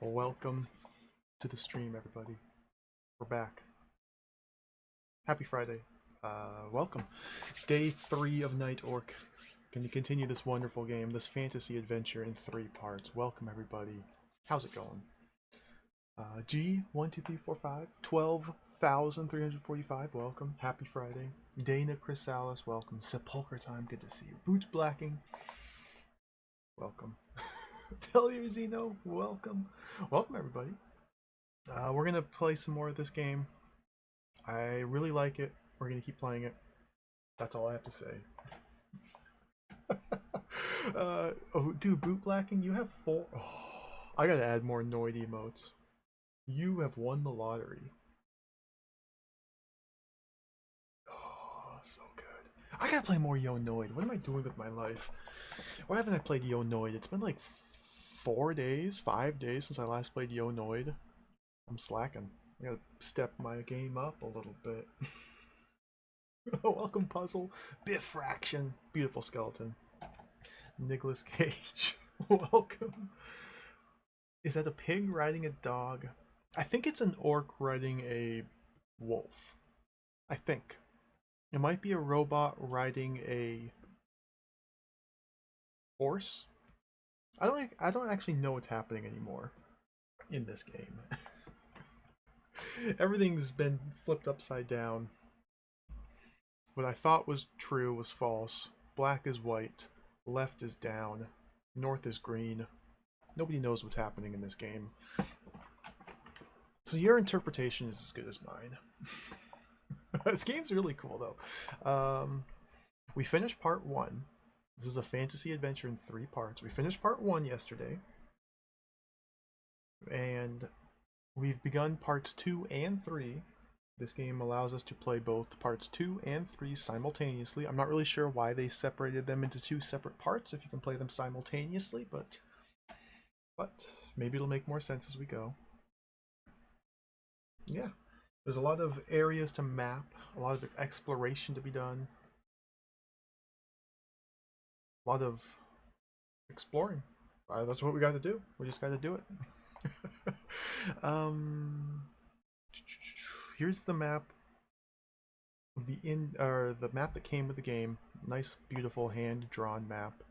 Welcome to the stream, everybody. We're back. Happy Friday. Welcome. Day 3 of Night Orc. Can you continue this wonderful game, this fantasy adventure in 3 parts? Welcome, everybody. How's it going? G, 1, 2, 3, 4, 5, 12,345. Welcome. Happy Friday. Dana Chrysalis, welcome. Sepulchre Time, good to see you. Boots Blacking, welcome. Tell your Zeno, welcome. Welcome, everybody. We're going to play some more of this game. I really like it. We're going to keep playing it. That's all I have to say. Oh, dude, boot blacking, you have 4. Oh, I got to add more Noid emotes. You have won the lottery. Oh, so good. I got to play more Yo Noid. What am I doing with my life? Why haven't I played Yo Noid? It's been like 4 days, 5 days since I last played Yo Noid. I'm slacking. I gotta step my game up a little bit. Welcome, Puzzle. Biffraction. Beautiful skeleton. Nicolas Cage. Welcome. Is that a pig riding a dog? I think it's an orc riding a wolf. I think. It might be a robot riding a horse. I don't actually know what's happening anymore in this game. Everything's been flipped upside down. What I thought was true was false. Black is white, left is down, north is green. Nobody knows what's happening in this game. So your interpretation is as good as mine. This game's really cool though. We finished part 1. This is a fantasy adventure in 3 parts. We finished part 1 yesterday. And we've begun parts 2 and 3. This game allows us to play both parts 2 and 3 simultaneously. I'm not really sure why they separated them into 2 separate parts if you can play them simultaneously, but maybe it'll make more sense as we go. Yeah, there's a lot of areas to map, a lot of exploration to be done, a lot of exploring. That's what we got to do. We just got to do it. Here's the map of the map that came with the game. Nice, beautiful, hand-drawn map.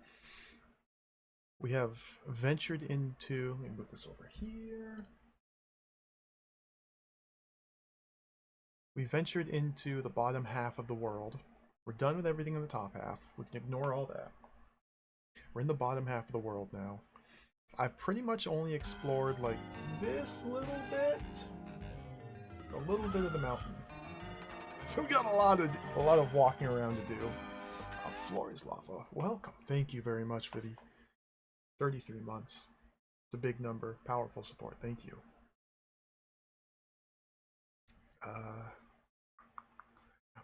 We have ventured into. Let me move this over here. We ventured into the bottom half of the world. We're done with everything in the top half. We can ignore all that. We're in the bottom half of the world now. I've pretty much only explored like this little bit. A little bit of the mountain. So we got a lot of walking around to do. Floor is lava. Welcome. Thank you very much for the 33 months. It's a big number. Powerful support. Thank you.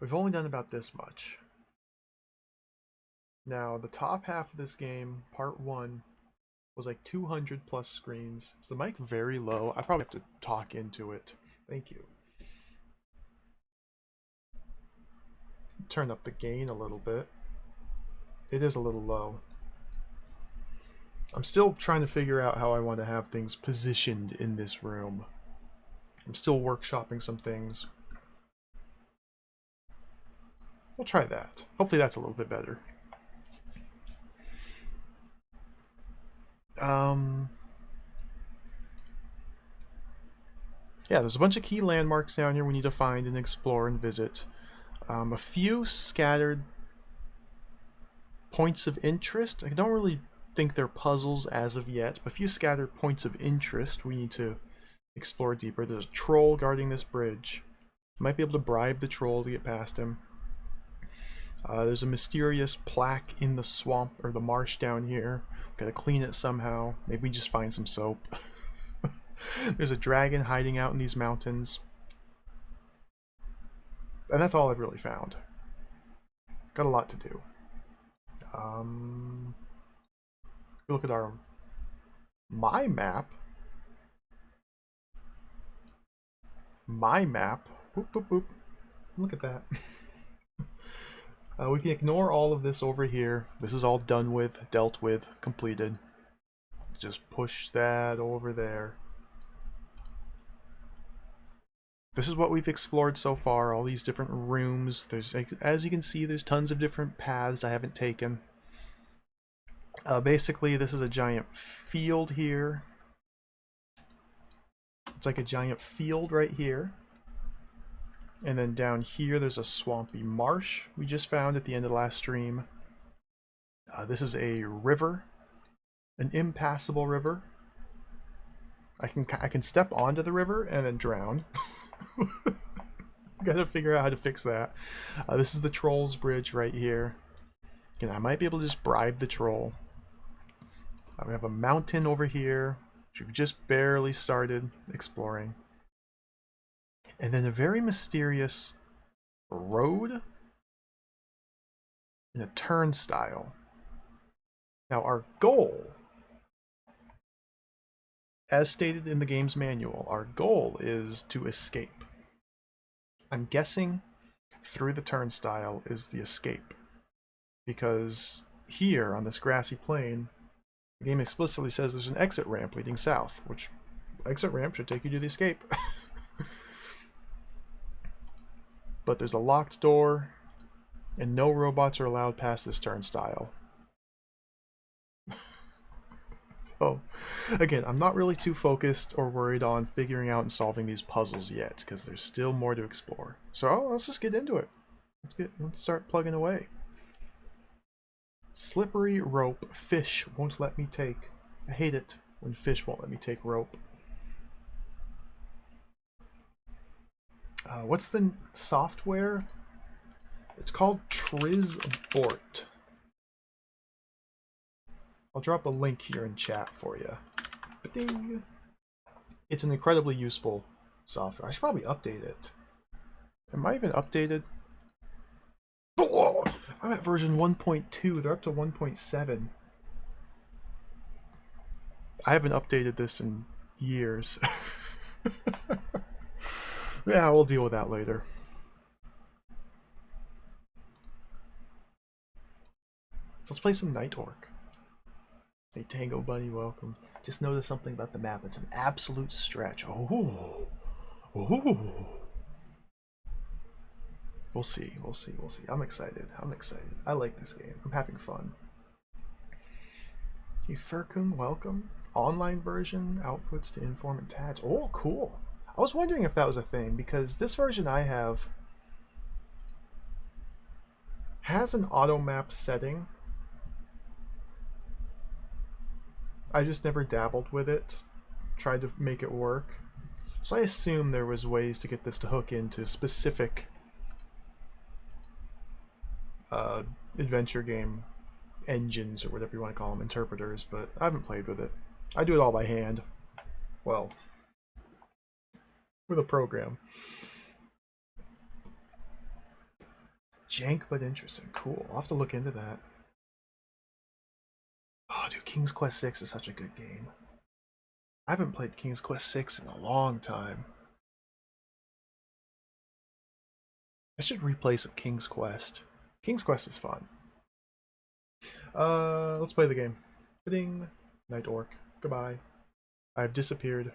We've only done about this much. Now, the top half of this game, part 1, was like 200 plus screens. Is the mic very low? I probably have to talk into it. Thank you. Turn up the gain a little bit. It is a little low. I'm still trying to figure out how I want to have things positioned in this room. I'm still workshopping some things. We'll try that. Hopefully that's a little bit better. Yeah, there's a bunch of key landmarks down here we need to find and explore and visit. A few scattered points of interest. I don't really think they're puzzles as of yet, but a few scattered points of interest we need to explore deeper. There's a troll guarding this bridge. Might be able to bribe the troll to get past him. There's a mysterious plaque in the swamp or the marsh down here. Gotta clean it somehow. Maybe we just find some soap. There's a dragon hiding out in these mountains. And that's all I've really found. Got a lot to do. Look at my map. My map. Boop, boop, boop. Look at that. We can ignore all of this over here. This is all done with, dealt with, completed. Just push that over there. this is what we've explored so far, all these different rooms. There's, as you can see, there's tons of different paths I haven't taken. Basically, this is a giant field here. It's like a giant field right here. And then down here, there's a swampy marsh we just found at the end of the last stream. This is a river, an impassable river. I can step onto the river and then drown. Gotta figure out how to fix that. This is the Troll's Bridge right here. Again, I might be able to just bribe the troll. We have a mountain over here, which we've just barely started exploring. And then a very mysterious road and a turnstile. Now our goal, as stated in the game's manual, our goal is to escape. I'm guessing through the turnstile is the escape. Because here on this grassy plain, the game explicitly says there's an exit ramp leading south, which exit ramp should take you to the escape. But there's a locked door, and no robots are allowed past this turnstile. So, again, I'm not really too focused or worried on figuring out and solving these puzzles yet, because there's still more to explore. So let's just get into it. Let's start plugging away. Slippery rope, fish won't let me take. I hate it when fish won't let me take rope. What's the software? It's called Trizbort. I'll drop a link here in chat for you. Ba-ding. It's an incredibly useful software. I should probably update it. Am I even updated? Oh, I'm at version 1.2. They're up to 1.7. I haven't updated this in years. Yeah, we'll deal with that later. So let's play some Night Orc. Hey Tango Bunny, welcome. Just noticed something about the map. It's an absolute stretch. Oh, oh. We'll see. We'll see. We'll see. I'm excited. I'm excited. I like this game. I'm having fun. Hey Furkun, welcome. Online version outputs to informant tags. Oh, cool. I was wondering if that was a thing because this version I have has an auto map setting. I just never dabbled with it, tried to make it work. So I assume there was ways to get this to hook into specific adventure game engines or whatever you want to call them, interpreters, but I haven't played with it. I do it all by hand. Well, with a program. Jank but interesting. Cool. I'll have to look into that. Oh, dude, King's Quest VI is such a good game. I haven't played King's Quest VI in a long time. I should replay some King's Quest. King's Quest is fun. Let's play the game. Ding. Night Orc. Goodbye. I've disappeared.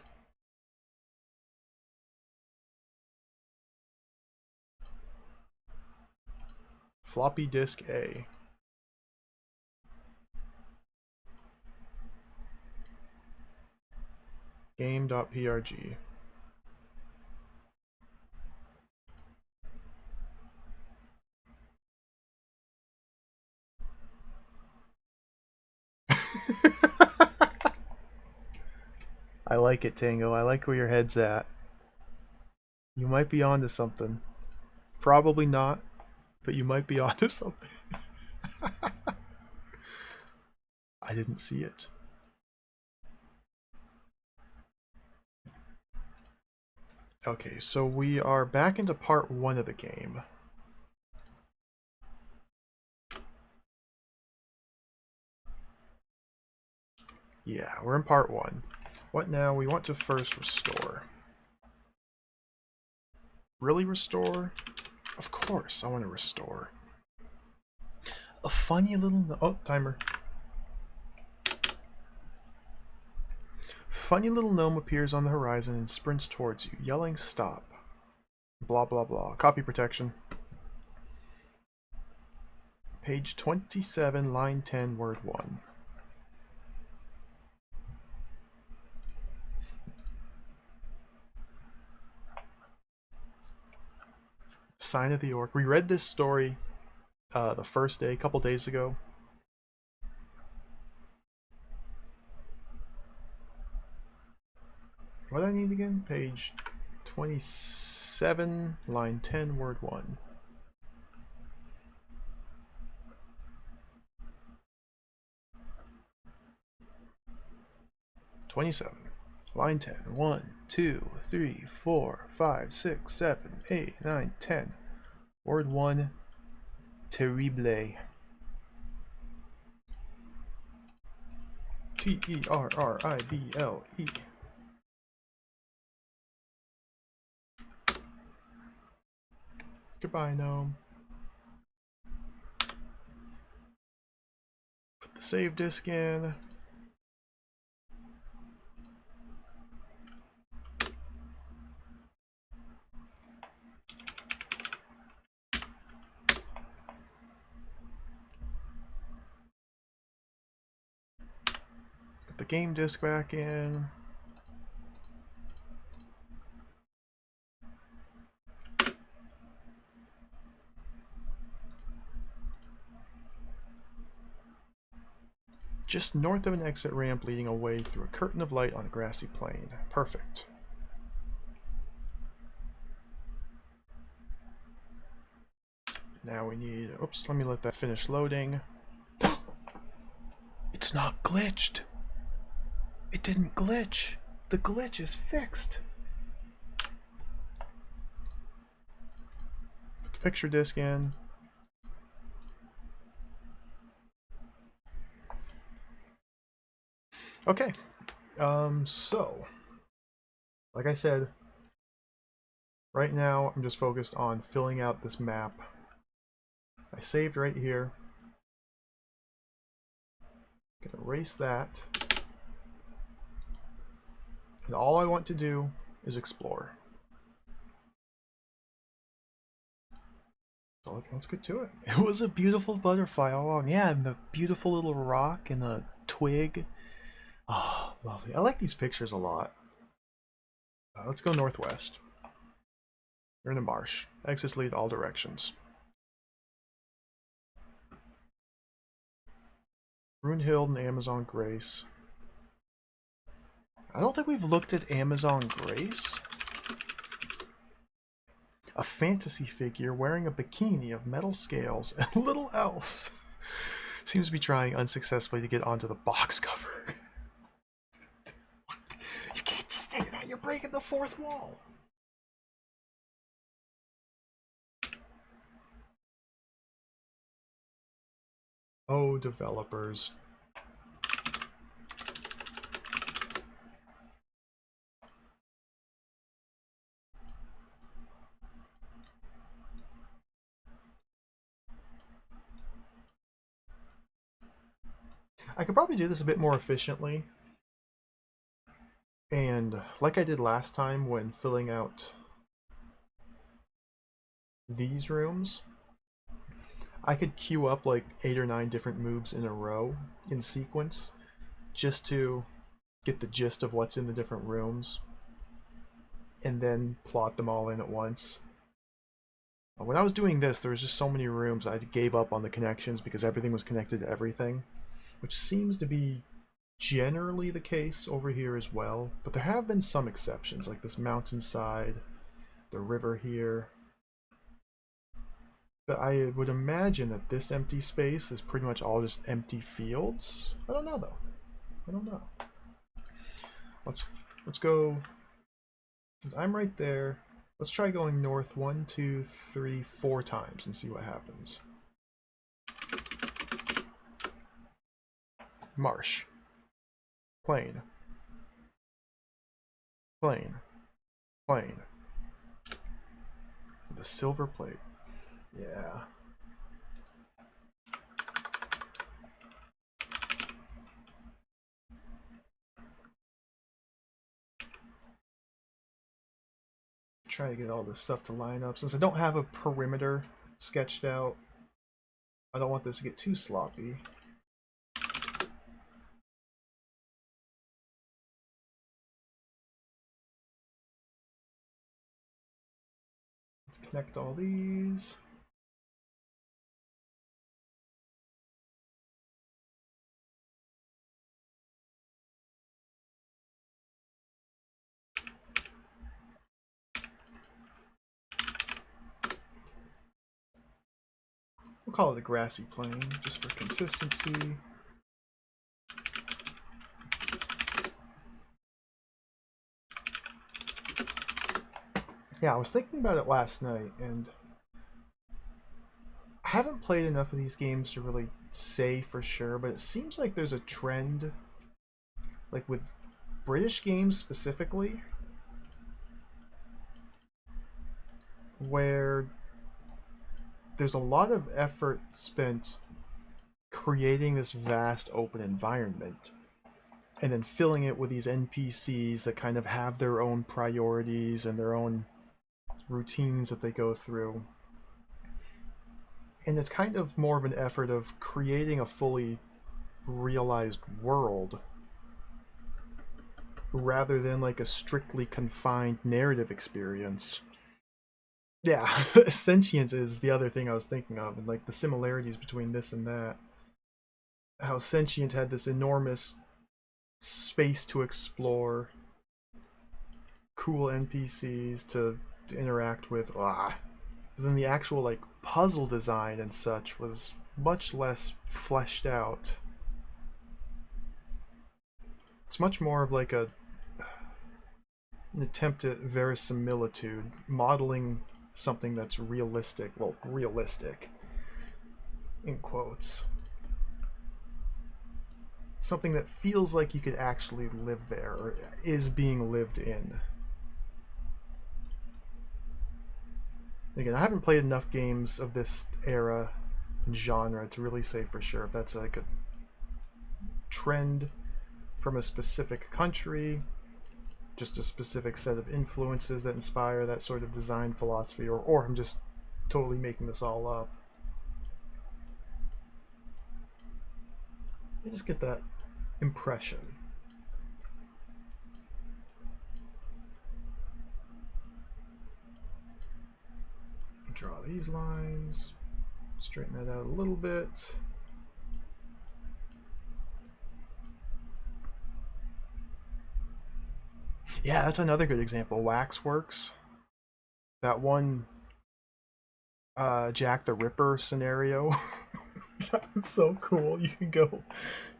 Floppy disk A. Game.prg. I like it, Tango. I like where your head's at. You might be onto something. Probably not, but you might be onto something. I didn't see it. Okay, so we are back into part 1 of the game. Yeah, we're in part 1. What now? We want to first restore. Really restore? Of course, I want to restore. A funny little... Oh, timer. Funny little gnome appears on the horizon and sprints towards you, yelling stop. Blah, blah, blah. Copy protection. Page 27, line 10, word 1. Sign of the Orc. We read this story the first day, a couple days ago. What do I need again? Page 27, line 10, word 1. Line 10. 1, 2, 3, 4, 5, 6, 7, 8, 9, 10. Word 1. Terrible. Terrible. Goodbye, gnome. Put the save disk in. Put the game disk back in. Just north of an exit ramp leading away through a curtain of light on a grassy plain. Perfect. Now we need... Oops, let me let that finish loading. It's not glitched. It didn't glitch. The glitch is fixed. Put the picture disc in. Okay. So, like I said, right now I'm just focused on filling out this map. I saved right here. I'm gonna erase that. And all I want to do is explore. So let's get to it. It was a beautiful butterfly all along. Yeah, and the beautiful little rock and a twig. Oh, lovely. I like these pictures a lot. Let's go northwest. We're in a marsh. Exits lead all directions. Runehild and Amazon Grace. I don't think we've looked at Amazon Grace. A fantasy figure wearing a bikini of metal scales and little else. Seems to be trying unsuccessfully to get onto the box cover. What? You can't just say that. You're breaking the fourth wall. Oh, developers. I could probably do this a bit more efficiently. And like I did last time when filling out these rooms, I could queue up like 8 or 9 different moves in a row in sequence just to get the gist of what's in the different rooms and then plot them all in at once. When I was doing this, there was just so many rooms I gave up on the connections because everything was connected to everything, which seems to be generally the case over here as well, but there have been some exceptions, like this mountainside, the river here. But I would imagine that this empty space is pretty much all just empty fields. I don't know though. I don't know. Let's go. Since I'm right there, let's try going north 1, 2, 3, 4 times and see what happens. Marsh. Plain. Plain. Plain. The silver plate. Yeah. Try to get all this stuff to line up. Since I don't have a perimeter sketched out, I don't want this to get too sloppy. Let's connect all these. We'll call it a grassy plain, just for consistency. Yeah, I was thinking about it last night, and I haven't played enough of these games to really say for sure, but it seems like there's a trend, like with British games specifically, where there's a lot of effort spent creating this vast open environment and then filling it with these NPCs that kind of have their own priorities and their own routines that they go through. And it's kind of more of an effort of creating a fully realized world rather than like a strictly confined narrative experience. Yeah, sentience is the other thing I was thinking of, and like the similarities between this and that. How sentient had this enormous space to explore, cool NPCs to interact with. But then the actual like puzzle design and such was much less fleshed out. It's much more of like an attempt at verisimilitude, modeling something that's realistic. Well, realistic in quotes. Something that feels like you could actually live there or is being lived in. Again, I haven't played enough games of this era and genre to really say for sure if that's like a trend from a specific country, just a specific set of influences that inspire that sort of design philosophy, or I'm just totally making this all up. I just get that impression. Draw these lines, straighten that out a little bit. Yeah, that's another good example. Waxworks. That one Jack the Ripper scenario. That's so cool. You can go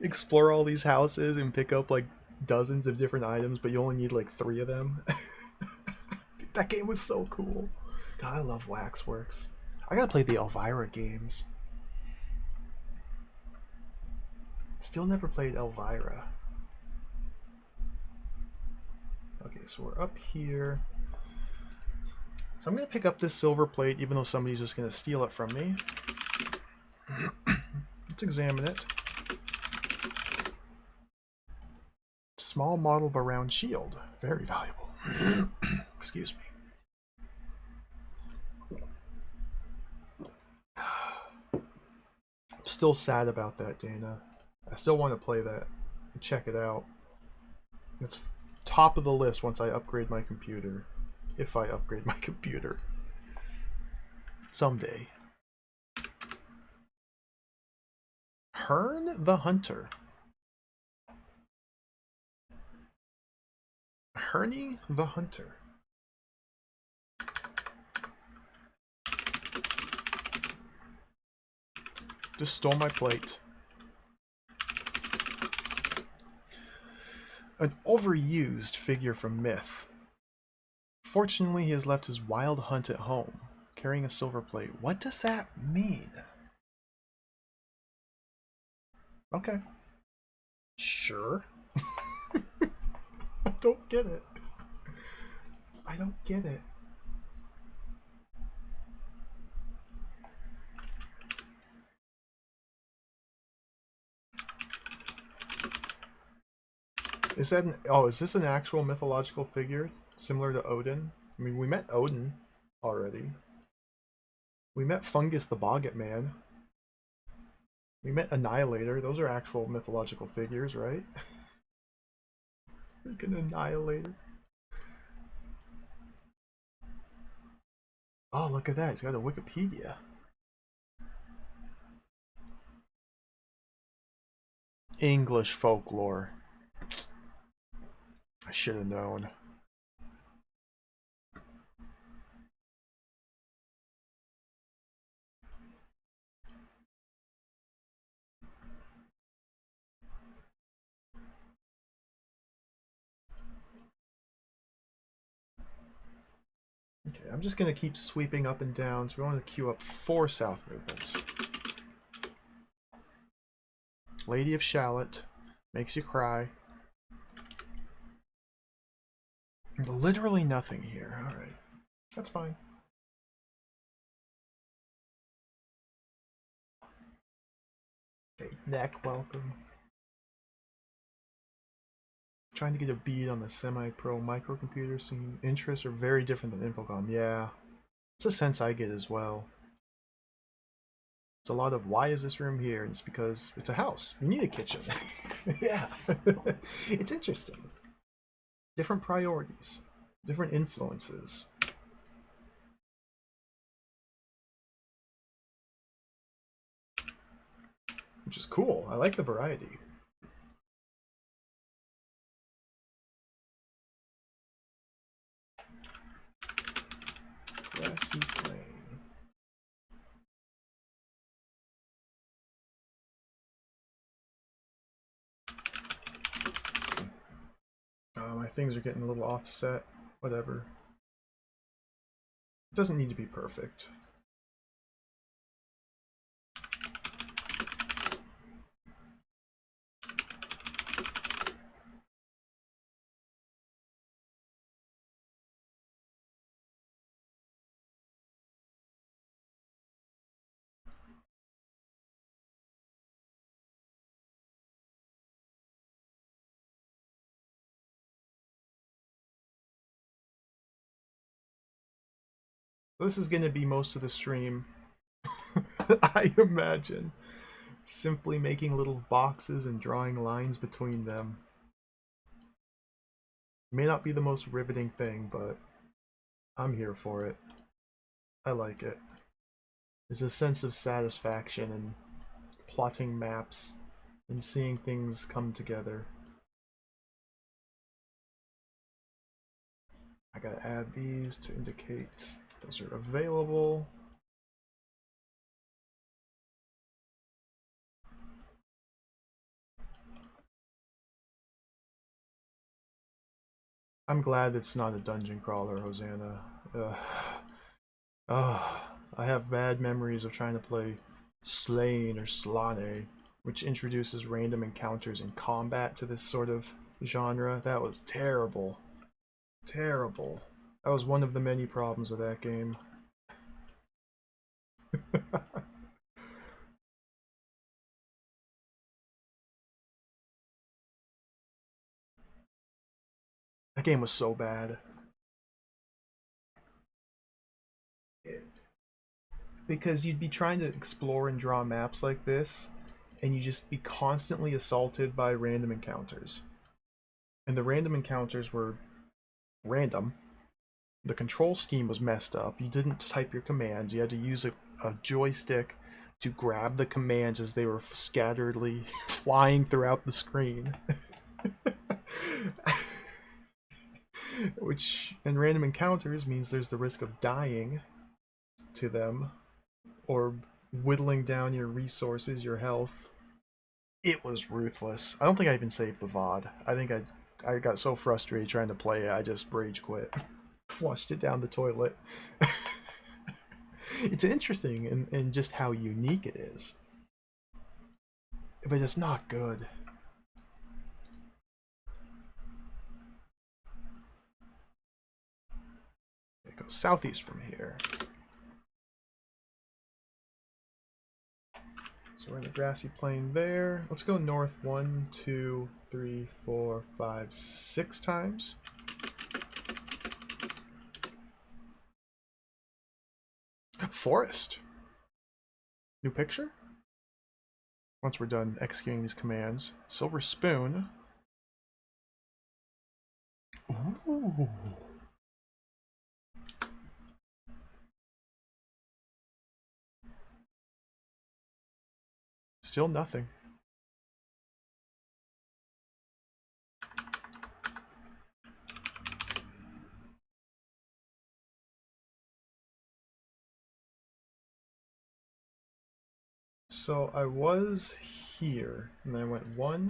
explore all these houses and pick up like dozens of different items, but you only need like 3 of them. That game was so cool. God, I love Waxworks. I gotta play the Elvira games. Still never played Elvira. Okay, so we're up here. So I'm gonna pick up this silver plate, even though somebody's just gonna steal it from me. Let's examine it. Small model of a round shield. Very valuable. Excuse me. I'm still sad about that, Dana. I still want to play that and check it out. It's top of the list once I upgrade my computer. If I upgrade my computer. Someday. Hearn the Hunter. Herney the Hunter. Just stole my plate. An overused figure from myth. Fortunately, he has left his wild hunt at home, carrying a silver plate. What does that mean? Okay. Sure. I don't get it. I don't get it. Is that an, oh, is this an actual mythological figure similar to Odin? I mean, we met Odin already. We met Fungus the Boggart Man. We met Annihilator. Those are actual mythological figures, right? Freaking Annihilator. Oh, look at that. He's got a Wikipedia. English folklore. I should have known. Okay, I'm just going to keep sweeping up and down, so we want to queue up 4 south movements. Lady of Shallot. Makes you cry. Literally nothing here. Alright. That's fine. Okay, neck, welcome. Trying to get a bead on the semi-pro microcomputer scene. Interests are very different than Infocom. Yeah. It's a sense I get as well. It's a lot of, why is this room here? And it's because it's a house. You need a kitchen. Yeah. It's interesting. Different priorities. Different influences. Which is cool. I like the variety. Grassy plain. My things are getting a little offset. Whatever. It doesn't need to be perfect. This is going to be most of the stream, I imagine. Simply making little boxes and drawing lines between them. May not be the most riveting thing, but I'm here for it. I like it. There's a sense of satisfaction in plotting maps and seeing things come together. I gotta add these to indicate those are available. I'm glad it's not a dungeon crawler, Hosanna. I have bad memories of trying to play Slain or Slane, which introduces random encounters in combat to this sort of genre. That was terrible. Terrible. That was one of the many problems of that game. That game was so bad. Because you'd be trying to explore and draw maps like this, and you just be constantly assaulted by random encounters. And the random encounters were random. The control scheme was messed up. You didn't type your commands. You had to use a joystick to grab the commands as they were scatteredly flying throughout the screen. Which, in random encounters, means there's the risk of dying to them or whittling down your resources, your health. It was ruthless. I don't think I even saved the VOD. I think I got so frustrated trying to play it, I just rage quit. Flushed it down the toilet. It's interesting in just how unique it is. But it's not good. It goes southeast from here. So we're in the grassy plain there. Let's go north 1, 2, 3, 4, 5, 6 times. forest. New picture? Once we're done executing these commands. Silver spoon. Ooh. Still nothing. So I was here, and then I went 1,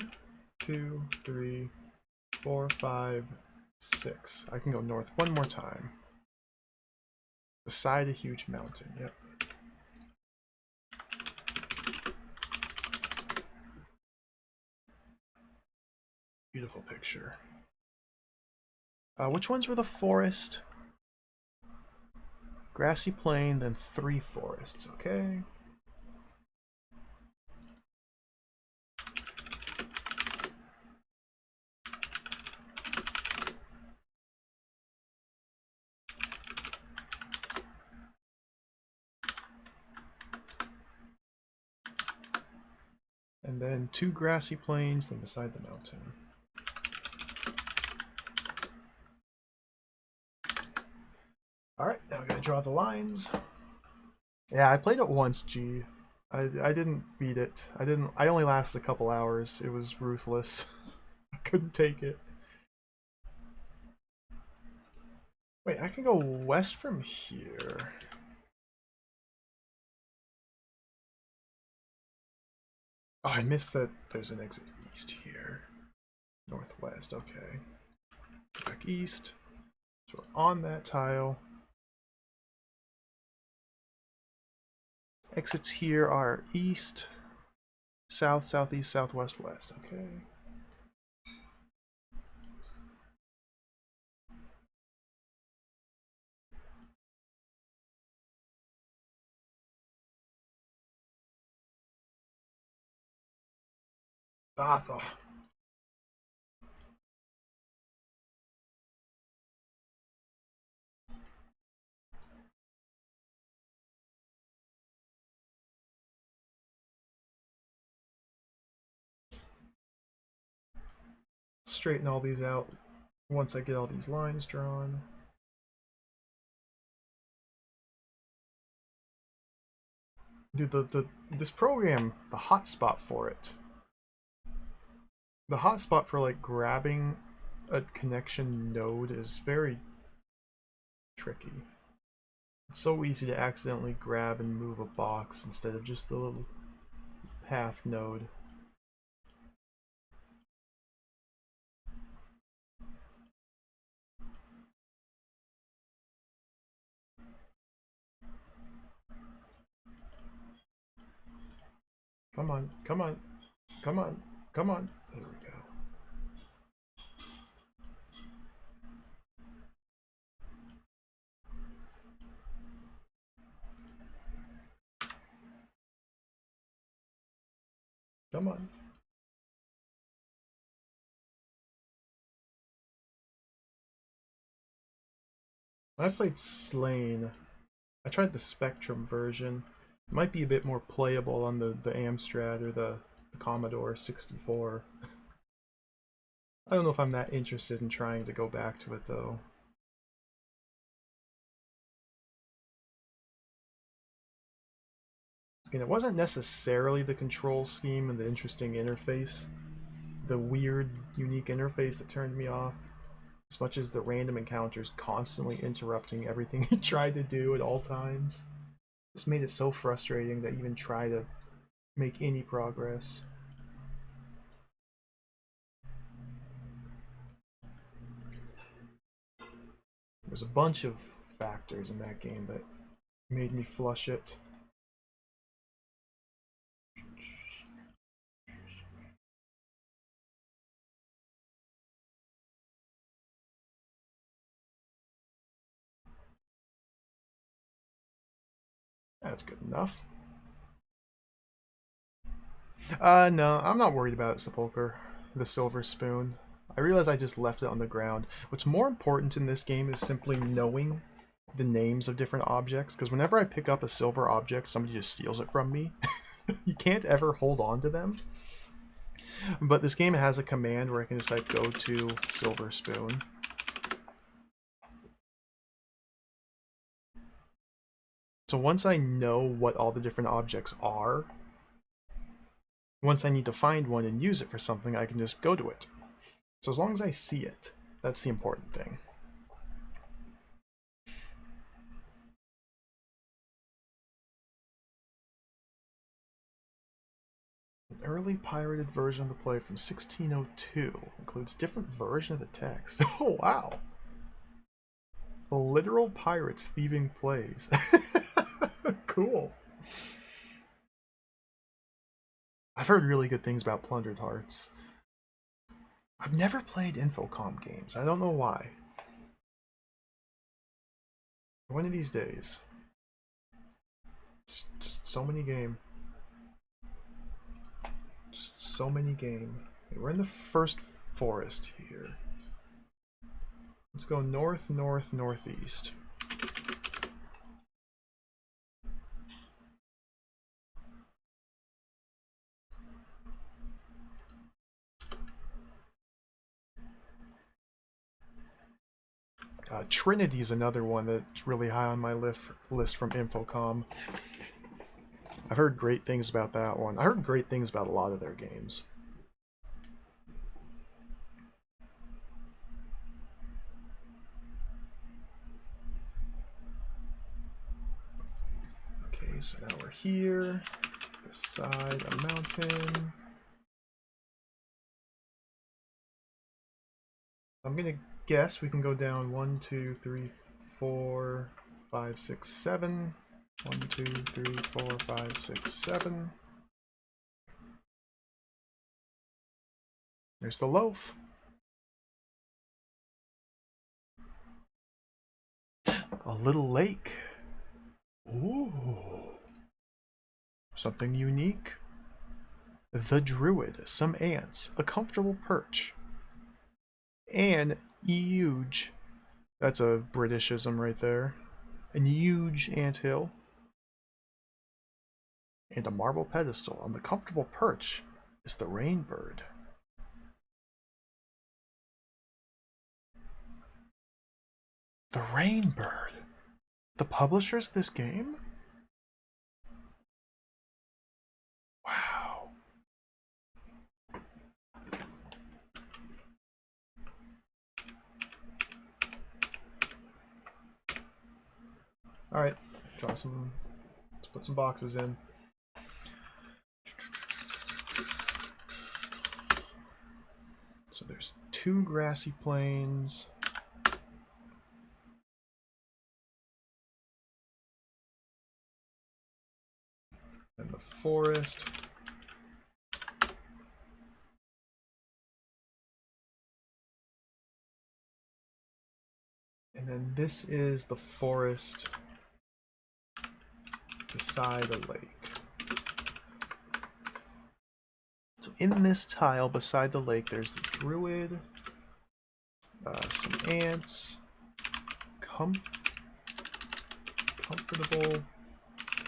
2, 3, 4, 5, 6. I can go north one more time. Beside a huge mountain, yep. Beautiful picture. Which ones were the forest? Grassy plain, then 3 forests, okay. And then 2 grassy plains, then beside the mountain. Alright, now we gotta draw the lines. Yeah, I played it once, G. I didn't beat it. I only lasted a couple hours. It was ruthless. I couldn't take it. Wait, I can go west from here. Oh, I missed that there's an exit east here. Northwest, okay. Back east. So we're on that tile. Exits here are east, south, southeast, southwest, west, okay. Ah, oh. Straighten all these out once I get all these lines drawn. Dude, this program, the hotspot for it. The hotspot for like grabbing a connection node is very tricky. It's so easy to accidentally grab and move a box instead of just the little path node. Come on, come on, come on, come on. There we go. Come on. When I played Slain, I tried the Spectrum version. It might be a bit more playable on the Amstrad or the Commodore 64. I don't know if I'm that interested in trying to go back to it though. Again, it wasn't necessarily the control scheme and the interesting interface, the weird, unique interface that turned me off, as much as the random encounters constantly interrupting everything he tried to do at all times. This made it so frustrating to even try to make any progress. There's a bunch of factors in that game that made me flush it. That's good enough. No, I'm not worried about it, Sepulcher. The silver spoon. I realize I just left it on the ground. What's more important in this game is simply knowing the names of different objects, because whenever I pick up a silver object, somebody just steals it from me. You can't ever hold on to them. But this game has a command where I can just like go to silver spoon. So once I know what all the different objects are, once I need to find one and use it for something, I can just go to it. So as long as I see it, that's the important thing. An early pirated version of the play from 1602 includes different version of the text. Oh wow! Literal pirates thieving plays. Cool. I've heard really good things about Plundered Hearts. I've never played Infocom games. I don't know why. One of these days. Just so many game. Just so many game. Okay, we're in the first forest here. Let's go north, north, northeast. Trinity is another one that's really high on my list from Infocom. I've heard great things about that one. I heard great things about a lot of their games. Okay, so now we're here, beside a mountain. I'm gonna guess we can go down 1, 2, 3, 4, 5, 6, 7. 1, 2, 3, 4, 5, 6, 7. There's the loaf. A little lake. Ooh. Something unique. The Druid, some ants, a comfortable perch. And huge. That's a Britishism right there. A huge anthill. And a marble pedestal. On the comfortable perch is the rainbird. The rainbird. The publishers of this game? Wow. Alright, let's put some boxes in. So there's 2 grassy plains. And the forest. And then this is the forest beside a lake. So in this tile beside the lake, there's the druid, some ants, comfortable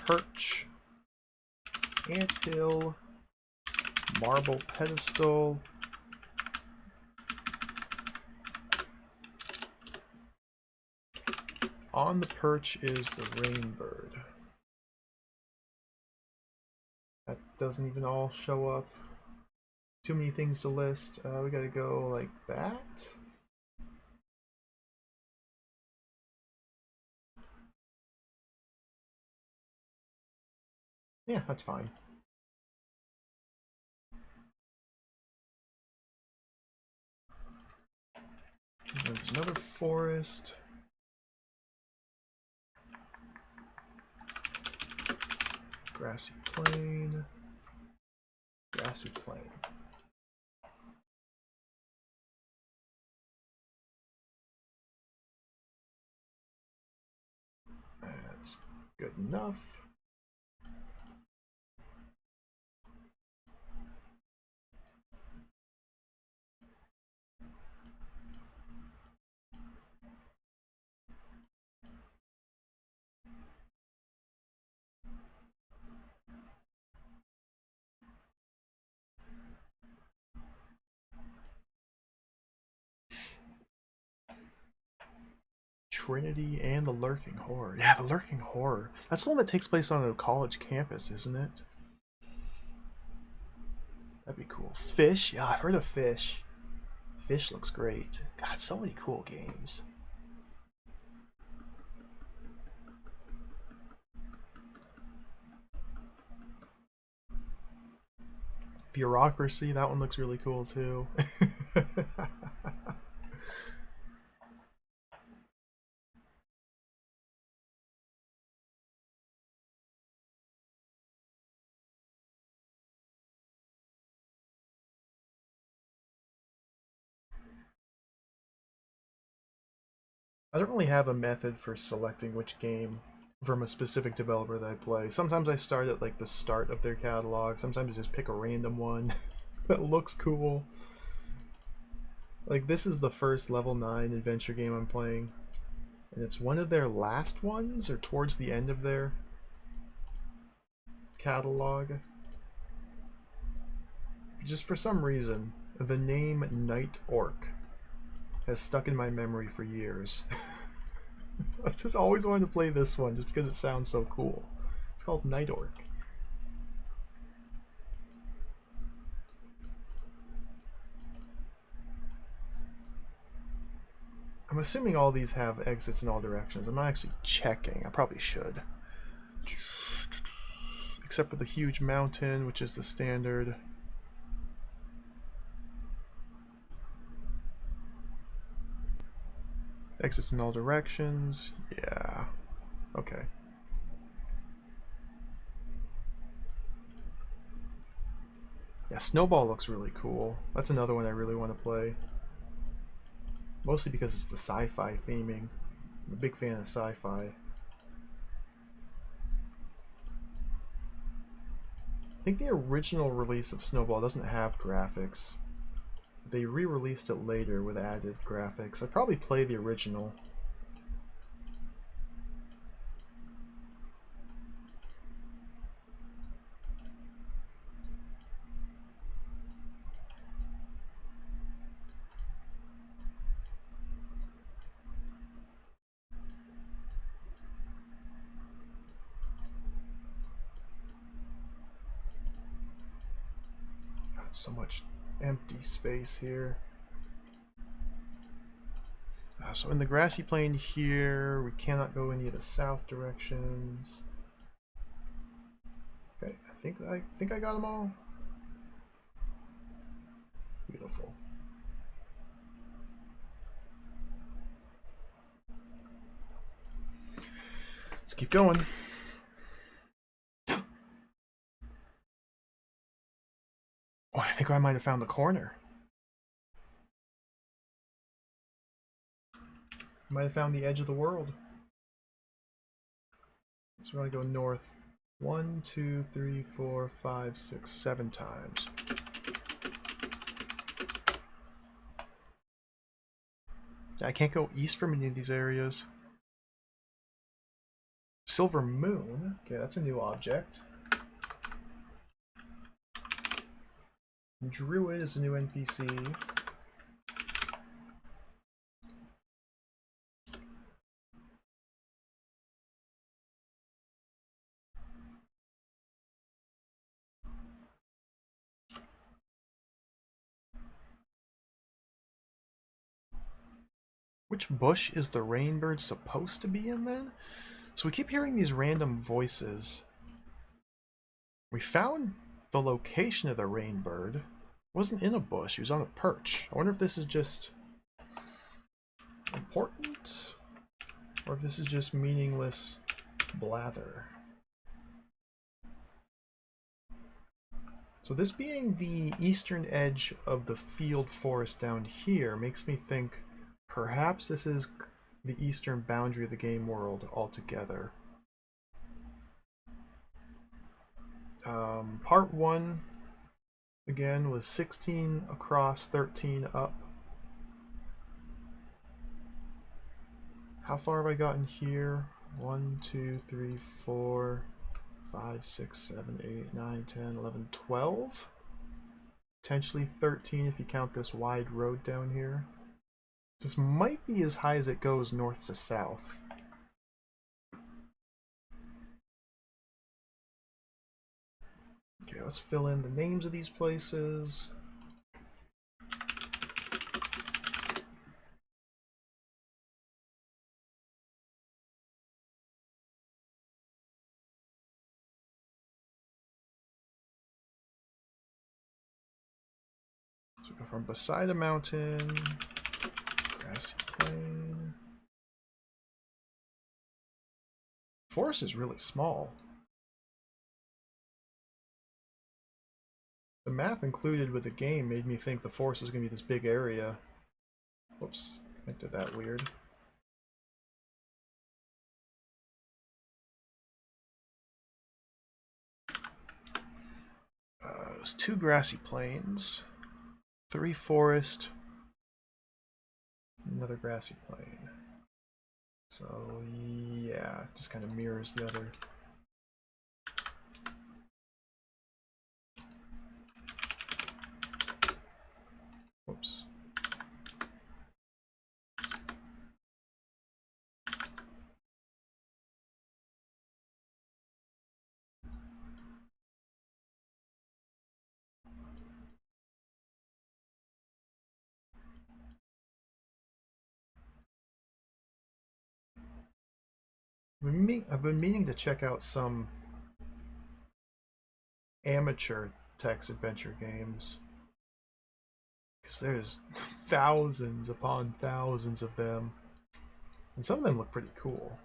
perch, anthill, marble pedestal, on the perch is the rainbird. That doesn't even all show up. Too many things to list. We gotta go like that. Yeah, that's fine. There's another forest. Grassy plain. Grassy plain. That's good enough. Trinity and the Lurking Horror. Yeah, the Lurking Horror. That's the one that takes place on a college campus, isn't it? That'd be cool. Fish? Yeah, I've heard of Fish. Fish looks great. God, so many cool games. Bureaucracy, that one looks really cool too. I don't really have a method for selecting which game from a specific developer that I play. Sometimes I start at like the start of their catalog, sometimes I just pick a random one that looks cool. Like this is the first level 9 adventure game I'm playing, and it's one of their last ones or towards the end of their catalog. Just for some reason, the name Night Orc has stuck in my memory for years. I've just always wanted to play this one just because it sounds so cool. It's called Night Orc. I'm assuming all these have exits in all directions. I'm not actually checking. I probably should. Except for the huge mountain, which is the standard. Exits in all directions. Yeah. Okay. Yeah, Snowball looks really cool. That's another one I really want to play. Mostly because it's the sci-fi theming. I'm a big fan of sci-fi. I think the original release of Snowball doesn't have graphics. They re-released it later with added graphics. I'd probably play the original. God, so much empty space here. So in the grassy plain here, we cannot go any of the south directions. Okay, I think I got them all. Beautiful. Let's keep going. Oh, I think I might have found the corner. Might have found the edge of the world. So we're gonna go north 1, 2, 3, 4, 5, 6, 7 times. I can't go east from any of these areas. Silver Moon. Okay, that's a new object. Druid is a new NPC. Which bush is the rainbird supposed to be in then? So we keep hearing these random voices. We found the location of the rainbird. It wasn't in a bush, he was on a perch. I wonder if this is just important, or if this is just meaningless blather. So this being the eastern edge of the field forest down here makes me think perhaps this is the eastern boundary of the game world altogether. Part 1, again, was 16 across, 13 up. How far have I gotten here? 1, 2, 3, 4, 5, 6, 7, 8, 9, 10, 11, 12? Potentially 13 if you count this wide road down here. This might be as high as it goes north to south. Okay, let's fill in the names of these places. So we go from beside a mountain, grassy plain. Forest is really small. The map included with the game made me think the forest was going to be this big area. Whoops, I did that weird. There's 2 grassy plains, 3 forest, another grassy plain. So yeah, just kind of mirrors the other. Whoops. I've been meaning to check out some amateur text adventure games, because there's thousands upon thousands of them, and some of them look pretty cool.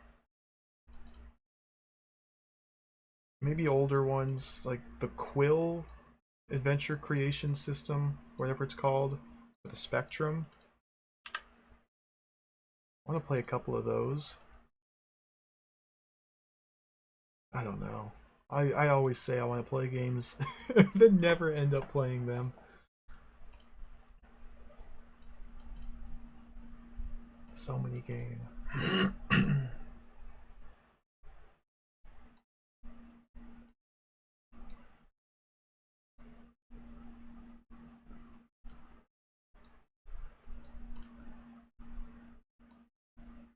Maybe older ones like the Quill Adventure Creation System, whatever it's called, for the Spectrum. I want to play a couple of those. I don't know. I always say I want to play games, then never end up playing them. So many games.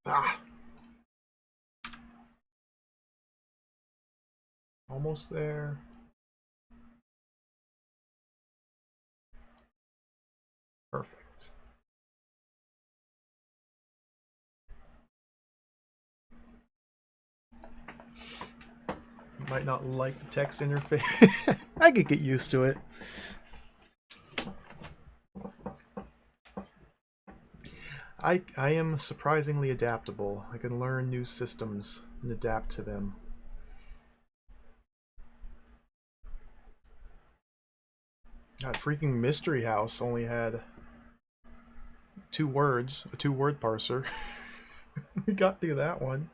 Ah! Almost there. Perfect. You might not like the text interface. I could get used to it. I am surprisingly adaptable. I can learn new systems and adapt to them. That freaking Mystery House only had 2 words, a 2-word parser. We got through that one.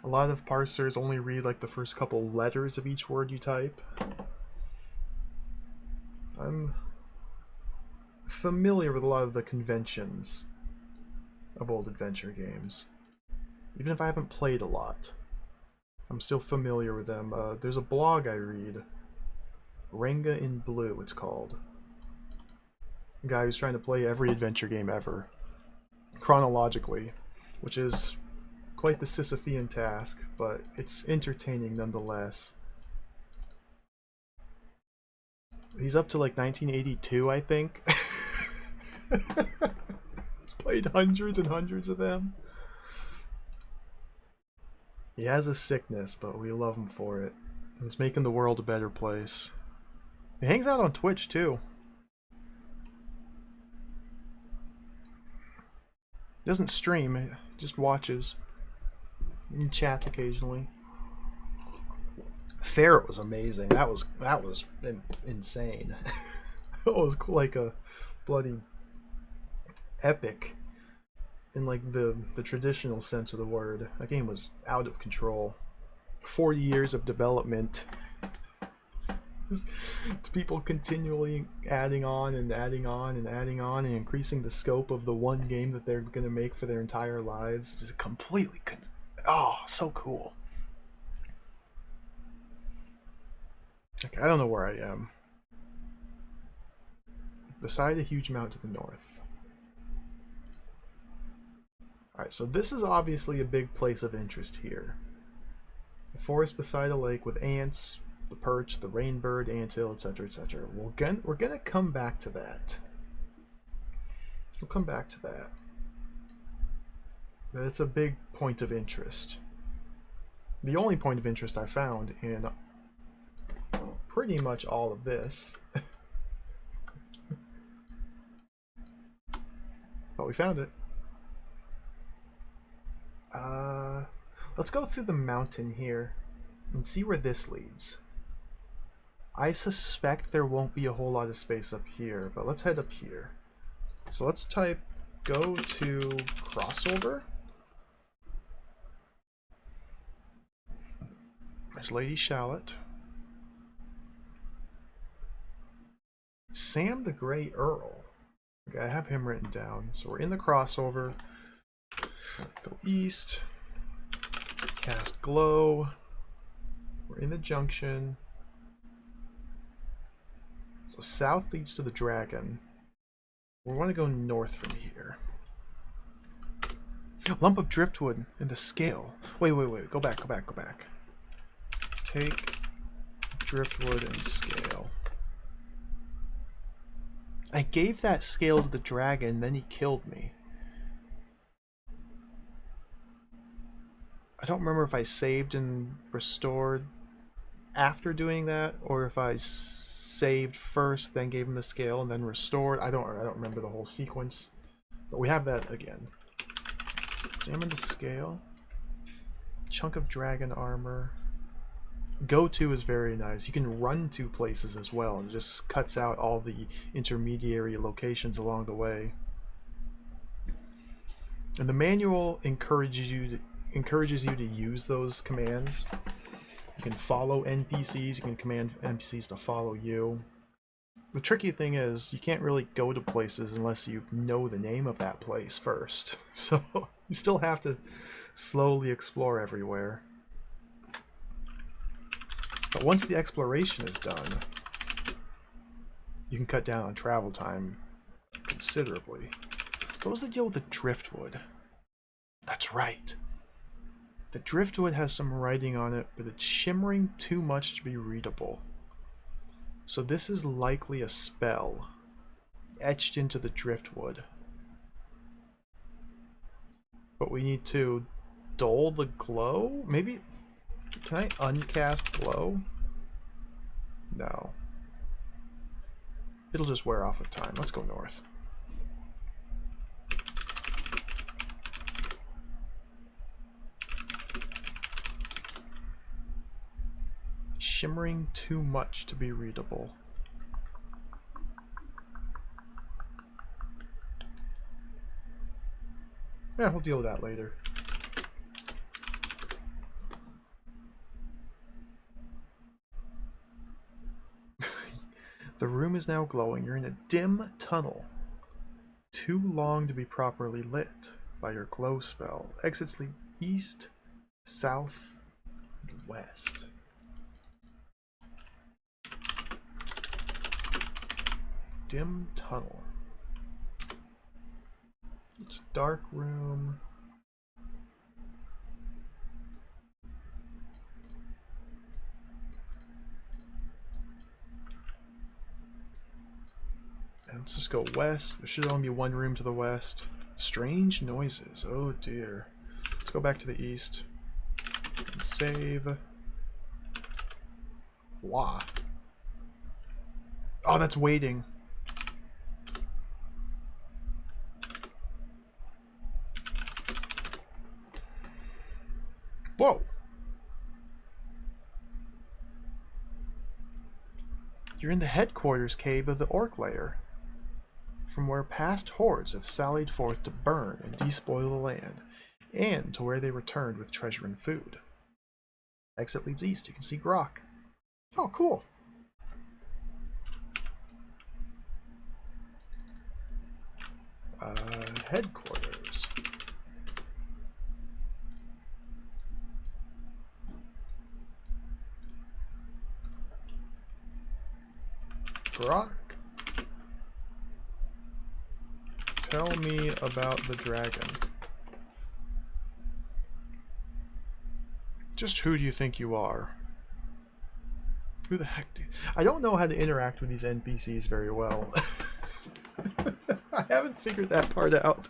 A lot of parsers only read like the first couple letters of each word you type. I'm familiar with a lot of the conventions of old adventure games. Even if I haven't played a lot, I'm still familiar with them. There's a blog I read, Renga in Blue it's called. A guy who's trying to play every adventure game ever, chronologically, which is quite the Sisyphean task, but it's entertaining nonetheless. He's up to like 1982, I think. He's played hundreds and hundreds of them. He has a sickness, but we love him for it. He's making the world a better place. He hangs out on Twitch too. He doesn't stream, he just watches. And chats occasionally. Ferret was amazing. That was insane. It was like a bloody epic in like the traditional sense of the word. That game was out of control. 40 years of development. People continually adding on and adding on and adding on and increasing the scope of the one game that they're going to make for their entire lives. Just completely oh, so cool. Okay, I don't know where I am. Beside a huge mountain to the north. Alright, so this is obviously a big place of interest here. The forest beside a lake with ants, the perch, the rainbird, anthill, etc., etc. We're gonna come back to that. We'll come back to that. But it's a big point of interest. The only point of interest I found in pretty much all of this. But we found it. Let's go through the mountain here and see where this leads. I suspect there won't be a whole lot of space up here, but let's head up here. So let's type go to crossover. There's Lady Shallot. Sam the Grey Earl. Okay, I have him written down. So we're in the crossover. Go east. Cast glow. We're in the junction. So south leads to the dragon. We want to go north from here. Lump of driftwood in the scale. Wait. Go back. Take driftwood and scale. I gave that scale to the dragon, then he killed me. I don't remember if I saved and restored after doing that, or if I saved first, then gave him the scale, and then restored. I don't remember the whole sequence, but we have that again. Examine the scale. Chunk of dragon armor. Go to is very nice. You can run to places as well, and it just cuts out all the intermediary locations along the way. And the manual encourages you to use those commands. You can follow NPCs, you can command NPCs to follow you. The tricky thing is, you can't really go to places unless you know the name of that place first. So, you still have to slowly explore everywhere. But once the exploration is done, you can cut down on travel time considerably. What was the deal with the driftwood? That's right. The driftwood has some writing on it, but it's shimmering too much to be readable. So this is likely a spell etched into the driftwood. But we need to dull the glow? Maybe... Can I uncast glow? No. It'll just wear off with time. Let's go north. Shimmering too much to be readable. Yeah, we'll deal with that later. The room is now glowing. You're in a dim tunnel. Too long to be properly lit by your glow spell. Exits lead east, south, and west. Dim tunnel. It's a dark room. And let's just go west. There should only be one room to the west. Strange noises. Oh dear. Let's go back to the east. And save. Wah. Oh, that's waiting. Whoa! You're in the headquarters cave of the Orc Lair, from where past hordes have sallied forth to burn and despoil the land, and to where they returned with treasure and food. Exit leads east. You can see Grok. Oh, cool. Headquarters. Grok, tell me about the dragon. Just who do you think you are? Who the heck do you... I don't know how to interact with these NPCs very well. I haven't figured that part out.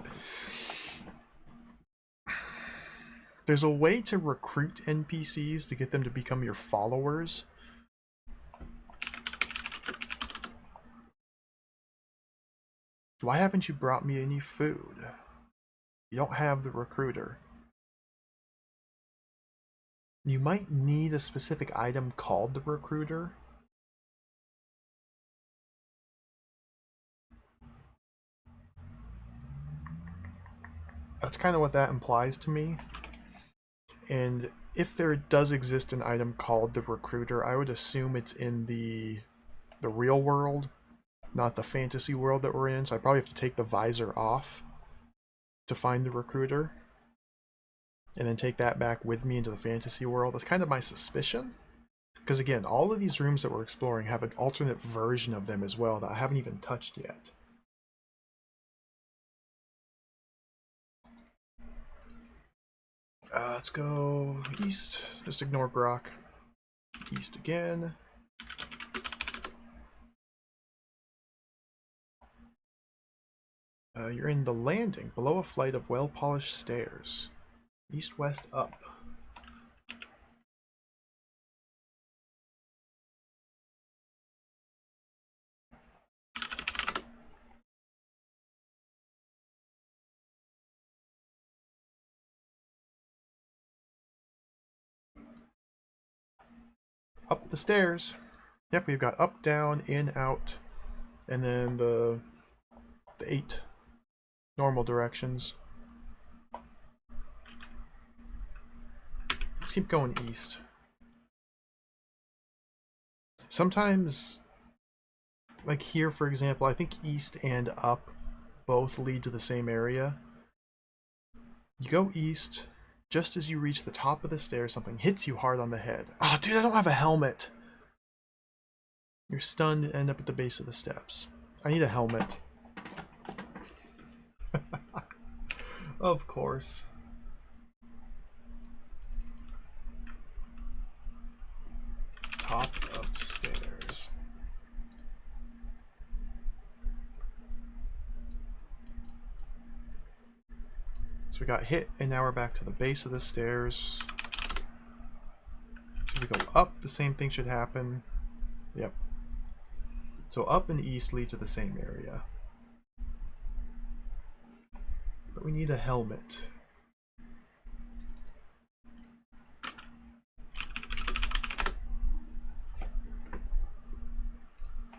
There's a way to recruit NPCs to get them to become your followers. Why haven't you brought me any food? You don't have the recruiter. You might need a specific item called the recruiter. That's kind of what that implies to me. And if there does exist an item called the recruiter, I would assume it's in the real world, not the fantasy world that we're in. So I probably have to take the visor off to find the recruiter, and then take that back with me into the fantasy world. That's kind of my suspicion. Because again, all of these rooms that we're exploring have an alternate version of them as well that I haven't even touched yet. Let's go east. Just ignore Grok. East again. You're in the landing, below a flight of well-polished stairs. East, west, up. Up the stairs. Yep, we've got up, down, in, out, and then the 8 normal directions. Let's keep going east. Sometimes, like here for example, I think east and up both lead to the same area. You go east, just as you reach the top of the stairs, something hits you hard on the head. Oh, dude, I don't have a helmet. You're stunned and end up at the base of the steps. I need a helmet. Of course. Top of stairs. So we got hit, and now we're back to the base of the stairs. So we go up, the same thing should happen. Yep. So up and east lead to the same area. But we need a helmet.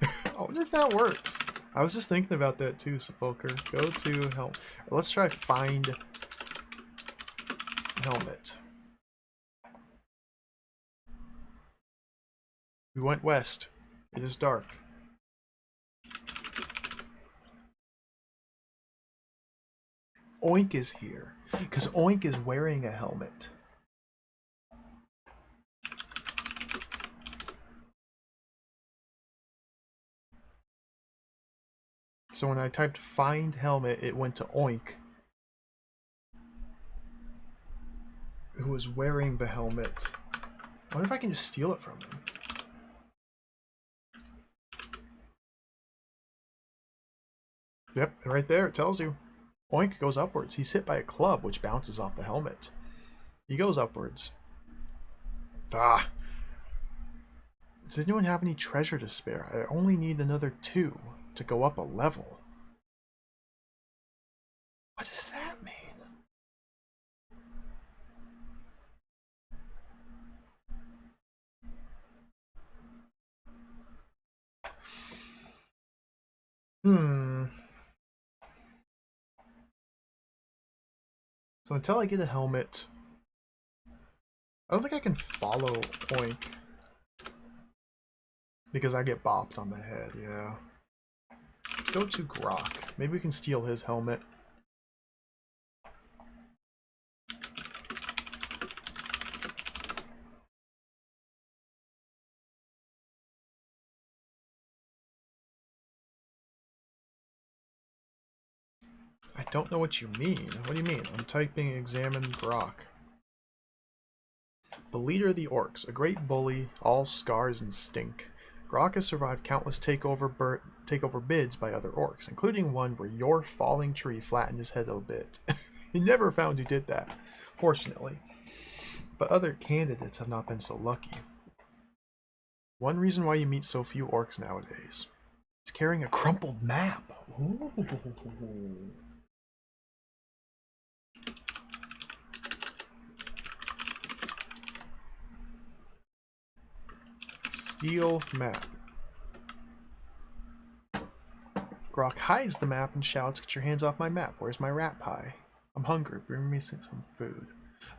I wonder if that works. I was just thinking about that too, Sepulcher. Go to helmet. Let's try find helmet. We went west. It is dark. Oink is here, because Oink is wearing a helmet. So when I typed find helmet, it went to Oink, who was wearing the helmet. I wonder if I can just steal it from him. Yep, right there, it tells you. Oink goes upwards. He's hit by a club, which bounces off the helmet. He goes upwards. Ah! Does anyone have any treasure to spare? I only need another 2 to go up a level. What does that mean? So until I get a helmet, I don't think I can follow Oink. Because I get bopped on the head, yeah. Let's go to Grok. Maybe we can steal his helmet. I don't know what you mean. What do you mean? I'm typing examine Grok. The leader of the orcs, a great bully, all scars and stink. Grok has survived countless takeover bids by other orcs, including one where your falling tree flattened his head a bit. He never found who did that, fortunately. But other candidates have not been so lucky. One reason why you meet so few orcs nowadays is carrying a crumpled map. Ooh. Steel map. Grok hides the map and shouts, "Get your hands off my map. Where's my rat pie? I'm hungry. Bring me some food."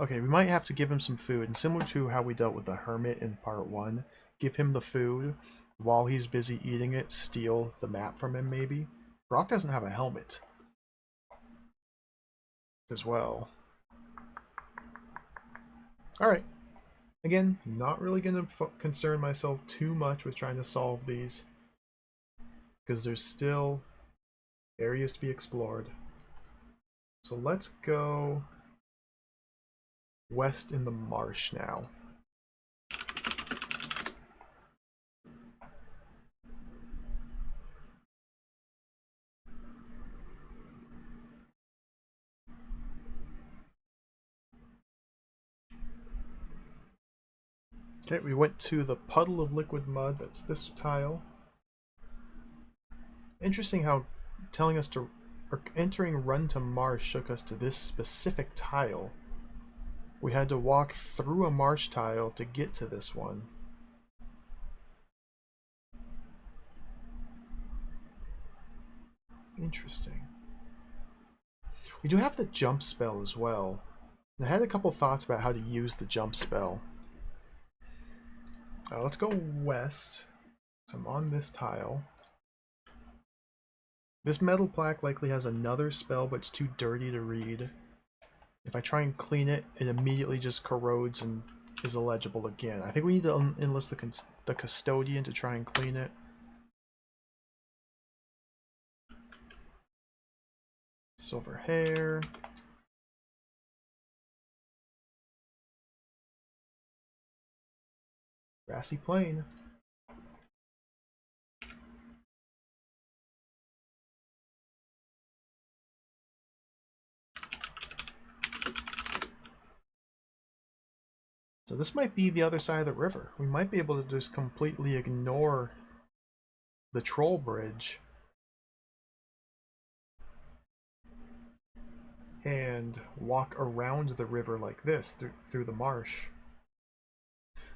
Okay, we might have to give him some food, and similar to how we dealt with the hermit in part 1, give him the food while he's busy eating it, steal the map from him maybe. Grok doesn't have a helmet as well. Alright. Again, not really going to concern myself too much with trying to solve these, because there's still areas to be explored. So let's go west in the marsh now. Okay, we went to the puddle of liquid mud. That's this tile. Interesting how telling us to, or entering Run to Marsh took us to this specific tile. We had to walk through a marsh tile to get to this one. Interesting. We do have the jump spell as well. And I had a couple thoughts about how to use the jump spell. Let's go west. So I'm on this tile. This metal plaque likely has another spell, but it's too dirty to read. If I try and clean it, it immediately just corrodes and is illegible again. I think we need to enlist the custodian to try and clean it. Silver hair. Grassy plain. So this might be the other side of the river. We might be able to just completely ignore the troll bridge and walk around the river like this through the marsh.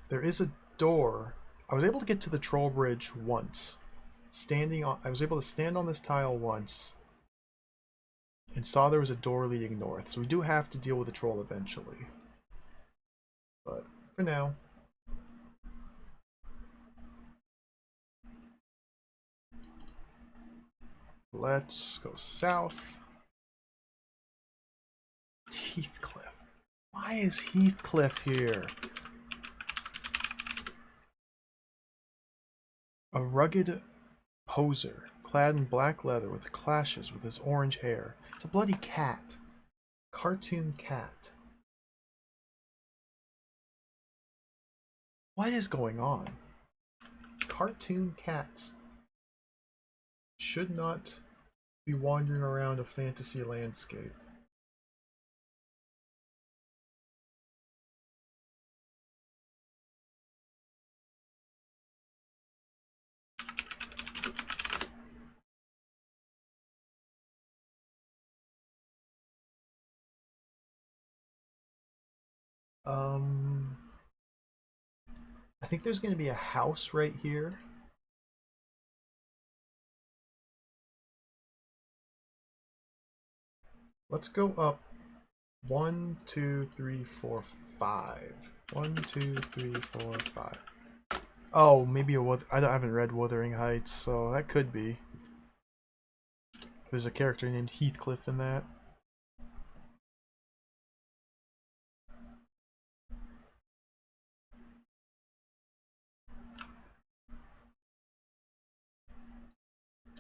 There is a door. I was able to get to the troll bridge once. I was able to stand on this tile once and saw there was a door leading north. So we do have to deal with the troll eventually. But for now, let's go south. Heathcliff. Why is Heathcliff here? A rugged poser, clad in black leather with clashes with his orange hair. It's a bloody cat. Cartoon cat. What is going on? Cartoon cats should not be wandering around a fantasy landscape. I think there's going to be a house right here. Let's go up 1, 2, 3, 4, 5. 1, 2, 3, 4, 5. Oh, maybe I haven't read Wuthering Heights, so that could be. There's a character named Heathcliff in that.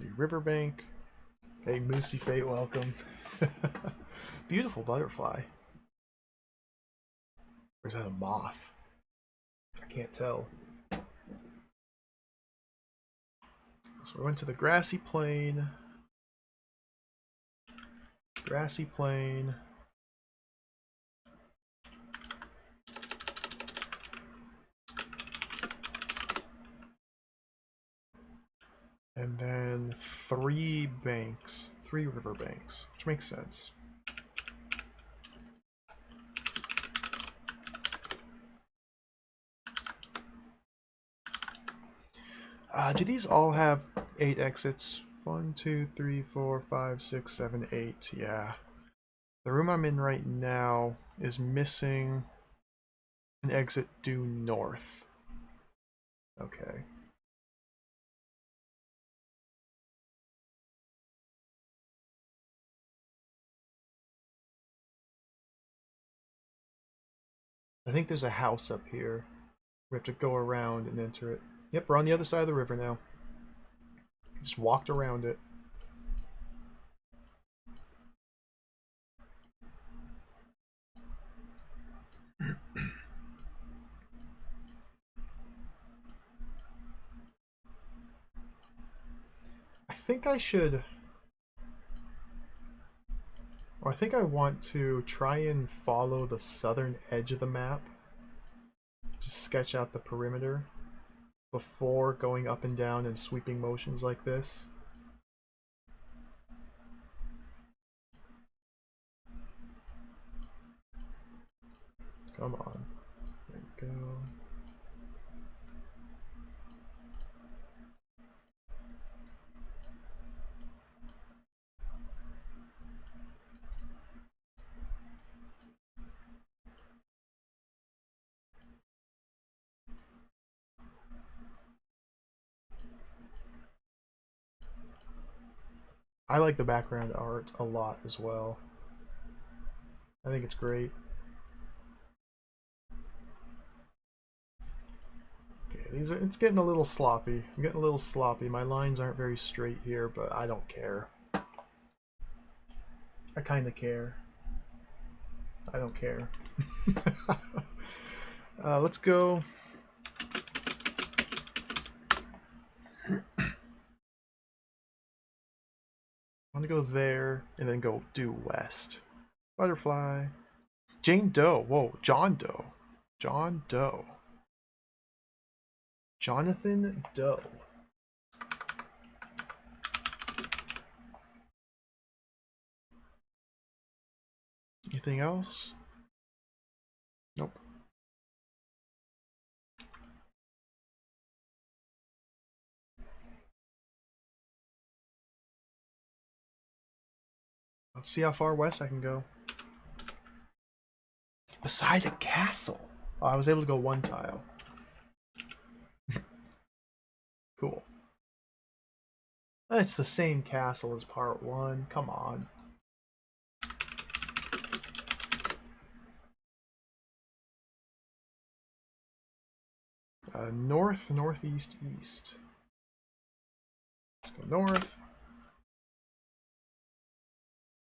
The riverbank. Hey, Moosey Fate, welcome. Beautiful butterfly. Or is that a moth? can't tell. So we went to the grassy plain. Grassy plain. And then 3 banks. 3 river banks, which makes sense. Do these all have 8 exits? 1, 2, 3, 4, 5, 6, 7, 8. Yeah. The room I'm in right now is missing an exit due north. Okay. I think there's a house up here. We have to go around and enter it. Yep, we're on the other side of the river now. Just walked around it. I think I should... I think I want to try and follow the southern edge of the map to sketch out the perimeter before going up and down in sweeping motions like this. Come on. There we go. I like the background art a lot as well. I think it's great. Okay, it's getting a little sloppy. I'm getting a little sloppy. My lines aren't very straight here, but I don't care. I kind of care. I don't care. Let's go. I want to go there and then go due west. Butterfly. Jane Doe. Whoa, John Doe. John Doe. Jonathan Doe. Anything else? Nope. Let's see how far west I can go. Beside a castle. Oh, I was able to go 1 tile. Cool. It's the same castle as part 1. Come on. North, northeast, east. Let's go north.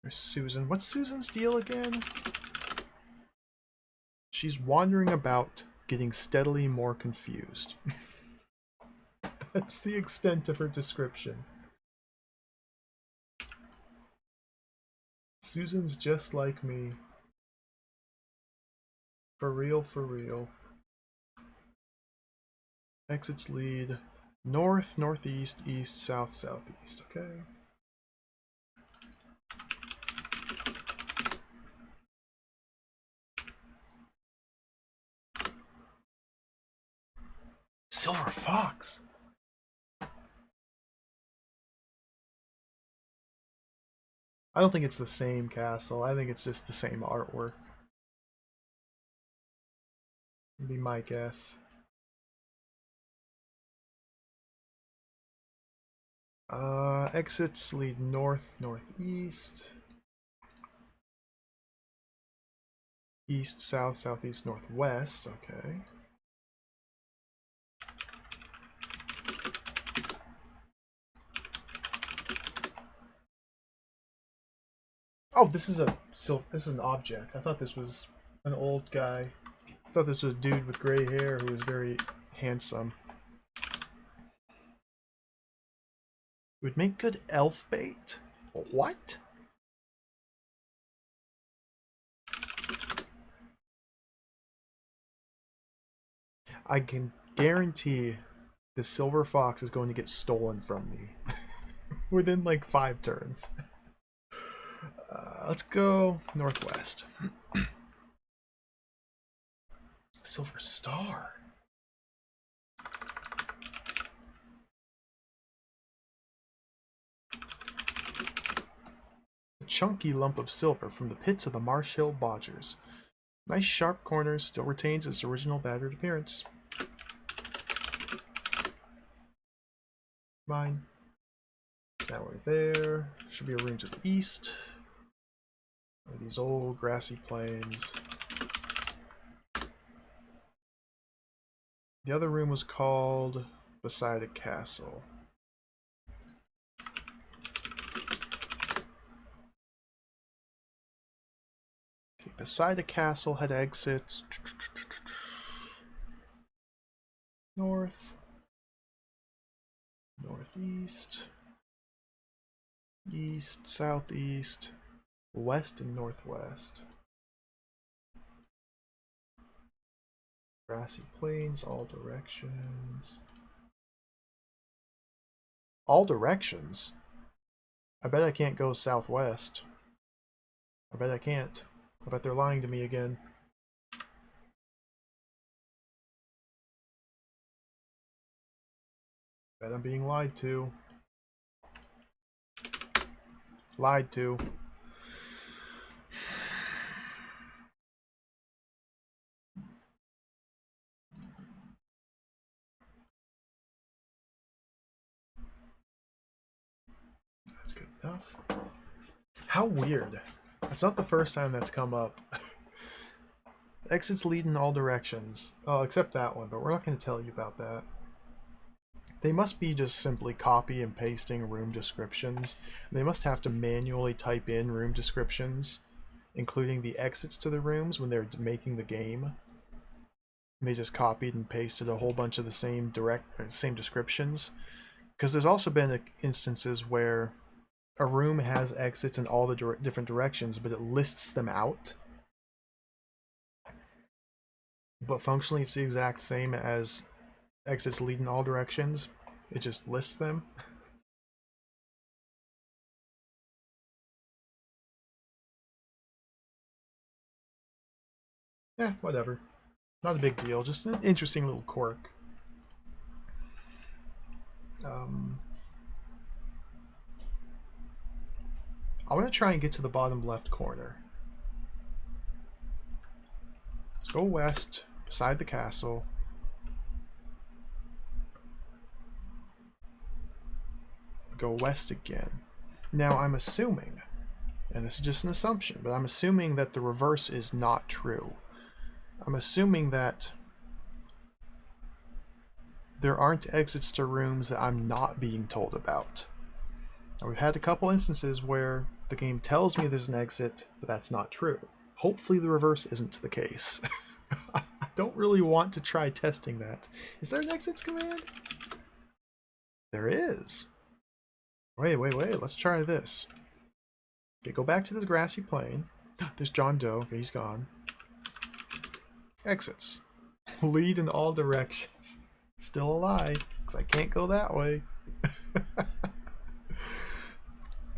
There's Susan. What's Susan's deal again? She's wandering about, getting steadily more confused. That's the extent of her description. Susan's just like me. For real, for real. Exits lead north, northeast, east, south, southeast. Okay. Silver Fox. I don't think it's the same castle. I think it's just the same artwork. Would be my guess. Exits lead north, northeast. East, south, southeast, northwest. Okay. Oh, this is an object. I thought this was an old guy. I thought this was a dude with gray hair who was very handsome. Would make good elf bait? What? I can guarantee the silver fox is going to get stolen from me within like 5 turns. Let's go northwest. Silver star. A chunky lump of silver from the pits of the Marsh Hill Bodgers. Nice sharp corners, still retains its original battered appearance. Mine. Now we're there. Should be a room to the east. These old grassy plains. The other room was called Beside a Castle. Okay, Beside a Castle had exits north, northeast, east, southeast, west, and northwest. Grassy plains, all directions. All directions? I bet I can't go southwest. I bet I can't. I bet they're lying to me again. Bet I'm being lied to. Lied to. That's good enough. How weird. It's not the first time that's come up. Exits lead in all directions. Oh, except that one, but we're not going to tell you about that. They must be just simply copy and pasting room descriptions. They must have to manually type in room descriptions, including the exits to the rooms when they're making the game. And they just copied and pasted a whole bunch of the same descriptions. Because there's also been instances where a room has exits in all the different directions, but it lists them out. But functionally, it's the exact same as exits lead in all directions. It just lists them. Yeah, whatever. Not a big deal. Just an interesting little quirk. I want to try and get to the bottom left corner. Let's go west, beside the castle. Go west again. Now I'm assuming, and this is just an assumption, but I'm assuming that the reverse is not true. I'm assuming that there aren't exits to rooms that I'm not being told about. Now, we've had a couple instances where the game tells me there's an exit, but that's not true. Hopefully the reverse isn't the case. I don't really want to try testing that. Is there an exits command? There is. Wait, let's try this. Okay, go back to this grassy plain. There's John Doe. Okay, he's gone. Exits. Lead in all directions. Still a lie, because I can't go that way.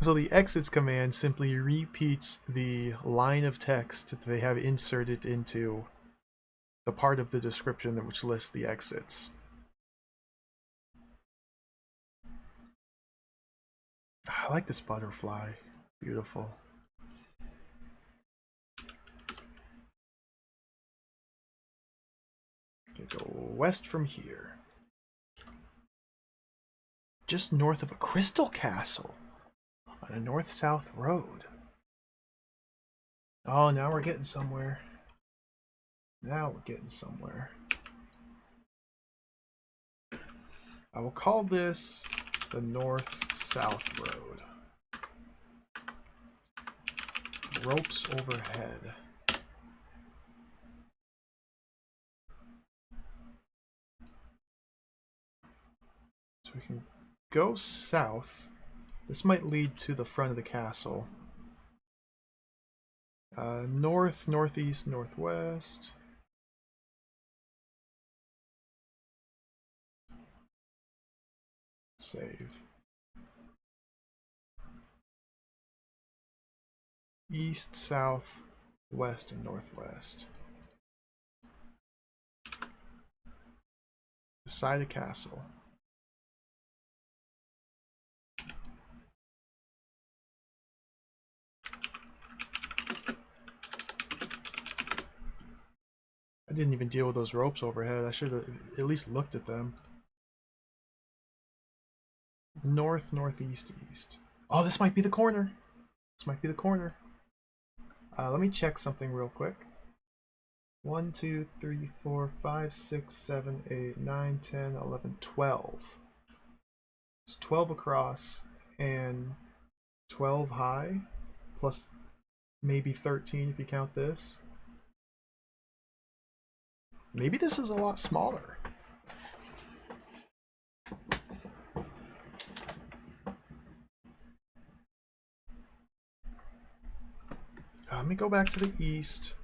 So the exits command simply repeats the line of text that they have inserted into the part of the description which lists the exits. I like this butterfly. Beautiful. Okay, go west from here. Just north of a crystal castle on a north-south road. Oh, now we're getting somewhere. Now we're getting somewhere. I will call this the north-south road. Ropes overhead. So we can go south. This might lead to the front of the castle. North, northeast, northwest. Save. East, south, west, and northwest. Beside a castle. I didn't even deal with those ropes overhead. I should have at least looked at them. North, northeast, east. Oh, this might be the corner. This might be the corner. Let me check something real quick. 1, 2, 3, 4, 5, 6, 7, 8, 9, 10, 11, 12. It's 12 across and 12 high, plus maybe 13 if you count this. Maybe this is a lot smaller. Let me go back to the east.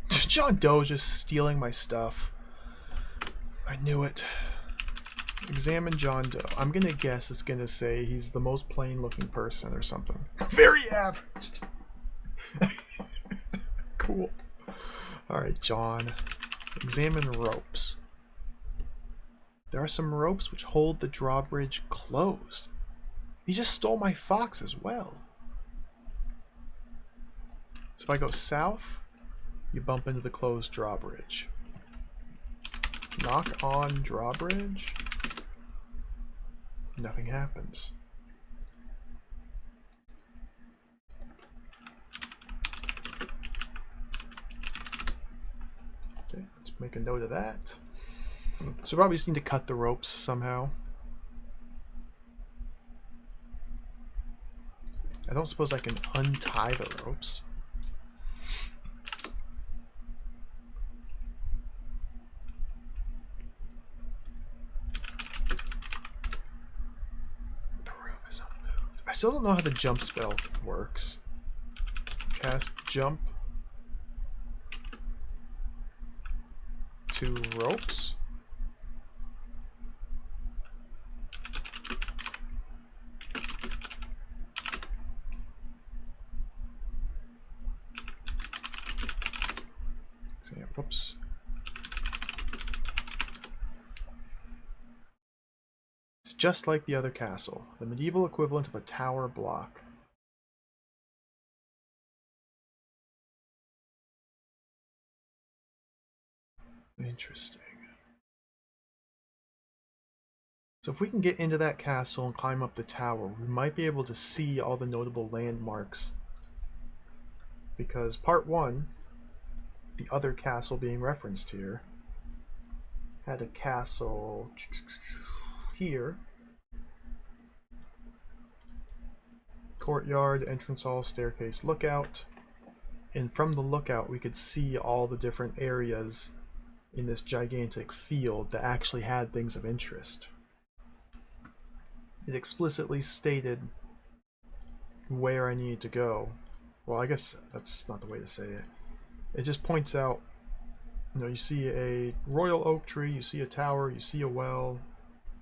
John Doe just stealing my stuff. I knew it. Examine John Doe. I'm gonna guess it's gonna say he's the most plain looking person or something. Very average. Cool. Alright, John. Examine ropes. There are some ropes which hold the drawbridge closed. He just stole my fox as well. So if I go south, you bump into the closed drawbridge. Knock on drawbridge. Nothing happens. Okay, let's make a note of that. So probably just need to cut the ropes somehow. I don't suppose I can untie the ropes. The room is unmoved. I still don't know how the jump spell works. Cast jump to ropes. Whoops. It's just like the other castle, the medieval equivalent of a tower block. Interesting. So if we can get into that castle and climb up the tower, we might be able to see all the notable landmarks. Because part 1, the other castle being referenced here, had a castle here. Courtyard, entrance hall, staircase, lookout. And from the lookout we could see all the different areas in this gigantic field that actually had things of interest. It explicitly stated where I needed to go. Well, I guess that's not the way to say it. It just points out, you know, you see a royal oak tree, you see a tower, you see a well,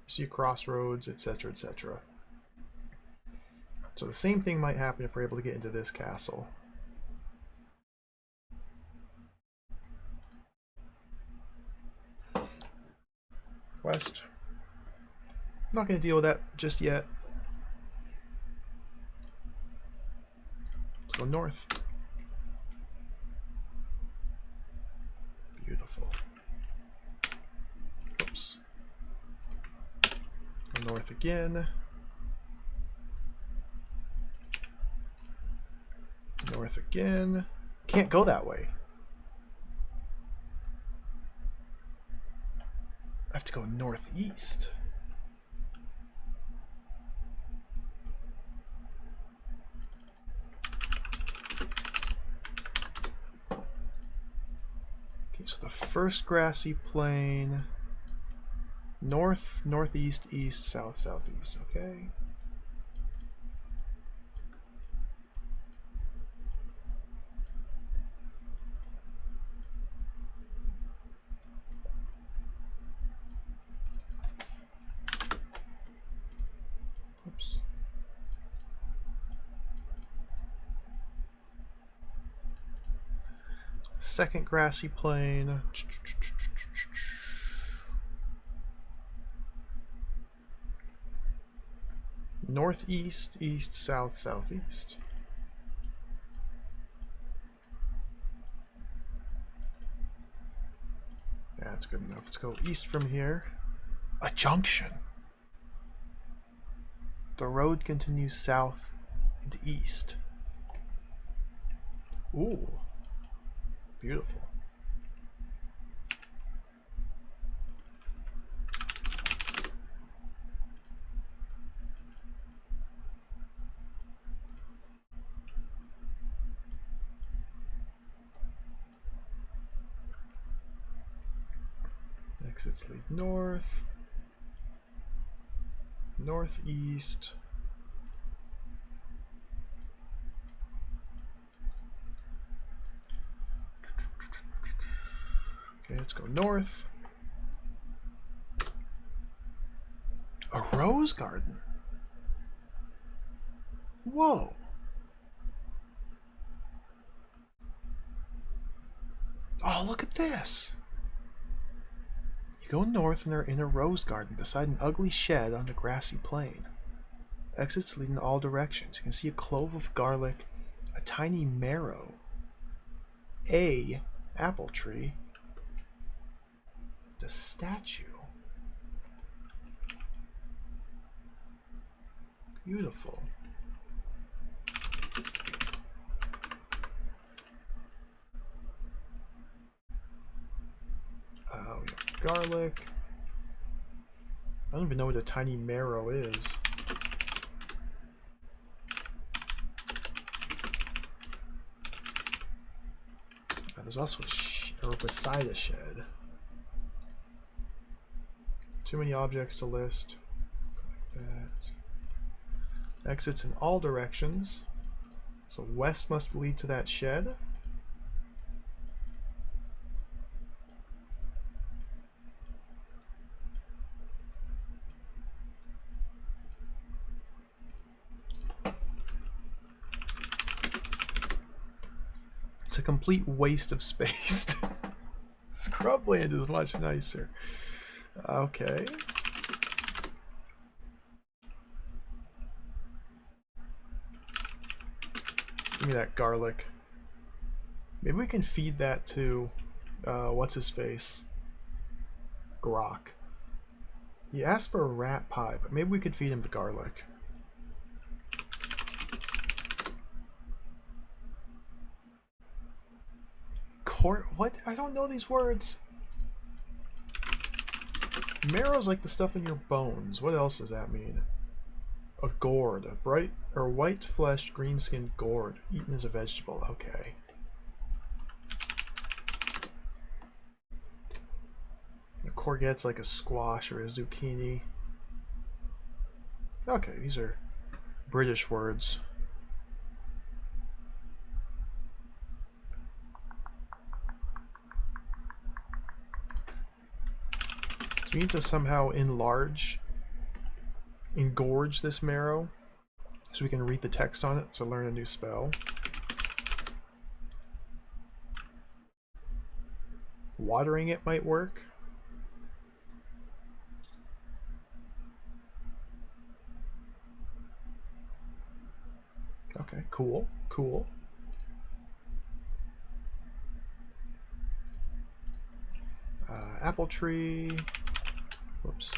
you see a crossroads, etc., etc. So the same thing might happen if we're able to get into this castle. West. I'm not going to deal with that just yet. Let's go north. Beautiful. Oops. Go north again. North again. Can't go that way. I have to go northeast. Okay, so the first grassy plain North, northeast, east, south, southeast. Okay. Oops. Second grassy plain. Northeast, east, south, southeast. That's good enough. Let's go east from here. A junction. The road continues south and east. Ooh. Beautiful. Exits lead north, northeast. Okay, let's go north. A rose garden. Whoa. Oh, look at this. You go north and are in a rose garden beside an ugly shed on the grassy plain. Exits lead in all directions. You can see a clove of garlic, a tiny marrow, a apple tree, the statue. Beautiful. We have garlic. I don't even know what a tiny marrow is. There's also or beside a shed. Too many objects to list. Like that. Exits in all directions. So west must lead to that shed. It's a complete waste of space. Scrubland is much nicer. Okay. Give me that garlic. Maybe we can feed that to, what's his face? Grok. He asked for a rat pie, but maybe we could feed him the garlic. What? I don't know these words. Marrow's like the stuff in your bones. What else does that mean? A gourd. A bright or white-fleshed, green-skinned gourd. Eaten as a vegetable. Okay. A courgette's like a squash or a zucchini. Okay, these are British words. We need to somehow engorge this marrow so we can read the text on it to learn a new spell. Watering it might work. Okay, cool, cool. Apple tree. Whoops.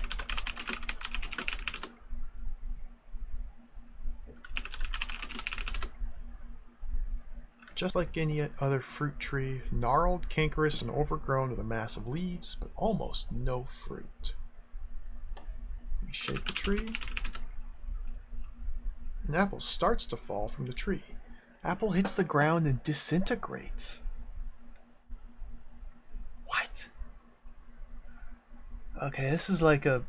Just like any other fruit tree, gnarled, cankerous, and overgrown with a mass of leaves, but almost no fruit. We shake the tree. An apple starts to fall from the tree. Apple hits the ground and disintegrates. What? Okay, this is like a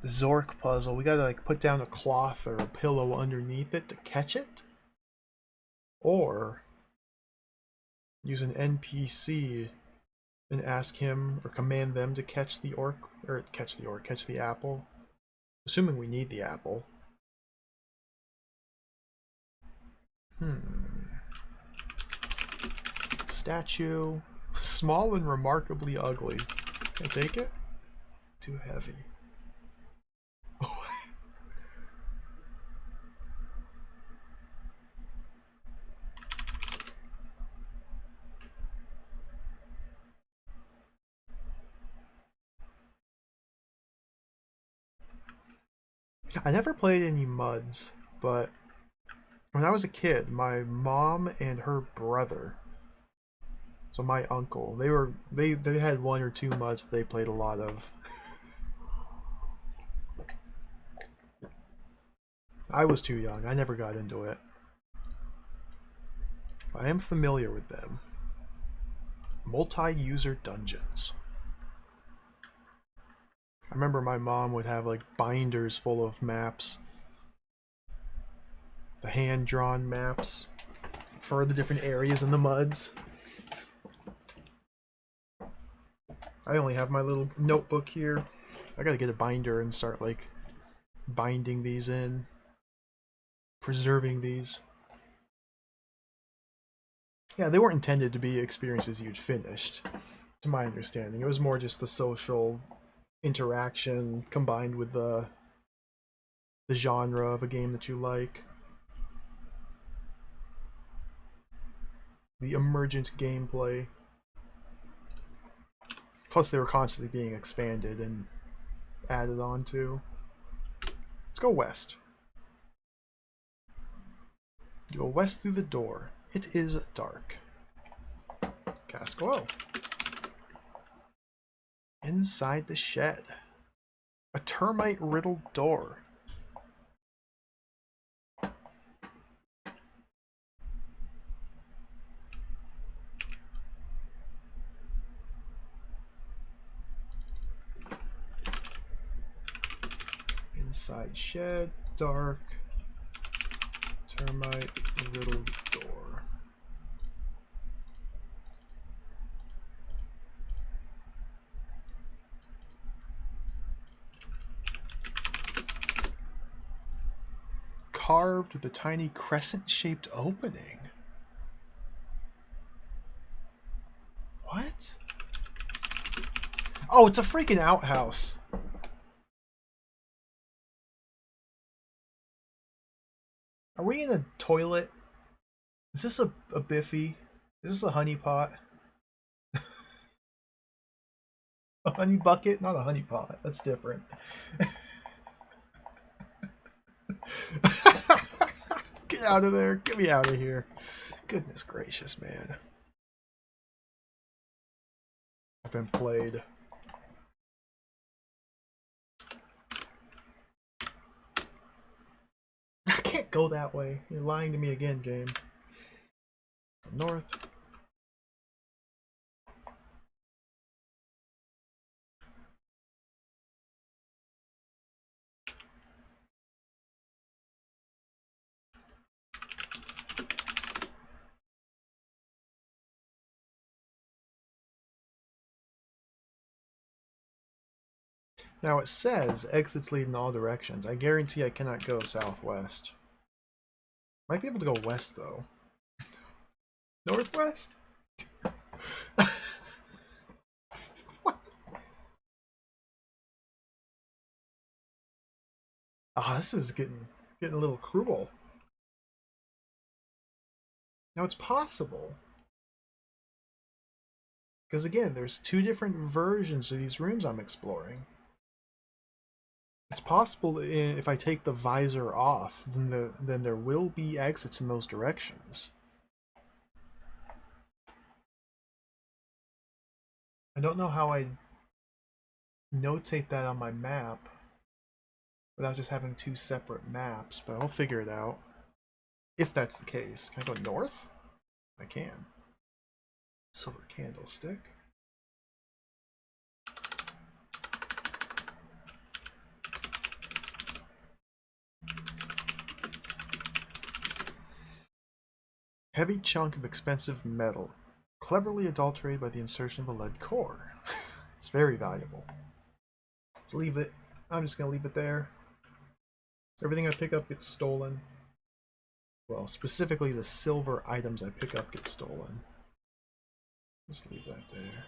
Zork puzzle. We gotta like put down a cloth or a pillow underneath it to catch it, or use an NPC and ask him or command them to catch the orc, or catch the apple. Assuming we need the apple. Statue. Small and remarkably ugly. Can I take it? Too heavy. I never played any muds, but when I was a kid, my mom and her brother, so my uncle, they had one or two muds they played a lot of. I was too young. I never got into it. But I am familiar with them. Multi-user dungeons. I remember my mom would have like binders full of maps. The hand-drawn maps for the different areas in the muds. I only have my little notebook here. I gotta get a binder and start like binding these in. Preserving these. Yeah, they weren't intended to be experiences you'd finished, to my understanding. It was more just the social interaction combined with the genre of a game that you like. The emergent gameplay. Plus they were constantly being expanded and added on to. Let's go west. You go west through the door. It is dark. Cast glow. Inside the shed. A termite riddled door. Inside shed, dark, termite riddled door. Carved with a tiny crescent-shaped opening. What? Oh, it's a freaking outhouse. Are we in a toilet? Is this a Biffy? Is this a honey pot? A honey bucket? Not a honey pot. That's different. Get out of there. Get me out of here. Goodness gracious, man. I've been played. I can't go that way. You're lying to me again, game. North. Now it says exits lead in all directions. I guarantee I cannot go southwest. Might be able to go west though. Northwest? What? Ah, this is getting a little cruel. Now it's possible. Because again, there's two different versions of these rooms I'm exploring. It's possible if I take the visor off, then there will be exits in those directions. I don't know how I notate that on my map without just having two separate maps, but I'll figure it out. If that's the case. Can I go north? I can. Silver candlestick. Heavy chunk of expensive metal, cleverly adulterated by the insertion of a lead core. It's very valuable. Just leave it. I'm just gonna leave it there. Everything I pick up gets stolen. Well, specifically the silver items I pick up get stolen. Just leave that there.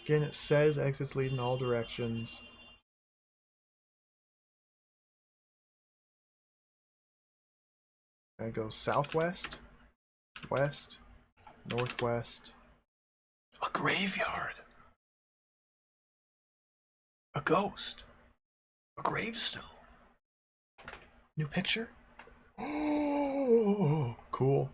Again, it says exits lead in all directions. I go southwest, west, northwest. A graveyard. A ghost. A gravestone. New picture? Oh, cool.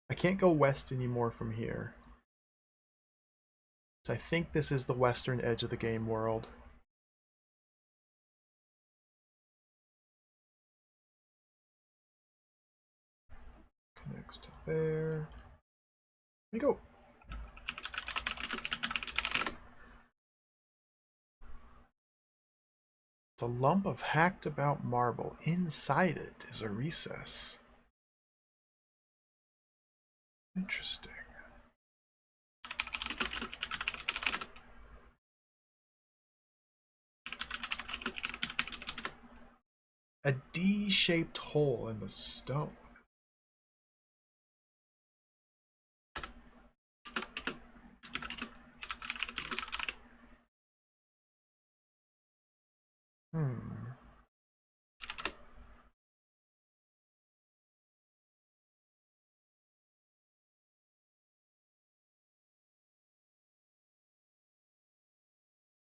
I can't go west anymore from here. I think this is the western edge of the game world. Connects to there. Here we go. The lump of hacked about marble. Inside it is a recess. Interesting. A D-shaped hole in the stone.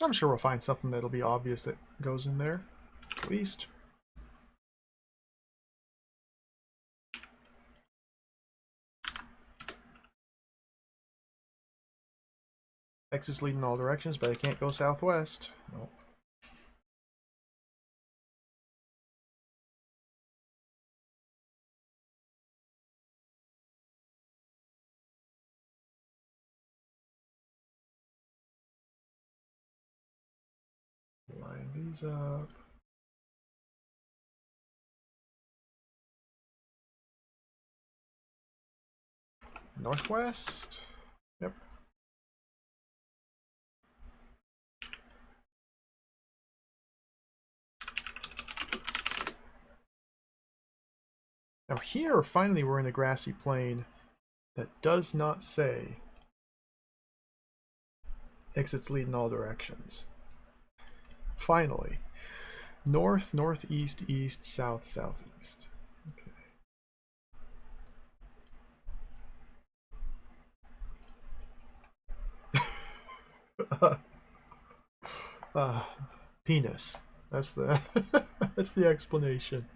I'm sure we'll find something that'll be obvious that goes in there, at least. Exits lead in all directions, but I can't go southwest. Nope. Line these up. Northwest. Yep. Now here, finally, we're in a grassy plain that does not say exits lead in all directions. Finally. North, northeast, east, south, southeast. Okay. Penis. That's the that's the explanation.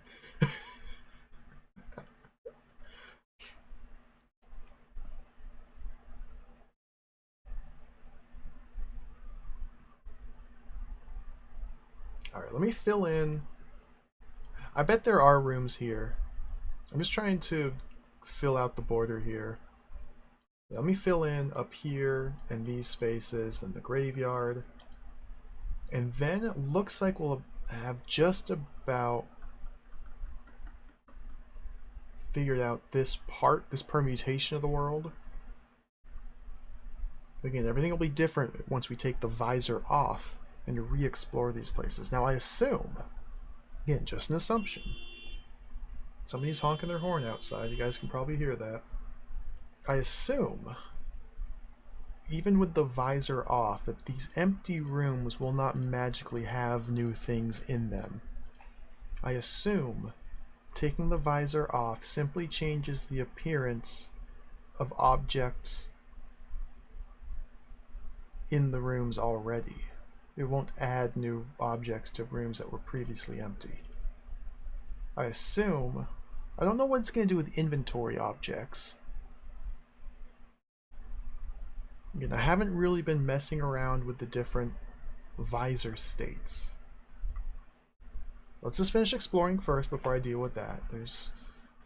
Alright, let me fill in. I bet there are rooms here. I'm just trying to fill out the border here. Let me fill in up here and these spaces, then the graveyard. And then it looks like we'll have just about figured out this part, this permutation of the world. Again, everything will be different once we take the visor off and re-explore these places. Now I assume, again, just an assumption, somebody's honking their horn outside, you guys can probably hear that. I assume, even with the visor off, that these empty rooms will not magically have new things in them. I assume taking the visor off simply changes the appearance of objects in the rooms already. It won't add new objects to rooms that were previously empty. I assume. I don't know what it's going to do with inventory objects. Again, I haven't really been messing around with the different visor states. Let's just finish exploring first before I deal with that. There's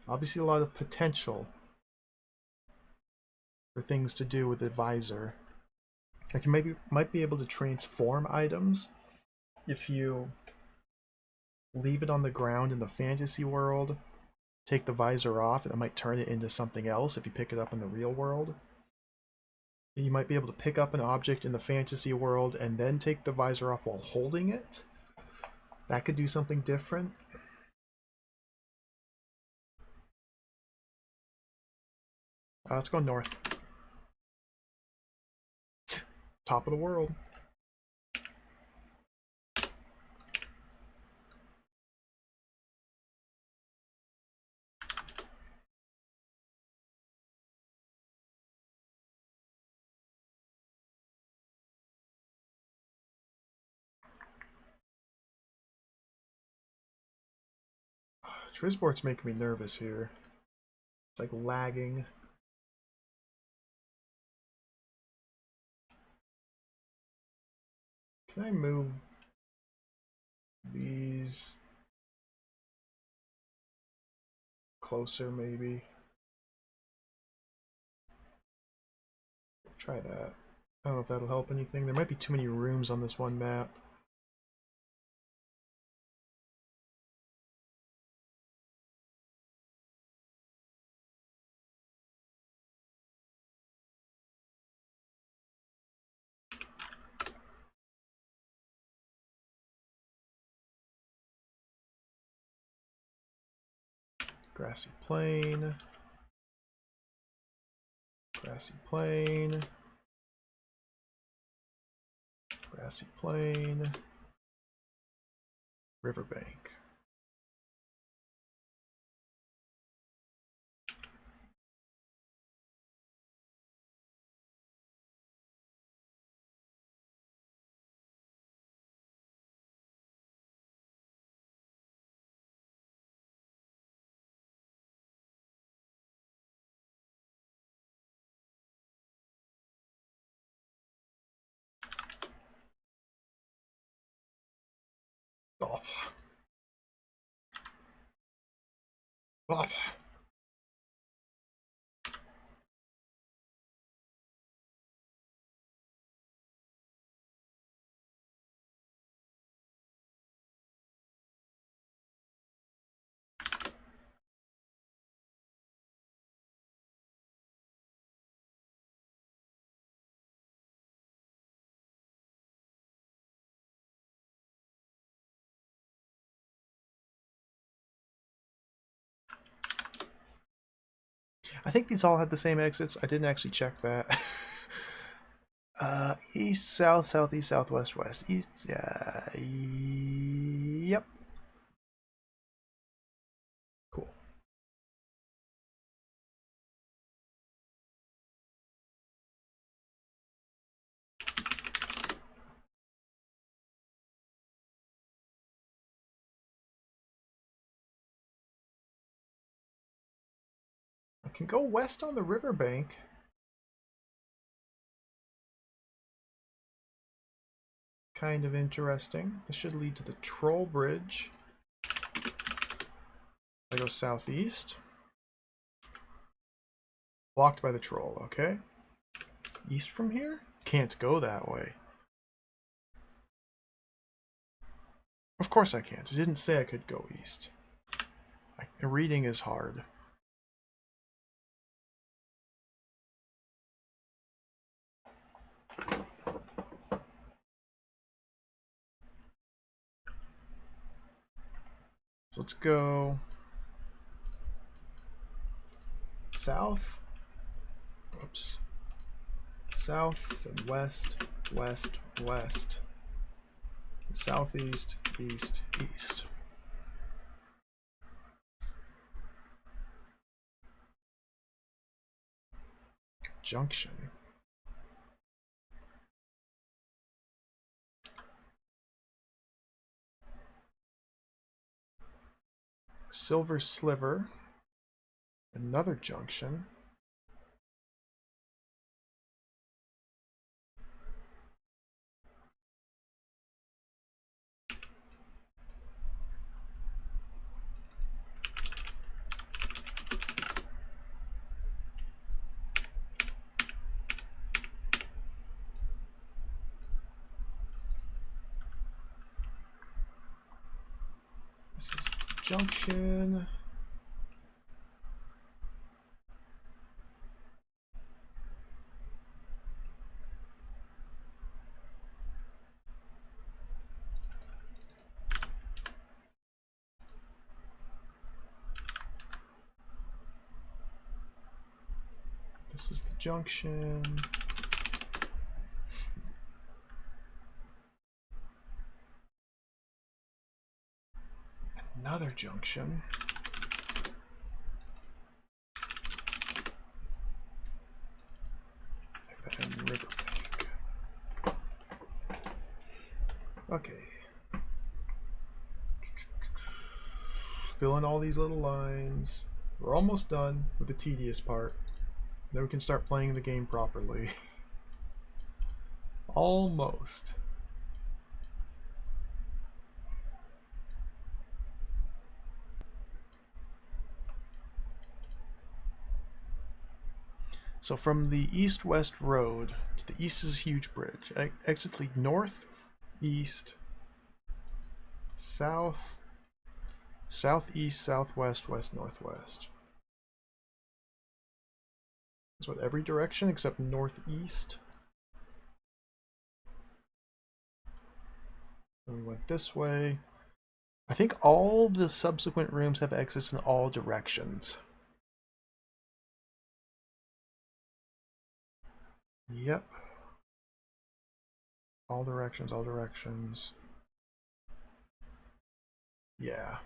obviously a lot of potential for things to do with the visor. Like you might be able to transform items if you leave it on the ground in the fantasy world, take the visor off, and it might turn it into something else if you pick it up in the real world. And you might be able to pick up an object in the fantasy world and then take the visor off while holding it. That could do something different. Let's go north. Top of the world. Trisport's making me nervous here. It's like lagging. Can I move these closer maybe? Try that. I don't know if that'll help anything. There might be too many rooms on this one map. Grassy plain. Grassy plain. Grassy plain. Riverbank. Oh. Oh. I think these all had the same exits. I didn't actually check that. East, south, southeast, southwest, west, east. Yep. Cool. I can go west on the riverbank. Kind of interesting. This should lead to the troll bridge. I go southeast. Blocked by the troll, okay. East from here? Can't go that way. Of course I can't. It didn't say I could go east. Reading is hard. So let's go south. Oops. South and west, west, west. Southeast, east, east. Junction. Silver Sliver. Another junction. junction. This is the junction. Another junction. And riverbank. Okay. Fill in all these little lines. We're almost done with the tedious part. Then we can start playing the game properly. Almost. So from the east-west road to the east is a huge bridge. Exits lead north, east, south, southeast, southwest, west, northwest. That's what every direction except northeast. And we went this way. I think all the subsequent rooms have exits in all directions. Yep. All directions, all directions. Yeah.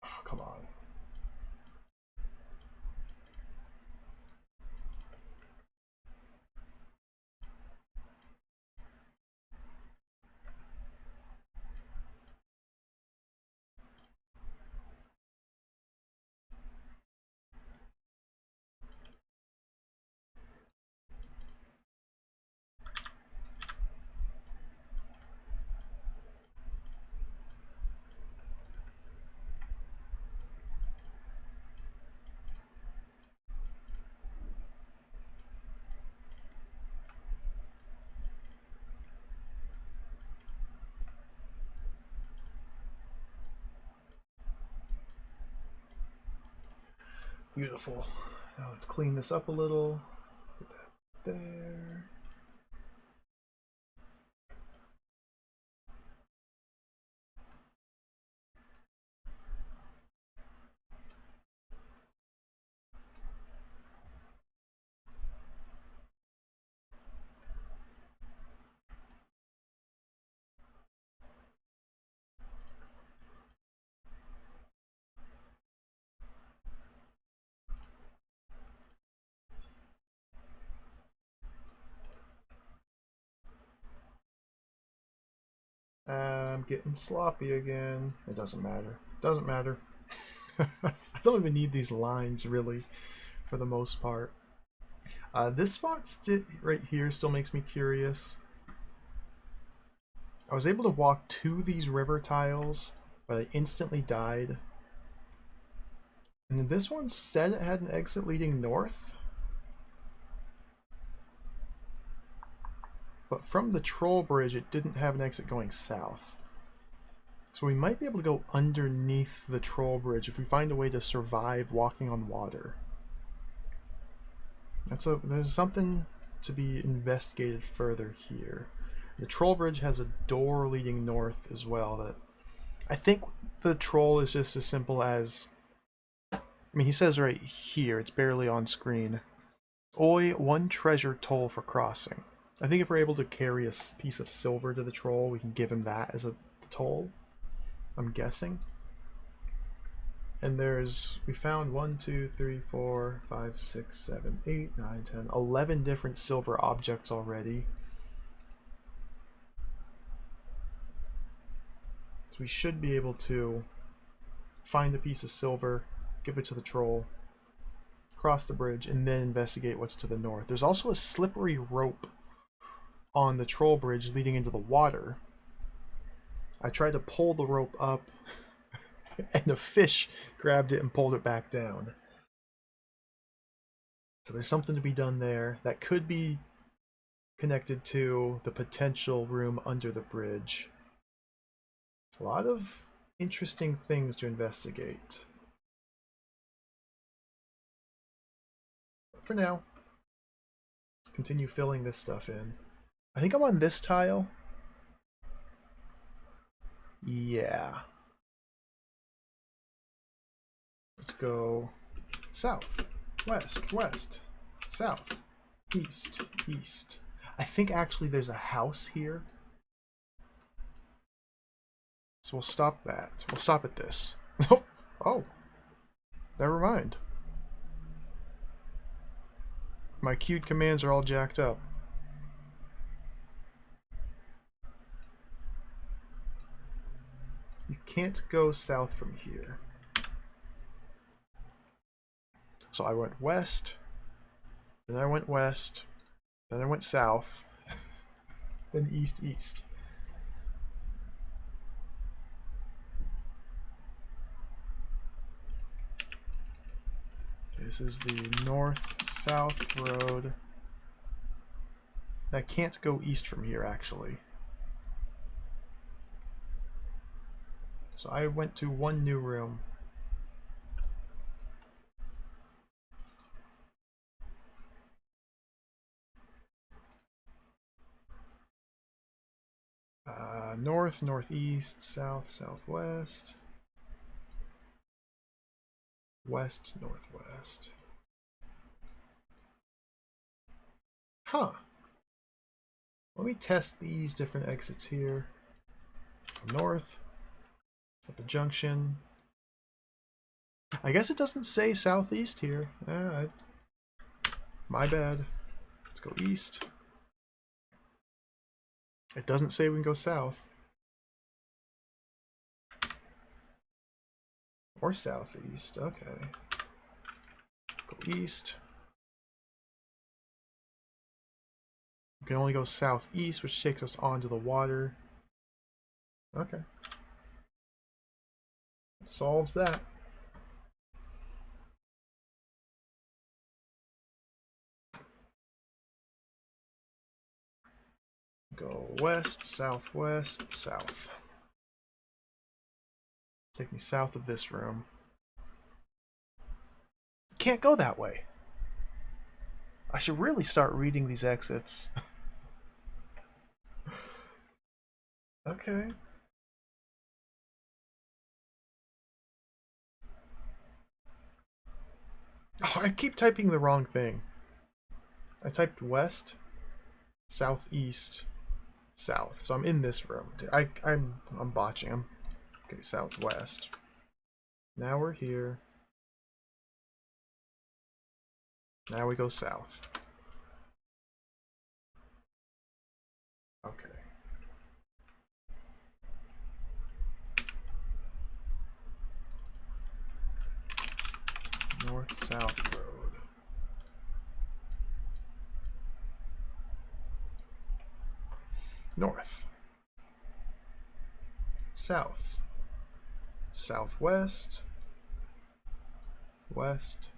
Oh, come on. Beautiful. Now let's clean this up a little. Put that there. I'm getting sloppy again. It doesn't matter. Doesn't matter. I don't even need these lines, really, for the most part. This spot right here still makes me curious. I was able to walk to these river tiles, but I instantly died. And this one said it had an exit leading north. But from the troll bridge, it didn't have an exit going south. So we might be able to go underneath the troll bridge if we find a way to survive walking on water. There's something to be investigated further here. The troll bridge has a door leading north as well. That I think the troll is just as simple as, I mean, he says right here, it's barely on screen. Oi, 1 treasure toll for crossing. I think if we're able to carry a piece of silver to the troll, we can give him that as a toll. I'm guessing. And we found 1, 2, 3, 4, 5, 6, 7, 8, 9, 10, 11 different silver objects already. So we should be able to find a piece of silver, give it to the troll, cross the bridge, and then investigate what's to the north. There's also a slippery rope on the troll bridge leading into the water. I tried to pull the rope up, and a fish grabbed it and pulled it back down. So there's something to be done there that could be connected to the potential room under the bridge. A lot of interesting things to investigate. But for now, let's continue filling this stuff in. I think I'm on this tile. Yeah. Let's go south, west, west, south, east, east. I think actually there's a house here. So we'll stop that. We'll stop at this. Oh, never mind. My queued commands are all jacked up. You can't go south from here. So I went west, then I went west, then I went south, then east, east. Okay, this is the north-south road. I can't go east from here, actually. So I went to one new room. North, northeast, south, southwest, west, northwest. Huh. Let me test these different exits here. North, at the junction. I guess it doesn't say southeast here. My bad. Let's go east. It doesn't say we can go south. Or southeast, okay. Go east. We can only go southeast, which takes us onto the water. Okay. Solves that. Go west, southwest, south. Take me south of this room. Can't go that way. I should really start reading these exits. Okay. Oh, I keep typing the wrong thing. I typed west, southeast, south. So I'm in this room. I'm botching. Okay, southwest. Now we're here. Now we go south. Okay. North-south road. North. South. Southwest. West.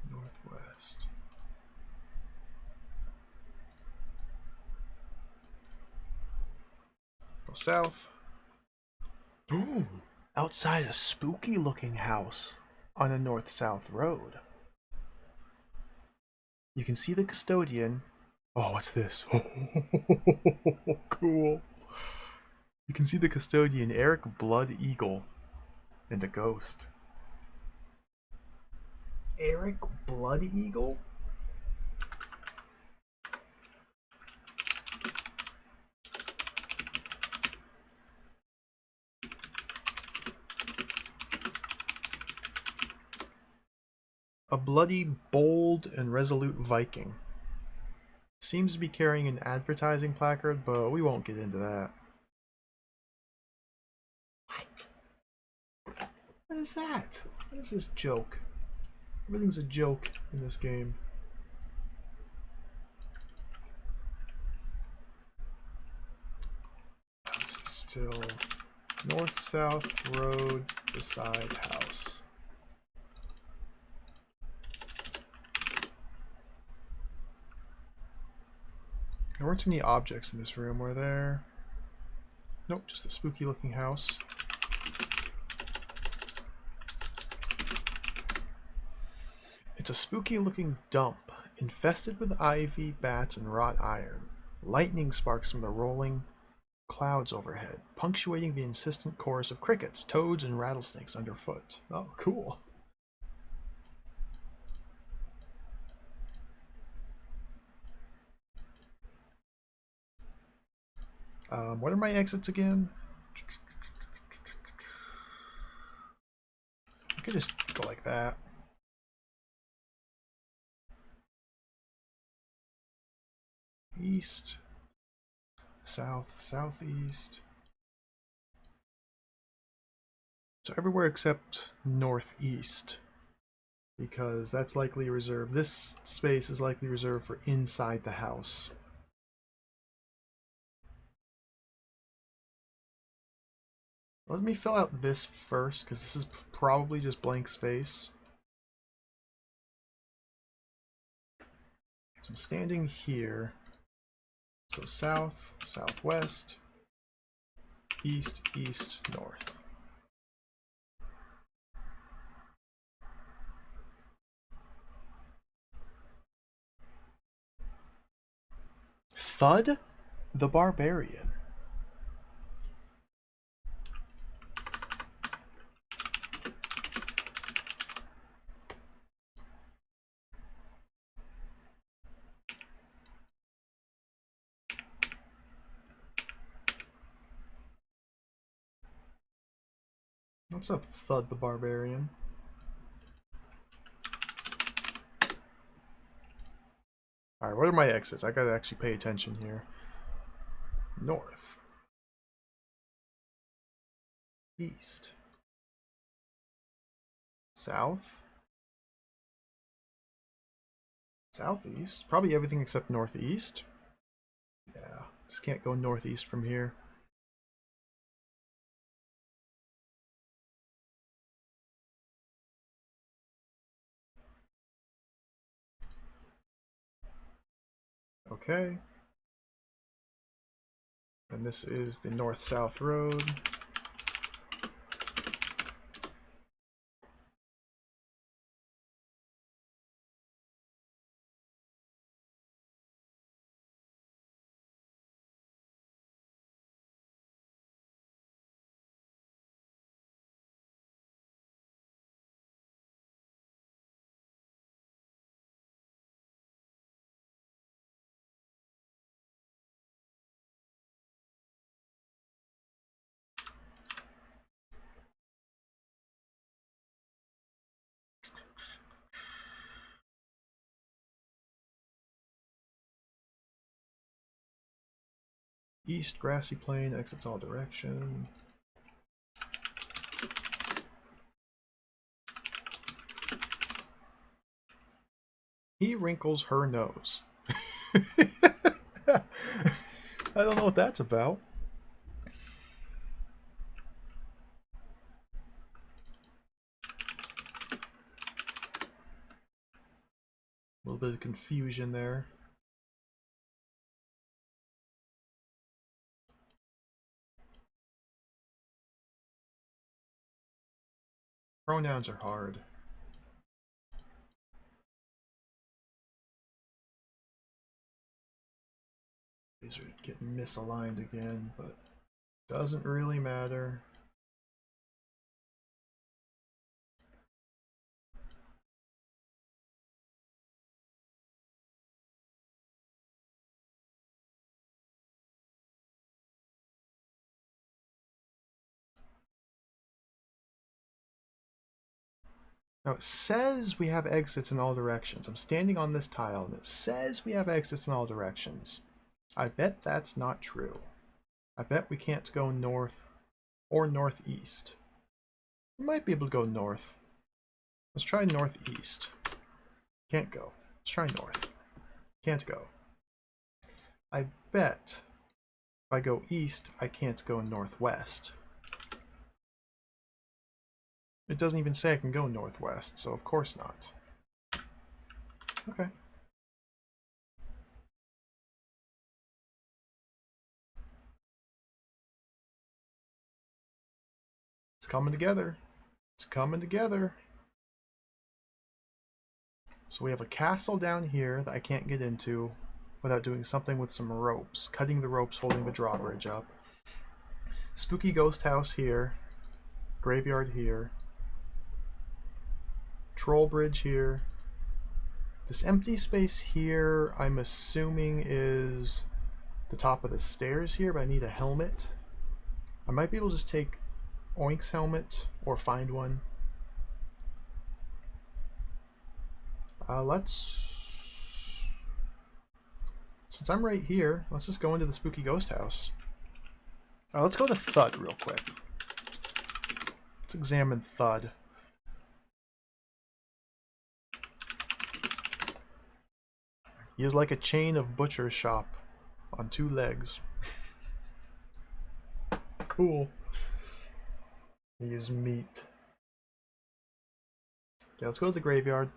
Northwest. Go south. Ooh, outside a spooky looking house on a north-south road. You can see the custodian. Oh, what's this? Cool. You can see the custodian, Eric Blood Eagle, and a ghost. Eric Blood Eagle? A bloody, bold, and resolute Viking. Seems to be carrying an advertising placard, but we won't get into that. What is that? What is this joke? Everything's a joke in this game. This is still north-south road beside house. There weren't any objects in this room, were there? Nope, just a spooky looking house. It's a spooky looking dump, infested with ivy, bats, and wrought iron. Lightning sparks from the rolling clouds overhead, punctuating the insistent chorus of crickets, toads, and rattlesnakes underfoot. Oh, cool. What are my exits again? I could just go like that. East, south, southeast. So everywhere except northeast, because that's likely reserved. This space is likely reserved for inside the house. Let me fill out this first, because this is probably just blank space. So I'm standing here. So south, southwest, east, east, north. Thud the Barbarian. What's up, Thud the Barbarian? Alright, what are my exits? I gotta actually pay attention here. North. East. South. Southeast. Probably everything except northeast. Yeah, just can't go northeast from here. Okay. And this is the north-south road. East grassy plain, exits all direction. He wrinkles her nose. I don't know what that's about. A little bit of confusion there. Pronouns are hard. These are getting misaligned again, but doesn't really matter. Now it says we have exits in all directions. I'm standing on this tile and it says we have exits in all directions. I bet that's not true. I bet we can't go north or northeast. We might be able to go north. Let's try northeast. Can't go. Let's try north. Can't go. I bet if I go east, I can't go northwest. It doesn't even say I can go northwest, so of course not. Okay. It's coming together. It's coming together. So we have a castle down here that I can't get into without doing something with some ropes. Cutting the ropes holding the drawbridge up. Spooky ghost house here. Graveyard here. Troll bridge here. This empty space here, I'm assuming is the top of the stairs here, but I need a helmet. I might be able to just take Oink's helmet or find one. Since I'm right here, let's just go into the spooky ghost house. Let's go to Thud real quick. Let's examine Thud. He is like a chain of butcher's shop on 2 legs. Cool. He is meat. Okay, let's go to the graveyard.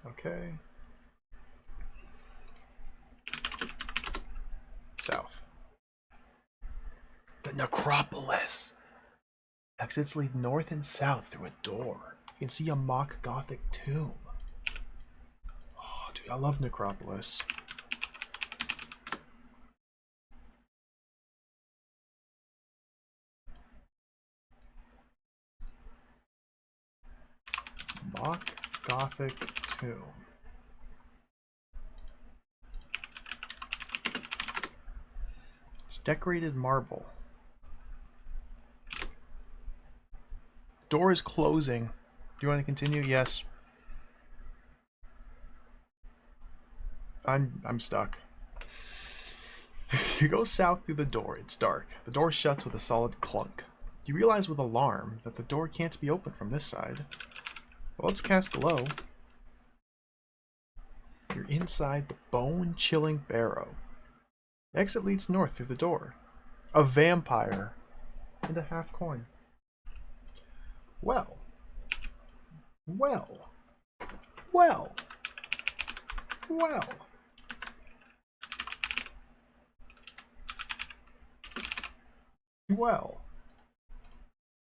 Okay. South. The necropolis. Exits lead north and south through a door. You can see a mock Gothic tomb. Oh, dude, I love necropolis. Mock Gothic tomb. It's decorated marble. Door is closing. Do you want to continue? Yes. I'm stuck. You go south through the door. It's dark. The door shuts with a solid clunk. You realize with alarm that the door can't be opened from this side. Well, let's cast below. You're inside the bone-chilling barrow. The exit leads north through the door. A vampire and a half coin. Well. Well. Well. Well. Well.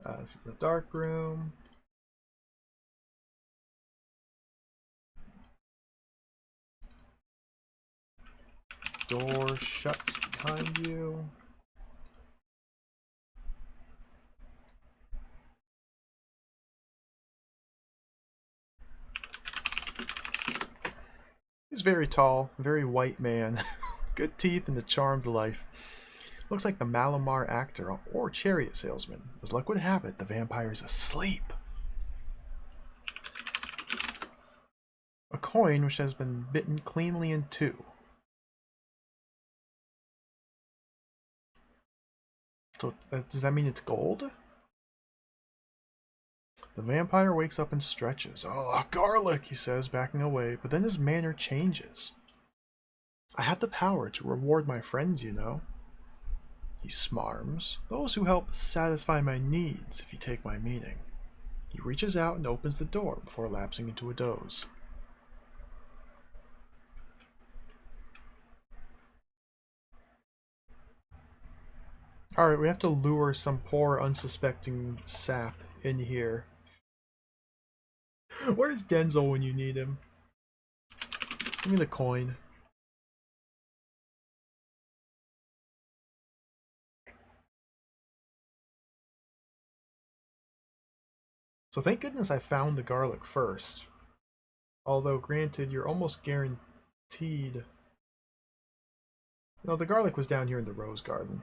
This is the dark room. Door shuts behind you. He's very tall, very white man. Good teeth and a charmed life. Looks like the Malamar actor or chariot salesman. As luck would have it, the vampire's asleep. A coin which has been bitten cleanly in 2. So, does that mean it's gold? The vampire wakes up and stretches. Oh, garlic, he says, backing away, but then his manner changes. I have the power to reward my friends, you know. He smarms. Those who help satisfy my needs, if you take my meaning. He reaches out and opens the door before lapsing into a doze. Alright, we have to lure some poor unsuspecting sap in here. Where's Denzel when you need him? Give me the coin. So thank goodness I found the garlic first. Although, granted, you're almost guaranteed... No, the garlic was down here in the rose garden.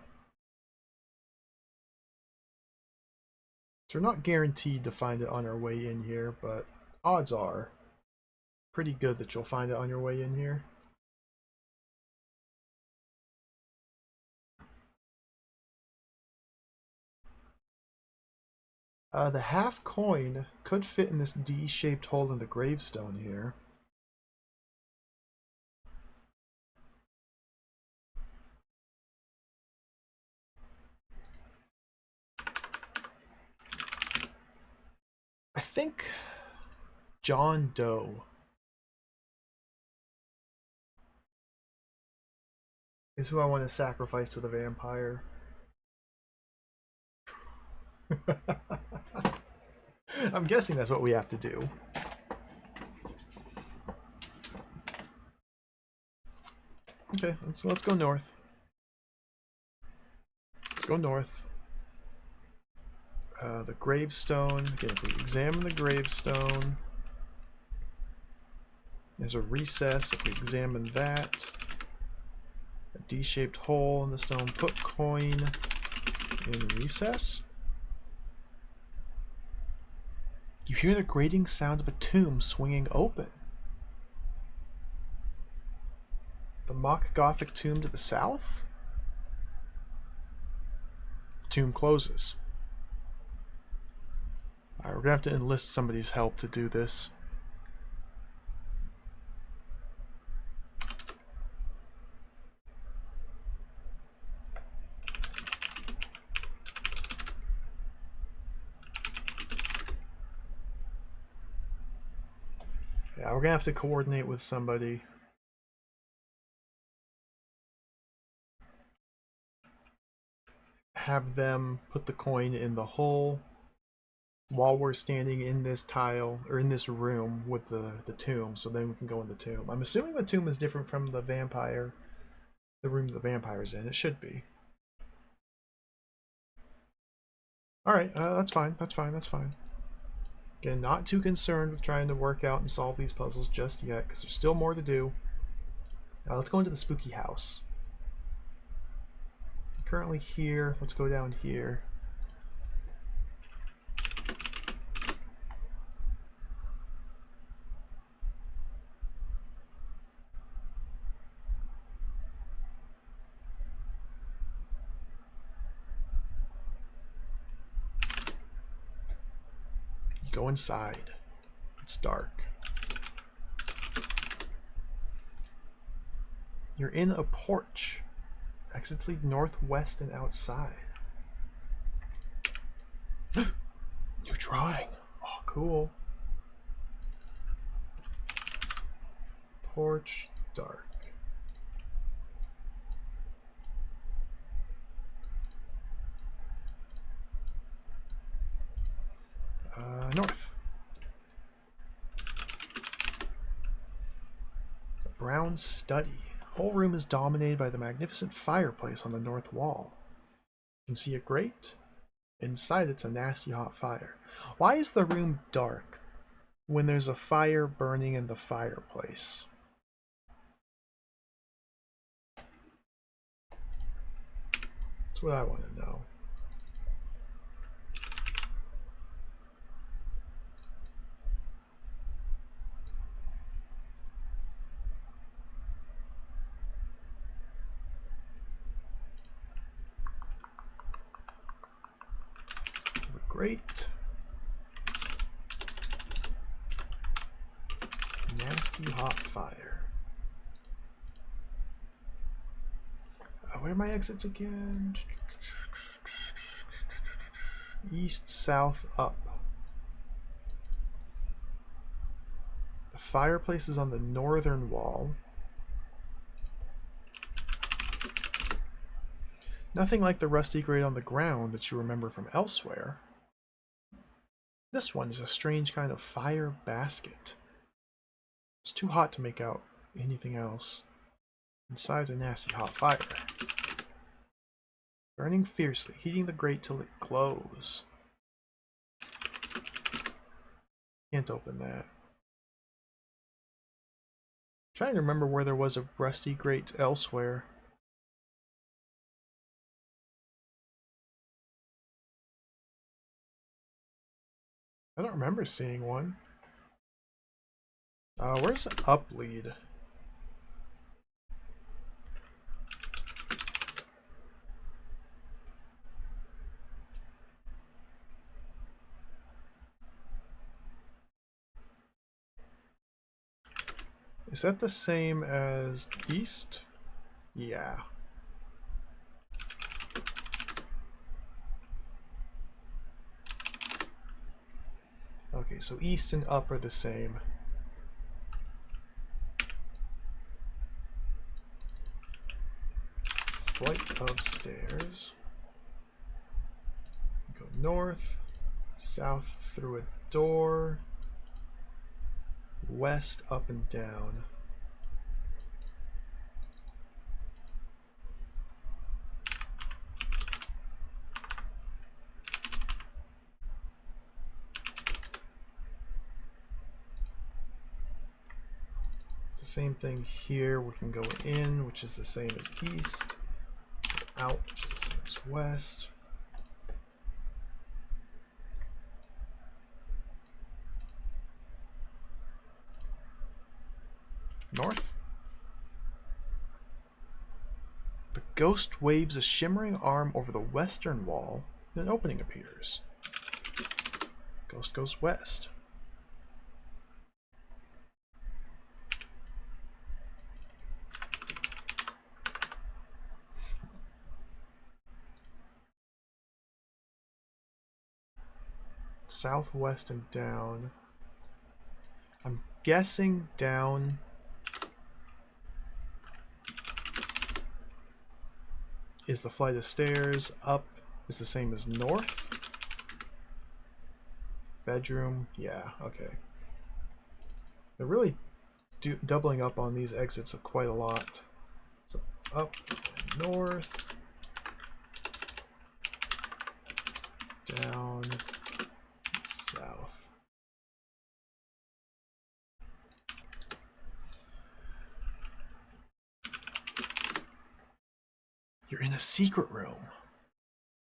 So we're not guaranteed to find it on our way in here, but odds are pretty good that you'll find it on your way in here. The half coin could fit in this D-shaped hole in the gravestone here. I think John Doe is who I want to sacrifice to the vampire. I'm guessing that's what we have to do. Okay, let's go north. Let's go north. The gravestone. Again, if we examine the gravestone, there's a recess. If we examine that, a D-shaped hole in the stone. Put coin in recess. You hear the grating sound of a tomb swinging open. The mock Gothic tomb to the south? The tomb closes. Alright, we're gonna have to enlist somebody's help to do this. Yeah, we're gonna have to coordinate with somebody. Have them put the coin in the hole while we're standing in this tile, or in this room with the tomb, so then we can go in the tomb. I'm assuming the tomb is different from the vampire, the room the vampire's in. It should be. Alright, that's fine, that's fine, that's fine. Again, not too concerned with trying to work out and solve these puzzles just yet, because there's still more to do. Now let's go into the spooky house. Currently here, let's go down here. Go inside. It's dark. You're in a porch. Exits lead northwest and outside. New drawing. Oh, cool. Porch, dark. North. A brown study. The whole room is dominated by the magnificent fireplace on the north wall. You can see a grate. Inside it's a nasty hot fire. Why is the room dark when there's a fire burning in the fireplace? That's what I want to know. Great. Nasty hot fire. Where are my exits again? East, south, up. The fireplace is on the northern wall. Nothing like the rusty grate on the ground that you remember from elsewhere. This one is a strange kind of fire basket. It's too hot to make out anything else. Inside's a nasty hot fire. Burning fiercely, heating the grate till it glows. Can't open that. Trying to remember where there was a rusty grate elsewhere. I don't remember seeing one. Where's the up lead? Is that the same as east? Yeah. Okay, so east and up are the same. Flight of stairs. Go north, south through a door, west up and down. It's the same thing here. We can go in, which is the same as east, out, which is the same as west. North. The ghost waves a shimmering arm over the western wall, and an opening appears. Ghost goes west. Southwest and down. I'm guessing down is the flight of stairs. Up is the same as north. Bedroom. Yeah, okay. They're really doubling up on these exits of quite a lot. So up, north, down, south. You're in a secret room.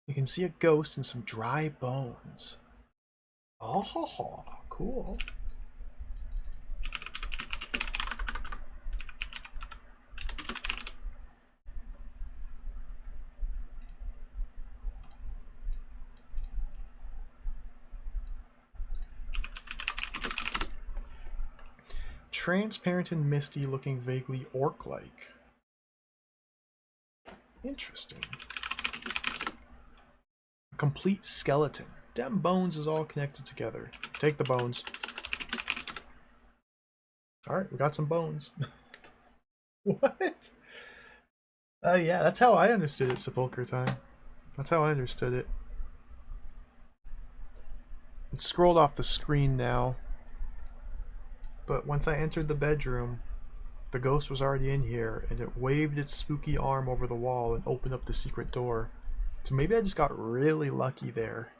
You can see a ghost and some dry bones. Oh, cool. Transparent and misty, looking vaguely orc-like. Interesting. A complete skeleton. Them bones is all connected together. Take the bones. Alright, we got some bones. What? Yeah, that's how I understood it, Sepulchre time. That's how I understood it. It's scrolled off the screen now. But once I entered the bedroom, the ghost was already in here, and it waved its spooky arm over the wall and opened up the secret door. So maybe I just got really lucky there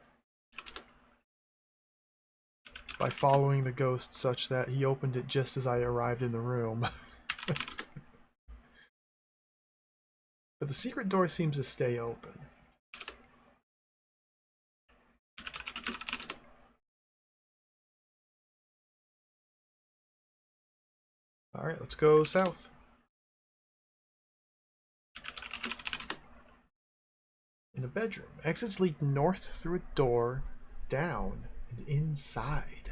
by following the ghost such that he opened it just as I arrived in the room. But the secret door seems to stay open. Alright, let's go south. In a bedroom. Exits lead north through a door, down, and inside.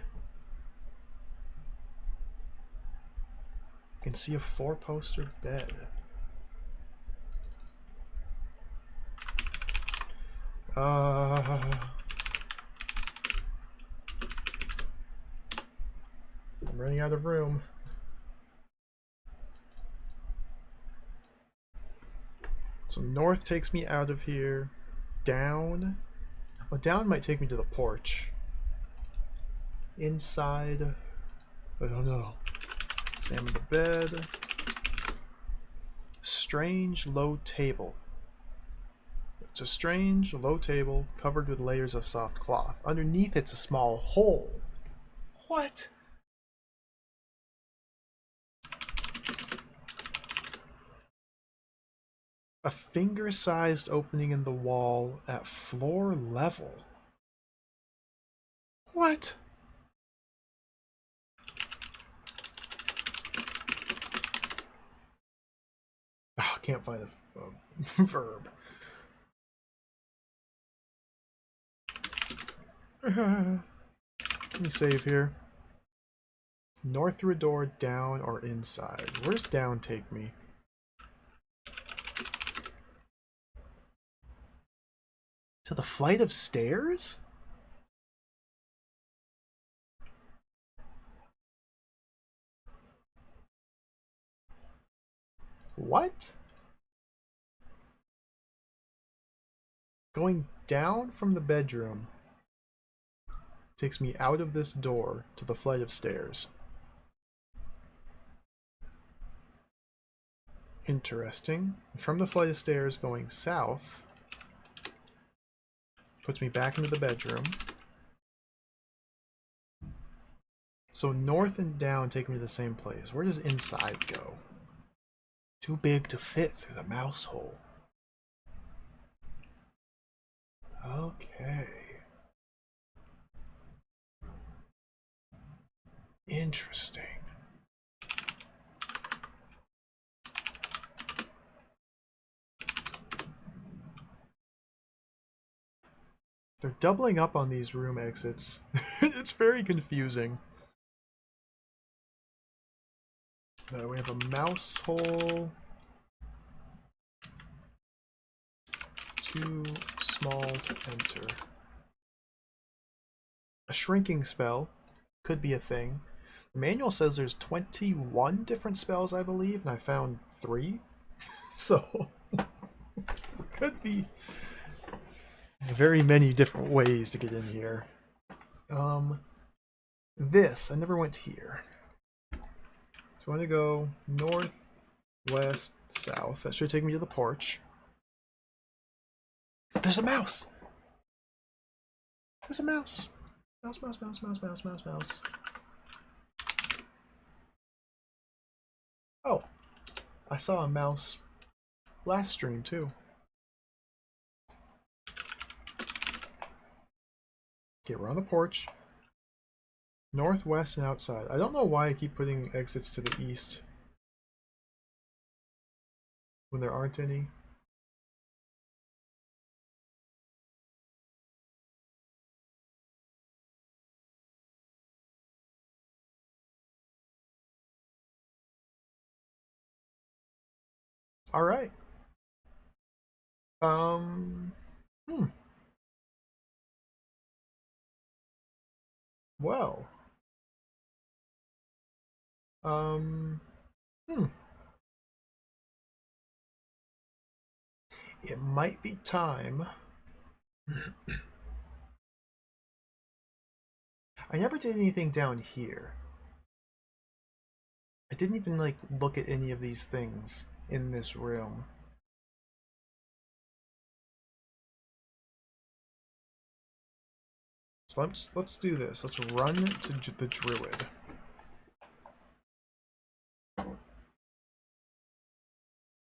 You can see a 4-poster bed. I'm running out of room. So north takes me out of here. Down. Well, down might take me to the porch. Inside. I don't know. Examine the bed. Strange low table. It's a strange low table covered with layers of soft cloth. Underneath it's a small hole. What? A finger-sized opening in the wall at floor level. What? can't find a verb. Let me save here. North through a door, down, or inside. Where's down take me? To the flight of stairs? What? Going down from the bedroom takes me out of this door to the flight of stairs. Interesting. From the flight of stairs going south puts me back into the bedroom. So north and down take me to the same place. Where does inside go? Too big to fit through the mouse hole. Okay. Interesting. They're doubling up on these room exits. It's very confusing. We have a mouse hole. Too small to enter. A shrinking spell could be a thing. The manual says there's 21 different spells, I believe, and I found 3. So, could be very many different ways to get in here. This, I never went here. So I want to go north, west, south. That should take me to the porch. There's a mouse! There's a mouse! Mouse, mouse, mouse, mouse, mouse, mouse, mouse. Oh, I saw a mouse last stream too. Okay, we're on the porch. Northwest and outside. I don't know why I keep putting exits to the east when there aren't any. All right. Well. It might be time. I never did anything down here. I didn't even like look at any of these things in this room. So let's do this. Let's run to the druid.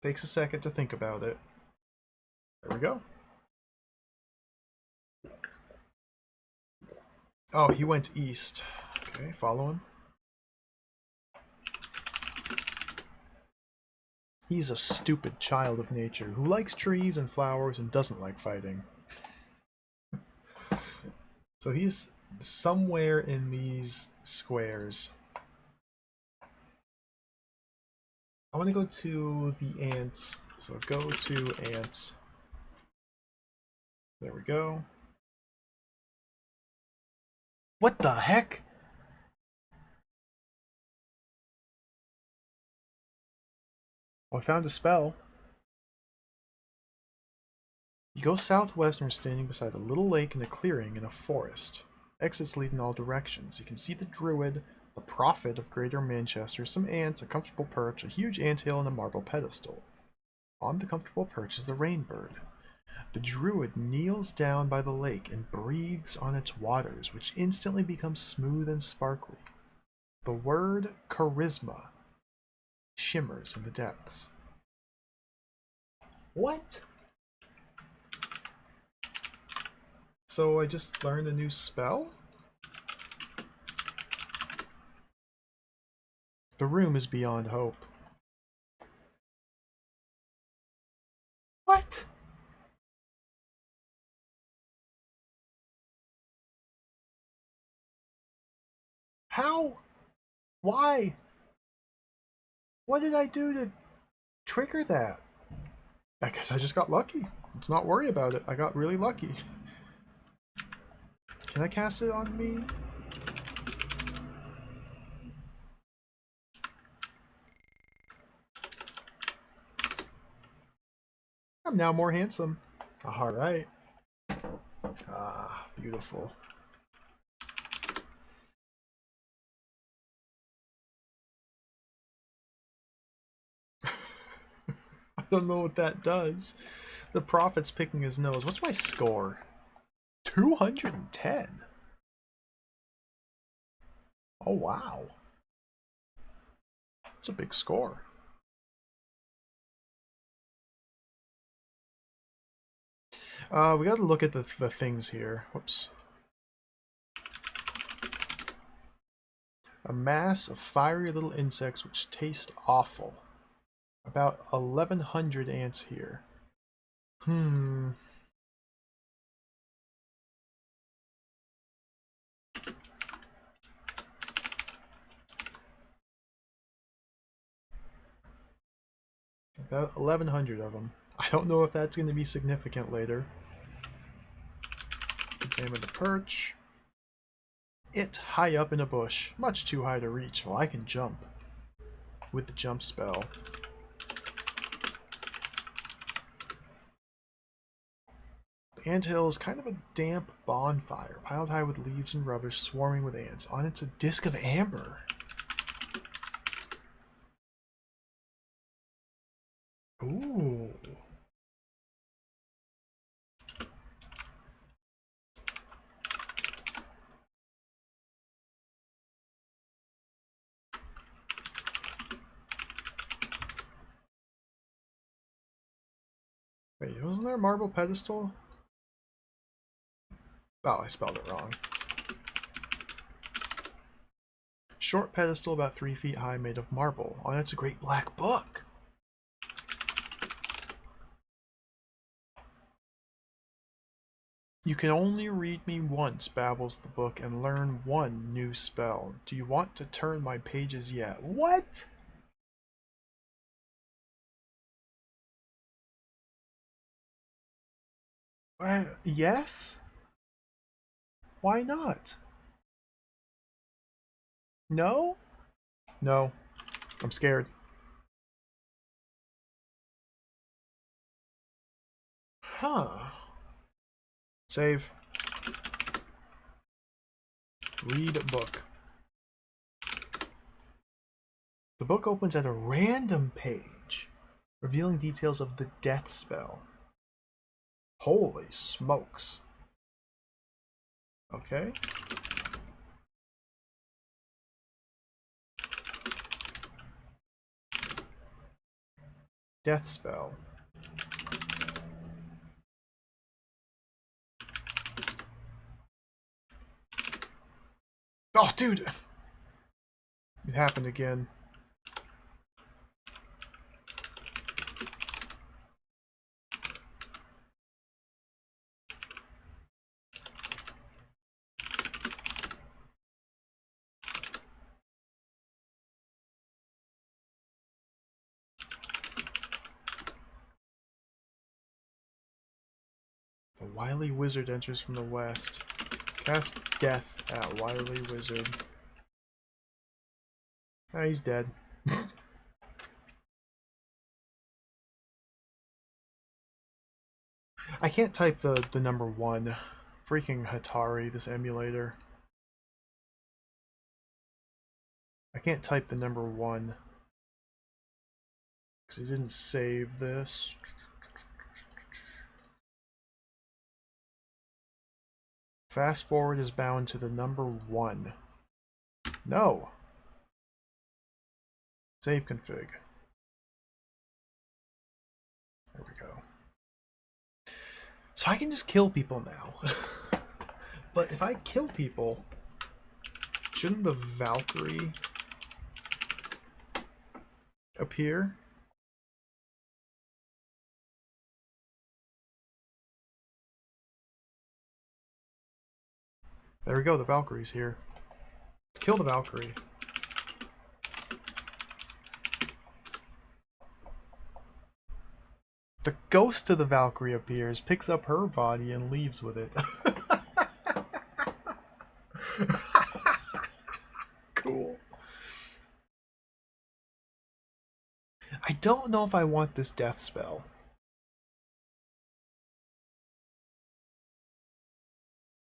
Takes a second to think about it. There we go. Oh, he went east. Okay, follow him. He's a stupid child of nature who likes trees and flowers and doesn't like fighting. So he's somewhere in these squares. I want to go to the ants. So go to ants. There we go. What the heck? Oh, I found a spell. You go southwest and are standing beside a little lake in a clearing in a forest. Exits lead in all directions. You can see the druid, the prophet of Greater Manchester, some ants, a comfortable perch, a huge anthill, and a marble pedestal. On the comfortable perch is the rainbird. The druid kneels down by the lake and breathes on its waters, which instantly become smooth and sparkly. The word charisma shimmers in the depths. What? So I just learned a new spell? The room is beyond hope. How? Why? What did I do to trigger that? I guess I just got lucky. Let's not worry about it. I got really lucky. Can I cast it on me? I'm now more handsome. Alright. Ah, beautiful. I don't know what that does. The prophet's picking his nose. What's my score? 210. Oh, wow. That's a big score. We gotta look at the things here. Whoops. A mass of fiery little insects which taste awful. About 1,100 ants here. About 1,100 of them. I don't know if that's going to be significant later. Examine the perch. It high up in a bush. Much too high to reach. Well, I can jump with the jump spell. The anthill is kind of a damp bonfire, piled high with leaves and rubbish, swarming with ants. On it's a disc of amber. Ooh. Wait, wasn't there a marble pedestal? Oh, I spelled it wrong. Short pedestal about 3 feet high made of marble. On it's a great black book. You can only read me once, babbles the book, and learn one new spell. Do you want to turn my pages yet? What? Yes? Why not? No? No. I'm scared. Huh. Save. Read book. The book opens at a random page, revealing details of the death spell. Holy smokes. Okay. Death spell. Oh, dude! It happened again. The wily wizard enters from the west. Cast death at wily wizard. Ah, he's dead. I can't type the number 1. Freaking Hatari, this emulator. I can't type the number 1. Because it didn't save this. Fast forward is bound to the number 1. No! Save config. There we go. So I can just kill people now. But if I kill people, shouldn't the Valkyrie appear? There we go, the Valkyrie's here. Kill the Valkyrie. The ghost of the Valkyrie appears, picks up her body, and leaves with it. Cool. I don't know if I want this death spell.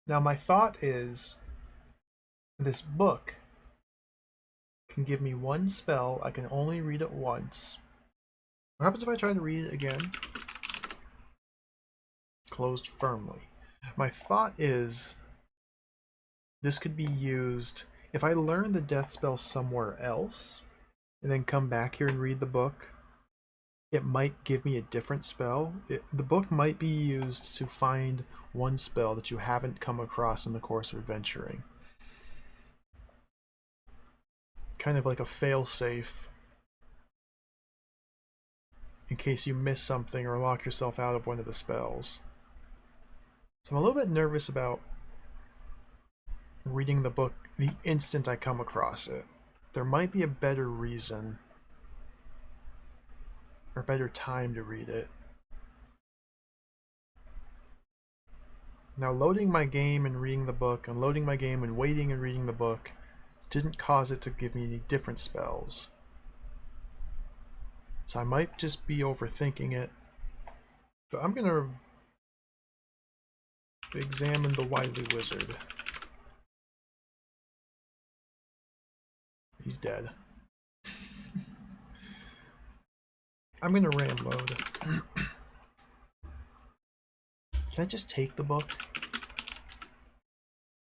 Now my thought is, this book can give me one spell. I can only read it once. What happens if I try to read it again? Closed firmly. My thought is, this could be used if I learn the death spell somewhere else and then come back here and read the book. It might give me a different spell. The book might be used to find one spell that you haven't come across in the course of adventuring. Kind of like a fail-safe in case you miss something or lock yourself out of one of the spells. So I'm a little bit nervous about reading the book the instant I come across it. There might be a better reason or better time to read it. Now, loading my game and reading the book, and loading my game and waiting and reading the book didn't cause it to give me any different spells. So I might just be overthinking it. But I'm gonna examine the Wily Wizard. He's dead. I'm gonna ram load. Can I just take the book?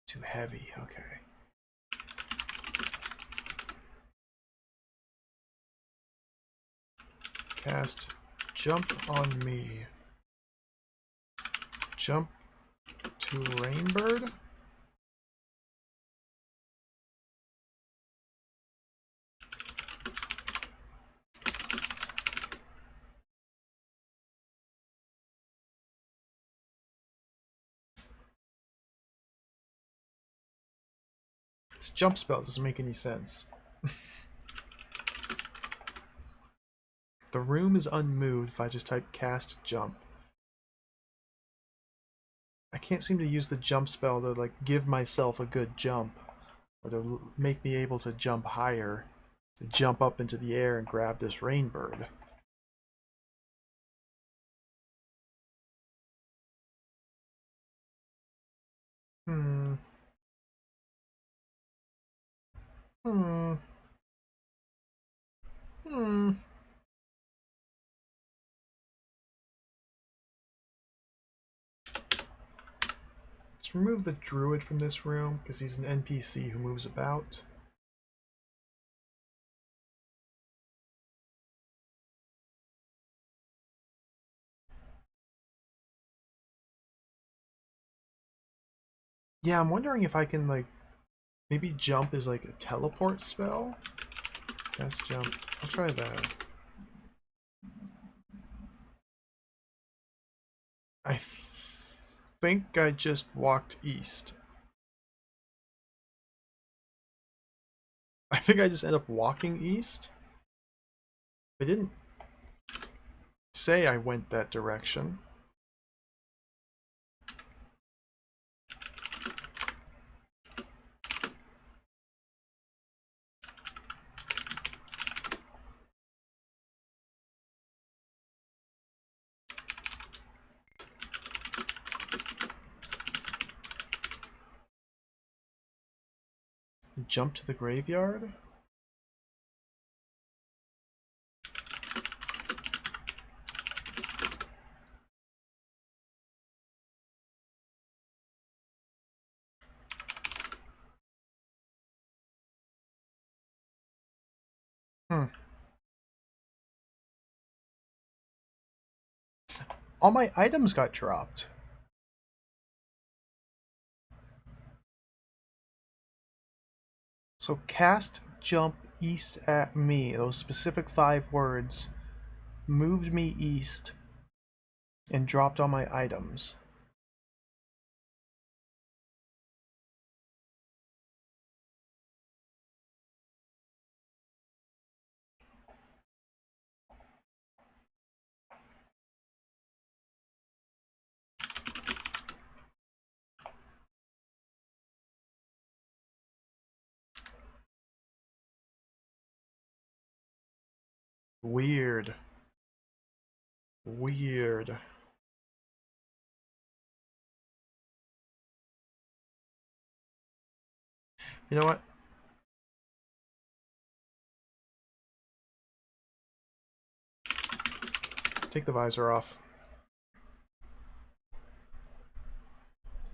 Too heavy, okay. Cast Jump on Me. Jump to Rainbird? This jump spell doesn't make any sense. The room is unmoved if I just type cast jump. I can't seem to use the jump spell to like give myself a good jump or to make me able to jump higher, to jump up into the air and grab this Rainbird. Hmm. Hmm. Hmm. Let's remove the druid from this room because he's an NPC who moves about. Yeah, I'm wondering if I can like maybe jump is like a teleport spell. Cast jump. I'll try that. I think I just walked east. I think I just end up walking east. I didn't say I went that direction. Jump to the graveyard? Hmm. All my items got dropped. So cast jump east at me. Those specific 5 words moved me east and dropped all my items. Weird. Weird. You know what? Take the visor off.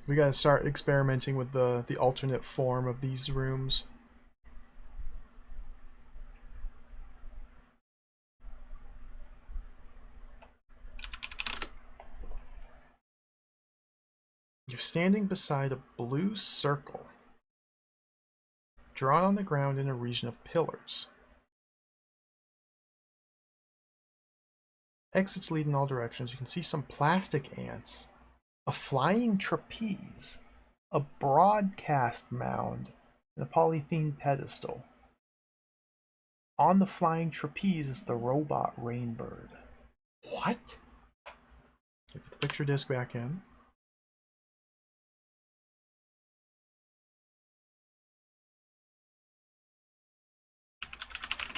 We gotta start experimenting with the alternate form of these rooms. You're standing beside a blue circle, drawn on the ground in a region of pillars. Exits lead in all directions. You can see some plastic ants, a flying trapeze, a broadcast mound, and a polythene pedestal. On the flying trapeze is the robot Rainbird. What? Put the picture disc back in.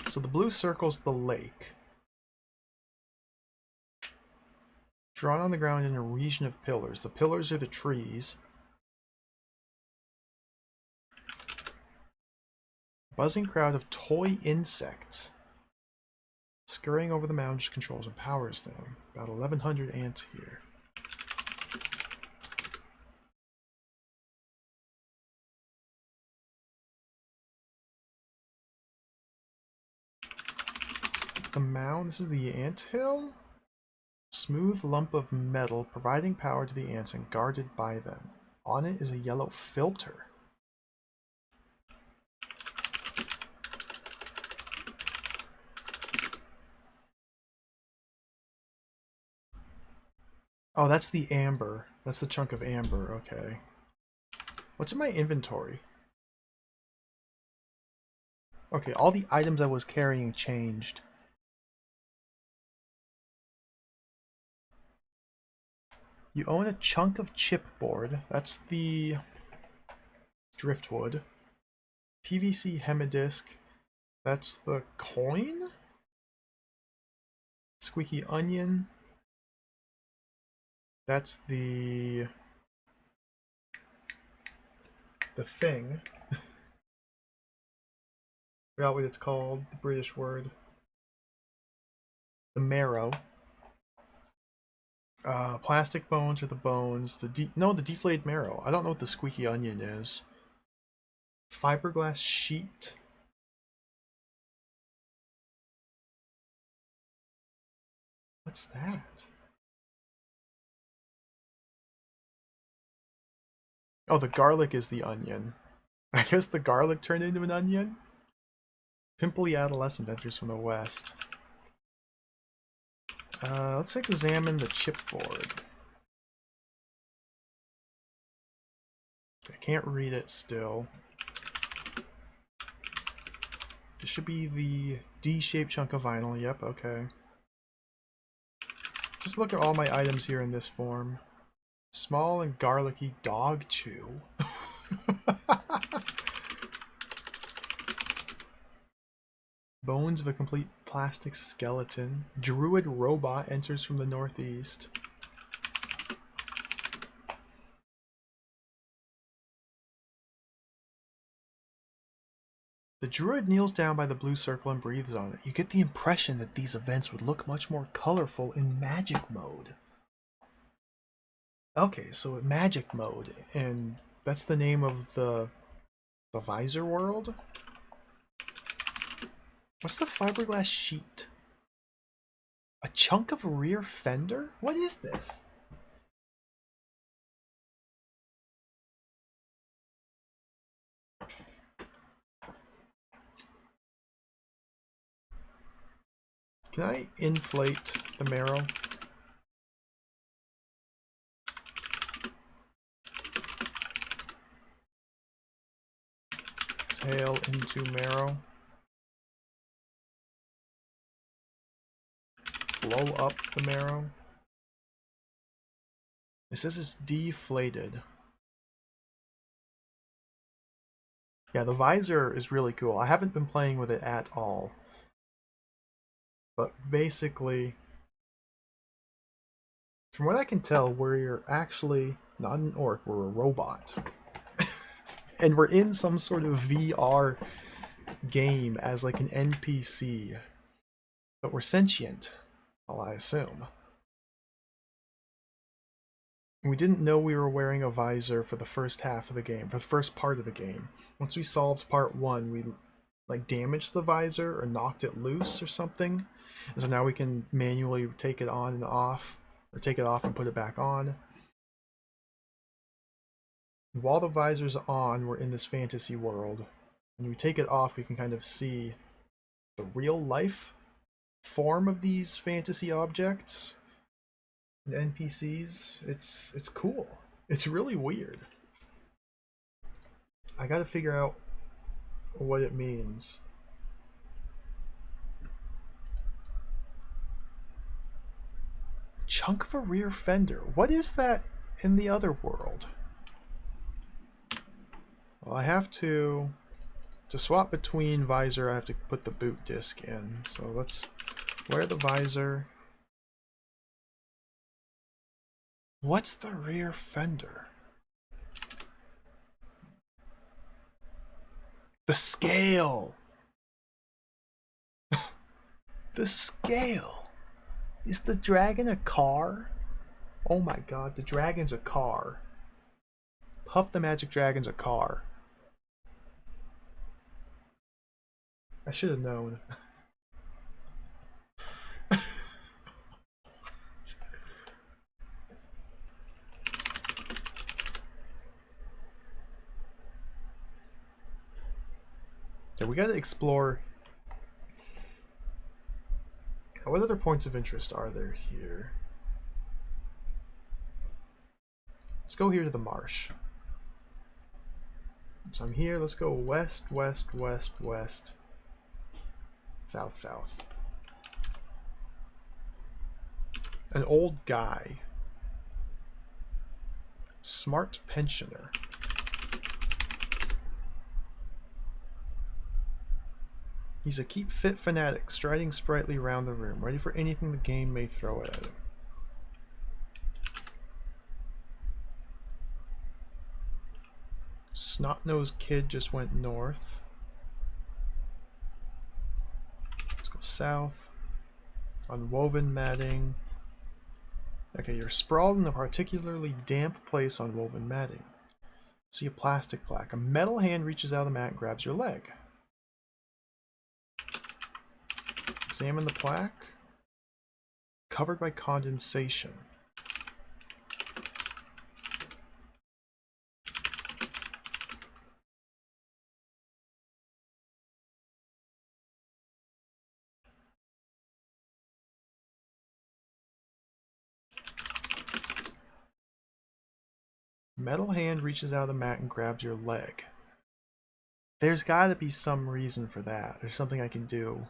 So the blue circle's the lake. Drawn on the ground in a region of pillars. The pillars are the trees. Buzzing crowd of toy insects. Scurrying over the mound, which controls and powers them. About 1,100 ants here. The mound, this is the ant hill? Smooth lump of metal, providing power to the ants and guarded by them. On it is a yellow filter. Oh, that's the amber. That's the chunk of amber, okay. What's in my inventory? Okay, all the items I was carrying changed. You own a chunk of chipboard. That's the driftwood. PVC hemidisc. That's the coin? Squeaky onion. That's the thing. Forgot what it's called, the British word. The marrow. Plastic bones are the bones. The deflated marrow. I don't know what the squeaky onion is. Fiberglass sheet. What's that? Oh, the garlic is the onion. I guess the garlic turned into an onion? Pimply adolescent enters from the west. Let's examine the chipboard. I can't read it still. This should be the D-shaped chunk of vinyl. Yep, okay. Just look at all my items here in this form. Small and garlicky dog chew. Bones of a complete plastic skeleton. Druid robot enters from the northeast. The druid kneels down by the blue circle and breathes on it. You get the impression that these events would look much more colorful in magic mode. Okay, so magic mode, and that's the name of the visor world? What's the fiberglass sheet? A chunk of rear fender? What is this? Can I inflate the marrow? Exhale into marrow. Blow up the marrow. It says it's deflated. Yeah, the visor is really cool. I haven't been playing with it at all. But basically, from what I can tell, we're actually not an orc, we're a robot. And we're in some sort of VR game as like an NPC. But we're sentient, well, I assume. We didn't know we were wearing a visor for the first half of the game, for the first part of the game. Once we solved part one, we like damaged the visor or knocked it loose or something. And so now we can manually take it on and off, or take it off and put it back on. While the visor's on, we're in this fantasy world. When we take it off, we can kind of see the real life form of these fantasy objects and NPCs. It's cool. It's really weird. I gotta figure out what it means. Chunk of a rear fender. What is that in the other world? Well, I have to swap between visor, I have to put the boot disc in. So let's wear the visor. What's the rear fender? The scale! The scale! Is the dragon a car? Oh my god, the dragon's a car. Puff the Magic Dragon's a car. I should have known. Yeah, we gotta explore. What other points of interest are there here? Let's go here to the marsh. So I'm here, let's go west, west, west, west, south, south. An old guy. Smart pensioner. He's a keep fit fanatic, striding sprightly round the room, ready for anything the game may throw at him. Snot-nosed kid just went north. Let's go south. Unwoven matting. Okay, you're sprawled in a particularly damp place on woven matting. See a plastic plaque. A metal hand reaches out of the mat and grabs your leg. Examine the plaque. Covered by condensation. Metal hand reaches out of the mat and grabs your leg. There's gotta be some reason for that. There's something I can do.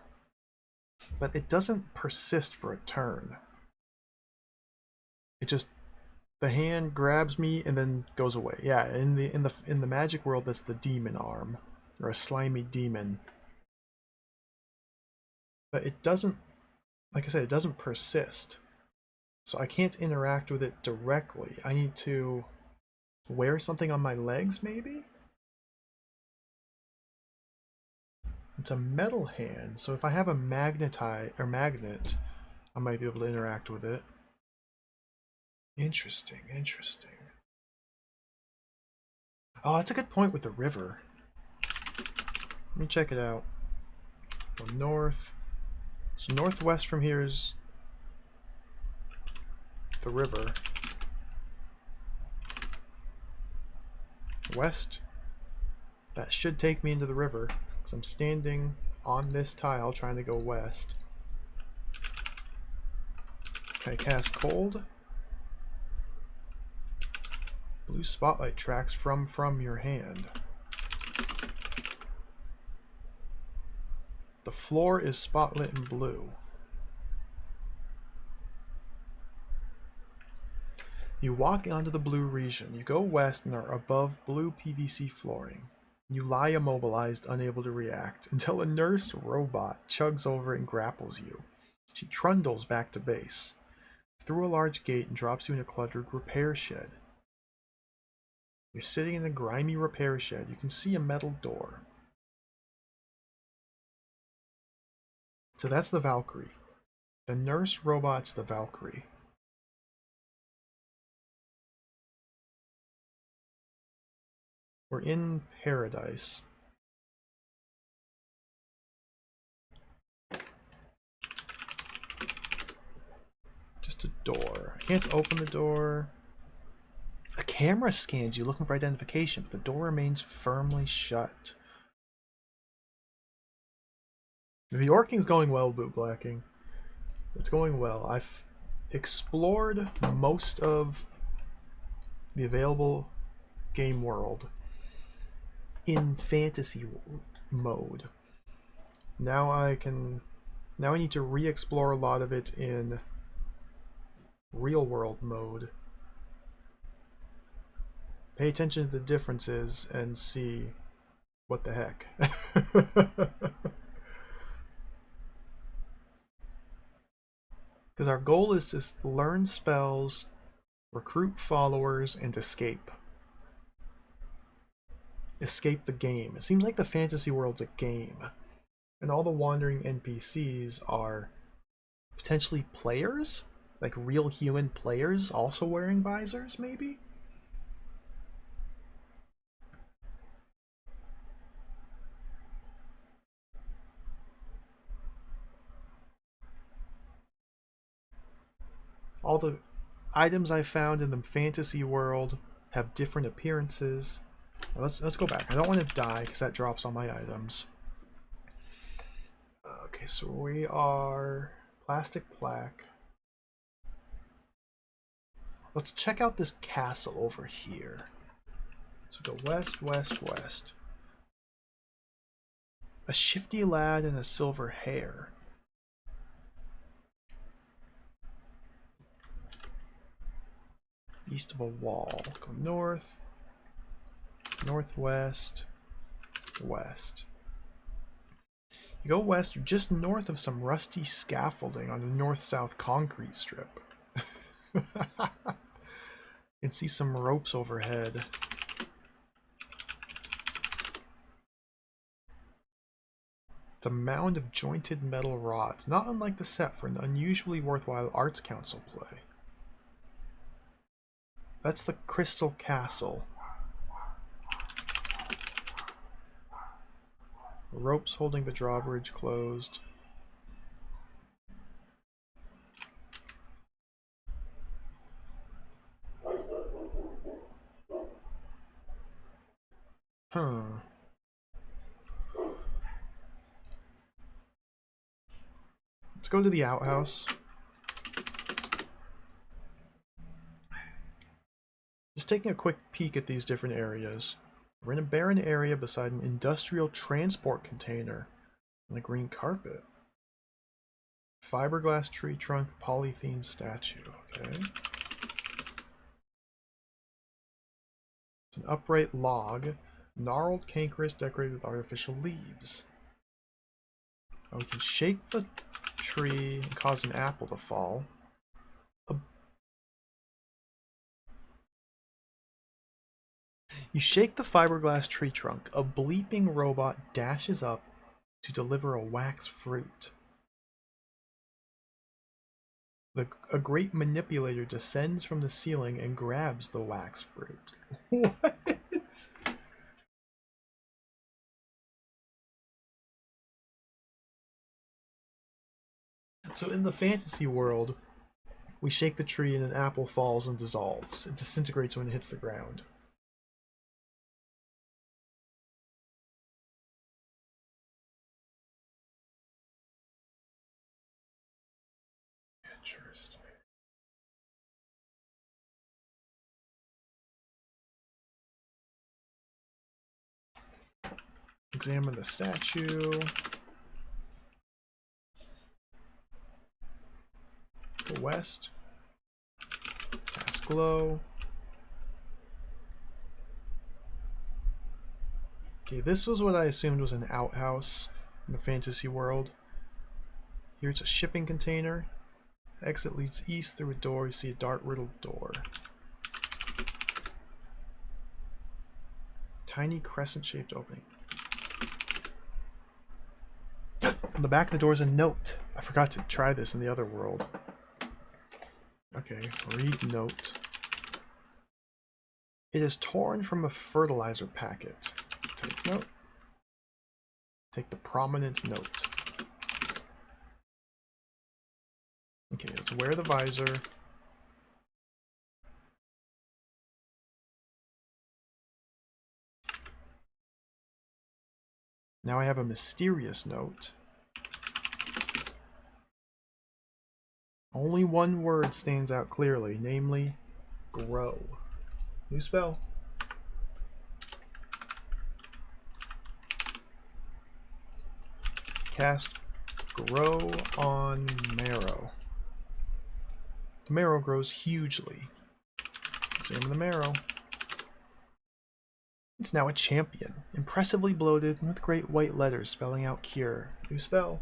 But it doesn't persist for a turn. It just, the hand grabs me and then goes away. Yeah, in the magic world, that's the demon arm, or a slimy demon. But it doesn't, like I said, it doesn't persist. So I can't interact with it directly. I need to wear something on my legs, maybe? It's a metal hand, so if I have a magnet, I might be able to interact with it. Interesting, interesting. Oh, that's a good point with the river. Let me check it out. Go north. So northwest from here is the river. West. That should take me into the river, because I'm standing on this tile trying to go west. Can I cast cold? Blue spotlight tracks from your hand. The floor is spotlit in blue. You walk onto the blue region. You go west and are above blue PVC flooring. You lie immobilized, unable to react, until a nursed robot chugs over and grapples you. She trundles back to base, through a large gate, and drops you in a cluttered repair shed. You're sitting in a grimy repair shed. You can see a metal door. So that's the Valkyrie. The nurse robot's the Valkyrie. We're in paradise. Just a door. I can't open the door. A camera scans you looking for identification, but the door remains firmly shut. The orking's going well, bootblacking. It's going well. I've explored most of the available game world in fantasy mode. Now I need to re-explore a lot of it in real world mode. Pay attention to the differences and see what the heck. Because our goal is to learn spells, recruit followers, and escape. Escape the game. It seems like the fantasy world's a game, and all the wandering NPCs are potentially players? Like real human players also wearing visors, maybe? All the items I found in the fantasy world have different appearances. Let's go back. I don't want to die because that drops all my items. Okay, so we are plastic plaque. Let's check out this castle over here. So go west, west, west. A shifty lad in a silver hair. East of a wall. Go north, northwest, west. You go west, you're just north of some rusty scaffolding on a north-south concrete strip. You can see some ropes overhead. It's a mound of jointed metal rods, not unlike the set for an unusually worthwhile Arts Council play. That's the Crystal Castle. Ropes holding the drawbridge closed. Let's go to the outhouse. Just taking a quick peek at these different areas. We're in a barren area beside an industrial transport container on a green carpet. Fiberglass tree trunk, polythene statue. Okay. It's an upright log, gnarled cankerous decorated with artificial leaves. Oh, we can shake the tree and cause an apple to fall. You shake the fiberglass tree trunk. A bleeping robot dashes up to deliver a wax fruit. A great manipulator descends from the ceiling and grabs the wax fruit. What? So in the fantasy world, we shake the tree and an apple falls and dissolves. It disintegrates when it hits the ground. Interesting. Examine the statue. Go west. Cast glow. Okay, this was what I assumed was an outhouse in the fantasy world. Here it's a shipping container. Exit leads east through a door. You see a dart-riddled door. Tiny crescent-shaped opening. On the back of the door is a note. I forgot to try this in the other world. Okay, read note. It is torn from a fertilizer packet. Take note. Take the prominent note. Okay, let's wear the visor. Now I have a mysterious note. Only one word stands out clearly, namely, grow. New spell. Cast Grow on Marrow. The marrow grows hugely. Examine the marrow. It's now a champion, impressively bloated and with great white letters spelling out cure. New spell.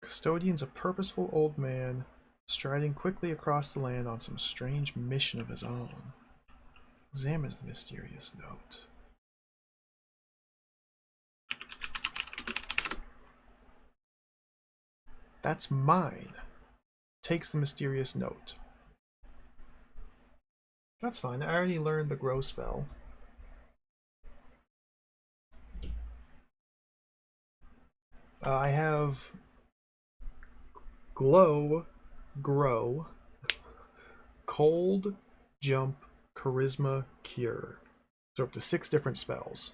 Custodian's a purposeful old man, striding quickly across the land on some strange mission of his own. Examines the mysterious note. That's mine. Takes the mysterious note. That's fine. I already learned the grow spell. I have glow, grow, cold, jump, charisma, cure. So up to 6 different spells.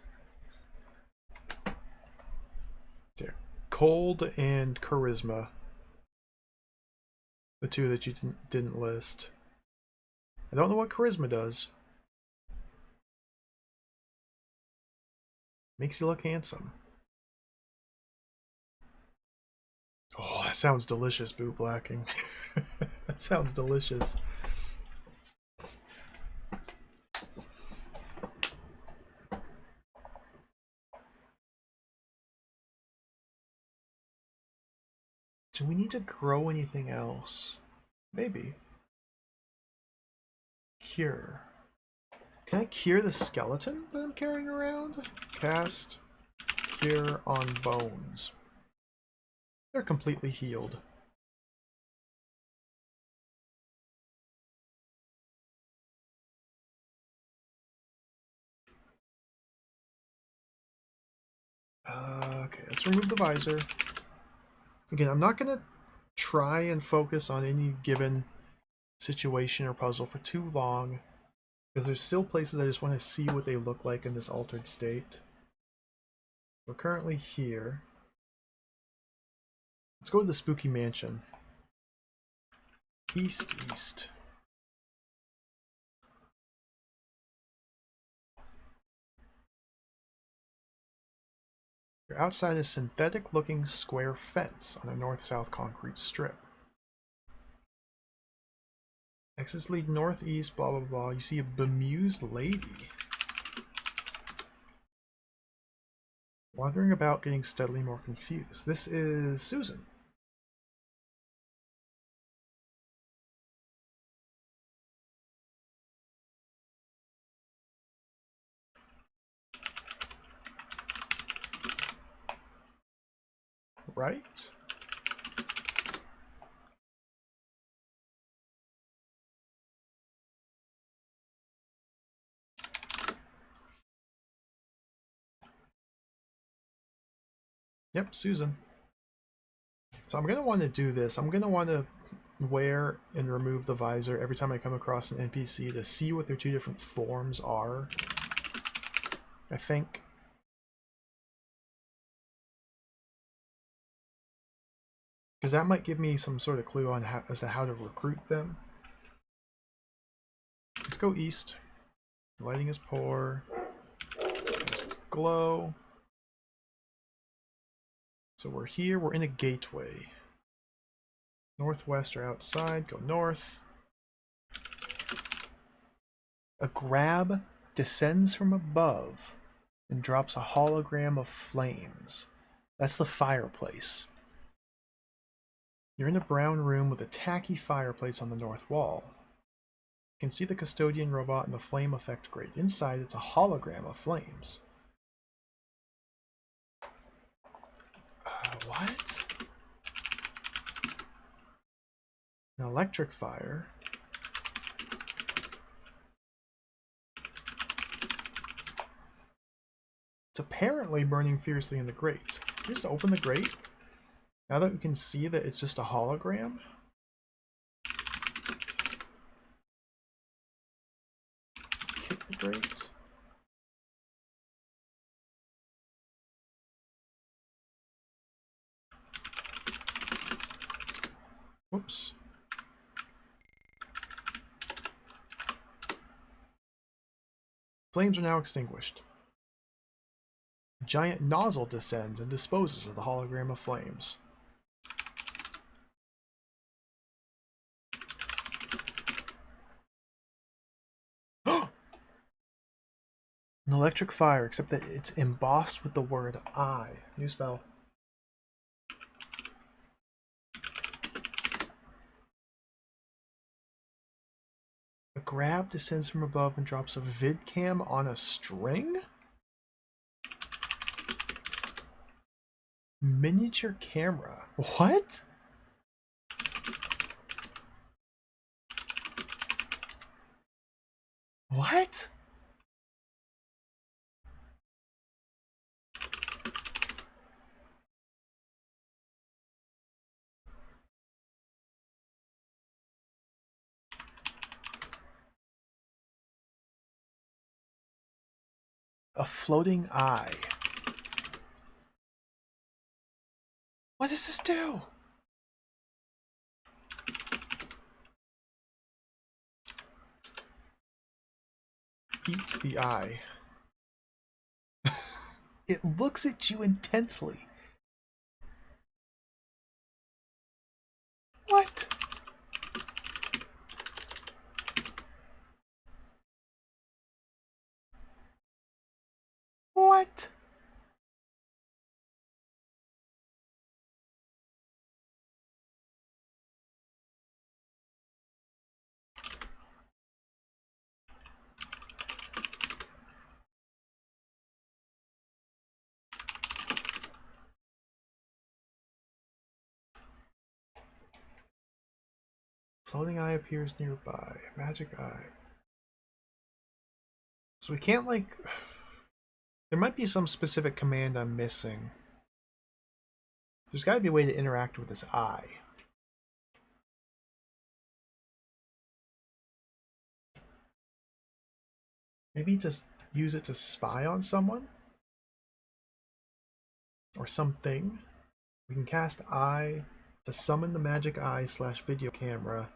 There. Cold and charisma. The two that you didn't list. I don't know what charisma does. Makes you look handsome. Oh, that sounds delicious, boot blacking. That sounds delicious. Do we need to grow anything else? Maybe. Cure. Can I cure the skeleton that I'm carrying around? Cast Cure on bones. They're completely healed. Okay, let's remove the visor. Again, I'm not going to try and focus on any given situation or puzzle for too long, because there's still places I just want to see what they look like in this altered state. We're currently here. Let's go to the spooky mansion. East. You're outside a synthetic-looking square fence on a north-south concrete strip. Exits lead northeast, blah blah blah. You see a bemused lady wandering about, getting steadily more confused. This is Susan. Right? Yep, Susan. So I'm going to want to do this. I'm going to want to wear and remove the visor every time I come across an NPC to see what their two different forms are. I think. Because that might give me some sort of clue on how, as to how to recruit them. Let's go east. Lighting is poor. Let's glow. So we're here, we're in a gateway. Northwest or outside, go north. A grab descends from above and drops a hologram of flames. That's the fireplace. You're in a brown room with a tacky fireplace on the north wall. You can see the custodian robot and the flame effect grate. Inside, it's a hologram of flames. What? An electric fire. It's apparently burning fiercely in the grate. Just open the grate. Now that we can see that it's just a hologram. Kick the grate. Whoops. Flames are now extinguished. A giant nozzle descends and disposes of the hologram of flames. An electric fire, except that it's embossed with the word I. New spell. A grab descends from above and drops a vidcam on a string? Miniature camera. What? What? A floating eye. What does this do? Eats the eye. It looks at you intensely. What? What? Floating eye appears nearby. Magic eye. So we can't, like... There might be some specific command I'm missing. There's got to be a way to interact with this eye. Maybe just use it to spy on someone? Or something. We can cast eye to summon the magic eye / video camera.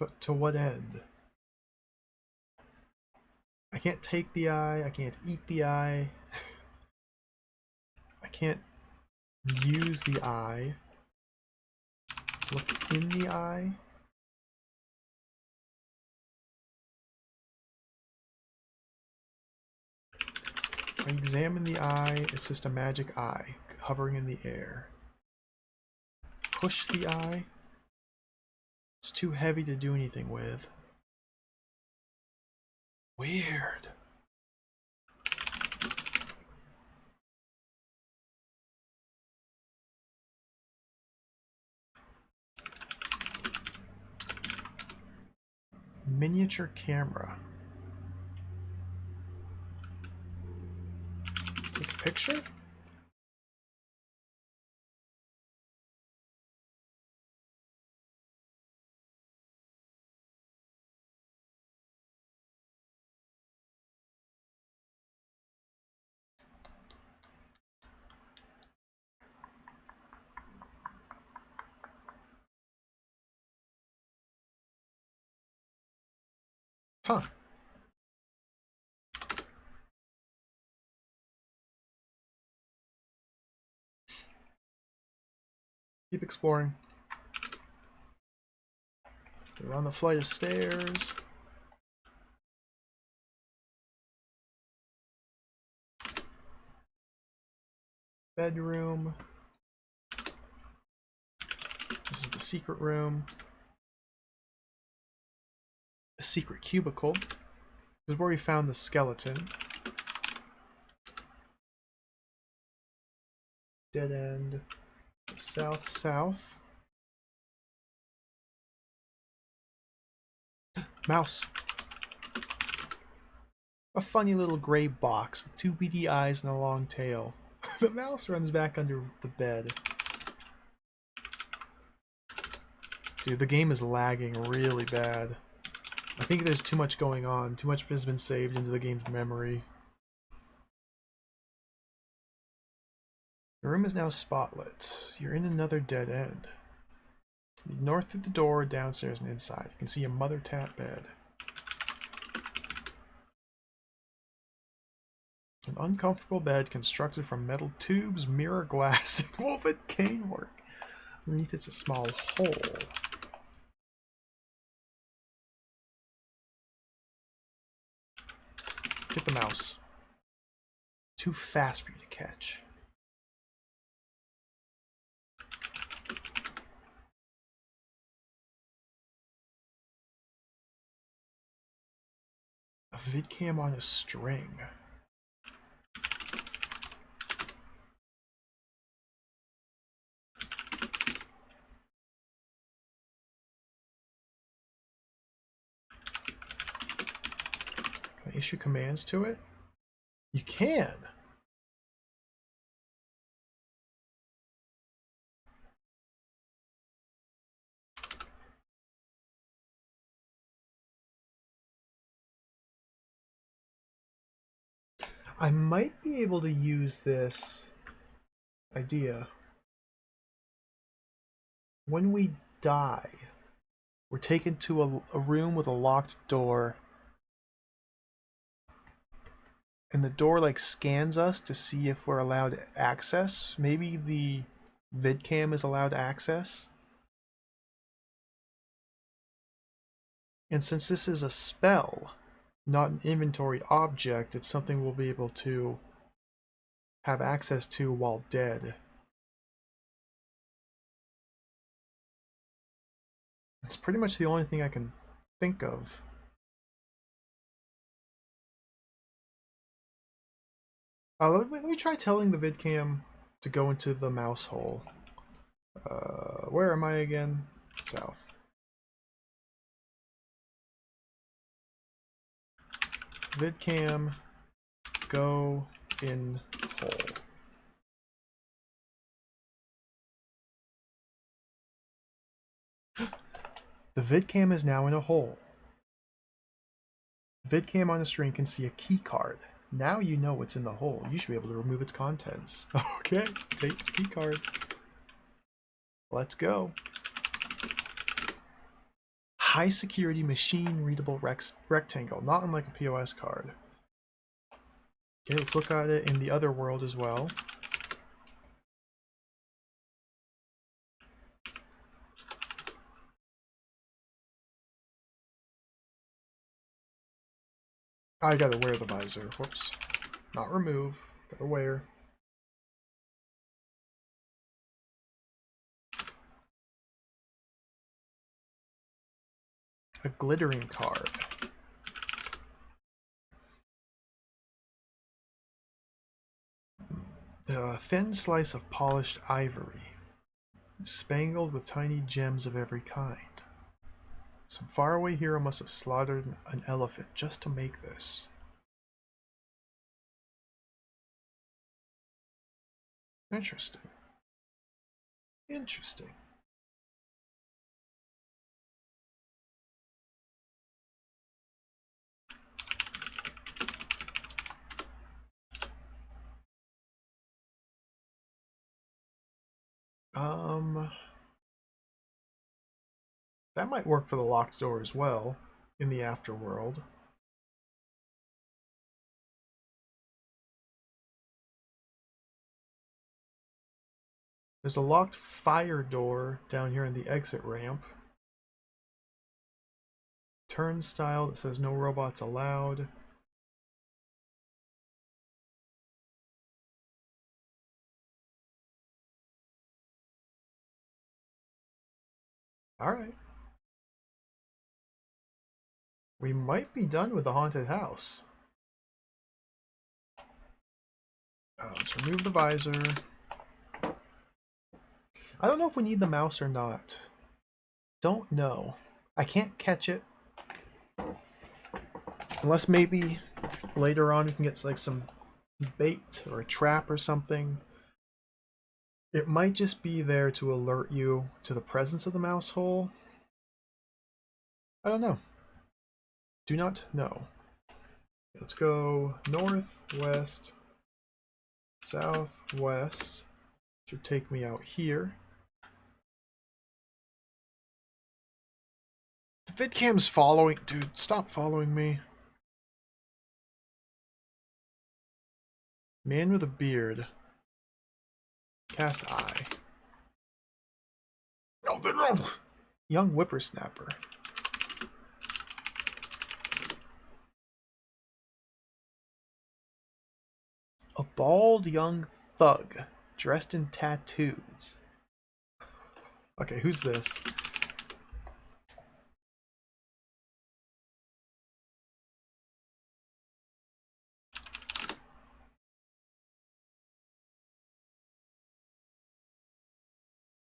But to what end? I can't take the eye, I can't eat the eye. I can't use the eye. Look in the eye. I examine the eye, it's just a magic eye hovering in the air. Push the eye. It's too heavy to do anything with. Weird. Miniature camera. Take a picture? Huh. Keep exploring. We're on the flight of stairs. Bedroom. This is the secret room. A secret cubicle. This is where we found the skeleton. Dead end. South, south. Mouse. A funny little gray box with two beady eyes and a long tail. The mouse runs back under the bed. Dude, the game is lagging really bad. I think there's too much going on. Too much has been saved into the game's memory. The room is now spotlit. You're in another dead end. Lead north through the door, downstairs and inside. You can see a mother tat bed. An uncomfortable bed constructed from metal tubes, mirror glass, and woven canework. Underneath it's a small hole. Get the mouse. Too fast for you to catch. A vidcam on a string. Can I issue commands to it? You can! I might be able to use this idea. When we die, we're taken to a room with a locked door. And the door like scans us to see if we're allowed access. Maybe the vidcam is allowed access. And since this is a spell, not an inventory object, it's something we'll be able to have access to while dead. It's pretty much the only thing I can think of. Let me try telling the vidcam to go into the mouse hole. Where am I again? South. Vidcam, go in hole. The vidcam is now in a hole. The vidcam on the screen can see a key card. Now you know what's in the hole. You should be able to remove its contents. Okay, take the key card. Let's go. High security machine readable rectangle, not unlike a POS card. Okay, let's look at it in the other world as well. I gotta wear the visor. Whoops. Not remove. Gotta wear. A glittering card. A thin slice of polished ivory, spangled with tiny gems of every kind. Some faraway hero must have slaughtered an elephant just to make this. Interesting. Interesting. That might work for the locked door as well, in the afterworld. There's a locked fire door down here in the exit ramp. Turnstile that says no robots allowed. Alright. We might be done with the haunted house. Let's remove the visor. I don't know if we need the mouse or not. Don't know. I can't catch it. Unless maybe later on we can get like some bait or a trap or something. It might just be there to alert you to the presence of the mouse hole. I don't know. Do not know. Let's go north, west, south, west. Should take me out here. The vidcam's following. Dude, stop following me. Man with a beard. Cast eye. Young whippersnapper. A bald young thug dressed in tattoos. Okay, who's this?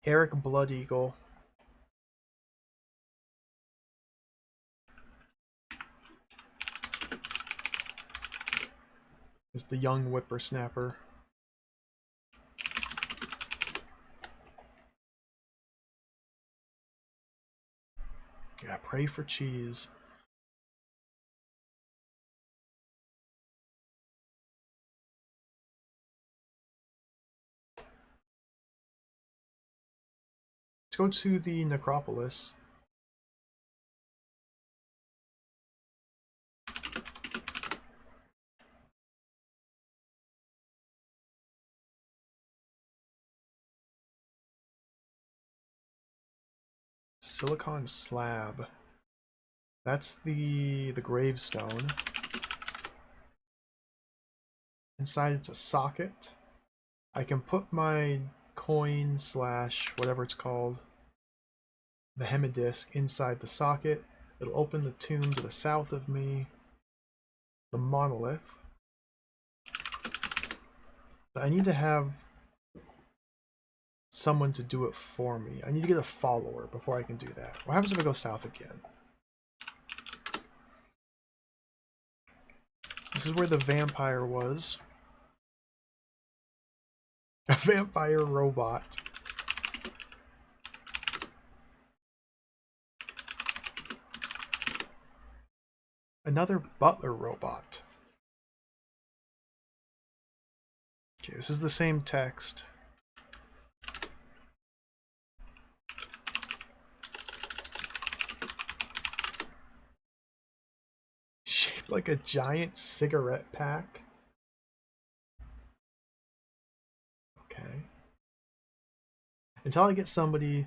Eric Blood Eagle. Is the young whippersnapper. Yeah, pray for cheese. Let's go to the necropolis. Silicon slab. That's the gravestone. Inside it's a socket. I can put my coin slash whatever it's called, the hemidisc, inside the socket. It'll open the tomb to the south of me. The monolith. But I need to have someone to do it for me. I need to get a follower before I can do that. What happens if I go south again? This is where the vampire was. A vampire robot. Another butler robot. Okay, this is the same text. Shaped like a giant cigarette pack. Okay. Until I get somebody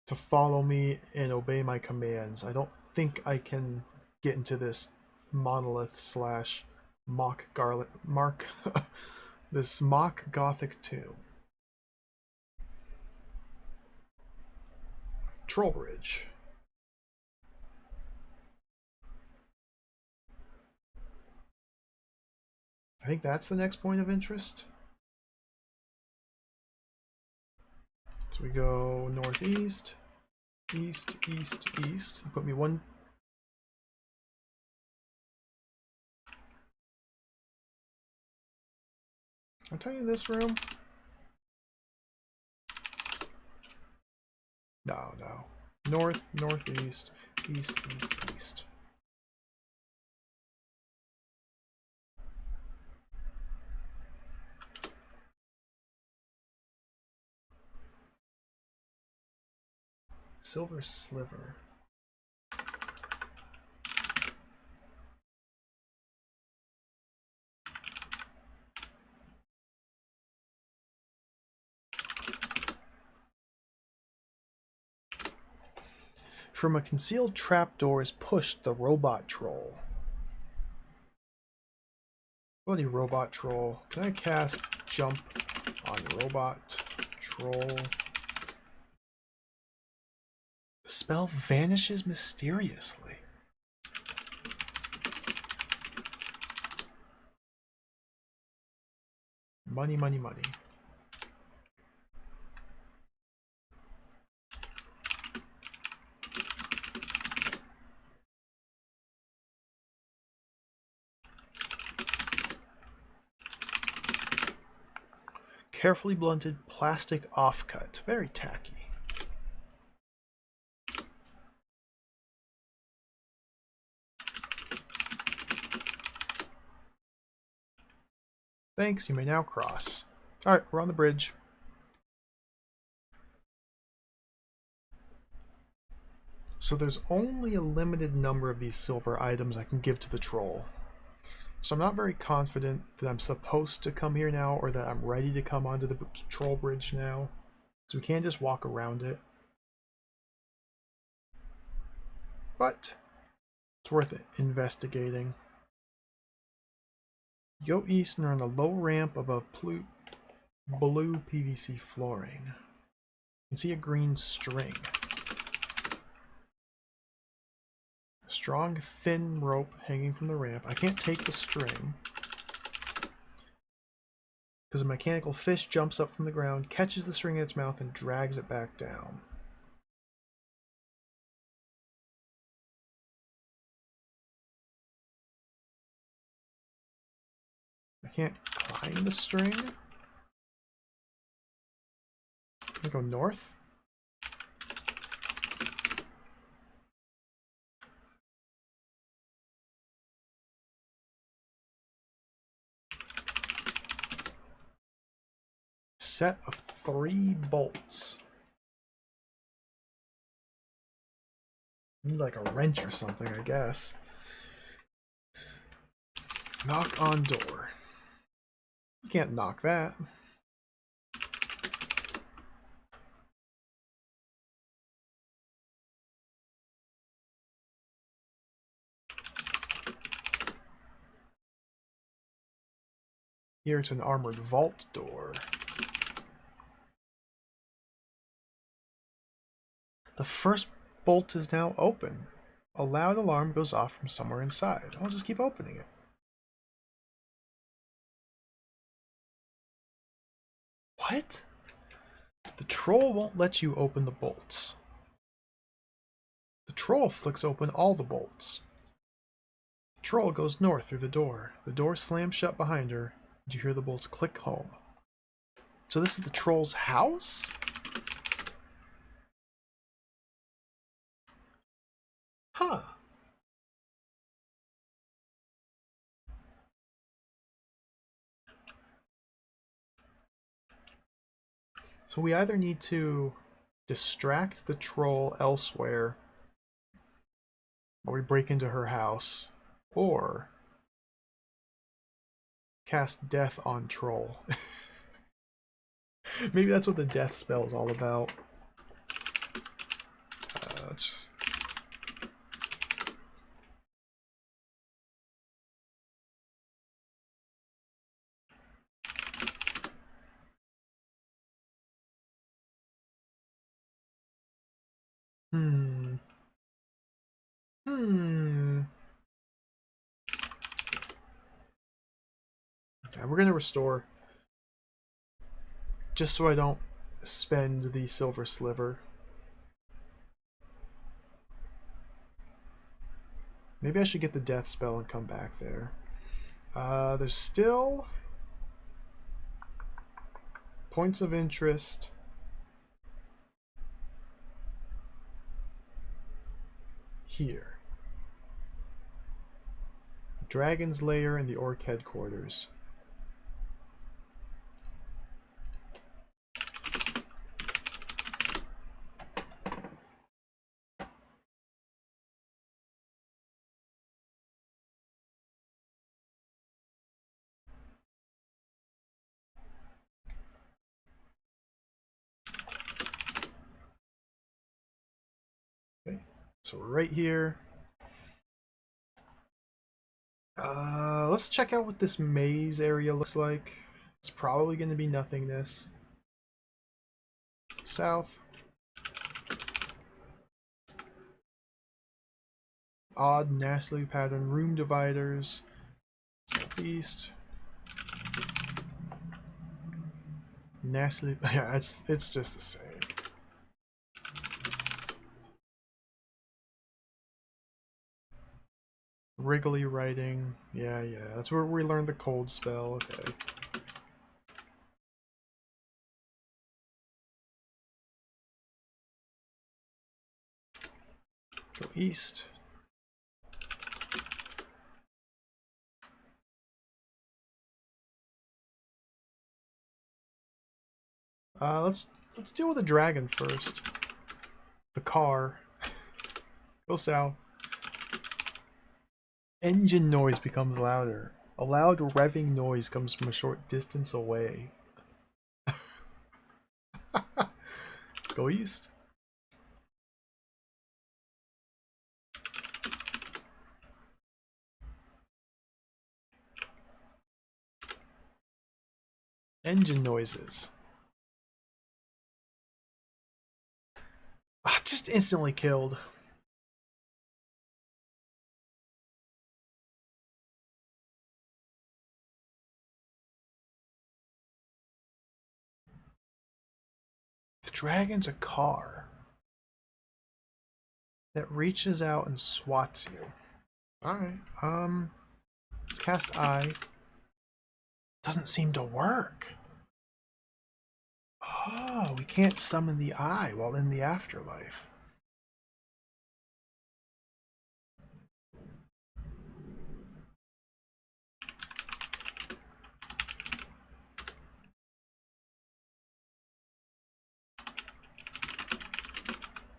to follow me and obey my commands, I don't think I can get into this monolith slash mock garlic mark this mock gothic tomb. Trollbridge. I think that's the next point of interest. So we go northeast, east, east, east. Put me one. I'll tell you this room. No, no. North, northeast, east, east, east. Silver sliver. From a concealed trapdoor is pushed the robot troll. Bloody robot troll. Can I cast jump on robot troll? The spell vanishes mysteriously. Money, money, money. Carefully blunted plastic offcut. Very tacky. Thanks, you may now cross. Alright, we're on the bridge. So there's only a limited number of these silver items I can give to the troll. So I'm not very confident that I'm supposed to come here now or that I'm ready to come onto the troll bridge now. So we can't just walk around it. But it's worth it investigating. Go east and are on a low ramp above blue PVC flooring. You can see a green string. A strong, thin rope hanging from the ramp. I can't take the string because a mechanical fish jumps up from the ground, catches the string in its mouth, and drags it back down. I can't climb the string. Can I go north? Set of 3 bolts. Need like a wrench or something, I guess. Knock on door. You can't knock that. Here it's an armored vault door. The first bolt is now open. A loud alarm goes off from somewhere inside. I'll just keep opening it. What? The troll won't let you open the bolts. The troll flicks open all the bolts. The troll goes north through the door. The door slams shut behind her, and you hear the bolts click home. So this is the troll's house? Huh. So we either need to distract the troll elsewhere, or we break into her house, or cast death on troll. Maybe that's what the death spell is all about. Let's just... Okay, we're gonna restore. Just so I don't spend the silver sliver. Maybe I should get the death spell and come back there. There's still points of interest here. Dragon's Lair and the Orc headquarters. Okay. So we're right here. Let's check out what this maze area looks like. It's probably going to be nothingness. South. Odd, nastily patterned room dividers. Southeast. Nastily, yeah, it's just the same. Wriggly writing. Yeah, that's where we learned the cold spell. Okay. Go east. Let's deal with the dragon first. The car. Go south. Engine noise becomes louder. A loud revving noise comes from a short distance away. Go east. Engine noises. Ah, just instantly killed. The dragon's a car that reaches out and swats you. Alright, let's cast Eye. Doesn't seem to work. Oh, we can't summon the Eye while in the afterlife.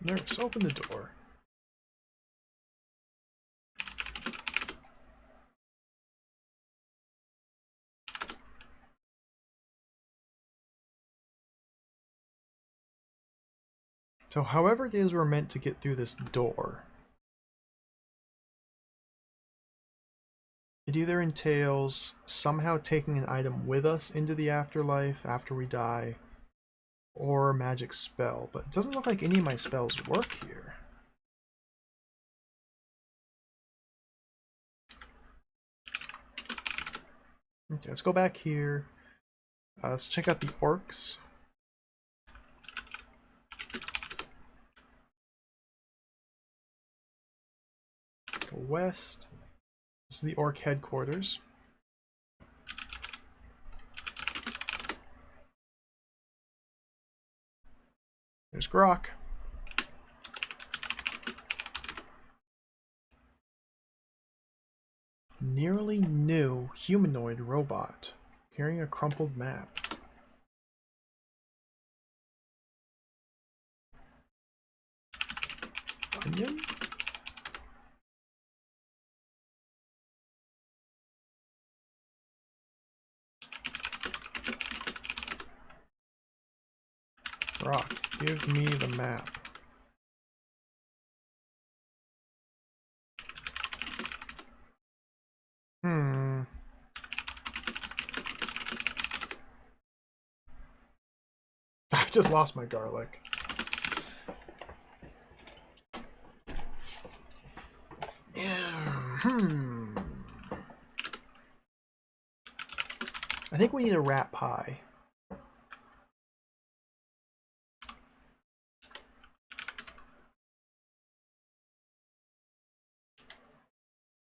Nurse, open the door. So however it is we're meant to get through this door, it either entails somehow taking an item with us into the afterlife after we die, or a magic spell, but it doesn't look like any of my spells work here. Okay, let's go back here. Let's check out the orcs. Go west. This is the orc headquarters. There's Grok. Nearly new humanoid robot carrying a crumpled map. Onion? Rock, give me the map. I just lost my garlic. I think we need a rat pie.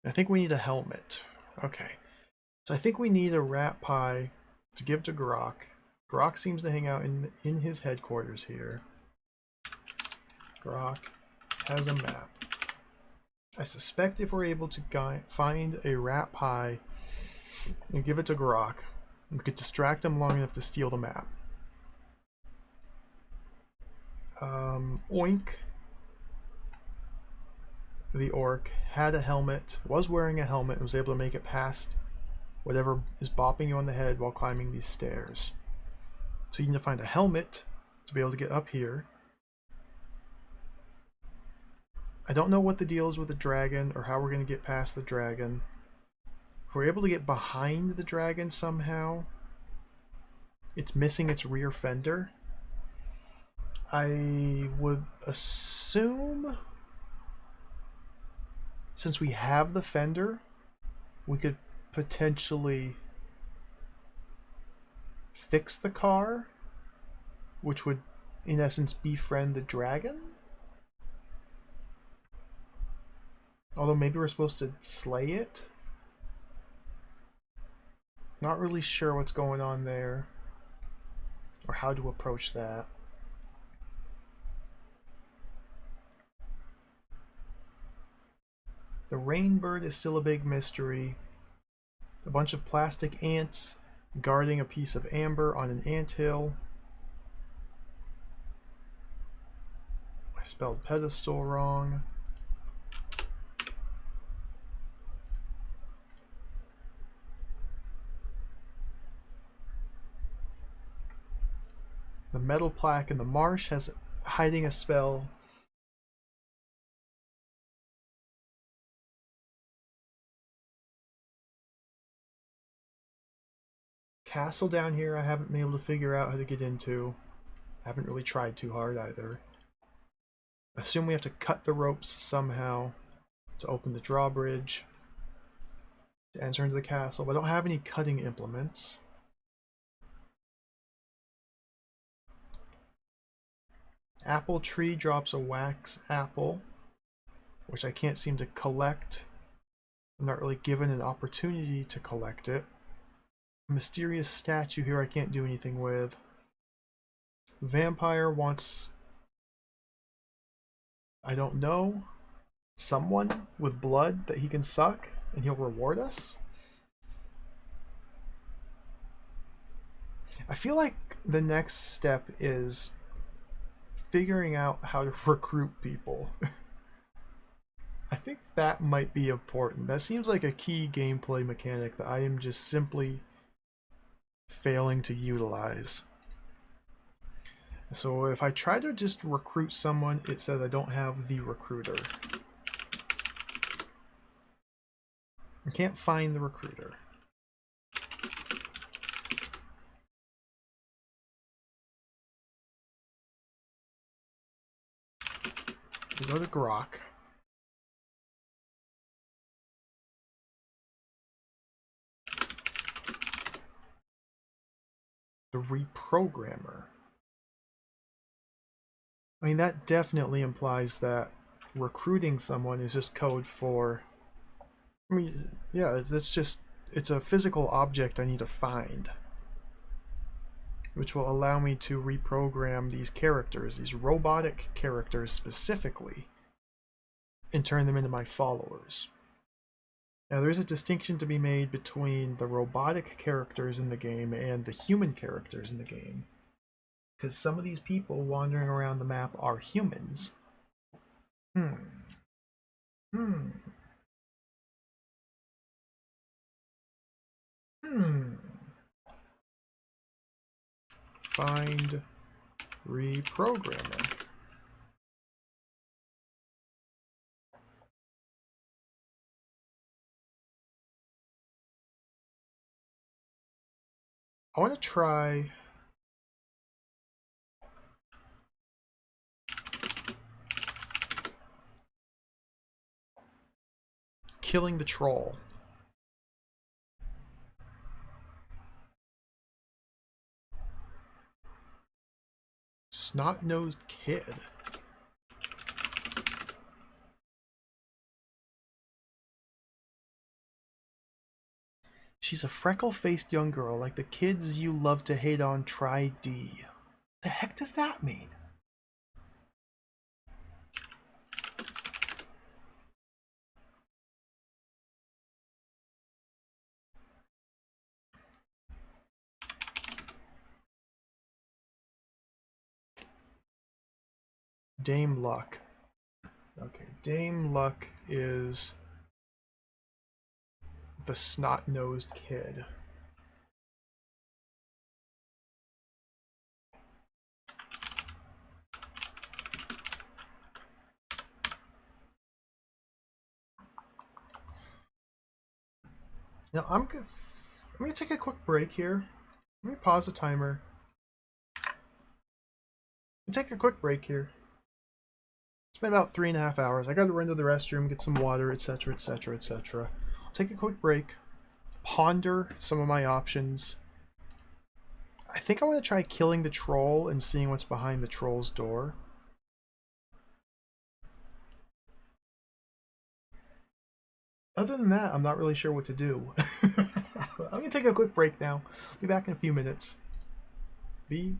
I think we need a helmet. Okay. So I think we need a rat pie to give to Grok. Grok seems to hang out in his headquarters here. Grok has a map. I suspect if we're able to find a rat pie and give it to Grok, we could distract him long enough to steal the map. Oink. The orc had a helmet, was wearing a helmet, and was able to make it past whatever is bopping you on the head while climbing these stairs. So you need to find a helmet to be able to get up here. I don't know what the deal is with the dragon or how we're going to get past the dragon. If we're able to get behind the dragon somehow, it's missing its rear fender. I would assume, since we have the fender, we could potentially fix the car, which would, in essence, befriend the dragon. Although maybe we're supposed to slay it. Not really sure what's going on there, or how to approach that. The rainbird is still a big mystery. A bunch of plastic ants guarding a piece of amber on an anthill. I spelled pedestal wrong. The metal plaque in the marsh has hiding a spell. Castle down here I haven't been able to figure out how to get into. I haven't really tried too hard either. I assume we have to cut the ropes somehow to open the drawbridge to enter into the castle, but I don't have any cutting implements. Apple tree drops a wax apple, which I can't seem to collect. I'm not really given an opportunity to collect it. A mysterious statue here I can't do anything with. Vampire wants, I don't know, someone with blood that he can suck and he'll reward us. I feel like the next step is figuring out how to recruit people. I think that might be important. That seems like a key gameplay mechanic that I am just simply failing to utilize. So if I try to just recruit someone, it says I don't have the recruiter. I can't find the recruiter. We go to Grok. The reprogrammer. I mean, that definitely implies that recruiting someone is just code for... I mean, yeah, it's a physical object I need to find, which will allow me to reprogram these characters, these robotic characters specifically, and turn them into my followers. Now, there's a distinction to be made between the robotic characters in the game and the human characters in the game, because some of these people wandering around the map are humans. Find reprogrammer. I want to try killing the troll. Snot-nosed kid. She's a freckle-faced young girl, like the kids you love to hate on. Try D. The heck does that mean? Dame Luck. Okay, Dame Luck is the snot-nosed kid. Now I'm gonna take a quick break here. Let me pause the timer and take a quick break here. It's been about 3.5 hours. I gotta run to the restroom, get some water, etc., etc., etc. I'll take a quick break, ponder some of my options. I think I want to try killing the troll and seeing what's behind the troll's door. Other than that, I'm not really sure what to do. I'm gonna take a quick break now. Be back in a few minutes. BRB.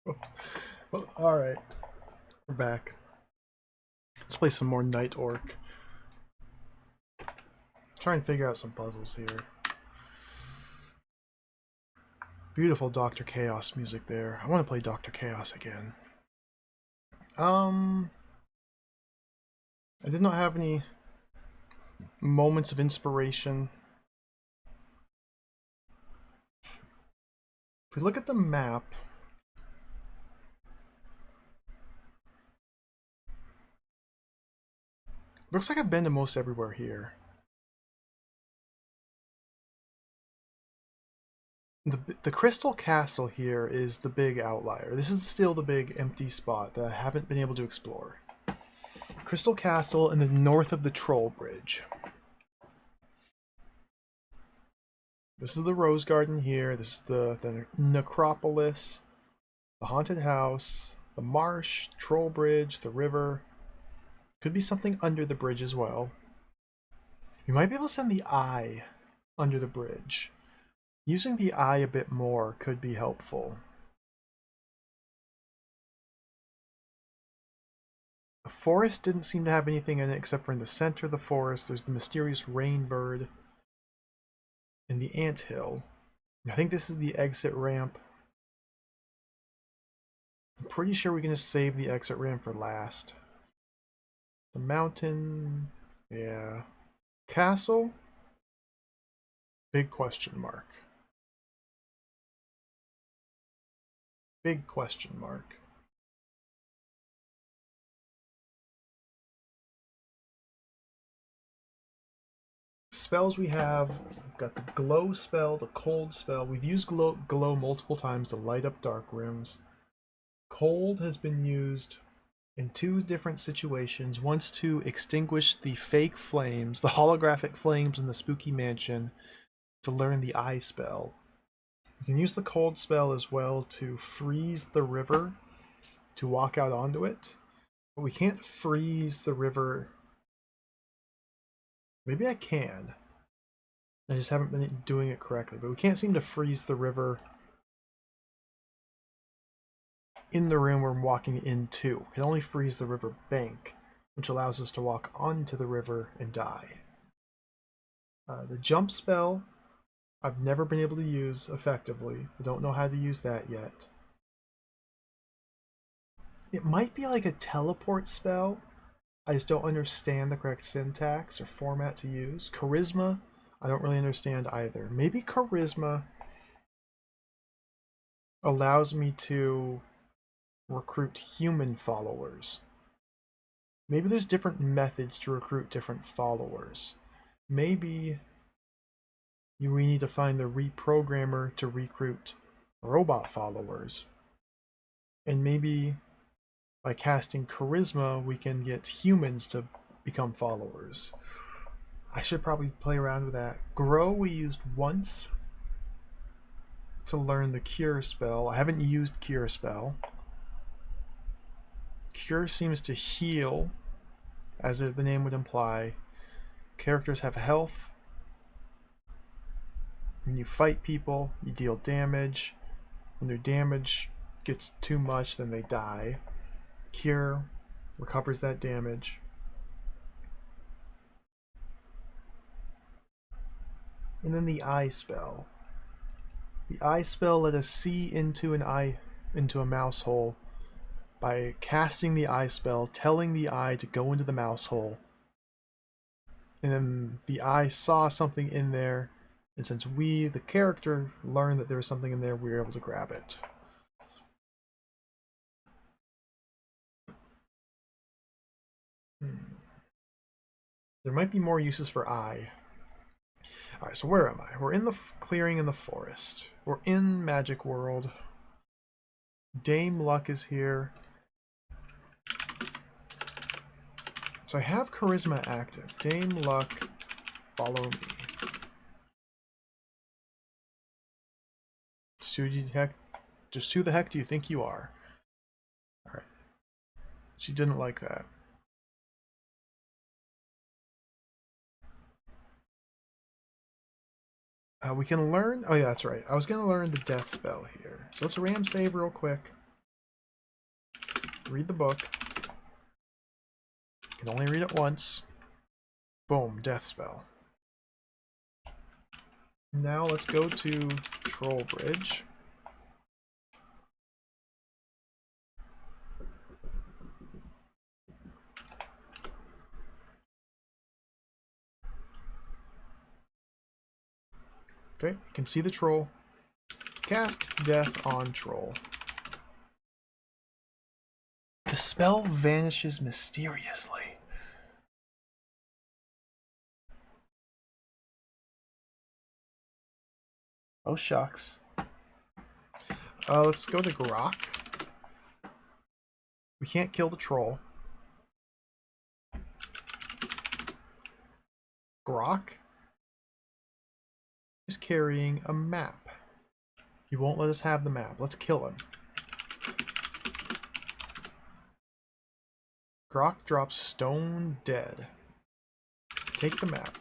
Well, alright. We're back. Let's play some more Night Orc. Try and figure out some puzzles here. Beautiful Dr. Chaos music there. I want to play Dr. Chaos again. I did not have any moments of inspiration. If we look at the map, looks like I've been to most everywhere here. The Crystal Castle here is the big outlier. This is still the big empty spot that I haven't been able to explore. Crystal Castle in the north of the Troll Bridge. This is the Rose Garden here. This is the Necropolis, the Haunted House, the Marsh, Troll Bridge, the river. Could be something under the bridge as well. We might be able to send the eye under the bridge. Using the eye a bit more could be helpful. The forest didn't seem to have anything in it except for in the center of the forest. There's the mysterious rainbird and the anthill. I think this is the exit ramp. I'm pretty sure we can just save the exit ramp for last. The mountain, yeah. Castle, big question mark. Big question mark. Spells we have, we've got the glow spell, the cold spell. We've used glow multiple times to light up dark rooms. Cold has been used in two different situations. Once to extinguish the fake flames, the holographic flames in the spooky mansion, to learn the eye spell. You can use the cold spell as well to freeze the river to walk out onto it. But we can't freeze the river. Maybe I can. I just haven't been doing it correctly. But we can't seem to freeze the river in the room we're walking into. We can only freeze the river bank, which allows us to walk onto the river and die. The jump spell, I've never been able to use effectively. I don't know how to use that yet. It might be like a teleport spell. I just don't understand the correct syntax or format to use. Charisma, I don't really understand either. Maybe charisma allows me to recruit human followers. Maybe there's different methods to recruit different followers. Maybe we need to find the reprogrammer to recruit robot followers. And maybe by casting charisma, we can get humans to become followers. I should probably play around with that. Grow we used once to learn the cure spell. I haven't used cure spell. Cure seems to heal, as the name would imply. Characters have health. When you fight people, you deal damage. When their damage gets too much, then they die. Cure recovers that damage. And then the eye spell. The eye spell let us see into a mouse hole by casting the eye spell, telling the eye to go into the mouse hole. And then the eye saw something in there, and since we, the character, learned that there was something in there, we were able to grab it. There might be more uses for eye. Alright, so where am I? We're in the clearing in the forest. We're in Magic World. Dame Luck is here. So I have Charisma active. Dame Luck, follow me. Just who the heck do you think you are? Alright. She didn't like that. We can learn... Oh yeah, that's right. I was going to learn the death spell here. So let's ram save real quick. Read the book. You can only read it once. Boom, death spell. Now let's go to Troll Bridge. Okay, you can see the troll. Cast Death on Troll. The spell vanishes mysteriously. Oh shucks. Let's go to Grok. We can't kill the troll. Grok is carrying a map. He won't let us have the map. Let's kill him. Grok drops stone dead. Take the map.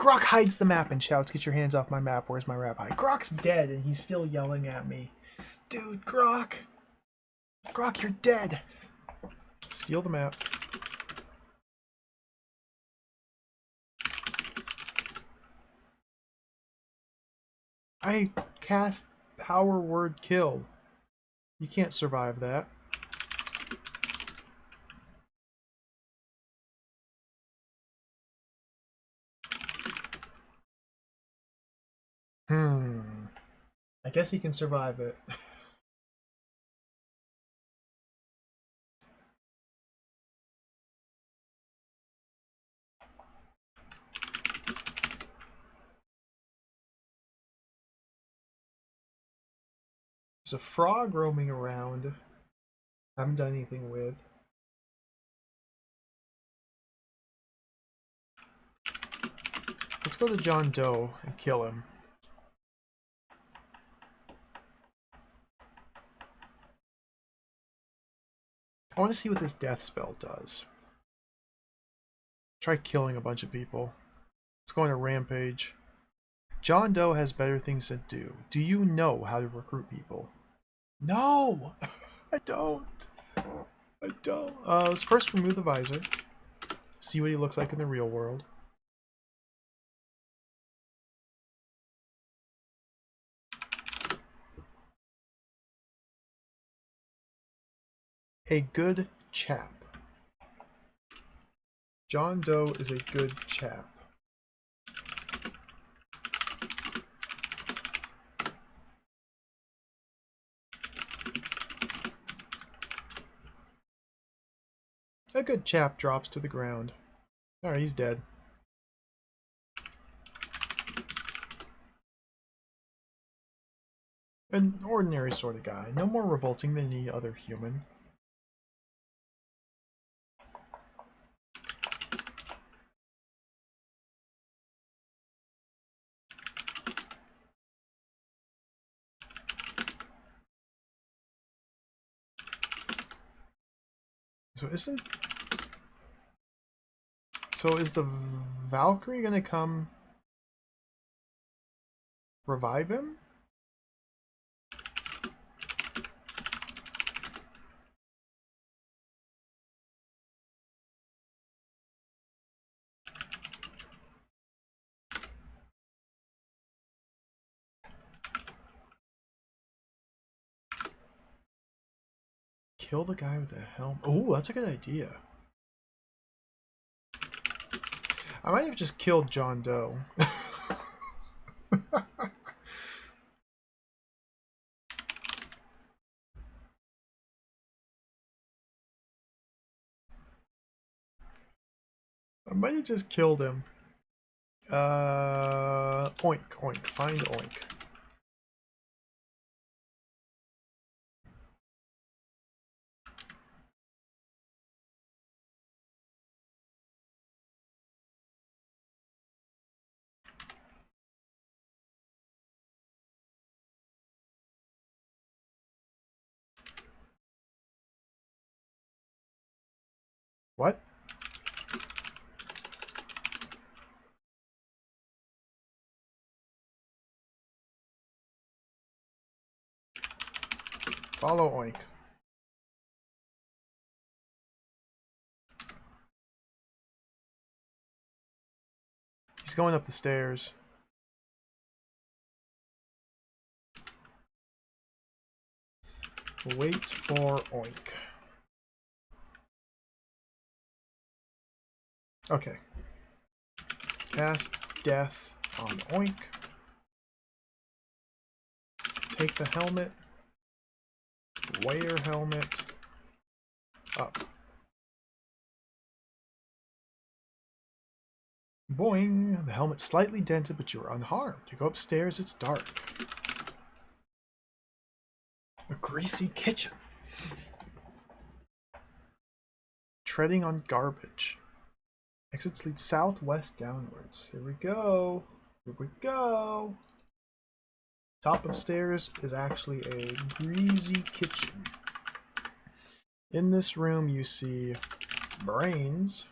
Grok hides the map and shouts, "Get your hands off my map. Where's my rabbi?" Grok's dead and he's still yelling at me. Dude, Grok! Grok, you're dead! Steal the map. I cast Power Word Kill. You can't survive that. I guess he can survive it. There's a frog roaming around. I haven't done anything with. Let's go to John Doe and kill him. I want to see what this death spell does. Try killing a bunch of people. Let's go on a rampage. John Doe has better things to do. Do you know how to recruit people? No! I don't. I don't. Let's first remove the visor. See what he looks like in the real world. A good chap. John Doe is a good chap. A good chap drops to the ground. Alright, he's dead. An ordinary sort of guy. No more revolting than any other human. So is the Valkyrie gonna come revive him? Kill the guy with the helm. Oh, that's a good idea. I might have just killed John Doe. I might have just killed him. Oink, oink, find oink. What? Follow oink. He's going up the stairs. Wait for Oink. Okay. Cast Death on Oink. Take the helmet. Wear helmet. Up. Boing! The helmet's slightly dented, but you are unharmed. You go upstairs, it's dark. A greasy kitchen. Treading on garbage. Exits lead southwest downwards. Here we go. Here we go. Top of stairs is actually a greasy kitchen. In this room you see Brains,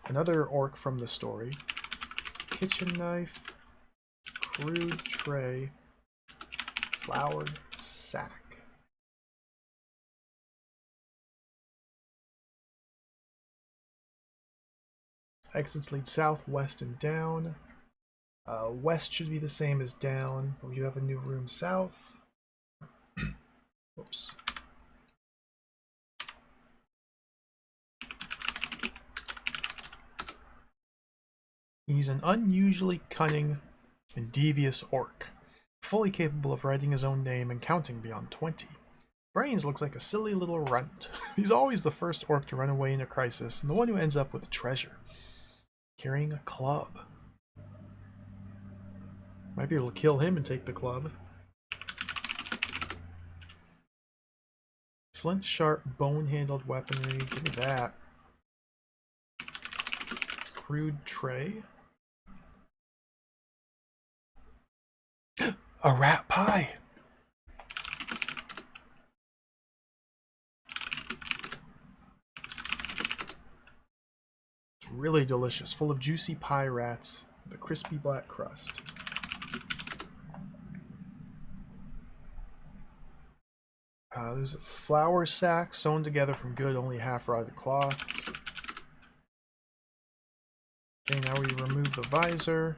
another orc from the story, kitchen knife, crude tray, flowered sack. Exits lead south, west, and down. West should be the same as down, but we do have a new room south. Whoops. He's an unusually cunning and devious orc, fully capable of writing his own name and counting beyond 20. Brains looks like a silly little runt. He's always the first orc to run away in a crisis, and the one who ends up with treasure. Carrying a club. Might be able to kill him and take the club. Flint sharp, bone-handled weaponry. Give me that. Crude tray. A rat pie! It's really delicious, full of juicy pie rats with a crispy black crust. There's a flour sack sewn together from good, only half-rotted cloth. Okay, now we remove the visor.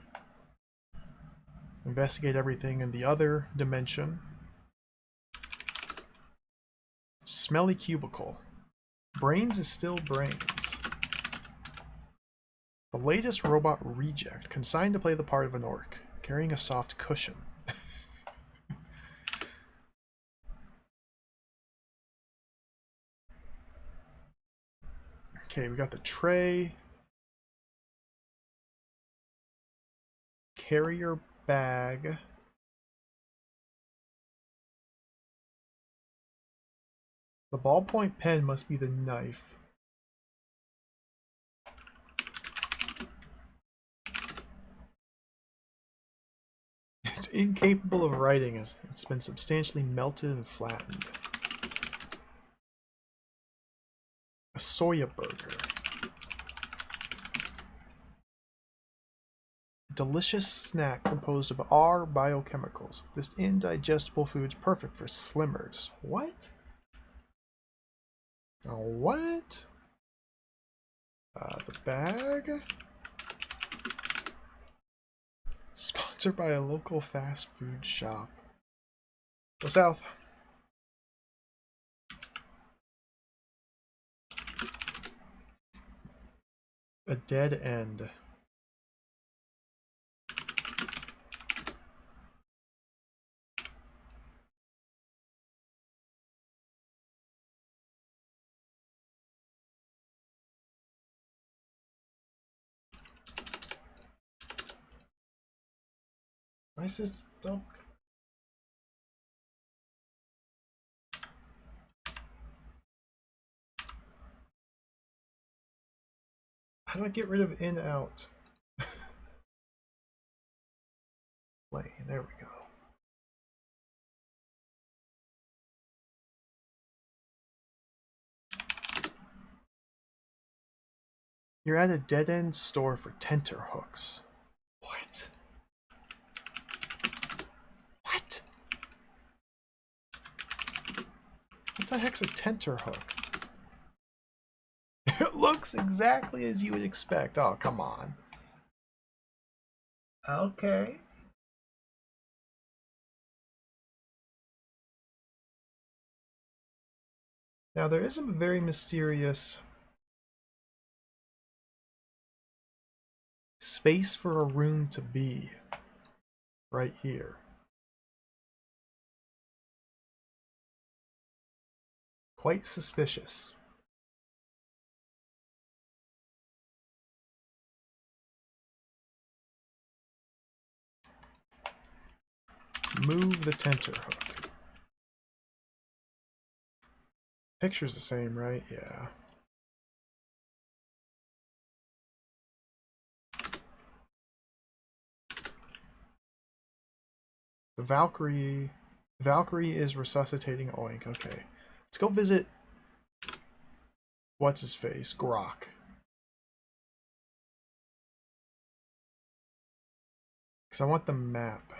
Investigate everything in the other dimension. Smelly cubicle. Brains is still Brains. The latest robot reject, consigned to play the part of an orc, carrying a soft cushion. Okay, we got the tray. Carrier bag. The ballpoint pen must be the knife. It's incapable of writing as it's been substantially melted and flattened. A soya burger. Delicious snack composed of R biochemicals. This indigestible food is perfect for slimmers. What? Oh, what? The bag? Sponsored by a local fast food shop. Go south. A dead end. Why is this though? How do I get rid of in out? Play. There we go. You're at a dead-end store for tenterhooks. What? What? What the heck's a tenterhook? It looks exactly as you would expect. Oh, come on. Okay. Now there is a very mysterious space for a room to be right here. Quite suspicious. Move the tenter hook. Picture's the same, right? Yeah. The Valkyrie is resuscitating Oink. Okay. Let's go visit what's his face? Grok. Because I want the map.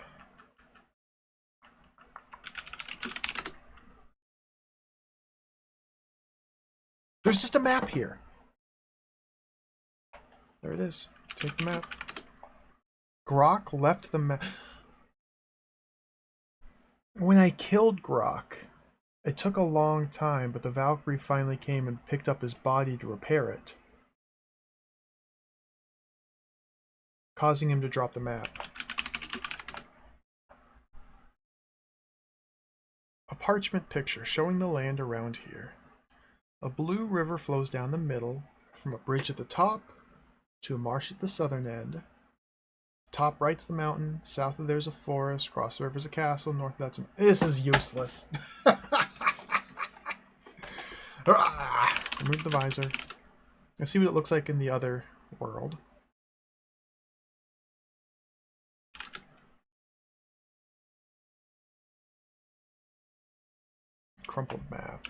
There's just a map here. There it is. Take the map. Grok left the map. When I killed Grok, it took a long time, but the Valkyrie finally came and picked up his body to repair it, causing him to drop the map. A parchment picture showing the land around here. A blue river flows down the middle, from a bridge at the top to a marsh at the southern end. Top right's the mountain, south of there's a forest, across the river's a castle, north of that's an... This is useless. Remove the visor. Let's see what it looks like in the other world. Crumpled map.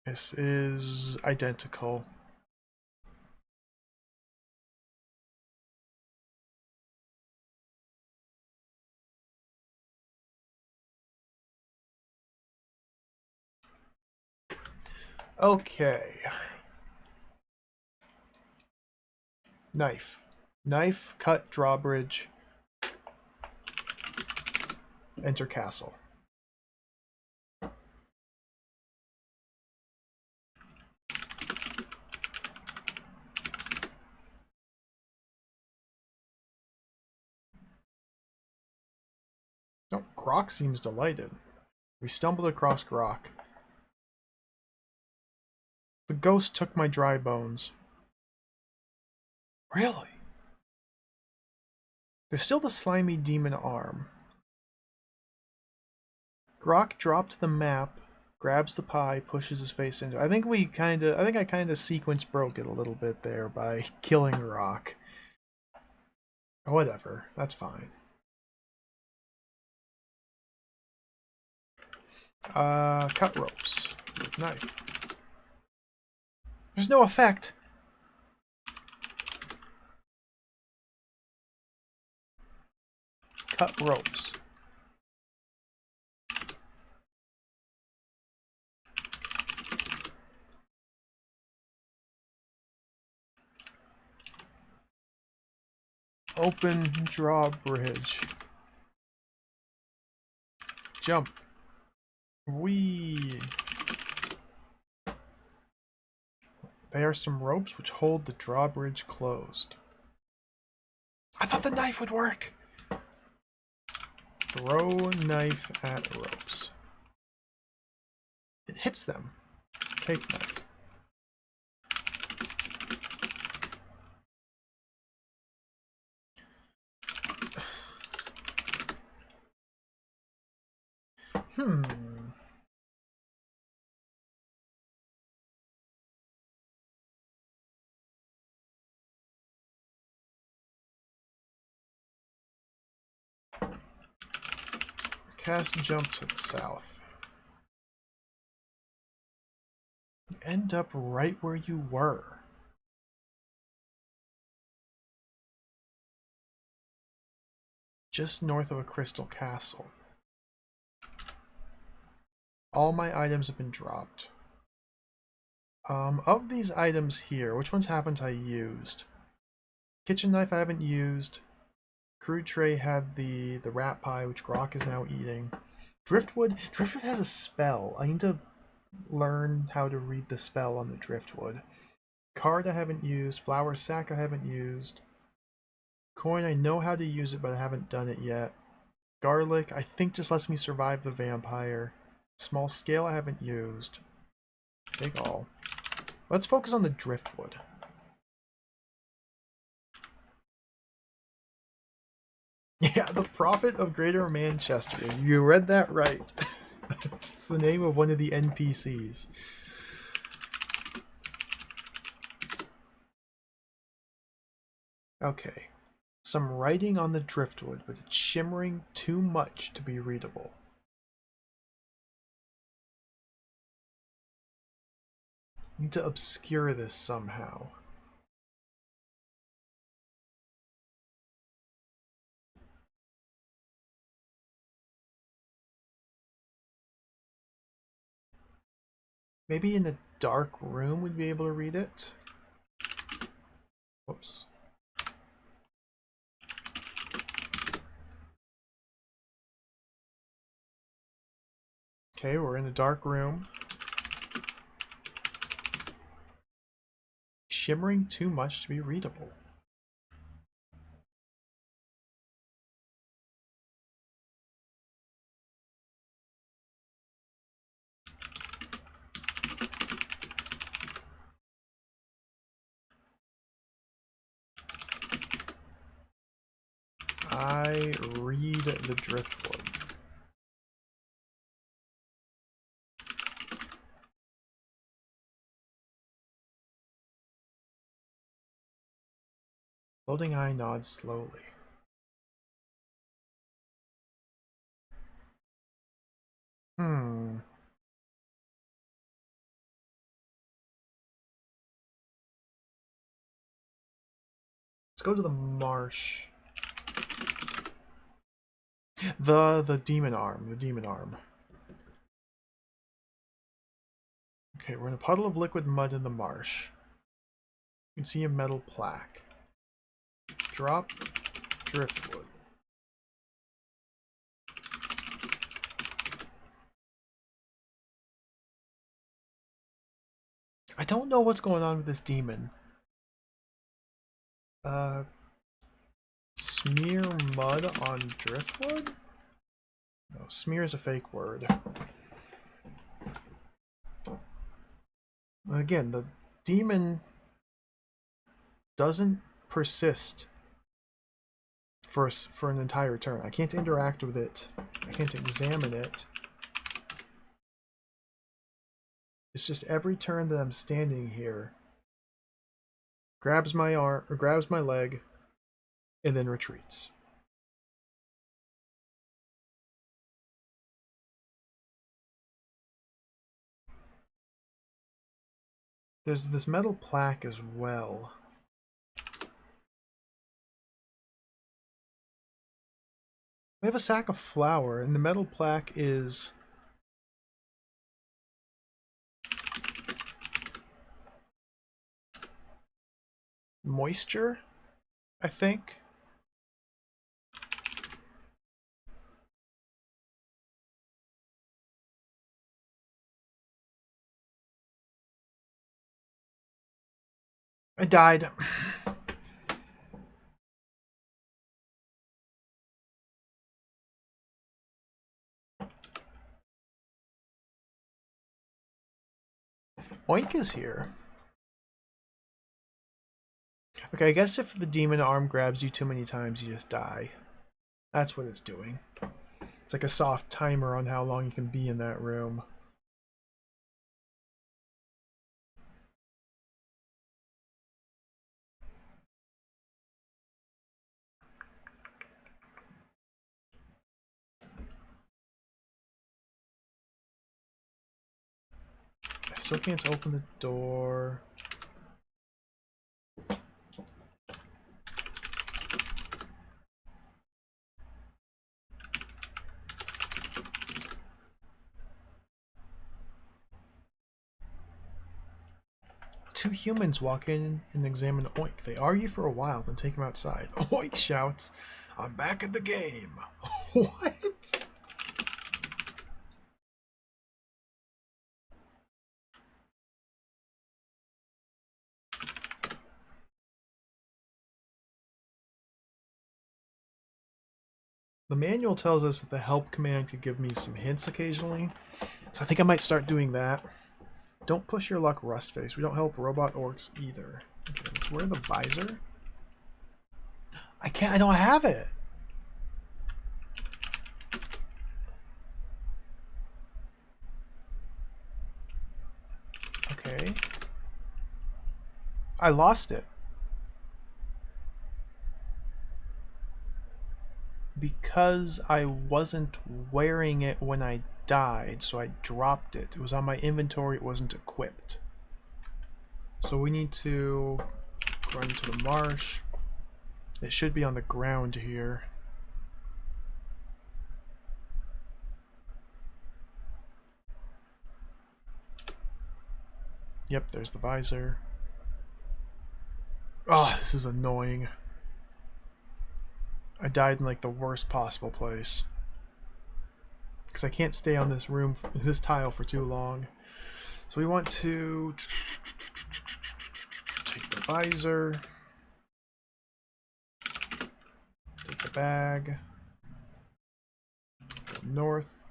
This is identical. Okay. Knife. Knife, cut, drawbridge. Enter castle. Oh, Grok seems delighted. We stumbled across Grok. The ghost took my dry bones. Really? There's still the slimy demon arm. Grok dropped the map, grabs the pie, pushes his face into it. I think I kinda sequence broke it a little bit there by killing Grok. Whatever, that's fine. Cut ropes with knife. There's no effect. Cut ropes. Open drawbridge. Jump. Whee! They are some ropes which hold the drawbridge closed. I thought the knife would work! Throw knife at ropes. It hits them. Take knife. Cast jump to the south. You end up right where you were. Just north of a crystal castle. All my items have been dropped. Of these items here, which ones haven't I used? Kitchen knife I haven't used. Crude tray had the rat pie, which Grok is now eating. Driftwood has a spell. I need to learn how to read the spell on the driftwood. Card I haven't used. Flour sack I haven't used. Coin I know how to use it, but I haven't done it yet. Garlic I think just lets me survive the vampire. Small scale I haven't used. Big all. Let's focus on the driftwood. Yeah, the Prophet of Greater Manchester. You read that right. It's the name of one of the NPCs. Okay. Some writing on the driftwood, but it's shimmering too much to be readable. Need to obscure this somehow. Maybe in a dark room we'd be able to read it. Whoops. Okay, we're in a dark room. Shimmering too much to be readable. I read the driftwood. Floating eye nods slowly. Hmm. Let's go to the marsh. The demon arm. The demon arm. Okay, we're in a puddle of liquid mud in the marsh. You can see a metal plaque. Drop driftwood. I don't know what's going on with this demon. Smear mud on driftwood? No, smear is a fake word. Again, the demon doesn't persist for an entire turn. I can't interact with it. I can't examine it. It's just every turn that I'm standing here, grabs my arm or grabs my leg, and then retreats. There's this metal plaque as well. We have a sack of flour, and the metal plaque is moisture, I think. I died. Oink is here. Okay, I guess if the demon arm grabs you too many times, you just die. That's what it's doing. It's like a soft timer on how long you can be in that room. I still can't open the door. Two humans walk in and examine Oink. They argue for a while, then take him outside. Oink shouts, "I'm back in the game." What? The manual tells us that the help command could give me some hints occasionally, so I think I might start doing that. Don't push your luck, Rustface. We don't help robot orcs either. Okay, let's wear the visor. I don't have it. Okay. I lost it. Because I wasn't wearing it when I died, so I dropped it. It was on my inventory, it wasn't equipped. So we need to run to the marsh. It should be on the ground here. Yep, there's the visor. Oh, this is annoying. I died in like the worst possible place. Because I can't stay on this tile for too long. So we want to take the visor, take the bag, go north,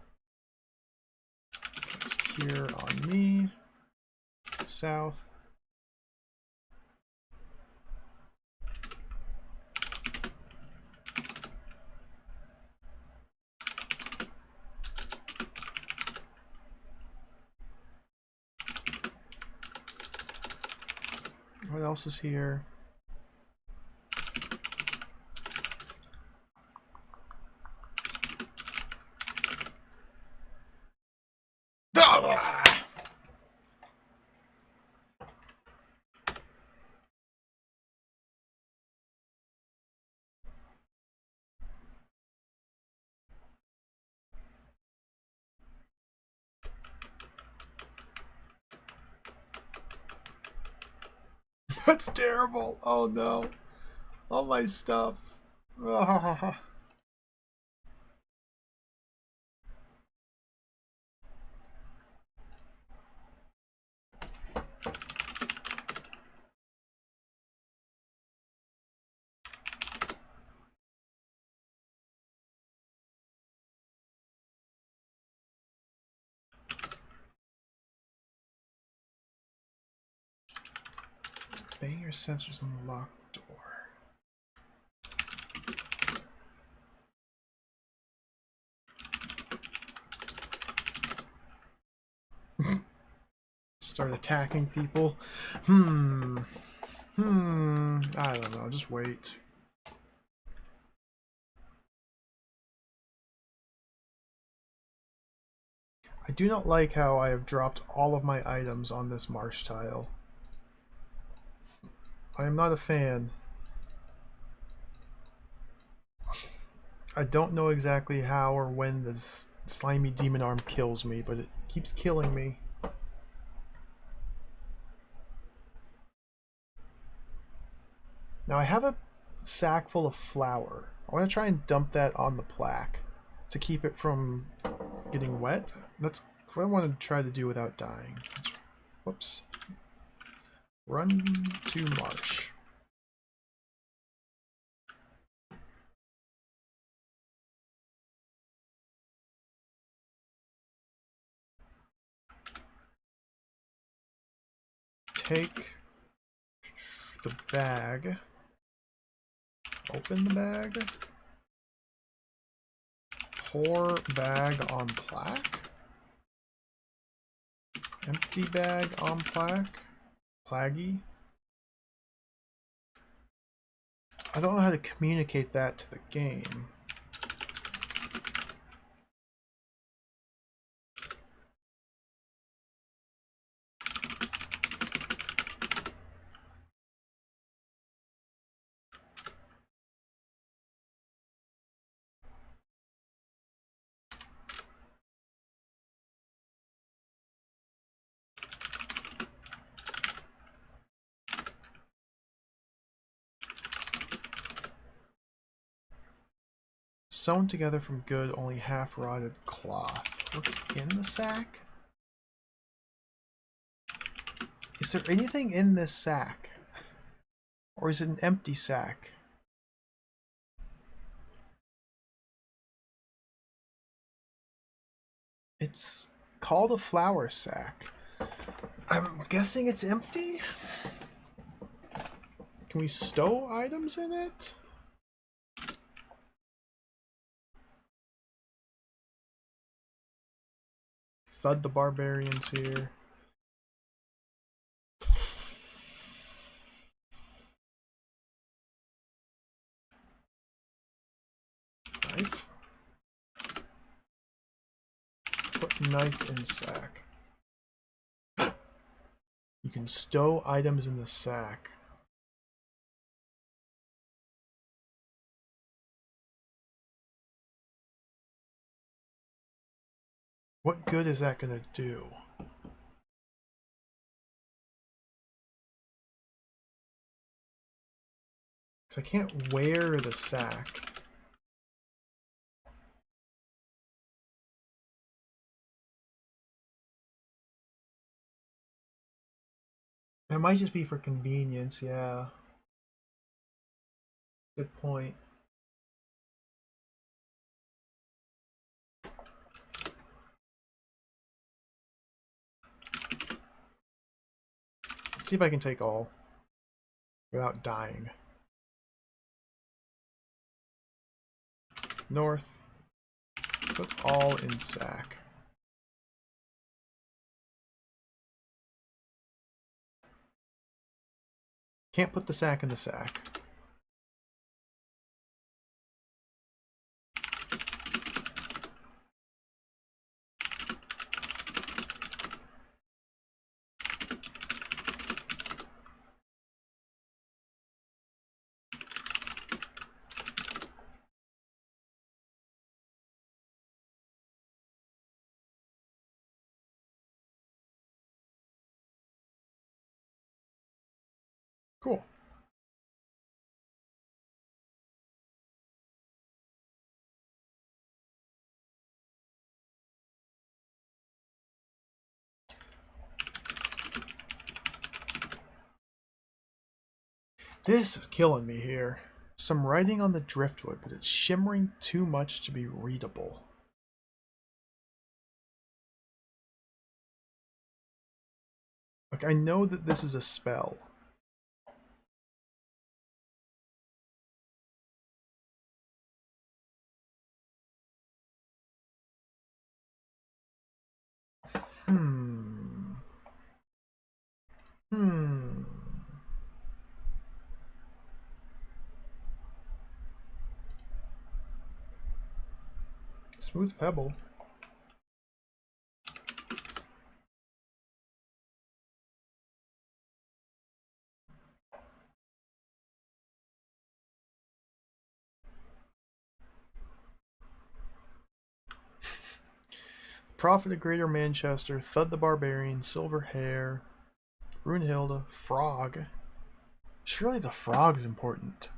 just here on me, south. What else is here? That's terrible. Oh no. All my stuff. Bang your sensors on the locked door. Start attacking people. I don't know. Just wait. I do not like how I have dropped all of my items on this marsh tile. I am not a fan. I don't know exactly how or when this slimy demon arm kills me, but it keeps killing me. Now I have a sack full of flour. I want to try and dump that on the plaque to keep it from getting wet. That's what I want to try to do without dying. Whoops. Run to marsh. Take the bag. Open the bag. Pour bag on plaque. Empty bag on plaque. Plaggy. I don't know how to communicate that to the game. sewn together from good, only half rotted cloth. Look in the sack? Is there anything in this sack? Or is it an empty sack? It's called a flour sack. I'm guessing it's empty? Can we stow items in it? Thud the Barbarian's here. Knife. Put knife in sack. You can stow items in the sack. What good is that gonna do? So I can't wear the sack. It might just be for convenience, yeah. Good point. Let's see if I can take all without dying. North. Put all in sack. Can't put the sack in the sack. Cool. This is killing me here. Some writing on the driftwood, but it's shimmering too much to be readable. Like, I know that this is a spell. Hmm. Smooth pebble. Prophet of Greater Manchester, Thud the Barbarian, Silver Hair, Brunhilde, Frog. Surely the frog's important.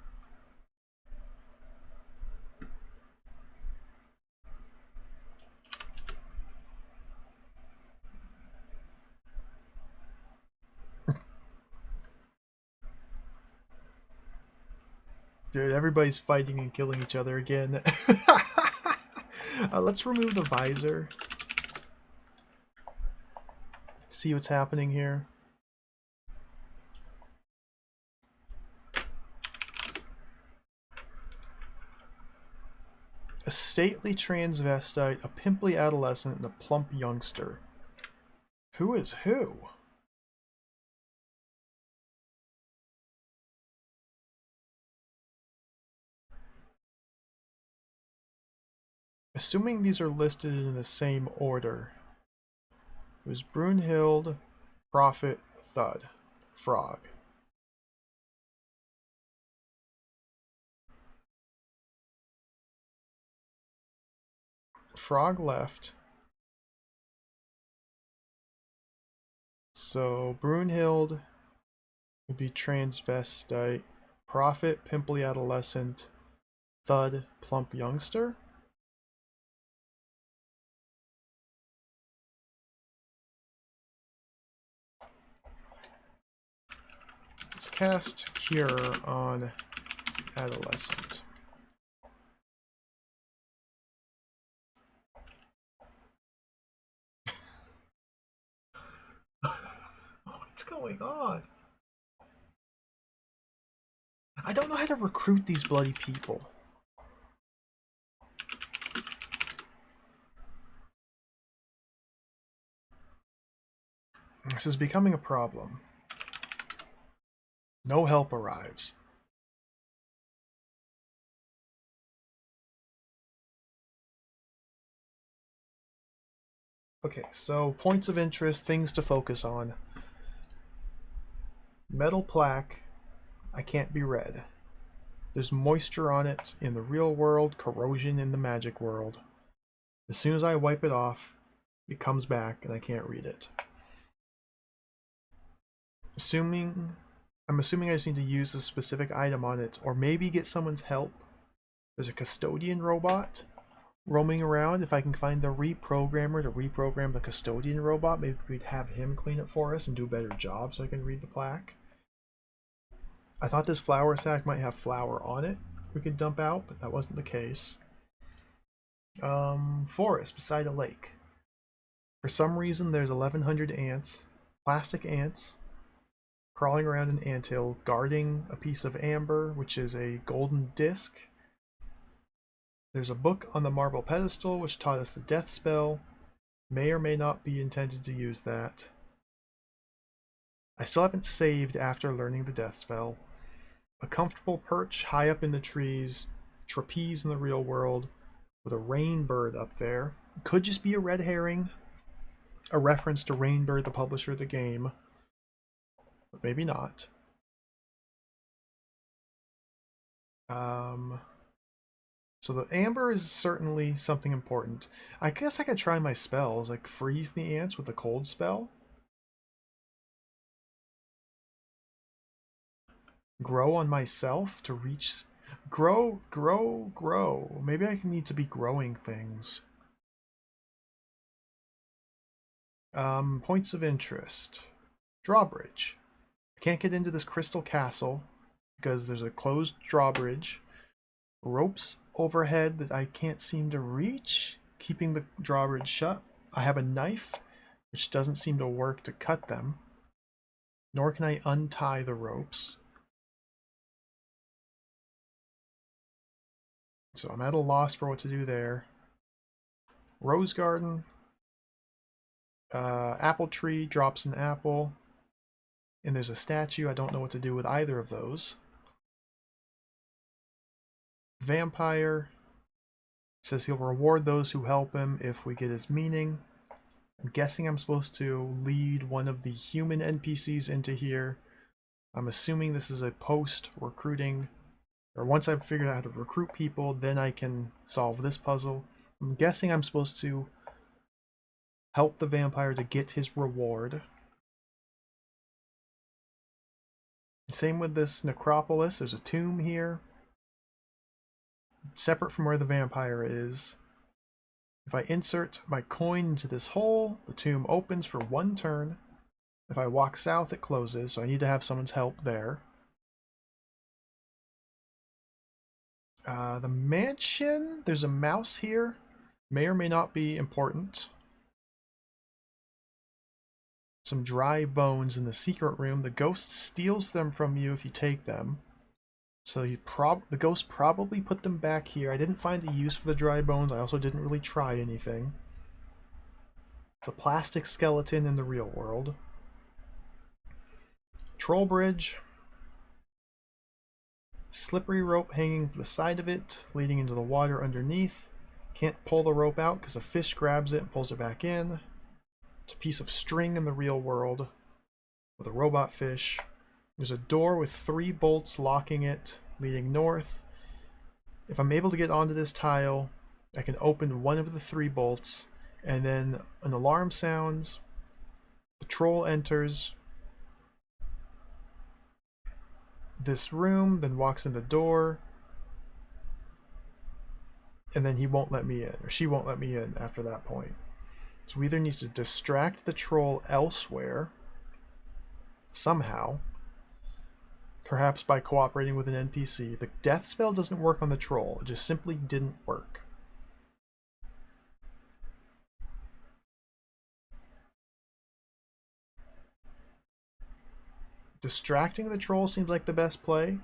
Dude, everybody's fighting and killing each other again. Let's remove the visor. See what's happening here. A stately transvestite, a pimply adolescent, and a plump youngster. Who is who? Assuming these are listed in the same order. It was Brunhilde, Prophet, Thud, Frog. Frog left. So Brunhilde would be transvestite, Prophet, pimply adolescent, Thud, plump youngster. Let's cast Cure on Adolescent. What's going on? I don't know how to recruit these bloody people. This is becoming a problem. No help arrives. Okay, so points of interest, things to focus on. Metal plaque, I can't be read. There's moisture on it in the real world, corrosion in the magic world. As soon as I wipe it off, it comes back and I can't read it. I'm assuming I just need to use a specific item on it, or maybe get someone's help. There's a custodian robot roaming around. If I can find the reprogrammer to reprogram the custodian robot, maybe we'd have him clean it for us and do a better job so I can read the plaque. I thought this flour sack might have flour on it we could dump out, but that wasn't the case. Forest beside a lake. For some reason, there's 1,100 ants, plastic ants, crawling around an anthill, guarding a piece of amber, which is a golden disc. There's a book on the marble pedestal, which taught us the death spell. May or may not be intended to use that. I still haven't saved after learning the death spell. A comfortable perch high up in the trees, trapeze in the real world, with a rain bird up there. Could just be a red herring, a reference to Rainbird, the publisher of the game, but maybe not. So the amber is certainly something important. I guess I could try my spells, like freeze the ants with the cold spell. Grow on myself to reach... Grow. Maybe I need to be growing things. Points of interest. Drawbridge. I can't get into this crystal castle because there's a closed drawbridge. Ropes overhead that I can't seem to reach, keeping the drawbridge shut. I have a knife, which doesn't seem to work to cut them. Nor can I untie the ropes. So I'm at a loss for what to do there. Rose garden. Apple tree drops an apple. And there's a statue. I don't know what to do with either of those. Vampire. Says he'll reward those who help him if we get his meaning. I'm guessing I'm supposed to lead one of the human NPCs into here. I'm assuming this is a post-recruiting, or once I've figured out how to recruit people, then I can solve this puzzle. I'm guessing I'm supposed to help the vampire to get his reward. Same with this necropolis. There's a tomb here, separate from where the vampire is. If I insert my coin into this hole, the tomb opens for 1 turn. If I walk south, it closes, so I need to have someone's help there. The mansion, there's a mouse here. May or may not be important. Some dry bones in the secret room. The ghost steals them from you if you take them. So the ghost probably put them back here. I didn't find a use for the dry bones. I also didn't really try anything. It's a plastic skeleton in the real world. Troll bridge. Slippery rope hanging from the side of it, leading into the water underneath. Can't pull the rope out because a fish grabs it and pulls it back in. It's a piece of string in the real world with a robot fish. There's a door with 3 bolts locking it, leading north. If I'm able to get onto this tile, I can open one of the 3 bolts, and then an alarm sounds. The troll enters this room, then walks in the door. and then he won't let me in, or she won't let me in after that point. So we either need to distract the troll elsewhere, somehow, perhaps by cooperating with an NPC. The death spell doesn't work on the troll, it just simply didn't work. Distracting the troll seems like the best play.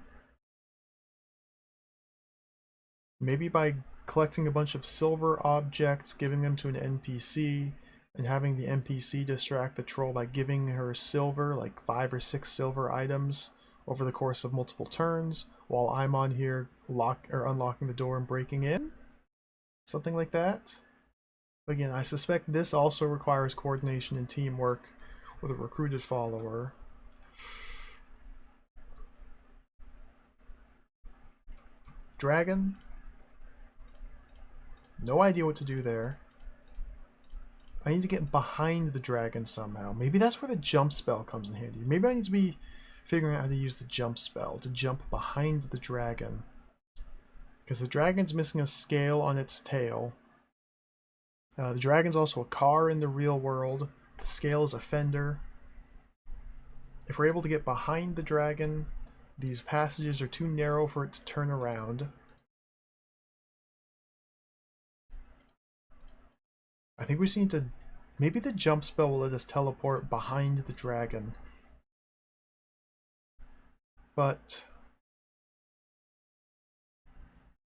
Maybe by collecting a bunch of silver objects, giving them to an NPC, and having the NPC distract the troll by giving her silver, like 5 or 6 silver items over the course of multiple turns, while I'm on here unlocking the door and breaking in. Something like that. But again, I suspect this also requires coordination and teamwork with a recruited follower. Dragon. No idea what to do there. I need to get behind the dragon somehow. Maybe that's where the jump spell comes in handy. Maybe I need to be figuring out how to use the jump spell to jump behind the dragon. Because the dragon's missing a scale on its tail. The dragon's also a car in the real world. The scale is a fender. If we're able to get behind the dragon, these passages are too narrow for it to turn around. I think we just need to... Maybe the jump spell will let us teleport behind the dragon. But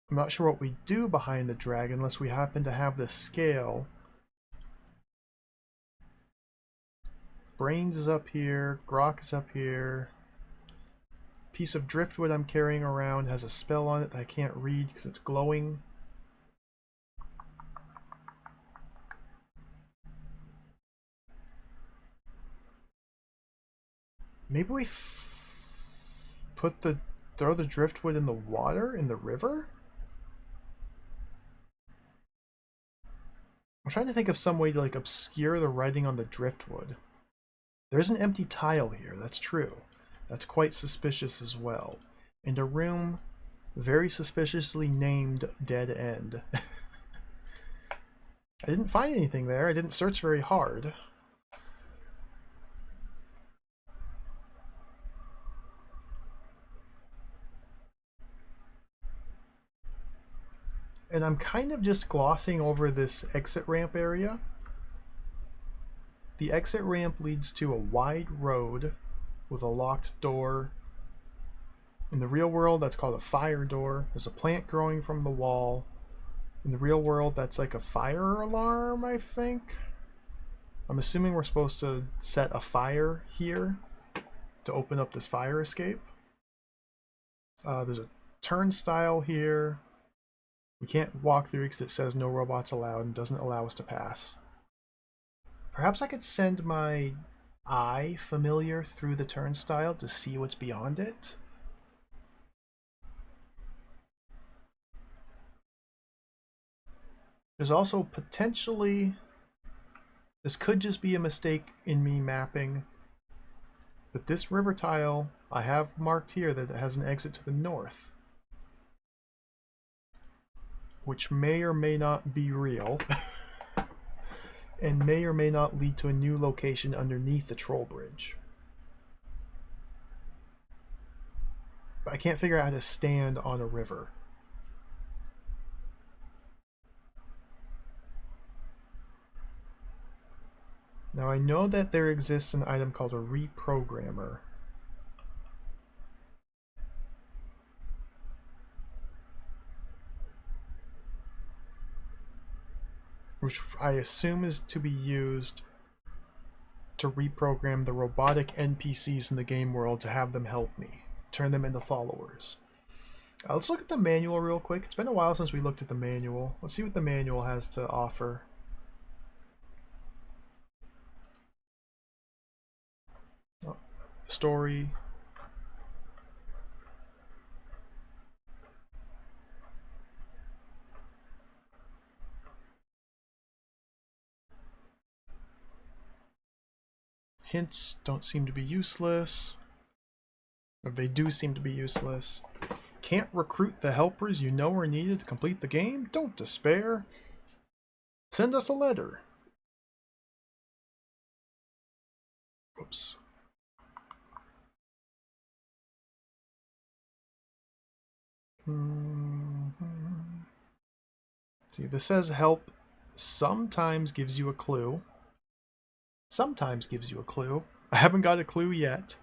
I'm not sure what we do behind the dragon unless we happen to have the scale. Brains is up here, Grok is up here. Piece of driftwood I'm carrying around has a spell on it that I can't read because it's glowing. Maybe we throw the driftwood in the water, in the river? I'm trying to think of some way to like obscure the writing on the driftwood. There's an empty tile here, that's true. That's quite suspicious as well. And a room very suspiciously named Dead End. I didn't find anything there, I didn't search very hard. And I'm kind of just glossing over this exit ramp area. The exit ramp leads to a wide road with a locked door. In the real world, that's called a fire door. There's a plant growing from the wall. In the real world, that's like a fire alarm, I think. I'm assuming we're supposed to set a fire here to open up this fire escape. There's a turnstile here. We can't walk through because it says no robots allowed and doesn't allow us to pass. Perhaps I could send my eye familiar through the turnstile to see what's beyond it. There's also potentially... This could just be a mistake in me mapping. But this river tile I have marked here that it has an exit to the north. Which may or may not be real. And may or may not lead to a new location underneath the troll bridge. But I can't figure out how to stand on a river. Now I know that there exists an item called a reprogrammer. Which I assume is to be used to reprogram the robotic NPCs in the game world to have them help me, turn them into followers. Let's look at the manual real quick. It's been a while since we looked at the manual. Let's see what the manual has to offer. Oh, story. Hints don't seem to be useless. Or they do seem to be useless. can't recruit the helpers you know are needed to complete the game, don't despair. Send us a letter. Oops. See, this says help sometimes gives you a clue. Sometimes gives you a clue. I haven't got a clue yet.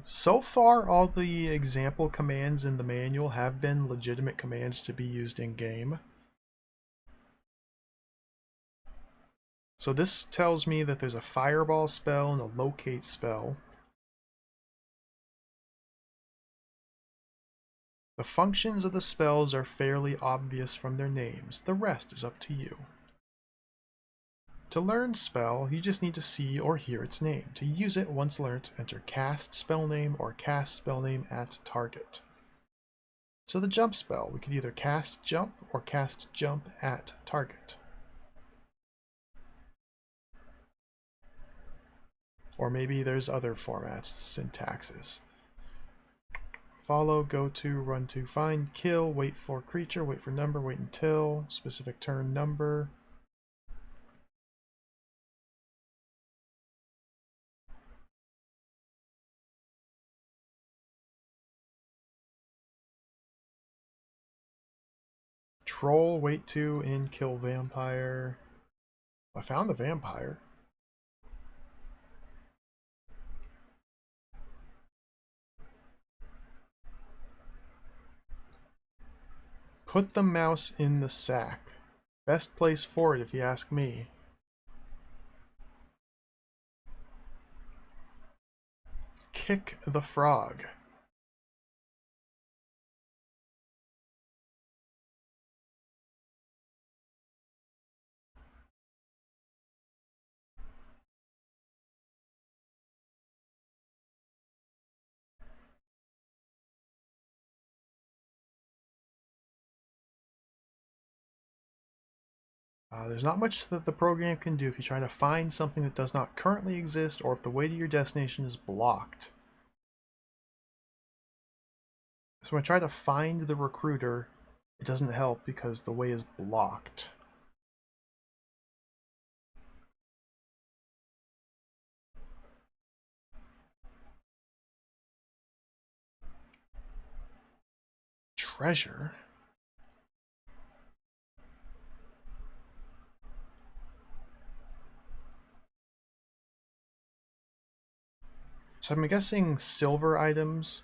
So far, all the example commands in the manual have been legitimate commands to be used in-game. So this tells me that there's a fireball spell and a locate spell. The functions of the spells are fairly obvious from their names. The rest is up to you. To learn spell, you just need to see or hear its name. To use it, once learnt, enter cast spell name or cast spell name at target. So the jump spell, we could either cast jump or cast jump at target. Or maybe there's other formats, syntaxes. Follow, go to, run to, find, kill, wait for creature, wait for number, wait until, specific turn number. Troll, wait to, in, kill vampire. I found the vampire. Put the mouse in the sack. Best place for it if you ask me. Kick the frog. There's not much that the program can do if you try to find something that does not currently exist or if the way to your destination is blocked. So when I try to find the recruiter, it doesn't help because the way is blocked. Treasure? So I'm guessing silver items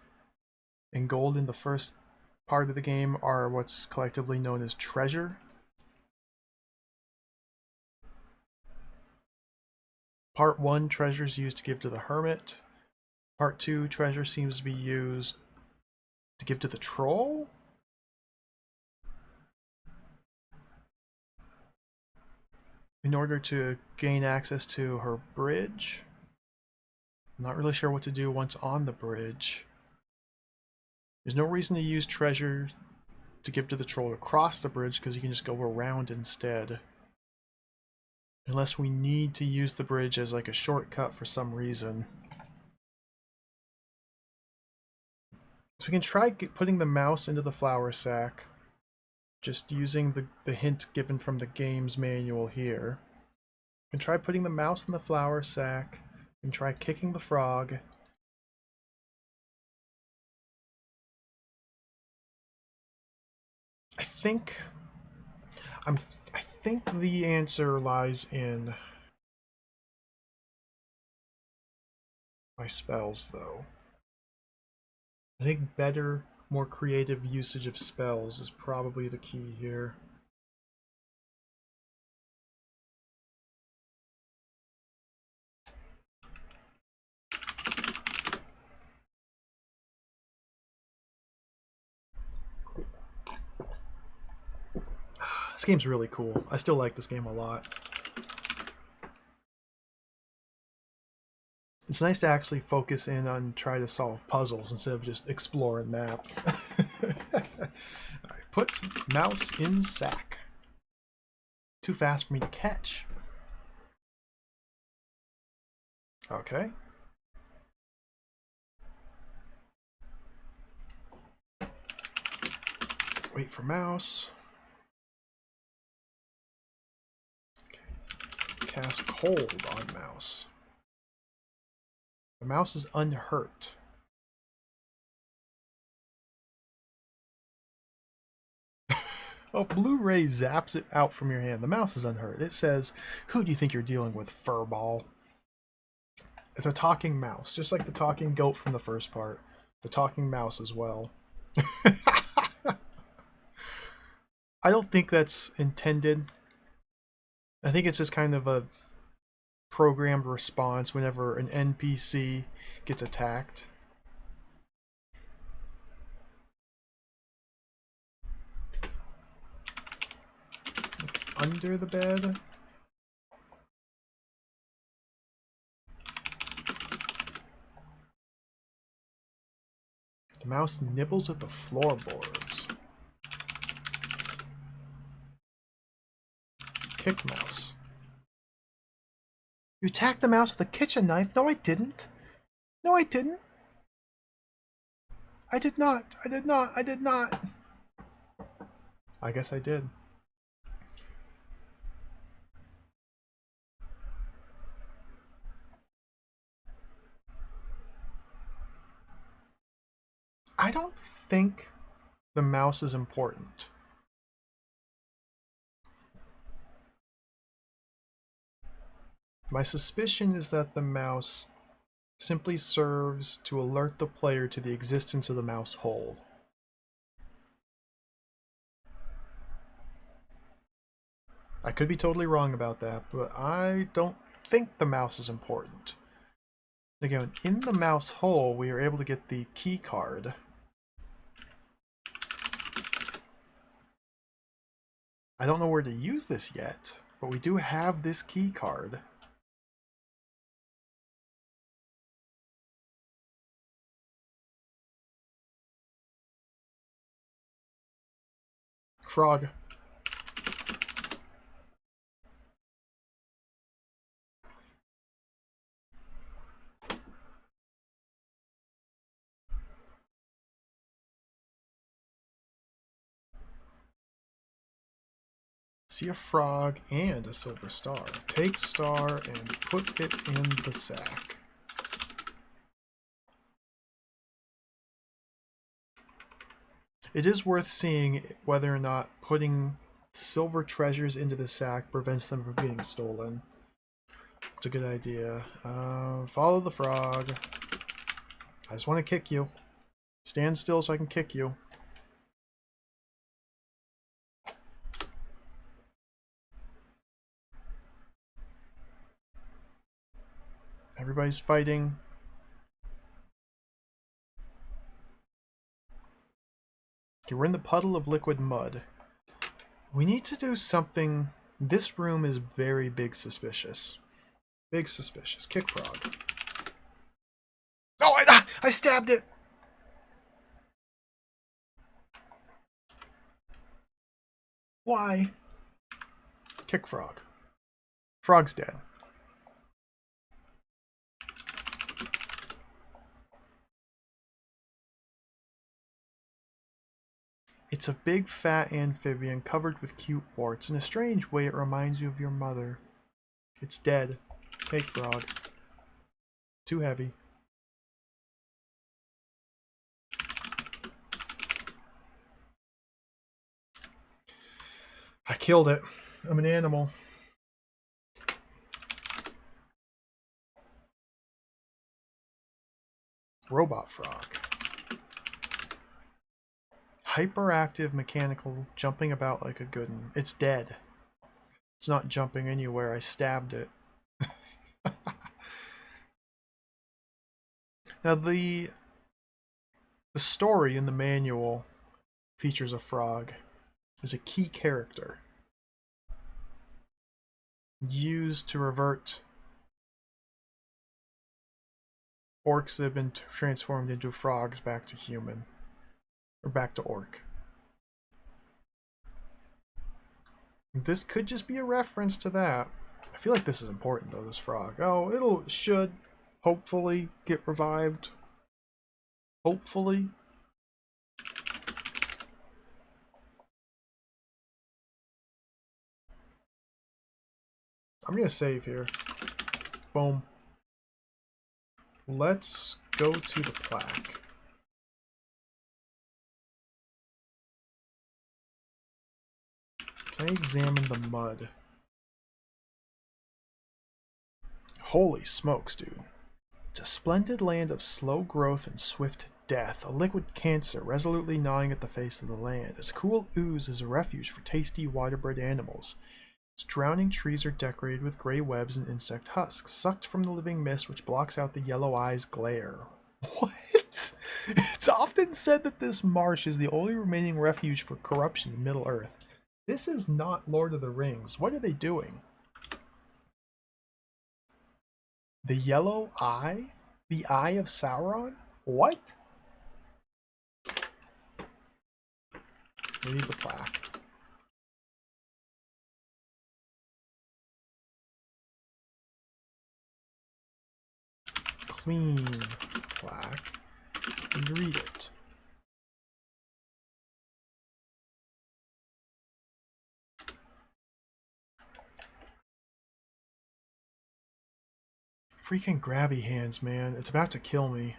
and gold in the first part of the game are what's collectively known as treasure. Part 1, treasures used to give to the hermit. Part 2, treasure seems to be used to give to the troll? In order to gain access to her bridge. I'm not really sure what to do once on the bridge. There's no reason to use treasure to give to the troll to cross the bridge because you can just go around instead. Unless we need to use the bridge as like a shortcut for some reason. So we can try putting the mouse into the flour sack. Just using the hint given from the game's manual here. We can try putting the mouse in the flour sack. We can try kicking the frog. I think the answer lies in my spells, though. I think better, more creative usage of spells is probably the key here. This game's really cool. I still like this game a lot. It's nice to actually focus in on try to solve puzzles instead of just explore and map. Alright, put mouse in sack. Too fast for me to catch. Okay. Wait for mouse. Cast cold on mouse. The mouse is unhurt. Oh, Blu-ray zaps it out from your hand. The mouse is unhurt. It says, "Who do you think you're dealing with, furball?" It's a talking mouse, just like the talking goat from the first part. The talking mouse as well. I don't think that's intended. I think it's just kind of a programmed response whenever an NPC gets attacked. Under the bed. The mouse nibbles at the floorboards. Kick mouse. You attacked the mouse with a kitchen knife? No, I didn't. No, I didn't. I did not. I did not. I did not. I guess I did. I don't think the mouse is important. My suspicion is that the mouse simply serves to alert the player to the existence of the mouse hole. I could be totally wrong about that, but I don't think the mouse is important. Again, in the mouse hole, we are able to get the key card. I don't know where to use this yet, but we do have this key card. Frog. See a frog and a silver star. Take star and put it in the sack. It is worth seeing whether or not putting silver treasures into the sack prevents them from being stolen. It's a good idea. Follow the frog. I just want to kick you. Stand still so I can kick you. Everybody's fighting. Okay, we're in the puddle of liquid mud. We need to do something. This room is very big suspicious. Big suspicious. Kick frog. Oh, I stabbed it! Why? Kick frog. Frog's dead. It's a big fat amphibian covered with cute warts. In a strange way, it reminds you of your mother. It's dead. Take frog. Too heavy. I killed it. I'm an animal. Robot frog. Hyperactive mechanical, jumping about like a good'un. It's dead. It's not jumping anywhere. I stabbed it. Now the story in the manual features a frog as a key character used to revert orcs that have been transformed into frogs back to human. Or back to orc. This could just be a reference to that. I feel like this is important though, this frog. Oh, should hopefully get revived. Hopefully. I'm gonna save here. Boom. Let's go to the plaque. Can I examine the mud? Holy smokes, dude. It's a splendid land of slow growth and swift death, a liquid cancer resolutely gnawing at the face of the land. Its cool ooze is a refuge for tasty water-bred animals. Its drowning trees are decorated with gray webs and insect husks, sucked from the living mist which blocks out the yellow eye's glare. What? It's often said that this marsh is the only remaining refuge for corruption in Middle-earth. This is not Lord of the Rings. What are they doing? The yellow eye? The eye of Sauron? What? We need the plaque. Clean plaque and read it. Freaking grabby hands, man. It's about to kill me.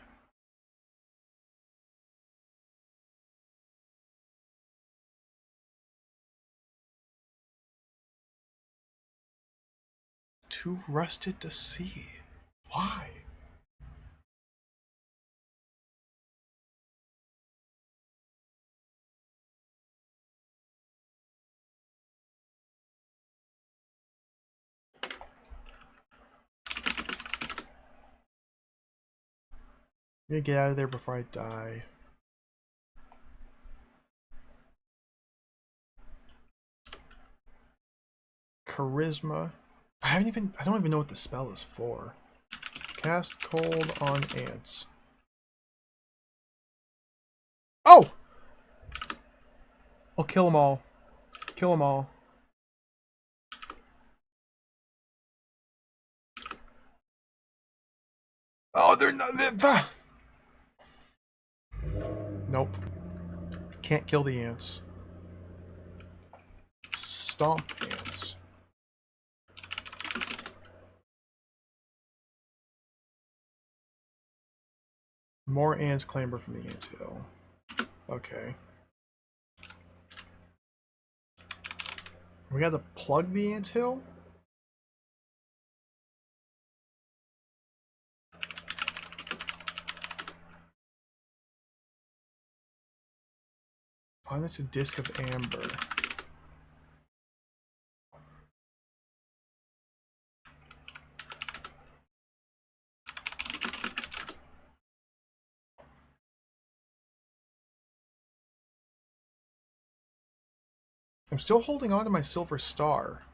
Too rusted to see. Why? I'm gonna get out of there before I die. Charisma. I don't even know what the spell is for. Cast cold on ants. Oh! I'll kill them all. Kill them all. Oh, they're not. Nope. Can't kill the ants. Stomp ants. More ants clamber from the anthill. Okay. We got to plug the anthill? Oh, that's a disc of amber. I'm still holding on to my silver star.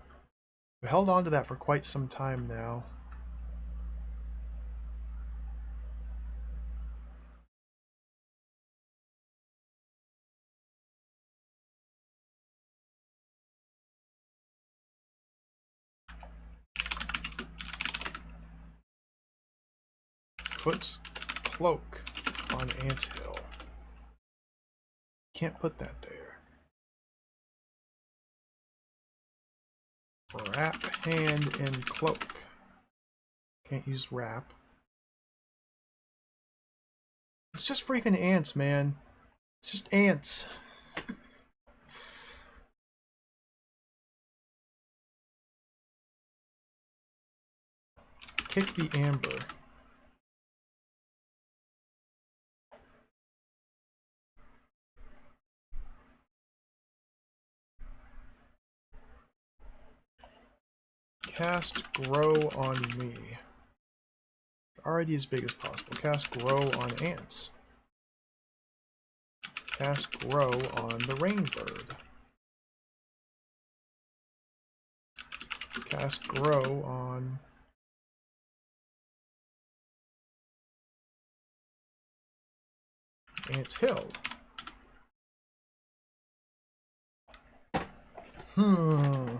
I've held on to that for quite some time now. Put cloak on anthill. Can't put that there. Wrap hand in cloak. Can't use wrap. It's just freaking ants, man. It's just ants. Kick the amber. Cast grow on me. Already as big as possible. Cast grow on ants. Cast grow on the rainbird. Cast grow on ant hill. Hmm.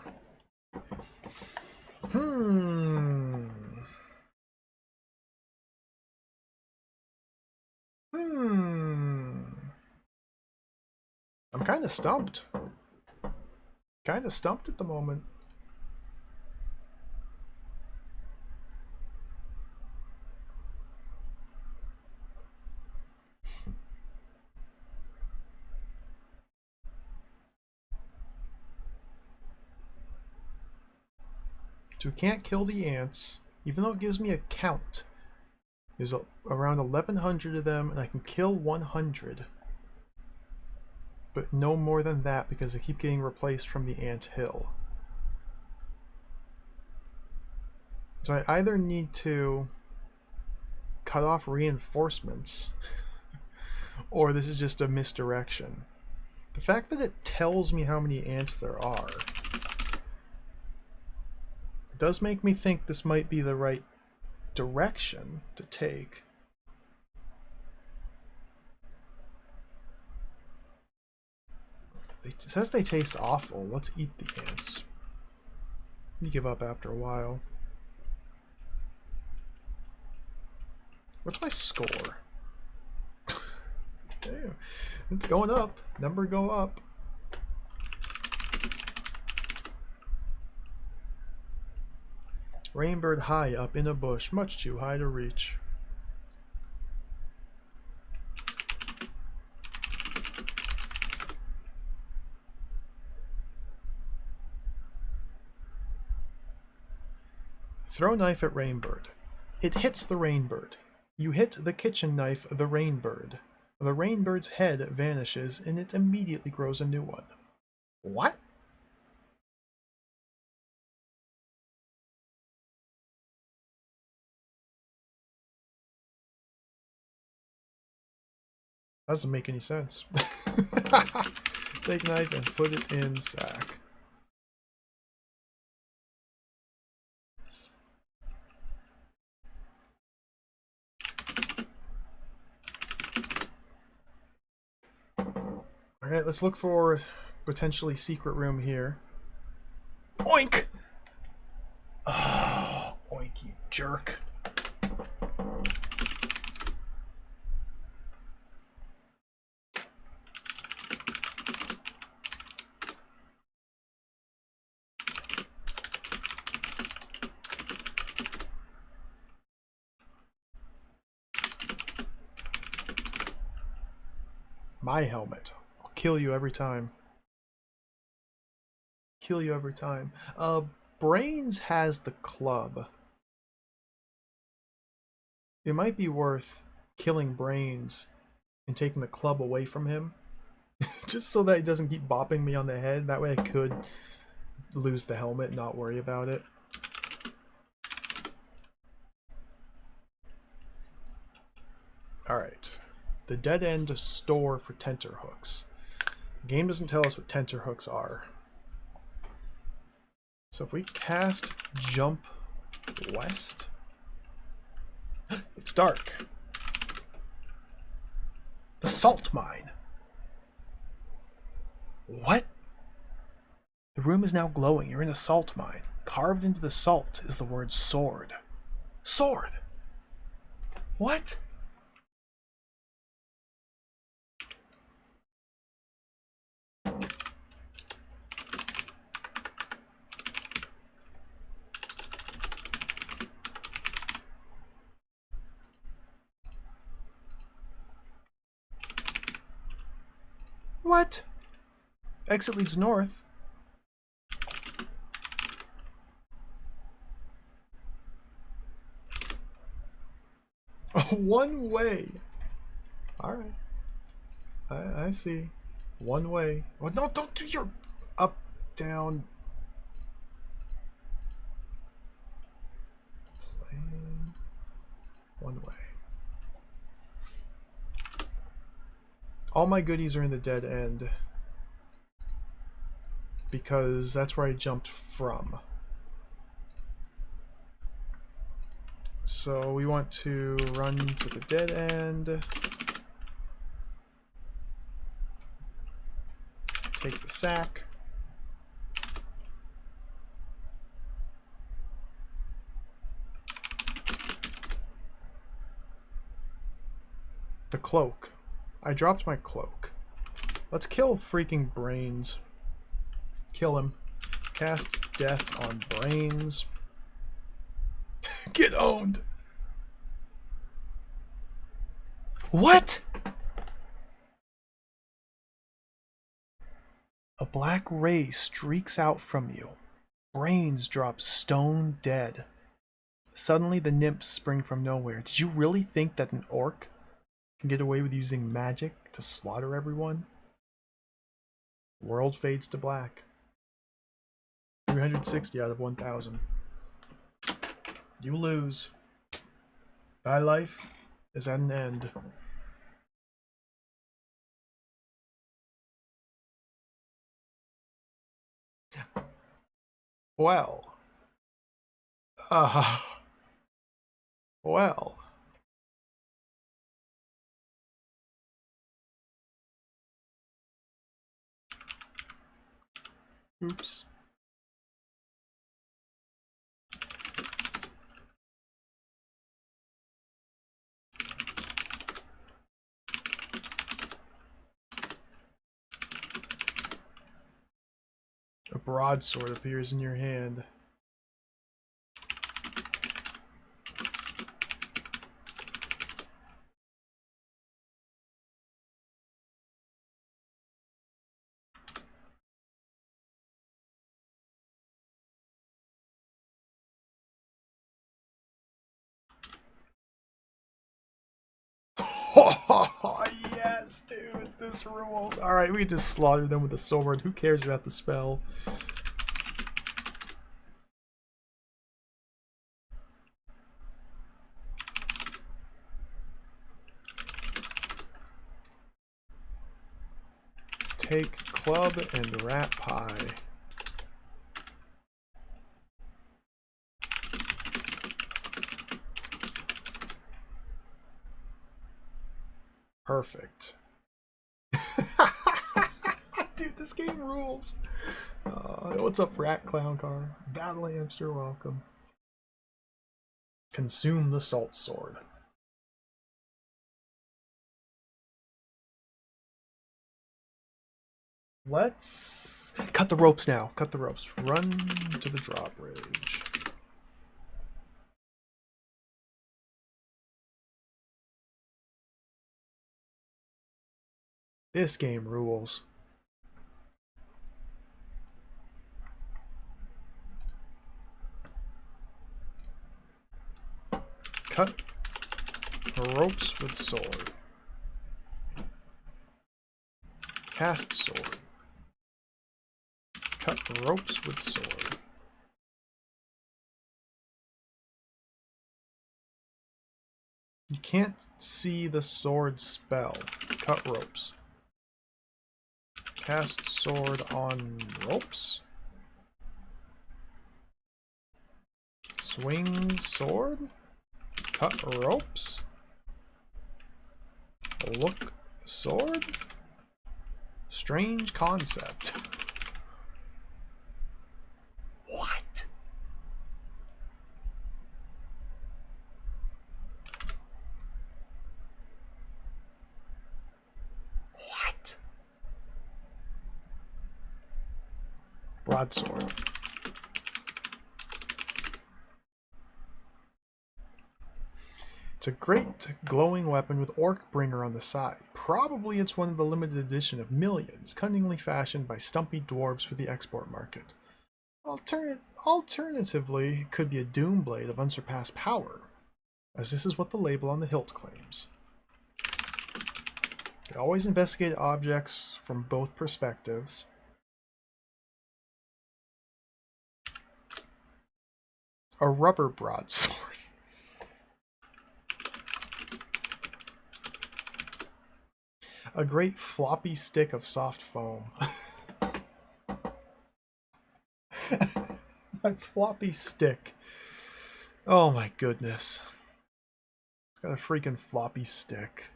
I'm kind of stumped. Kind of stumped at the moment. So we can't kill the ants, even though it gives me a count. There's around 1,100 of them, and I can kill 100. But no more than that, because they keep getting replaced from the ant hill. So I either need to cut off reinforcements, or this is just a misdirection. The fact that it tells me how many ants there are does make me think this might be the right direction to take. It says they taste awful. Let's eat the ants. You give up after a while. What's my score? Damn. It's going up. Number go up. Rainbird high up in a bush, much too high to reach. Throw knife at Rainbird. It hits the Rainbird. You hit the kitchen knife the Rainbird. The Rainbird's head vanishes and it immediately grows a new one. What? That doesn't make any sense. Take knife and put it in sack. Alright, let's look for potentially secret room here. Oink! Oh, oink, you jerk. My helmet. I'll kill you every time. Kill you every time. Brains has the club. It might be worth killing Brains and taking the club away from him. Just so that he doesn't keep bopping me on the head. That way I could lose the helmet and not worry about it. Alright. The dead end store for tenterhooks. The game doesn't tell us what tenterhooks are. So if we cast Jump West... It's dark. The salt mine. What? The room is now glowing. You're in a salt mine. Carved into the salt is the word sword. Sword! What? What? Exit leads north. One way. Alright. I see. One way. Oh, no, don't do your up, down. Plane. One way. All my goodies are in the dead end. Because that's where I jumped from. So we want to run to the dead end. Take the sack. The cloak. I dropped my cloak. Let's kill freaking Brains. Kill him. Cast death on Brains. Get owned. What? A black ray streaks out from you. Brains drop stone dead. Suddenly the nymphs spring from nowhere. Did you really think that an orc can get away with using magic to slaughter everyone? World fades to black. 360 out of 1,000. You lose. Thy life is at an end. Well. Well. Oops. A broadsword appears in your hand. Yes, dude, this rules. Alright, we just slaughter them with a sword. Who cares about the spell? Take club and rat pie. Perfect. Dude, this game rules. What's up, Rat Clown Car? Battle Hamster, welcome. Consume the Salt Sword. Let's cut the ropes now. Cut the ropes. Run to the drawbridge. This game rules. Cut ropes with sword. Cast sword. Cut ropes with sword. You can't see the sword spell. Cut ropes. Cast sword on ropes. Swing sword. Cut ropes. Look sword. Strange concept. What? What? Broadsword. It's a great glowing weapon with Orc Bringer on the side. Probably it's one of the limited edition of millions, cunningly fashioned by stumpy dwarves for the export market. Alternatively, it could be a doom blade of unsurpassed power, as this is what the label on the hilt claims. You always investigate objects from both perspectives. A rubber broadsword. A great floppy stick of soft foam. My floppy stick. Oh my goodness. It's got a freaking floppy stick.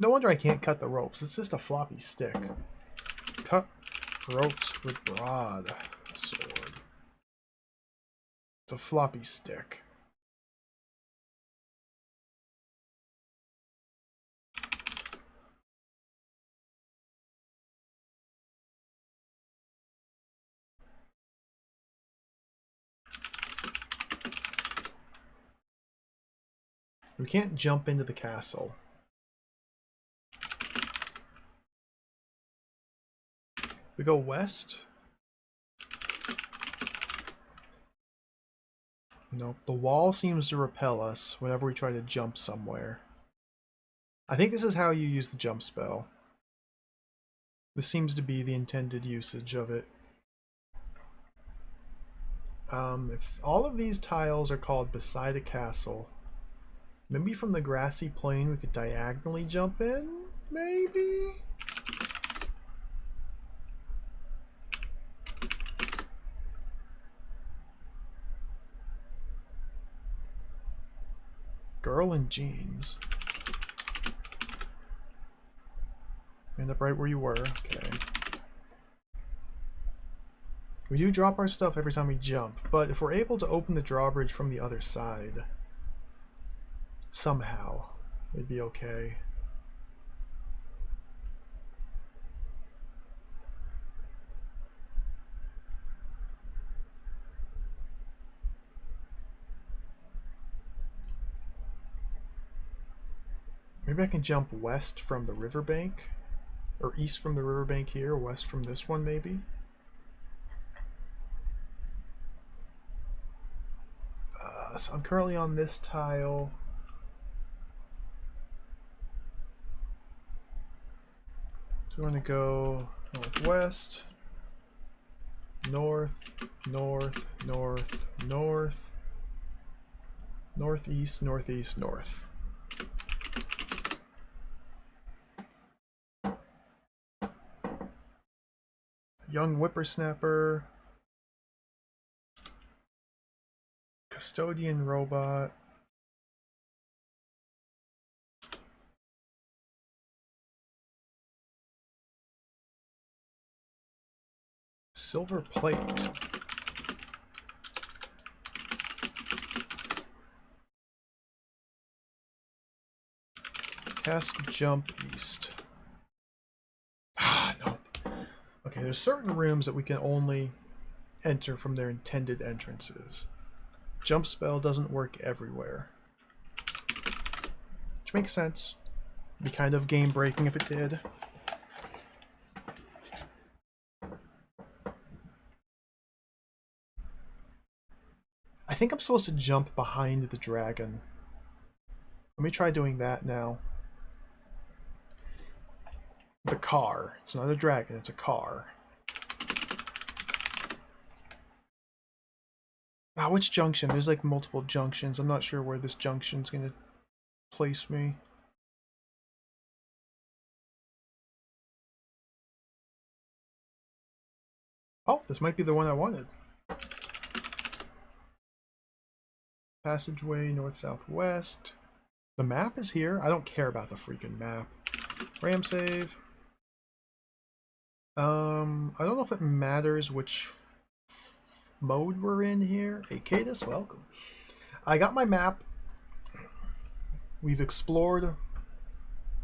No wonder I can't cut the ropes. It's just a floppy stick. Cut ropes with broad sword. It's a floppy stick. We can't jump into the castle. We go west. Nope. The wall seems to repel us whenever we try to jump somewhere. I think this is how you use the jump spell. This seems to be the intended usage of it. If all of these tiles are called beside a castle, maybe from the grassy plain we could diagonally jump in? Maybe? Girl in jeans. End up right where you were. Okay. We do drop our stuff every time we jump, but if we're able to open the drawbridge from the other side, somehow, it'd be okay. Maybe I can jump west from the riverbank, or east from the riverbank here, west from this one maybe. So I'm currently on this tile. So we're going to go northwest, north, north, north, north, northeast, northeast, north. Young whippersnapper. Custodian robot. Silver plate. Cast jump east. Ah, nope. Okay, there's certain rooms that we can only enter from their intended entrances. Jump spell doesn't work everywhere. Which makes sense. It'd be kind of game breaking if it did. I think I'm supposed to jump behind the dragon. Let me try doing that now. The car. It's not a dragon, it's a car. Ah, which junction? There's like multiple junctions. I'm not sure where this junction's gonna place me. Oh, this might be the one I wanted. Passageway, north, southwest. The map is here. I don't care about the freaking map. Ram save. I don't know if it matters which mode we're in here. Akadis, welcome. I got my map. We've explored.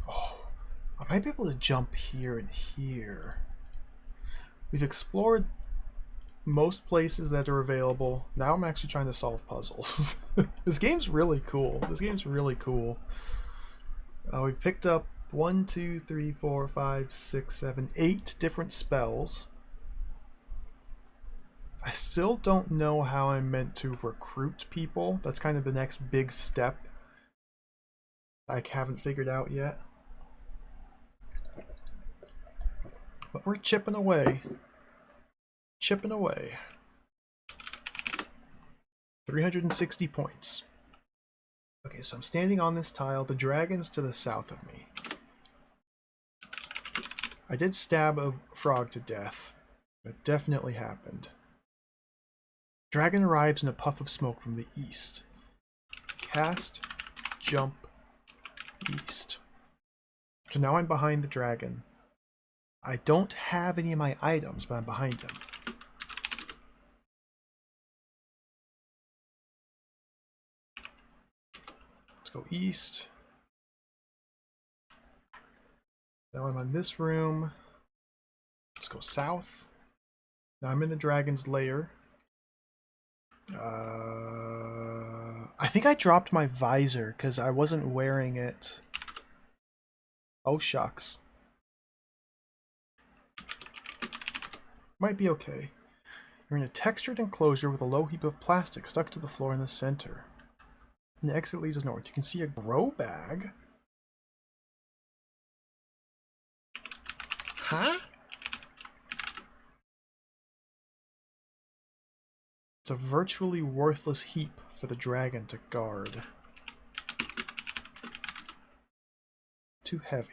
Oh, I might be able to jump here and here. We've explored most places that are available. Now I'm actually trying to solve puzzles. This game's really cool. This game's really cool. We've picked up 1, 2, 3, 4, 5, 6, 7, 8 different spells. I still don't know how I'm meant to recruit people. That's kind of the next big step I haven't figured out yet. But we're chipping away. Chipping away. 360 points. Okay, so I'm standing on this tile. The dragon's to the south of me. I did stab a frog to death. That definitely happened. Dragon arrives in a puff of smoke from the east. Cast, jump, east. So now I'm behind the dragon. I don't have any of my items, but I'm behind him. Let's go east. Now I'm on this room. Let's go south. Now I'm in the dragon's lair. I think I dropped my visor because I wasn't wearing it. Oh, shucks. Might be okay. You're in a textured enclosure with a low heap of plastic stuck to the floor in the center. And the exit leads us north. You can see a grow bag. Huh? It's a virtually worthless heap for the dragon to guard. Too heavy.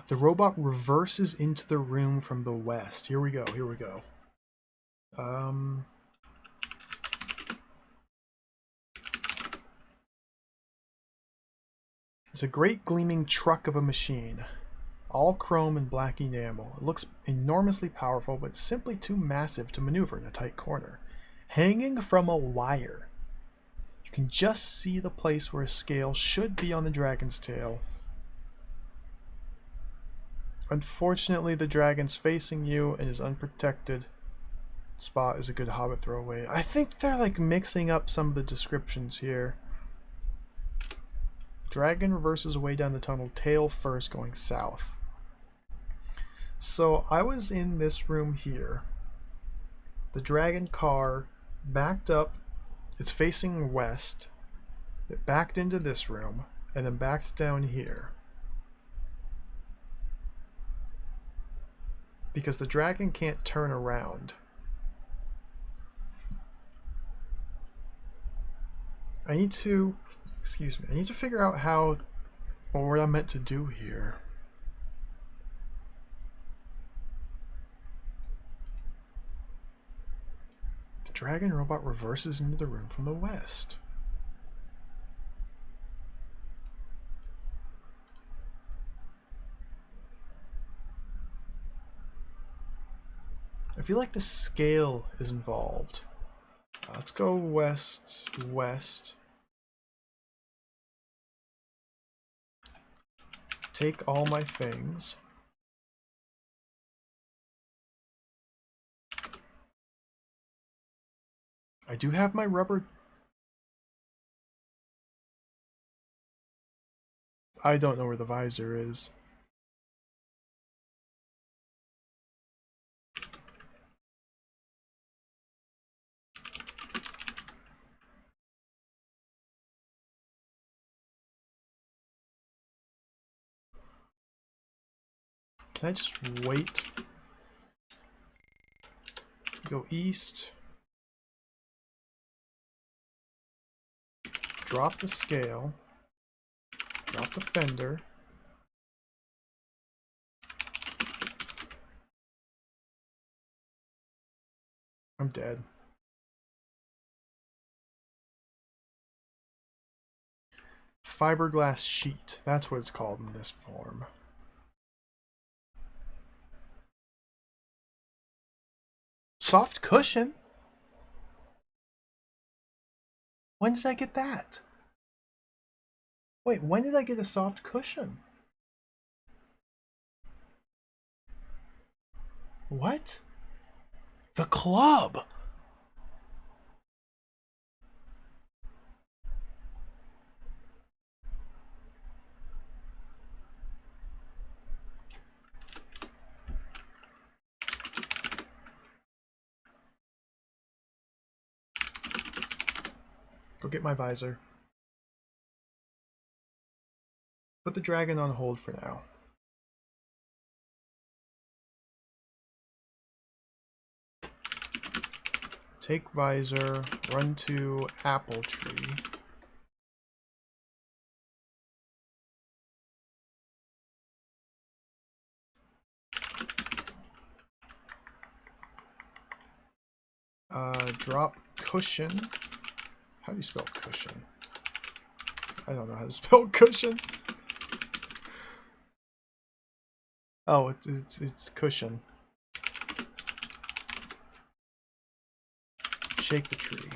The robot reverses into the room from the west. Here we go, here we go. It's a great gleaming truck of a machine. All chrome and black enamel. It looks enormously powerful, but simply too massive to maneuver in a tight corner. Hanging from a wire. You can just see the place where a scale should be on the dragon's tail. Unfortunately, the dragon's facing you and is unprotected. Spot is a good hobbit throwaway. I think they're like mixing up some of the descriptions here. Dragon reverses away down the tunnel, tail first, going south. So I was in this room here. The dragon car backed up. It's facing west. It backed into this room and then backed down here. Because the dragon can't turn around. I need to figure out how, or what I'm meant to do here. The dragon robot reverses into the room from the west. I feel like the scale is involved. Let's go west, west. Take all my things. I do have my rubber. I don't know where the visor is. Can I just wait? Go east. Drop the scale. Drop the fender. I'm dead. Fiberglass sheet. That's what it's called in this form. Soft cushion? When did I get that? Wait, when did I get a soft cushion? What? The club! Go get my visor. Put the dragon on hold for now. Take visor, run to apple tree. Drop cushion. How do you spell cushion? I don't know how to spell cushion. Oh, it's cushion. Shake the tree.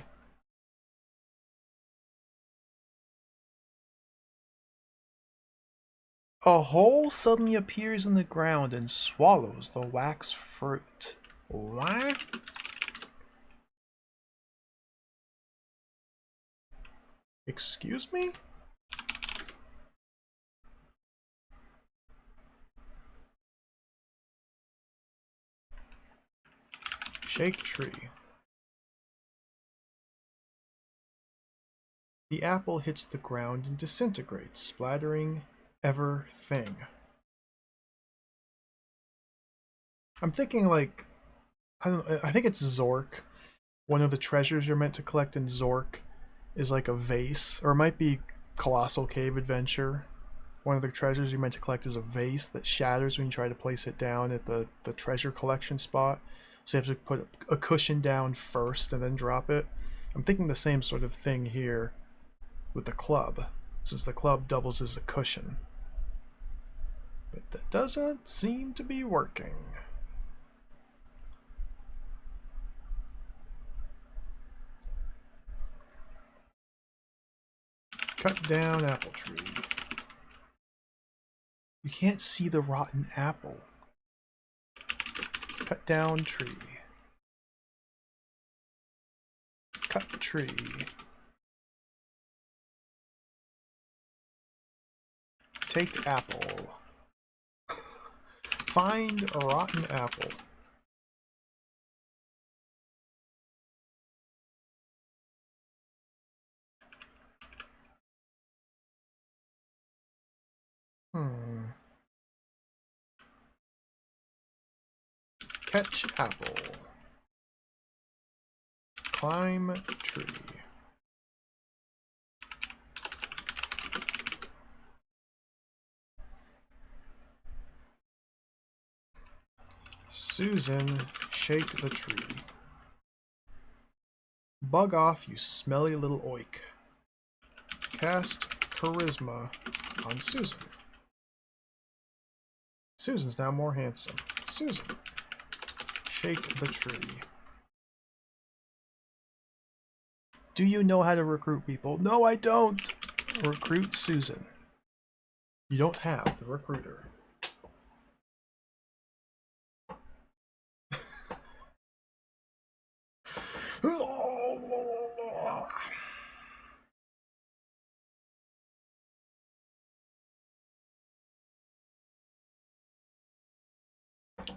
A hole suddenly appears in the ground and swallows the wax fruit. What? Excuse me? Shake tree. The apple hits the ground and disintegrates, splattering everything. I'm thinking like, I think it's Zork. One of the treasures you're meant to collect in Zork is like a vase, or it might be Colossal Cave Adventure. One of the treasures you're meant to collect is a vase that shatters when you try to place it down at the treasure collection spot. So you have to put a cushion down first and then drop it. I'm thinking the same sort of thing here with the club, since the club doubles as a cushion. But that doesn't seem to be working. Cut down apple tree. You can't see the rotten apple. Cut down tree. Cut tree. Take apple. Find a rotten apple. Catch apple. Climb tree. Susan, shake the tree. Bug off, you smelly little oik. Cast charisma on Susan. Susan's now more handsome. Susan, shake the tree. Do you know how to recruit people? No, I don't. Recruit Susan. You don't have the recruiter.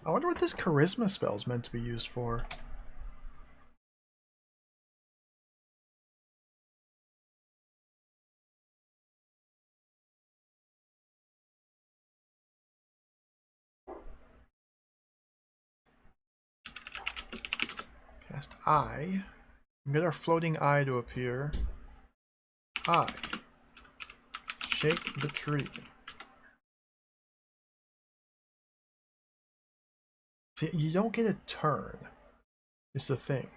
I wonder what this charisma spell is meant to be used for. Cast eye. Get our floating eye to appear. Eye. Shake the tree. See, you don't get a turn. Is the thing.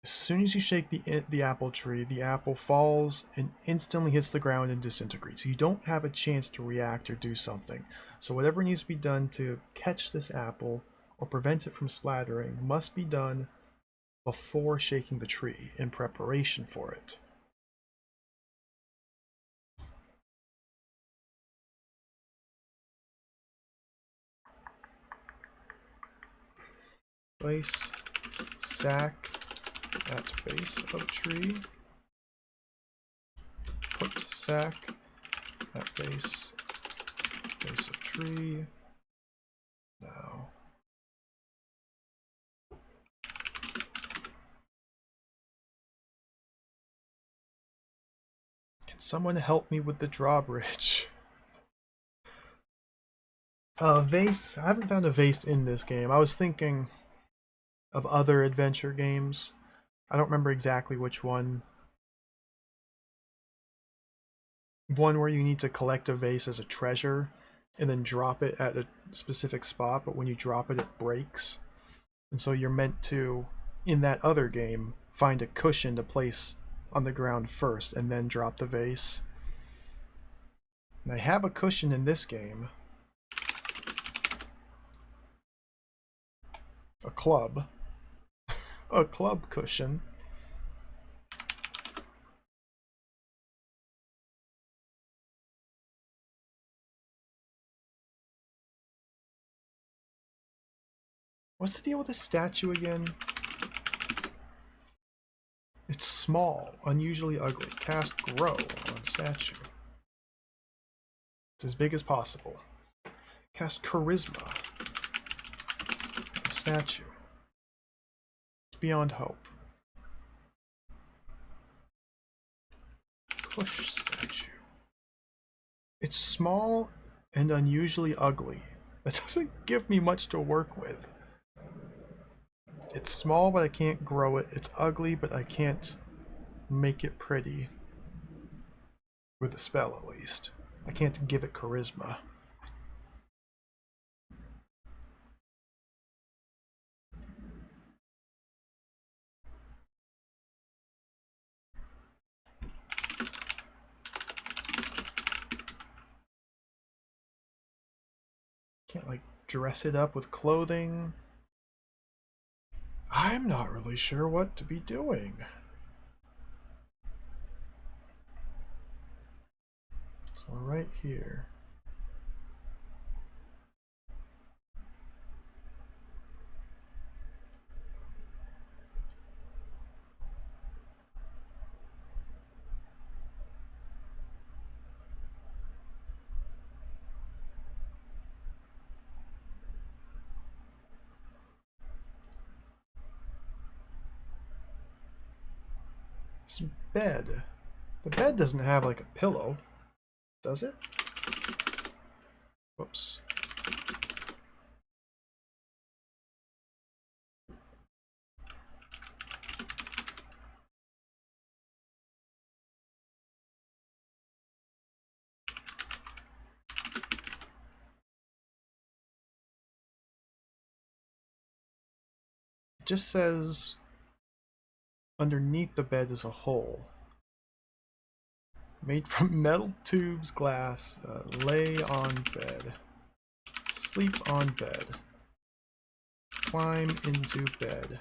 As soon as you shake the apple tree, the apple falls and instantly hits the ground and disintegrates. You don't have a chance to react or do something. So whatever needs to be done to catch this apple or prevent it from splattering must be done before shaking the tree in preparation for it. Place sack at base of tree. Put sack at base of tree. Now. Can someone help me with the drawbridge? Vase. I haven't found a vase in this game. I was thinking of other adventure games. I don't remember exactly which one. One where you need to collect a vase as a treasure and then drop it at a specific spot, but when you drop it, it breaks. And so you're meant to, in that other game, find a cushion to place on the ground first and then drop the vase. And I have a cushion in this game. A club. A club cushion. What's the deal with this statue again? It's small, unusually ugly. Cast grow on statue. It's as big as possible. Cast charisma on statue. beyond hope. Push statue. It's small and unusually ugly. That doesn't give me much to work with. It's small, but I can't grow it. It's ugly, but I can't make it pretty. With a spell, at least. I can't give it charisma. Can't, like, dress it up with clothing. I'm not really sure what to be doing. So we're right here. This bed. The bed doesn't have, like, a pillow. Does it? Whoops. It just says underneath the bed is a hole. Made from metal tubes, glass. Lay on bed. Sleep on bed. Climb into bed.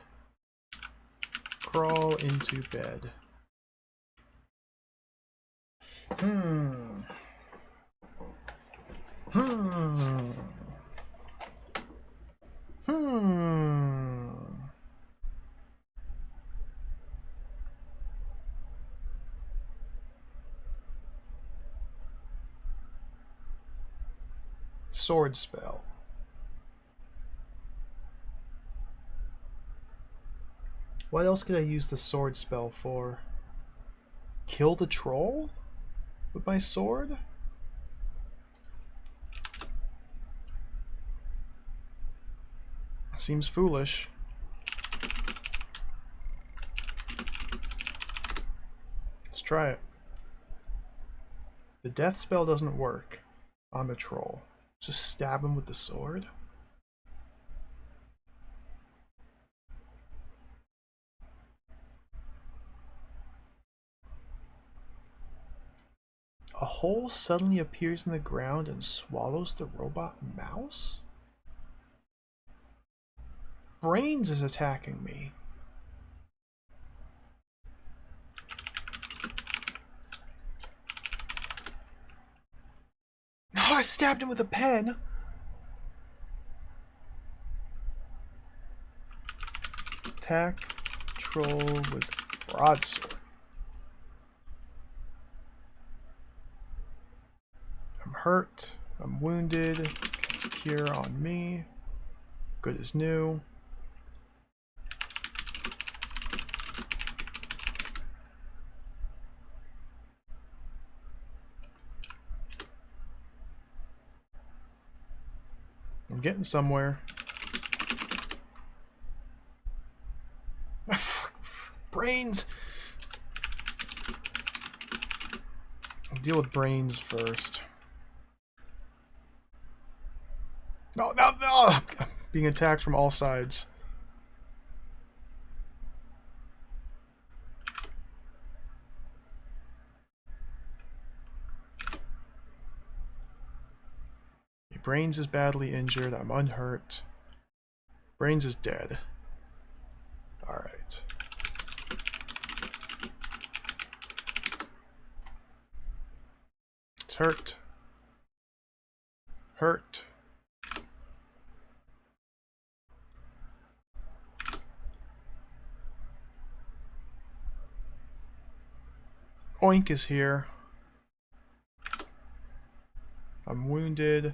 Crawl into bed. Hmm. Sword spell. What else could I use the sword spell for? Kill the troll? With my sword? Seems foolish. Let's try it. The death spell doesn't work on the troll. Just stab him with the sword? A hole suddenly appears in the ground and swallows the robot mouse? Brains is attacking me. Oh, I stabbed him with a pen. Attack troll with broadsword. I'm hurt. I'm wounded. Cast cure on me. Good as new. I'm getting somewhere. Brains! I'll deal with brains first. No, no, no! I'm being attacked from all sides. Brains is badly injured. I'm unhurt. Brains is dead. Alright. It's hurt. Hurt. Oink is here. I'm wounded.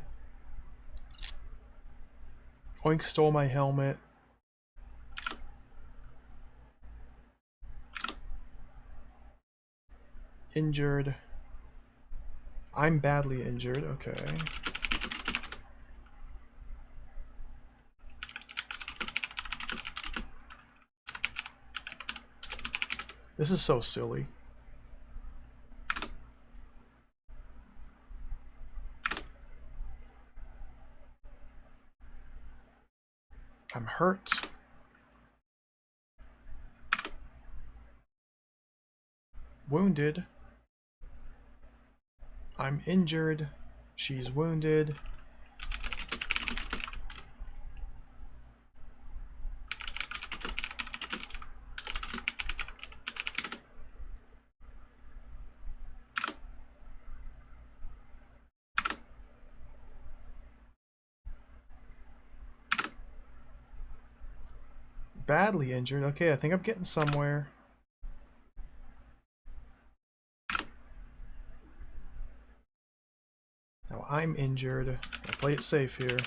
Oink stole my helmet. injured. I'm badly injured. Okay. This is so silly. I'm hurt. Wounded. I'm injured. She's wounded. Badly injured. Okay, I think I'm getting somewhere. Now I'm injured. I'll play it safe here.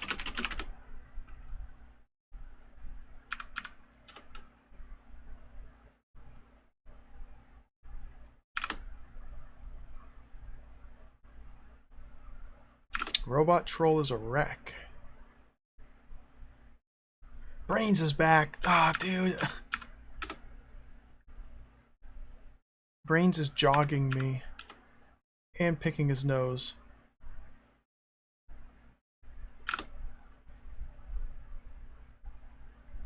Robot Troll is a wreck. Brains is back. Ah, dude. Brains is jogging me. And picking his nose.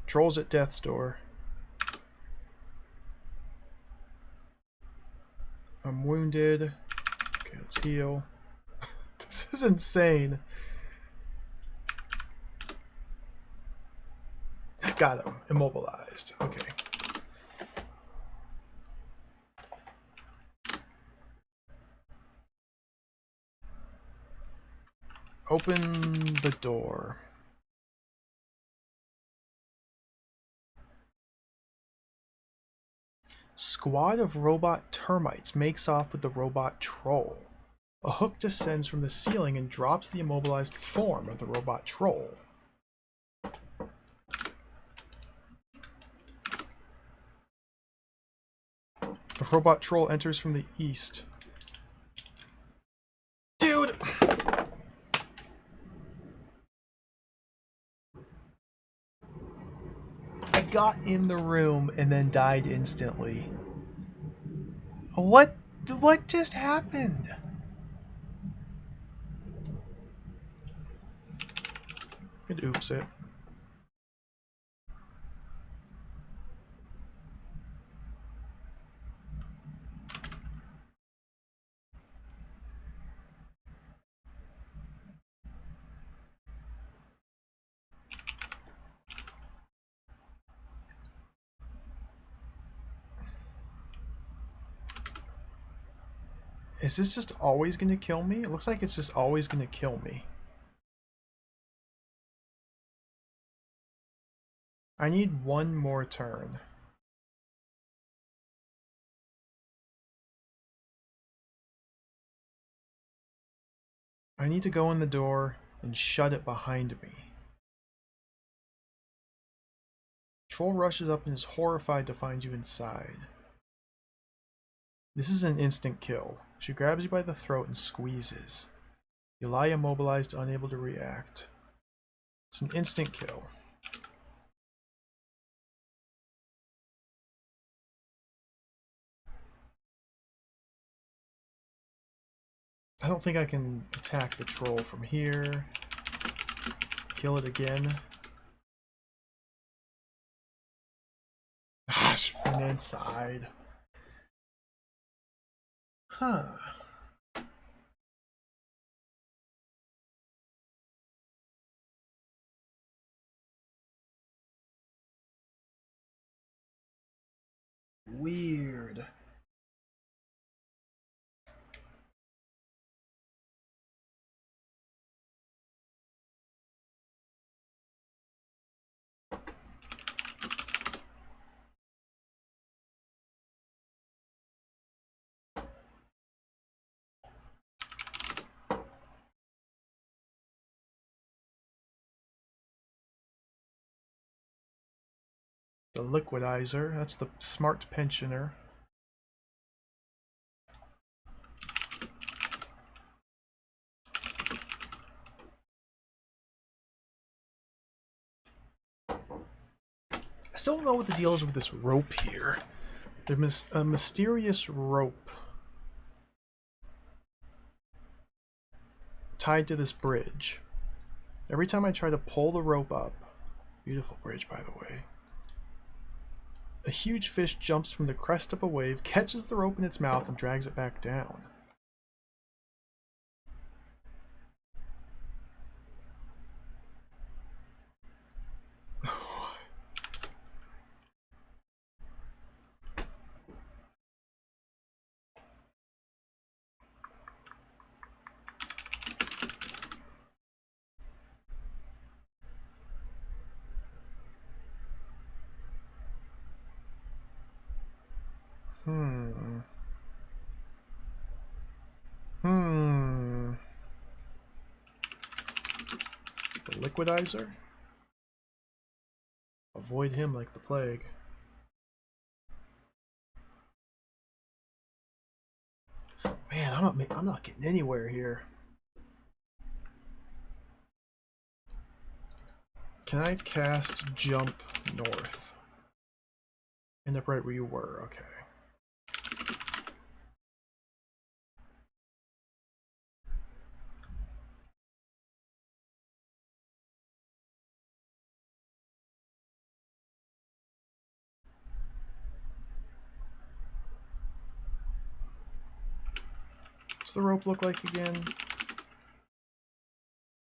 Troll's at death's door. I'm wounded. Okay, let's heal. This is insane. Got him. Immobilized. Okay. Open the door. Squad of robot termites makes off with the robot troll. A hook descends from the ceiling and drops the immobilized form of the robot troll. The robot troll enters from the east. Dude! I got in the room and then died instantly. What just happened? It oops it. Is this just always going to kill me? It looks like it's just always going to kill me. I need one more turn. I need to go in the door and shut it behind me. Troll rushes up and is horrified to find you inside. This is an instant kill. She grabs you by the throat and squeezes. You lie immobilized, unable to react. It's an instant kill. I don't think I can attack the troll from here. Kill it again. Gosh, from inside. Huh. Weird. The liquidizer, that's the smart pensioner. still don't know what the deal is with this rope here. There's a mysterious rope tied to this bridge. Every time I try to pull the rope up, beautiful bridge by the way, a huge fish jumps from the crest of a wave, catches the rope in its mouth, and drags it back down. The liquidizer? Avoid him like the plague. Man, I'm not getting anywhere here. Can I cast jump north? End up right where you were, okay. What's the rope look like again?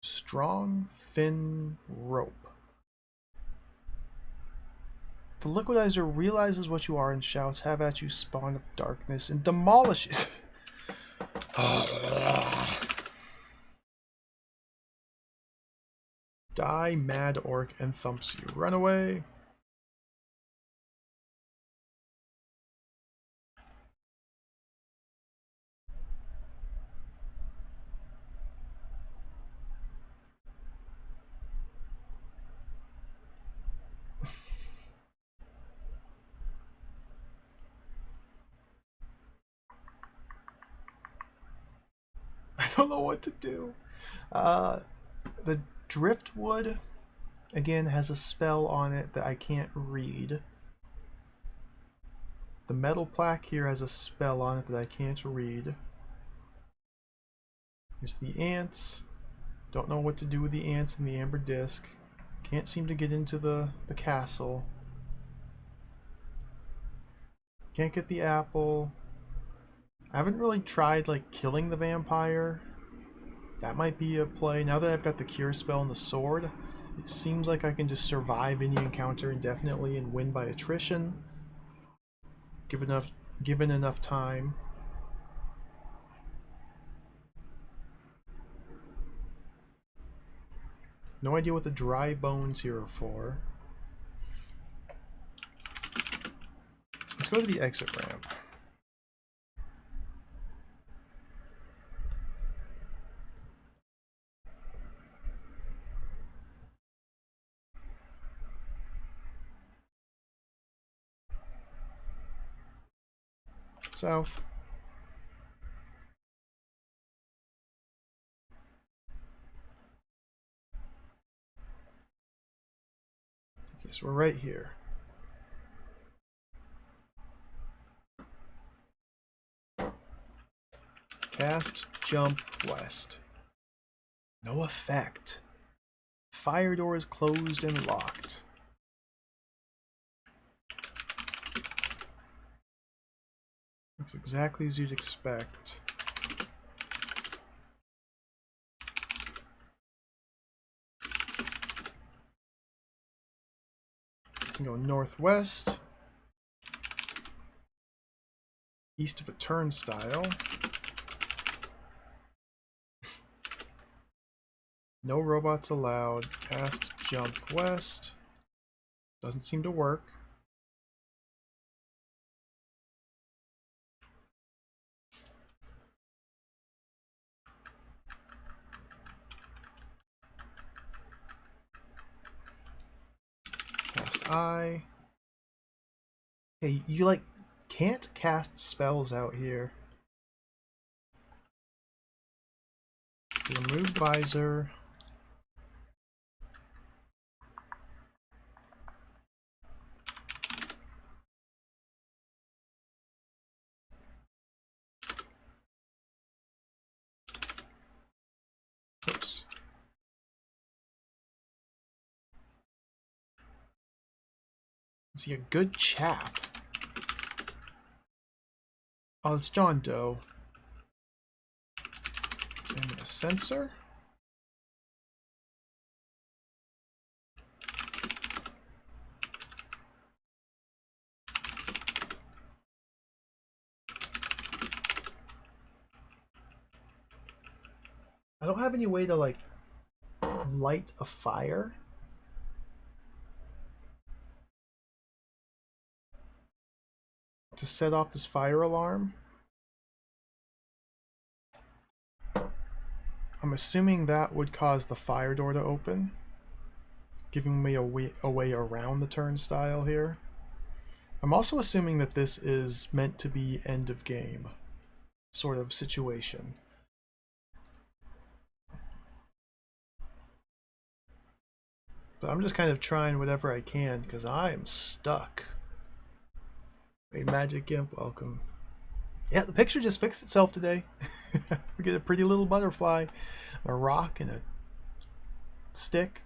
Strong, thin rope. The liquidizer realizes what you are and shouts, "Have at you, spawn of darkness," and demolishes. Die, mad orc, and thumps you. Run away. I don't know what to do. The driftwood, again, has a spell on it that I can't read. The metal plaque here has a spell on it that I can't read. There's the ants. Don't know what to do with the ants and the amber disc. Can't seem to get into the castle. Can't get the apple. I haven't really tried like killing the vampire. That might be a play. Now that I've got the cure spell and the sword, it seems like I can just survive any encounter indefinitely and win by attrition. Given enough time. No idea what the dry bones here are for. Let's go to the exit ramp. South. Okay, so we're right here. Cast jump west. No effect. Fire door is closed and locked. Looks exactly as you'd expect. You can go northwest. East of a turnstile. No robots allowed. Cast jump west. Doesn't seem to work. Cast I. Hey, you like can't cast spells out here. Remove visor. Is he a good chap? Oh, it's John Doe. Examine a sensor. I don't have any way to, like, light a fire. To set off this fire alarm. I'm assuming that would cause the fire door to open, giving me a way around the turnstile here. I'm also assuming that this is meant to be end of game sort of situation. But I'm just kind of trying whatever I can because I am stuck. Hey, Magic Gimp, welcome. Yeah, the picture just fixed itself today. We get a pretty little butterfly, a rock, and a stick,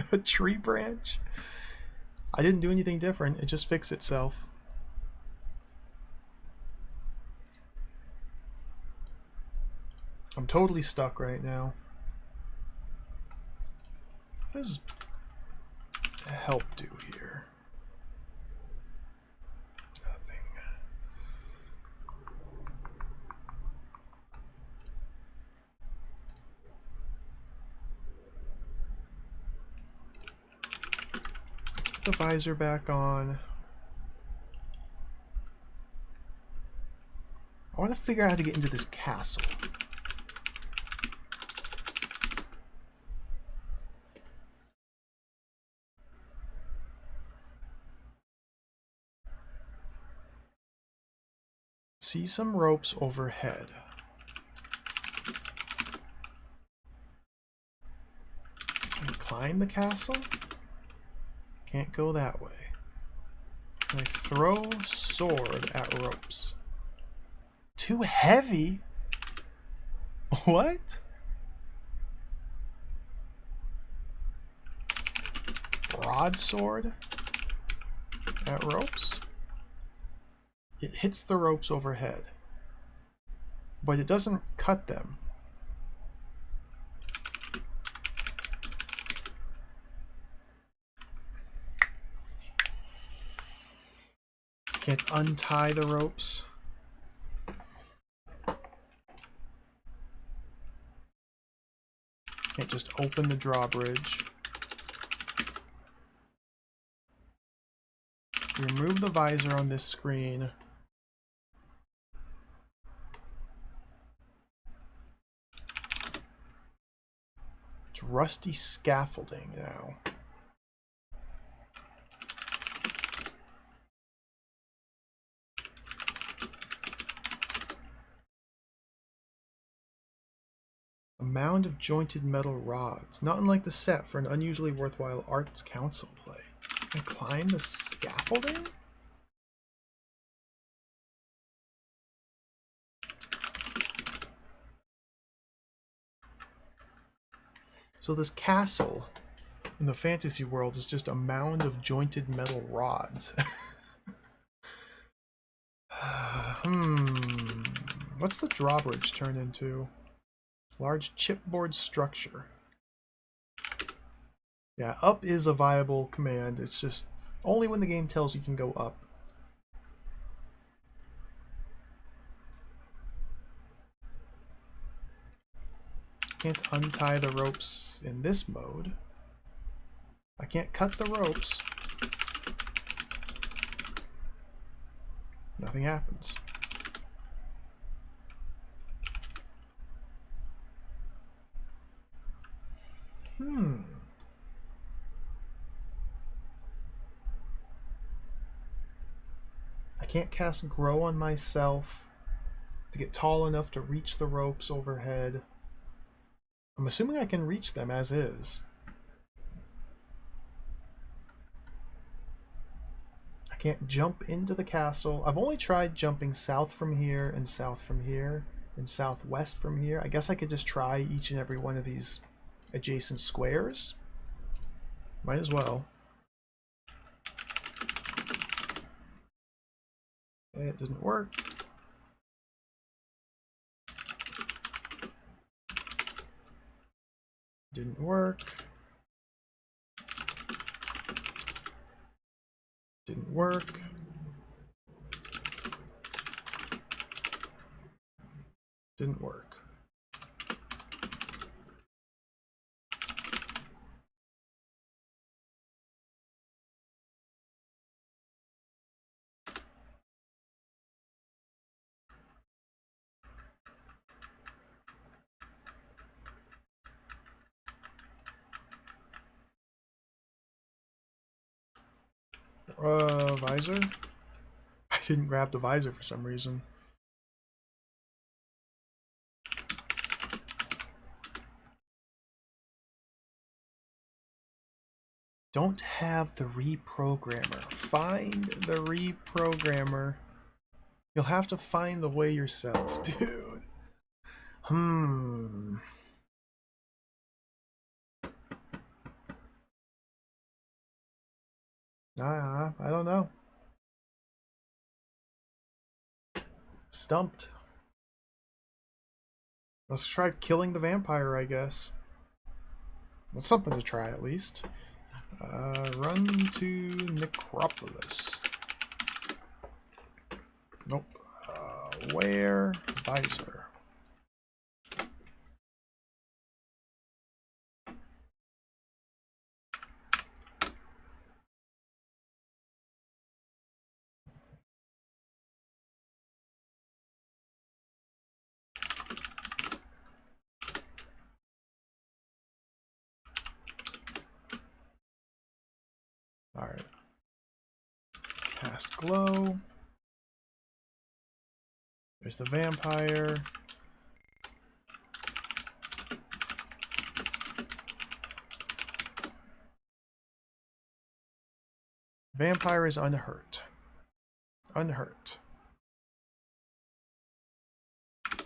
a tree branch. I didn't do anything different, it just fixed itself. I'm totally stuck right now. What does help do here? Nothing. Put the visor back on. I want to figure out how to get into this castle. See some ropes overhead. Can I climb the castle? Can't go that way. Can I throw sword at ropes? Too heavy? What? Broadsword at ropes? It hits the ropes overhead, but it doesn't cut them. Can't untie the ropes. Can't just open the drawbridge. Remove the visor on this screen. It's rusty scaffolding now. A mound of jointed metal rods, not unlike the set for an unusually worthwhile Arts Council play. Can I climb the scaffolding? So this castle in the fantasy world is just a mound of jointed metal rods. What's the drawbridge turn into? Large chipboard structure. Yeah, up is a viable command. It's just only when the game tells you can go up. Can't untie the ropes in this mode. I can't cut the ropes. Nothing happens. I can't cast Grow on myself to get tall enough to reach the ropes overhead. I'm assuming I can reach them as is. I can't jump into the castle. I've only tried jumping south from here and south from here and southwest from here. I guess I could just try each and every one of these adjacent squares. Might as well. It didn't work. Didn't work. Didn't work. Didn't work. Visor? I didn't grab the visor for some reason. Don't have the reprogrammer. Find the reprogrammer. You'll have to find the way yourself, dude. I don't know. Stumped. Let's try killing the vampire, I guess. That's something to try, at least. Run to Necropolis. Nope. Where? Visor. Alright. Cast glow. There's the vampire. Vampire is unhurt. Unhurt.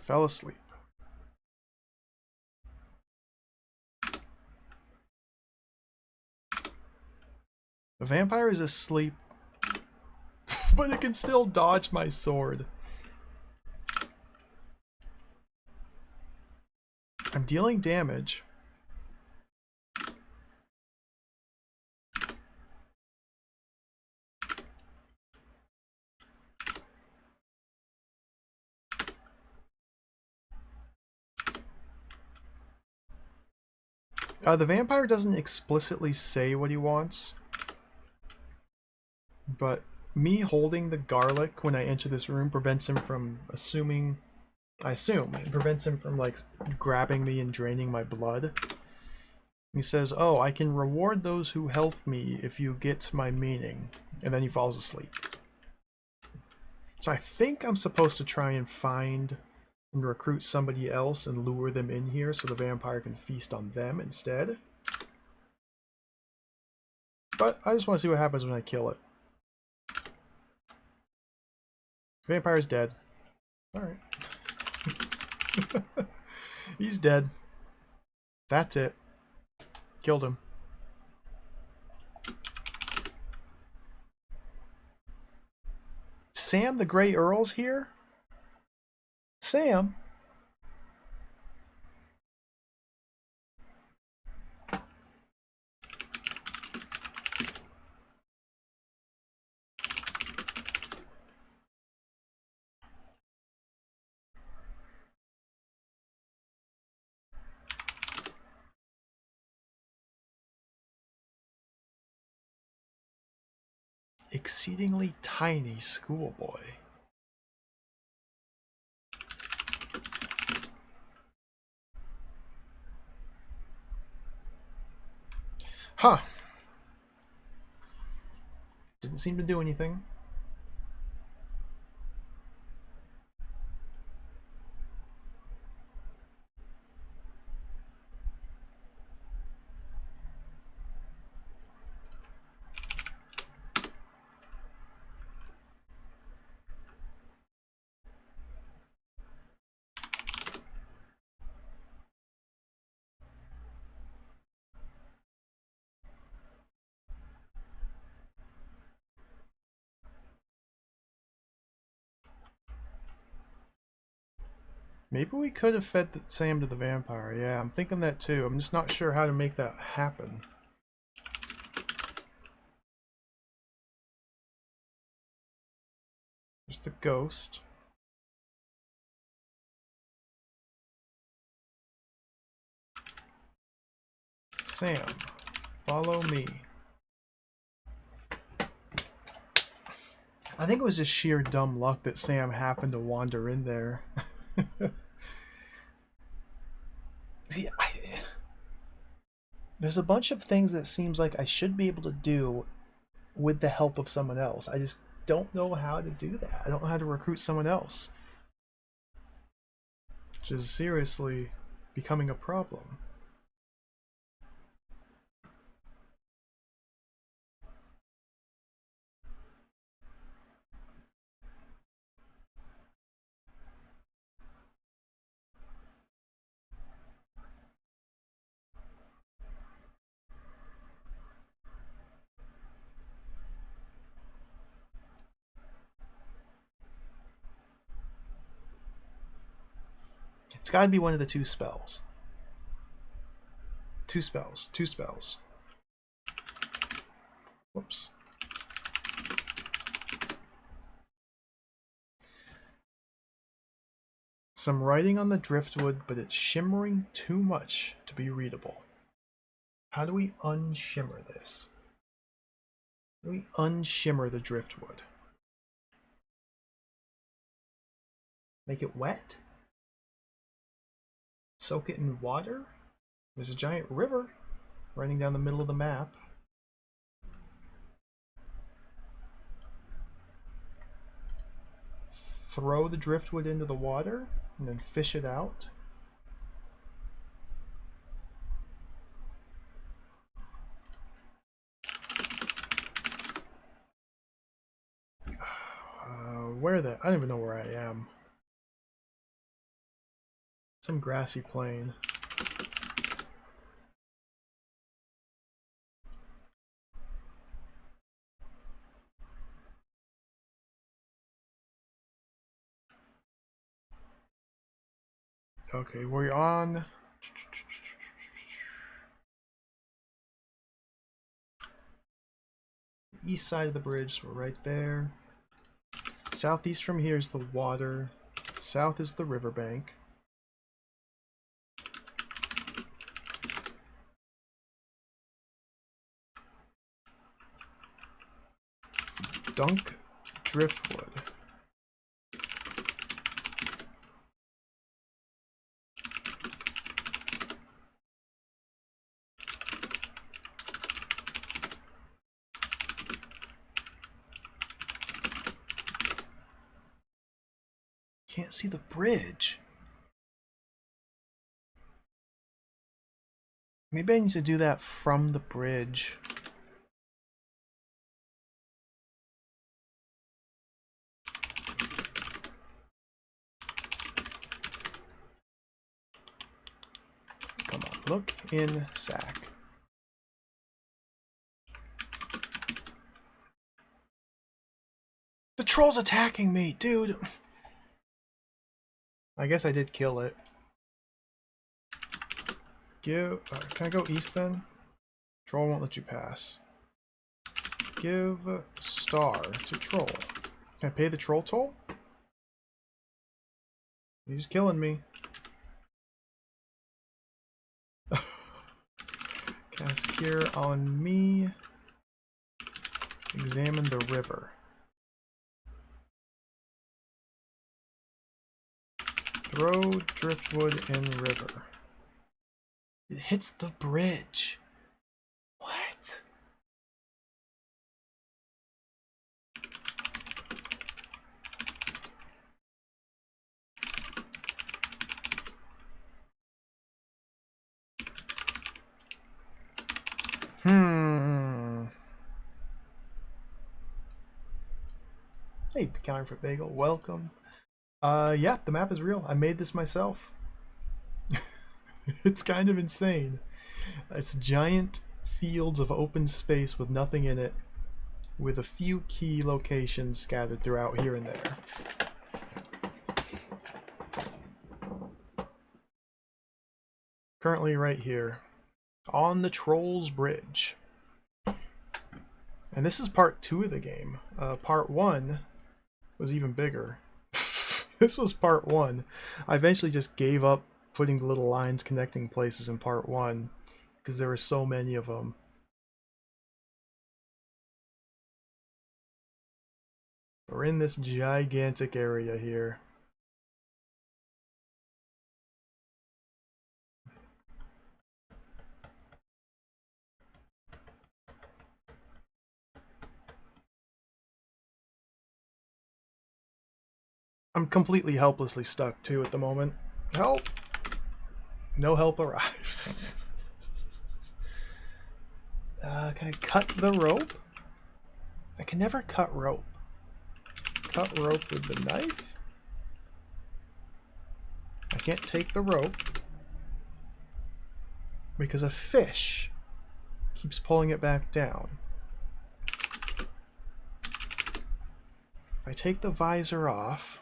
Fell asleep. The vampire is asleep, but it can still dodge my sword. I'm dealing damage. The vampire doesn't explicitly say what he wants, but me holding the garlic when I enter this room prevents him from assuming... I assume it prevents him from, like, grabbing me and draining my blood. He says, oh, I can reward those who help me if you get my meaning. And then he falls asleep. So I think I'm supposed to try and find and recruit somebody else and lure them in here so the vampire can feast on them instead. But I just want to see what happens when I kill it. Vampire's dead. Alright. He's dead. That's it. Killed him. Sam the Grey Earl's here? Sam? Exceedingly tiny schoolboy. Huh. Didn't seem to do anything. Maybe we could have fed Sam to the vampire. Yeah, I'm thinking that too. I'm just not sure how to make that happen. There's the ghost. Sam, follow me. I think it was just sheer dumb luck that Sam happened to wander in there. See, there's a bunch of things that seems like I should be able to do with the help of someone else. I just don't know how to do that. I don't know how to recruit someone else. Which is seriously becoming a problem. It's got to be one of the two spells. Two spells. Two spells. Whoops. Some writing on the driftwood, but it's shimmering too much to be readable. How do we unshimmer this? How do we unshimmer the driftwood? Make it wet? Soak it in water? There's a giant river running down the middle of the map. Throw the driftwood into the water and then fish it out. Where the? I don't even know where I am. Some grassy plain. Okay, we're on the east side of the bridge, so we're right there. Southeast from here is the water. South is the riverbank. Dunk driftwood. Can't see the bridge. Maybe I need to do that from the bridge. Come on, look in sack. The troll's attacking me, dude. I guess I did kill it. Can I go east then? Troll won't let you pass. Give star to troll. Can I pay the troll toll? He's killing me. Cast Cure on me. Examine the river. Throw driftwood in river. It hits the bridge. What? Hey, Counterfeit Bagel, welcome. Yeah, the map is real. I made this myself. It's kind of insane. It's giant fields of open space with nothing in it, with a few key locations scattered throughout here and there. currently right here on the Trolls Bridge. And this is part 2 of the game. Part 1 was even bigger. This was part 1. I eventually just gave up putting the little lines connecting places in part 1 because there were so many of them. We're in this gigantic area here. I'm completely helplessly stuck too at the moment. Help! No help arrives. Can I cut the rope? I can never cut rope. Cut rope with the knife? I can't take the rope because a fish keeps pulling it back down. If I take the visor off,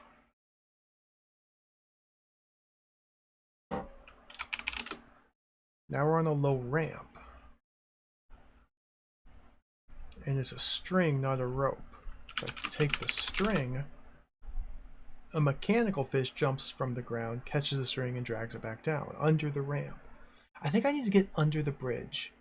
now we're on a low ramp. And it's a string, not a rope. If I take the string, a mechanical fish jumps from the ground, catches the string, and drags it back down, under the ramp. I think I need to get under the bridge.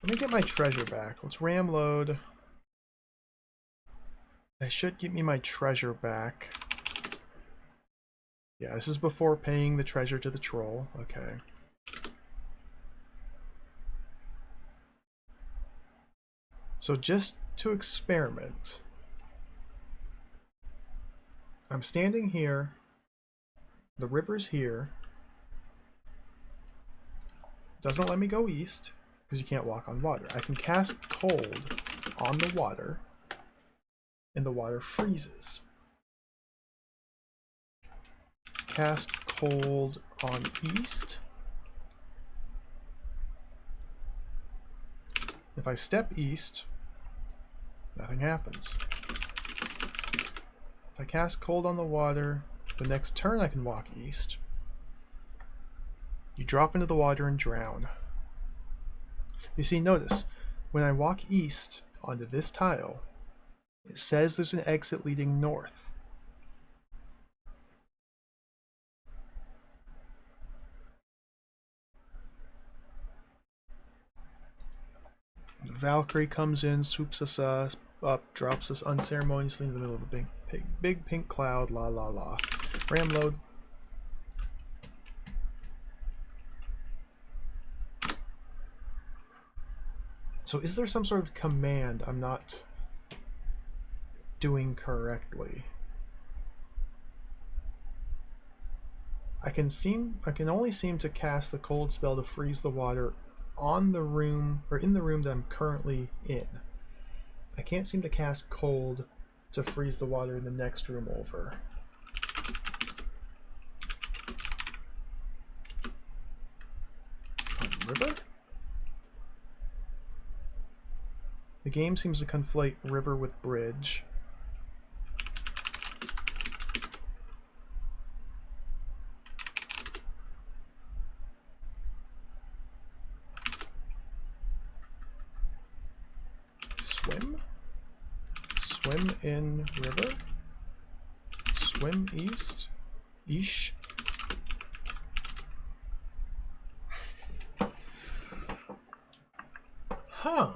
Let me get my treasure back. Let's ram load. That should get me my treasure back. Yeah, this is before paying the treasure to the troll. Okay. So just to experiment, I'm standing here. The river's here. Doesn't let me go east because you can't walk on water. I can cast cold on the water and the water freezes. Cast cold on east. If I step east, nothing happens. If I cast cold on the water, the next turn I can walk east. You drop into the water and drown. You see, notice, when I walk east onto this tile, it says there's an exit leading north. The Valkyrie comes in, swoops us up, drops us unceremoniously in the middle of a big pink cloud, la la la. Ram load. So is there some sort of command I'm not doing correctly? I can only seem to cast the cold spell to freeze the water on the room, or in the room that I'm currently in. I can't seem to cast cold to freeze the water in the next room over. River? The game seems to conflate river with bridge. Swim? Swim in river? Swim east? Eesh? Huh.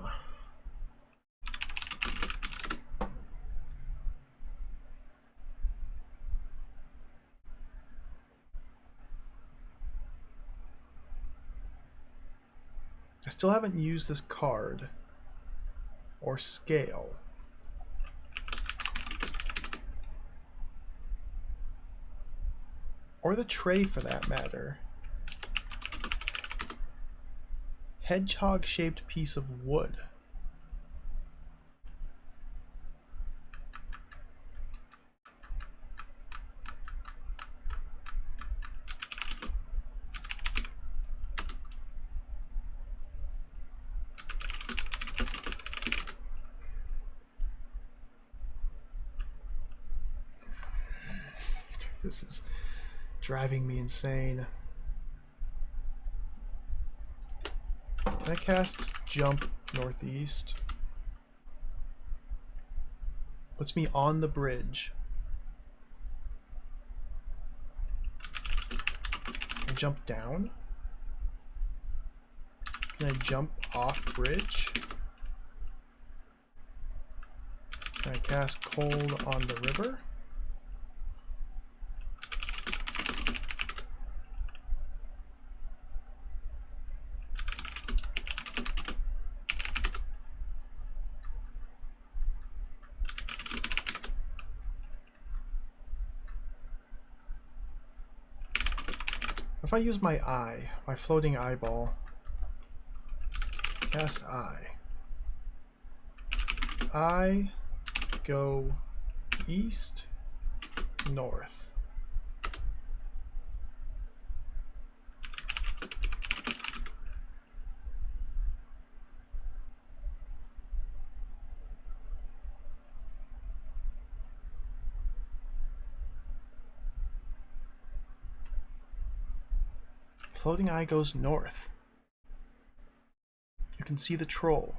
I still haven't used this card or scale. Or the tray for that matter. Hedgehog-shaped piece of wood. This is driving me insane. Can I cast Jump Northeast? Puts me on the bridge. Can I jump down? Can I jump off bridge? Can I cast Cold on the river? If I use my eye, my floating eyeball, cast eye. I go east, north. Floating eye goes north. You can see the troll.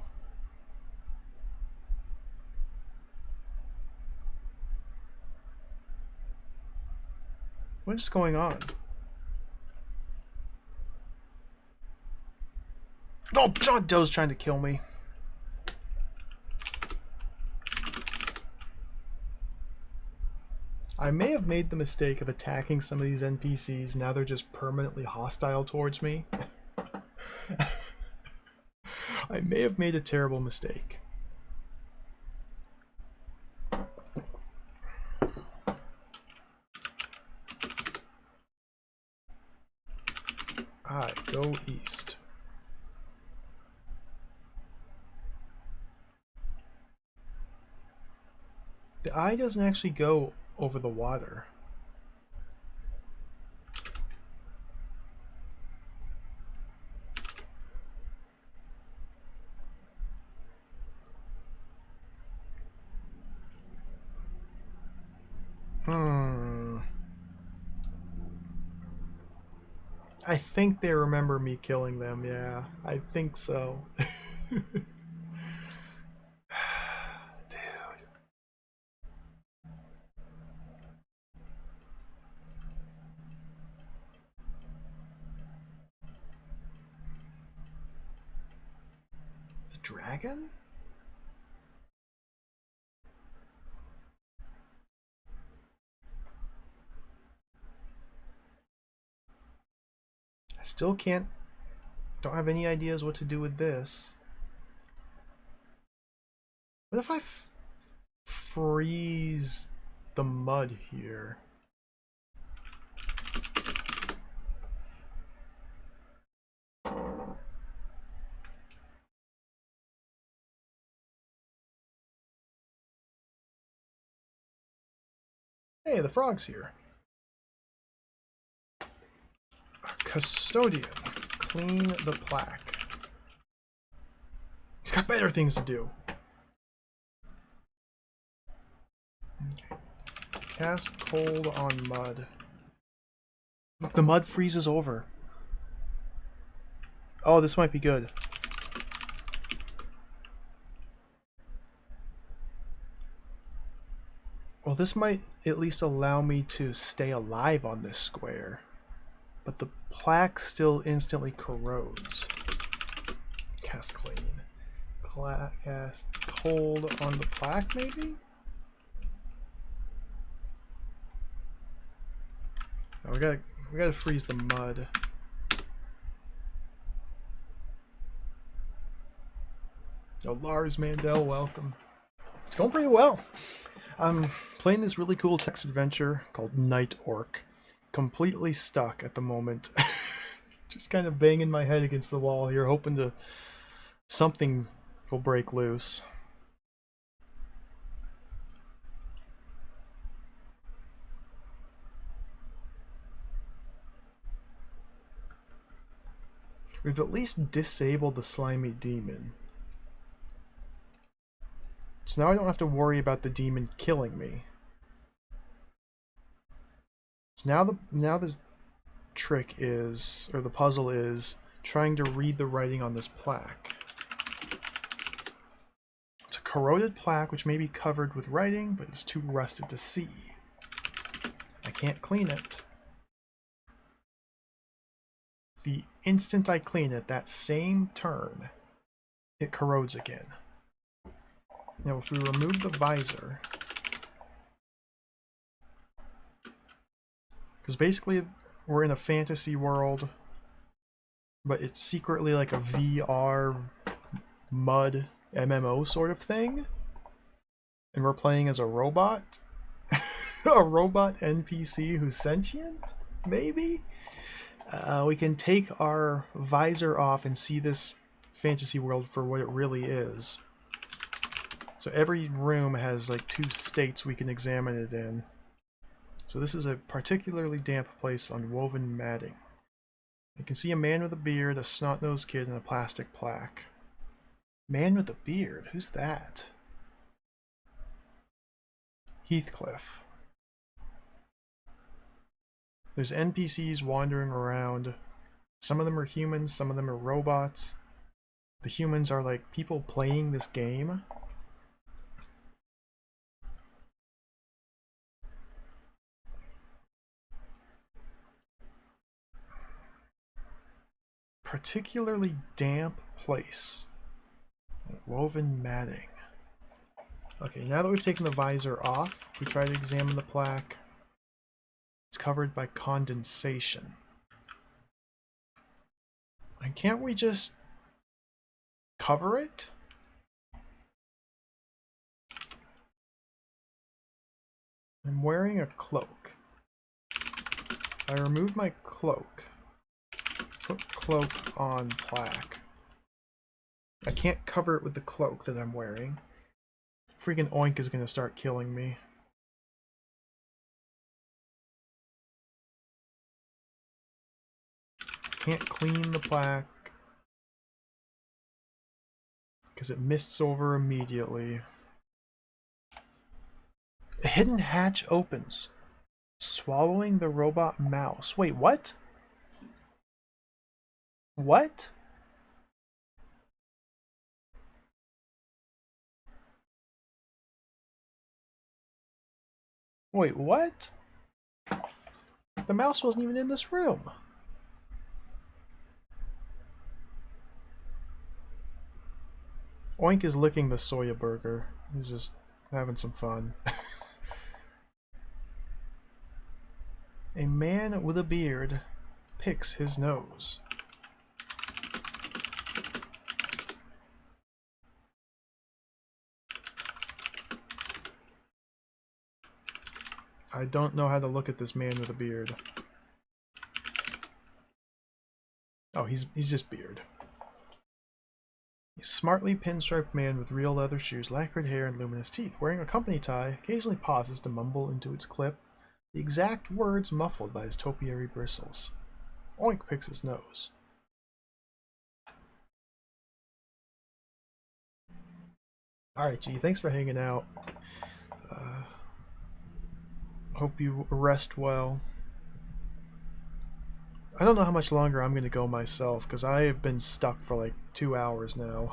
What is going on? Oh, John Doe's trying to kill me. I may have made the mistake of attacking some of these NPCs. Now they're just permanently hostile towards me. I may have made a terrible mistake. I go east. The eye doesn't actually go over the water. I think they remember me killing them, yeah. I think so. Dude. The dragon? I still don't have any ideas what to do with this. What if I freeze the mud here? Hey, the frog's here. Custodian. Clean the plaque. He's got better things to do. Okay. Cast cold on mud. The mud freezes over. Oh, this might be good. Well, this might at least allow me to stay alive on this square. But the plaque still instantly corrodes. Cast clean. Cast cold on the plaque, maybe? Oh, we gotta freeze the mud. Oh, Lars Mandel, welcome. It's going pretty well. I'm playing this really cool text adventure called Night Orc. Completely stuck at the moment. Just kind of banging my head against the wall here, hoping something will break loose. We've at least disabled the slimy demon. So now I don't have to worry about the demon killing me. So now this trick is, or the puzzle is, trying to read the writing on this plaque. It's a corroded plaque which may be covered with writing, but is too rusted to see. I can't clean it. The instant I clean it, that same turn, it corrodes again. Now if we remove the visor, because basically we're in a fantasy world, but it's secretly like a VR mud MMO sort of thing, and we're playing as a robot. A robot NPC who's sentient, maybe? We can take our visor off and see this fantasy world for what it really is. So every room has like 2 states we can examine it in. So this is a particularly damp place on woven matting. You can see a man with a beard, a snot-nosed kid, and a plastic plaque. Man with a beard? Who's that? Heathcliff. There's NPCs wandering around. Some of them are humans, some of them are robots. The humans are like people playing this game. Particularly damp place. Woven matting. Okay, now that we've taken the visor off, we try to examine the plaque. It's covered by condensation. And can't we just cover it? I'm wearing a cloak. I remove my cloak. Put cloak on plaque. I can't cover it with the cloak that I'm wearing. Freaking Oink is gonna start killing me. Can't clean the plaque because it mists over immediately. A hidden hatch opens, swallowing the robot mouse. Wait, what? What? Wait, what? The mouse wasn't even in this room. Oink is licking the soya burger. He's just having some fun. A man with a beard picks his nose. I don't know how to look at this man with a beard. Oh, he's just beard. A smartly pinstriped man with real leather shoes, lacquered hair, and luminous teeth, wearing a company tie, occasionally pauses to mumble into its clip the exact words muffled by his topiary bristles. Oink picks his nose. Alright, G, thanks for hanging out. Hope you rest well. I don't know how much longer I'm going to go myself, because I have been stuck for like 2 hours now.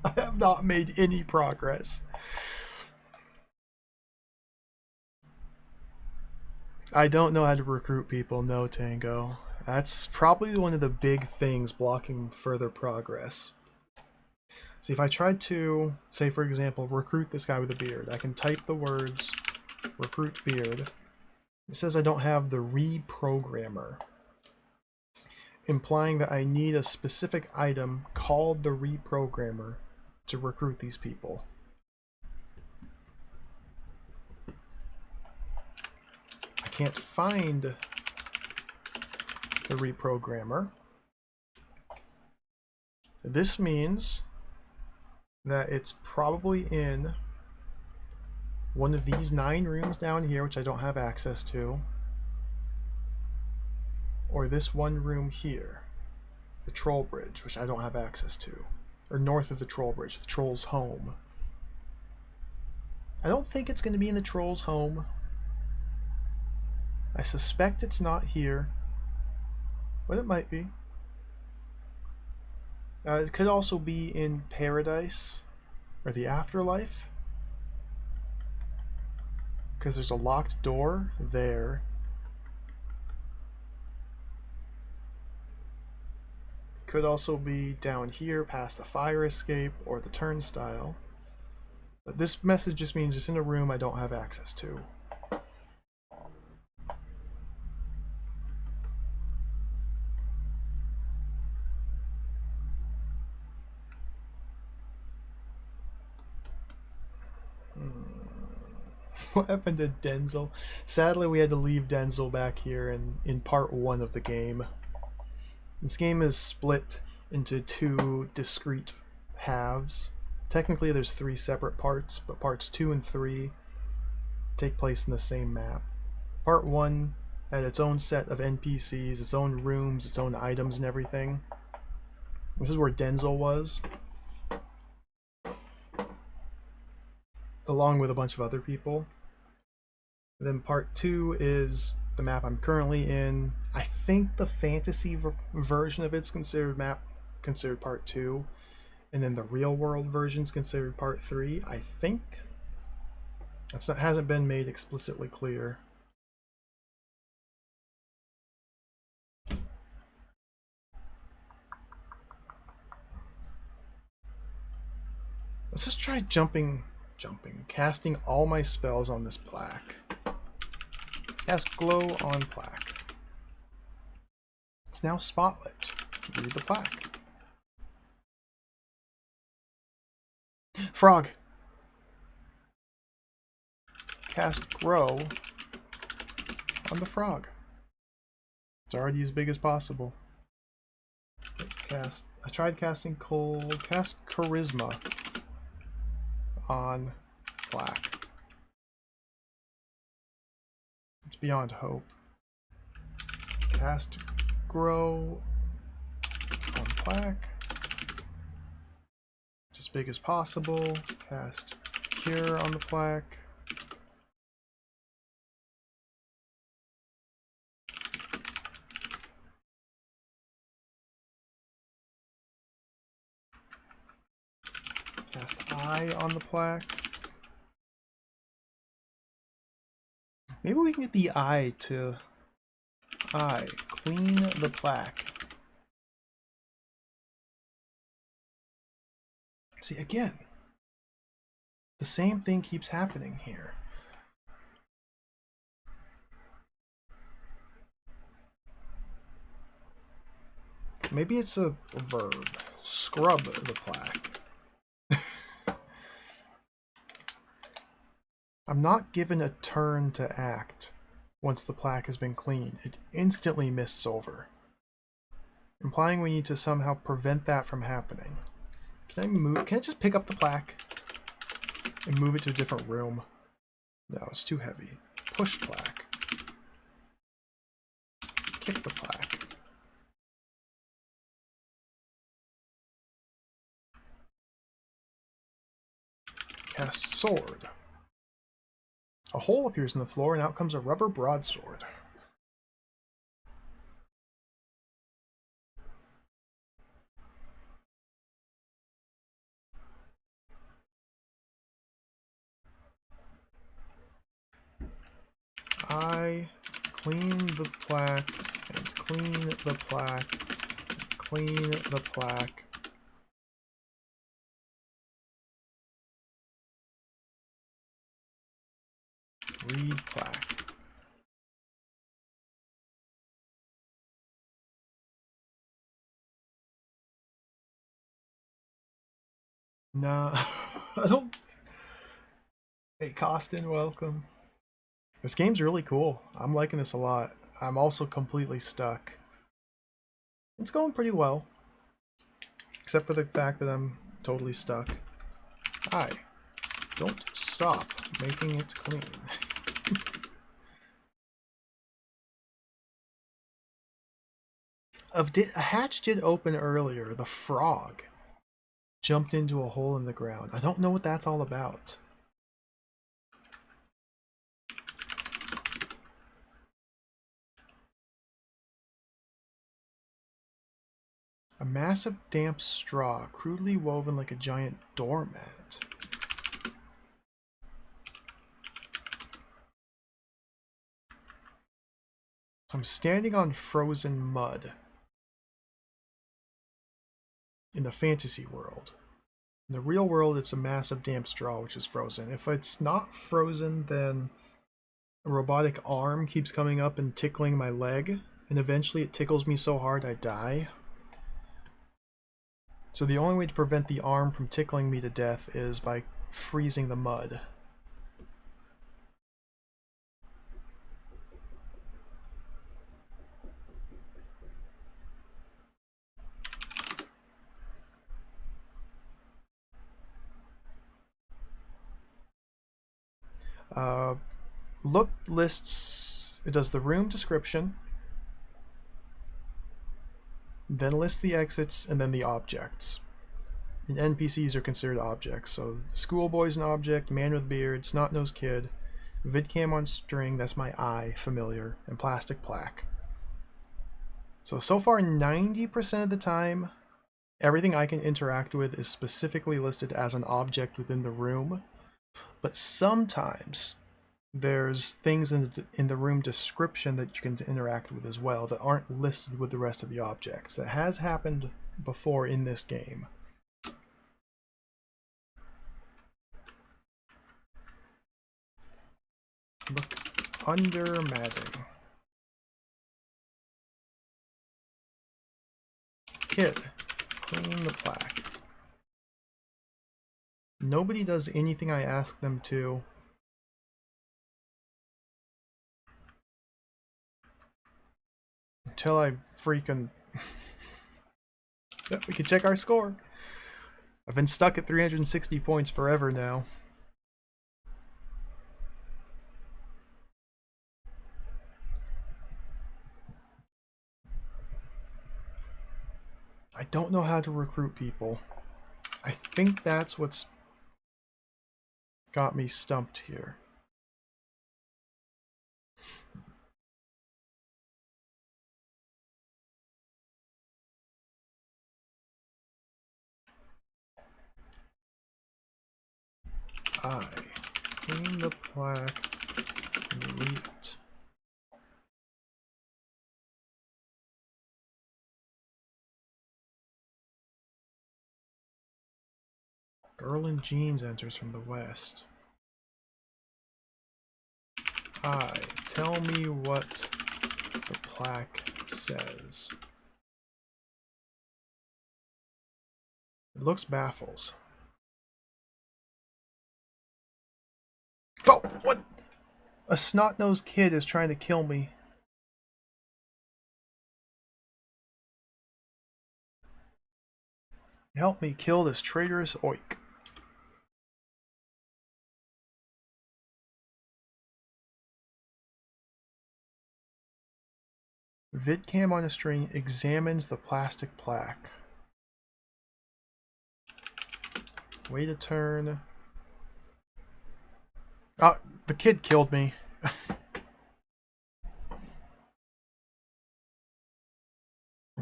I have not made any progress. I don't know how to recruit people, no, Tango. That's probably one of the big things blocking further progress. See, if I tried to, say for example, recruit this guy with a beard, I can type the words recruit beard. It says I don't have the reprogrammer, implying that I need a specific item called the reprogrammer to recruit these people. I can't find the reprogrammer. This means that it's probably in one of these 9 rooms down here, which I don't have access to, or this one room here, the troll bridge, which I don't have access to, or north of the troll bridge, the troll's home. I don't think it's going to be in the troll's home. I suspect it's not here, but it might be. It could also be in paradise or the afterlife, because there's a locked door there. Could also be down here past the fire escape or the turnstile. But this message just means it's in a room I don't have access to. What happened to Denzel? Sadly, we had to leave Denzel back here in part 1 of the game. This game is split into 2 discrete halves. Technically, there's 3 separate parts, but parts 2 and 3 take place in the same map. Part 1 had its own set of NPCs, its own rooms, its own items and everything. This is where Denzel was, along with a bunch of other people. Then part 2 is the map I'm currently in. I think the fantasy version of it's considered part 2, and then the real world version's considered part 3. I think hasn't been made explicitly clear. Let's just try casting all my spells on this plaque. Cast glow on plaque. It's now spotlit. Read the plaque. Frog! Cast grow on the frog. It's already as big as possible. I tried casting cold. Cast charisma on plaque. It's beyond hope. Cast grow on plaque. It's as big as possible. Cast cure on the plaque. Cast eye on the plaque. Maybe we can get the eye to clean the plaque. See, again, the same thing keeps happening here. Maybe it's a verb. Scrub the plaque. I'm not given a turn to act once the plaque has been cleaned. It instantly mists over, implying we need to somehow prevent that from happening. Can I move? Can I just pick up the plaque and move it to a different room? No, it's too heavy. Push plaque. Kick the plaque. Cast sword. A hole appears in the floor and out comes a rubber broadsword. I clean the plaque and clean the plaque, clean the plaque. Read plaque. Nah, I don't. Hey, Costin, welcome. This game's really cool. I'm liking this a lot. I'm also completely stuck. It's going pretty well, except for the fact that I'm totally stuck. Don't stop making it clean. A hatch did open earlier. The frog jumped into a hole in the ground. I don't know what that's all about. A massive damp straw, crudely woven like a giant doormat. I'm standing on frozen mud in the fantasy world. In the real world, it's a massive damp straw which is frozen. If it's not frozen, then a robotic arm keeps coming up and tickling my leg, and eventually it tickles me so hard I die. So the only way to prevent the arm from tickling me to death is by freezing the mud. Look lists, it does the room description, then lists the exits, and then the objects. And NPCs are considered objects, so schoolboy's an object, man with beard, snot-nosed kid, vidcam on string, that's my eye, familiar, and plastic plaque. So far 90% of the time, everything I can interact with is specifically listed as an object within the room, but sometimes there's things in the room description that you can interact with as well that aren't listed with the rest of the objects. That has happened before in this game. Look under matting. Kid, clean the plaque. Nobody does anything I ask them to. Until I freaking... Yep, we can check our score. I've been stuck at 360 points forever now. I don't know how to recruit people. I think that's what's got me stumped here. I clean the plaque and read it. Girl in jeans enters from the west. Tell me what the plaque says. It looks baffles. Oh, what? A snot-nosed kid is trying to kill me. Help me kill this traitorous oik. Vidcam on a string examines the plastic plaque. Wait a turn. Oh, the kid killed me.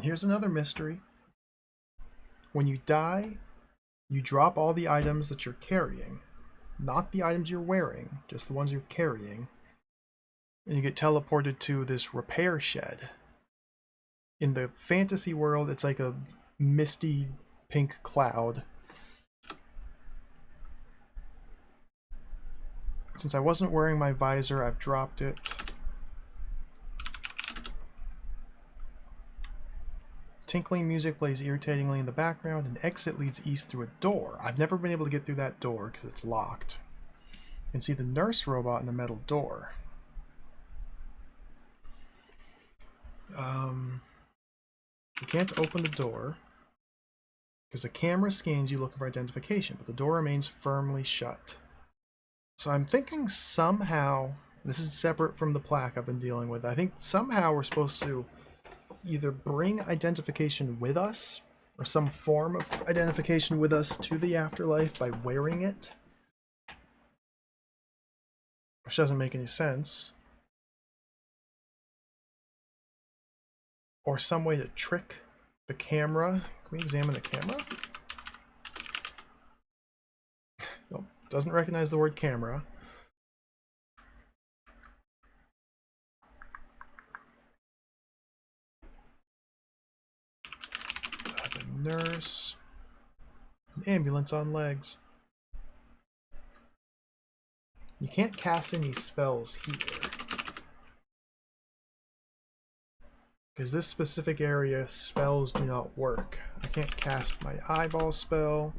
Here's another mystery. When you die, you drop all the items that you're carrying. Not the items you're wearing, just the ones you're carrying. And you get teleported to this repair shed. In the fantasy world, it's like a misty pink cloud. Since I wasn't wearing my visor, I've dropped it. Tinkling music plays irritatingly in the background. An exit leads east through a door. I've never been able to get through that door because it's locked. You can see the nurse robot in the metal door. You can't open the door because the camera scans you looking for identification, but the door remains firmly shut. So I'm thinking somehow, this is separate from the plaque I've been dealing with, I think somehow we're supposed to either bring identification with us, or some form of identification with us to the afterlife by wearing it. Which doesn't make any sense. Or some way to trick The camera. Can we examine the camera? Nope. Doesn't recognize the word camera. The nurse. An ambulance on legs. You can't cast any spells here, because this specific area spells do not work. I can't cast my eyeball spell.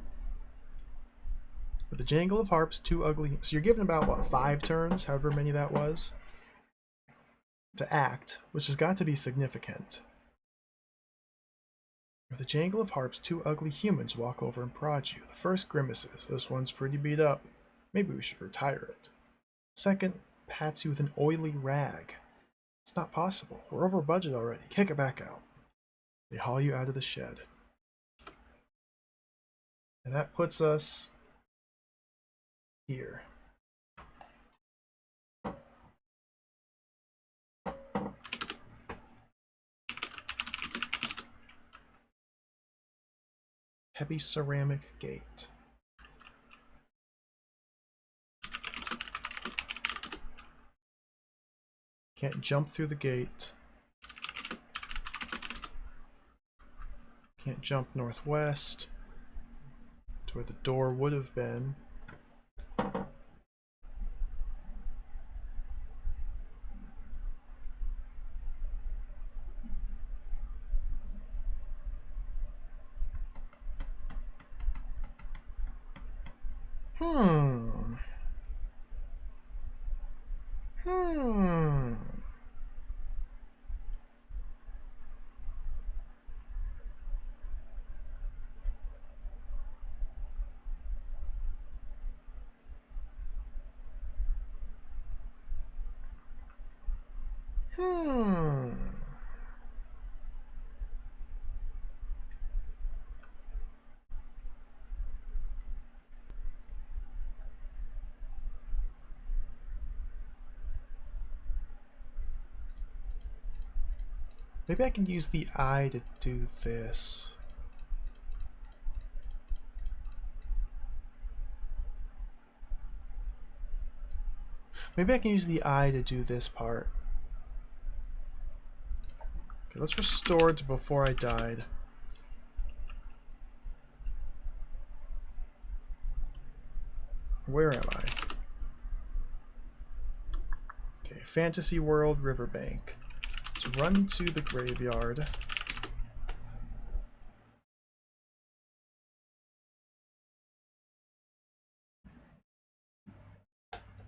With the Jangle of Harps, 2 ugly... So you're given about, what, 5 turns, however many that was, to act, which has got to be significant. With the Jangle of Harps, 2 ugly humans walk over and prod you. The first grimaces. This one's pretty beat up. Maybe we should retire it. Second, pats you with an oily rag. It's not possible. We're over budget already. Kick it back out. They haul you out of the shed. And that puts us here. Heavy ceramic gate. Can't jump through the gate. Can't jump northwest to where the door would have been. Maybe I can use the eye to do this. Maybe I can use the eye to do this part. Okay, let's restore to before I died. Where am I? Okay, Fantasy World Riverbank. Let's run to the graveyard.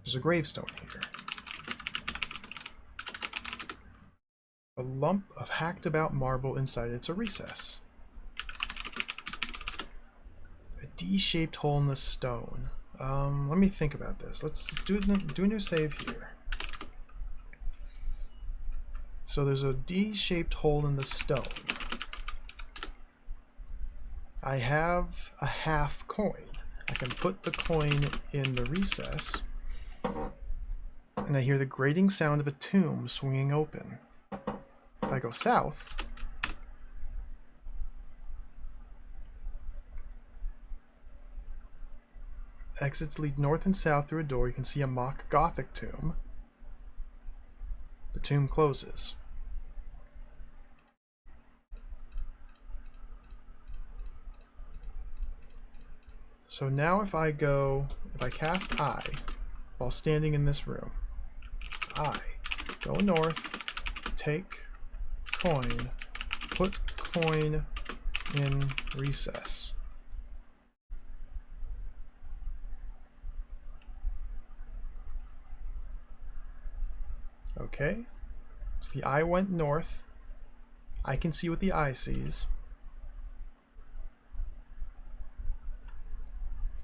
There's a gravestone here. A lump of hacked about marble inside it's a recess. A D-shaped hole in the stone. Let me think about this. Let's do a new save here. So there's a D-shaped hole in the stone. I have a half coin. I can put the coin in the recess, and I hear the grating sound of a tomb swinging open. If I go south, exits lead north and south through a door. You can see a mock Gothic tomb. The tomb closes. So now if I cast Eye while standing in this room, Eye, go north, take coin, put coin in recess. Okay, so the eye went north. I can see what the eye sees.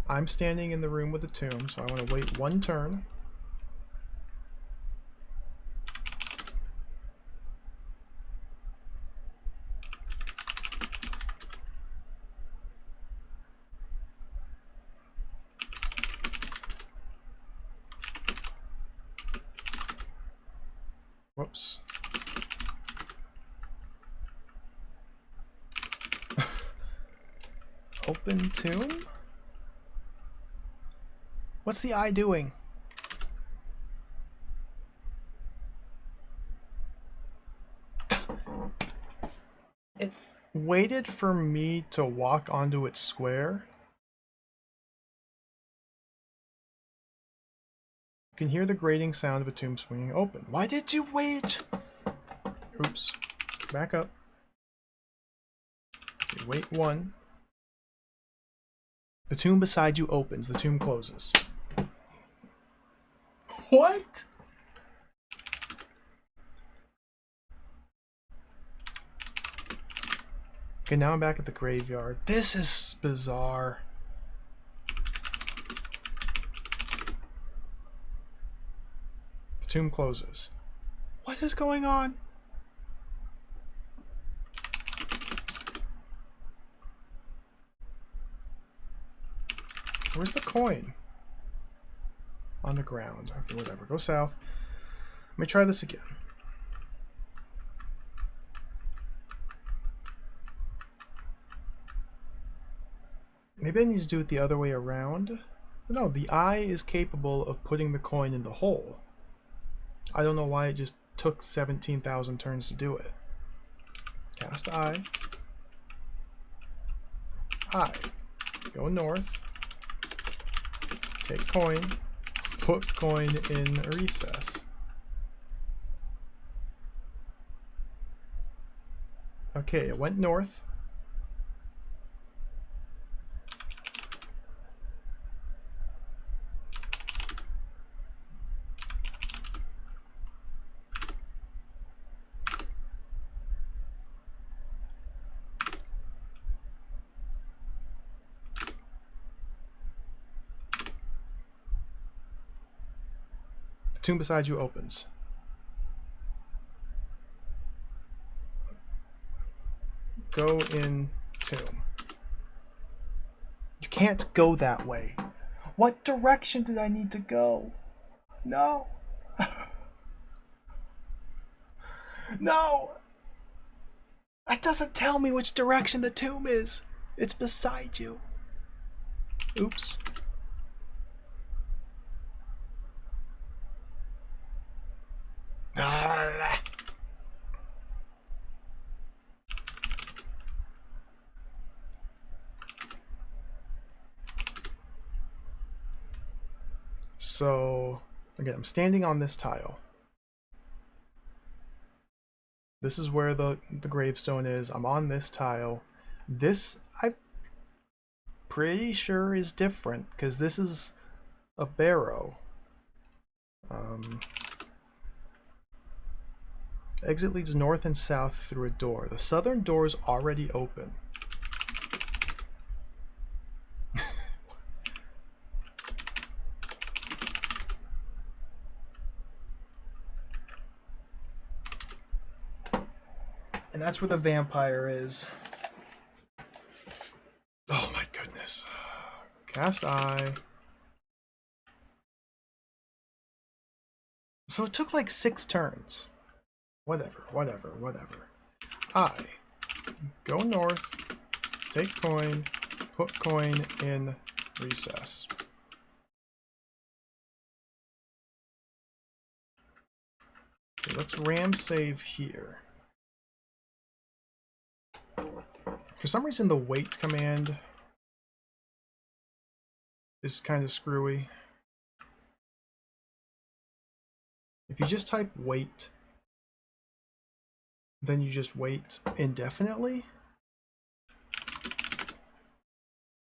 I'm standing in the room with the tomb, so I want to wait 1 turn. Whoops. Open tomb? What's the eye doing? It waited for me to walk onto its square. You can hear the grating sound of a tomb swinging open. Why did you wait? Oops. Back up. Okay, wait 1. The tomb beside you opens. The tomb closes. What? Okay, now I'm back at the graveyard. This is bizarre. The tomb closes. What is going on? Where's the coin? On the ground. Okay, whatever. Go south. Let me try this again. Maybe I need to do it the other way around. No, the eye is capable of putting the coin in the hole. I don't know why it just took 17,000 turns to do it. Cast eye. Eye. Go north. Take coin. Put coin in recess. Okay, it went north. The tomb beside you opens. Go in tomb. You can't go that way. What direction did I need to go? No. No! That doesn't tell me which direction the tomb is. It's beside you. Oops. So, again, I'm standing on this tile. This is where the gravestone is. I'm on this tile. This, I'm pretty sure, is different, because this is a barrow. Exit leads north and south through a door. The southern door is already open. And that's where the vampire is. Oh my goodness. Cast eye. So it took like 6 turns. Whatever. Eye. Go north. Take coin. Put coin in recess. Okay, let's ram save here. For some reason, the wait command is kind of screwy. If you just type wait, then you just wait indefinitely.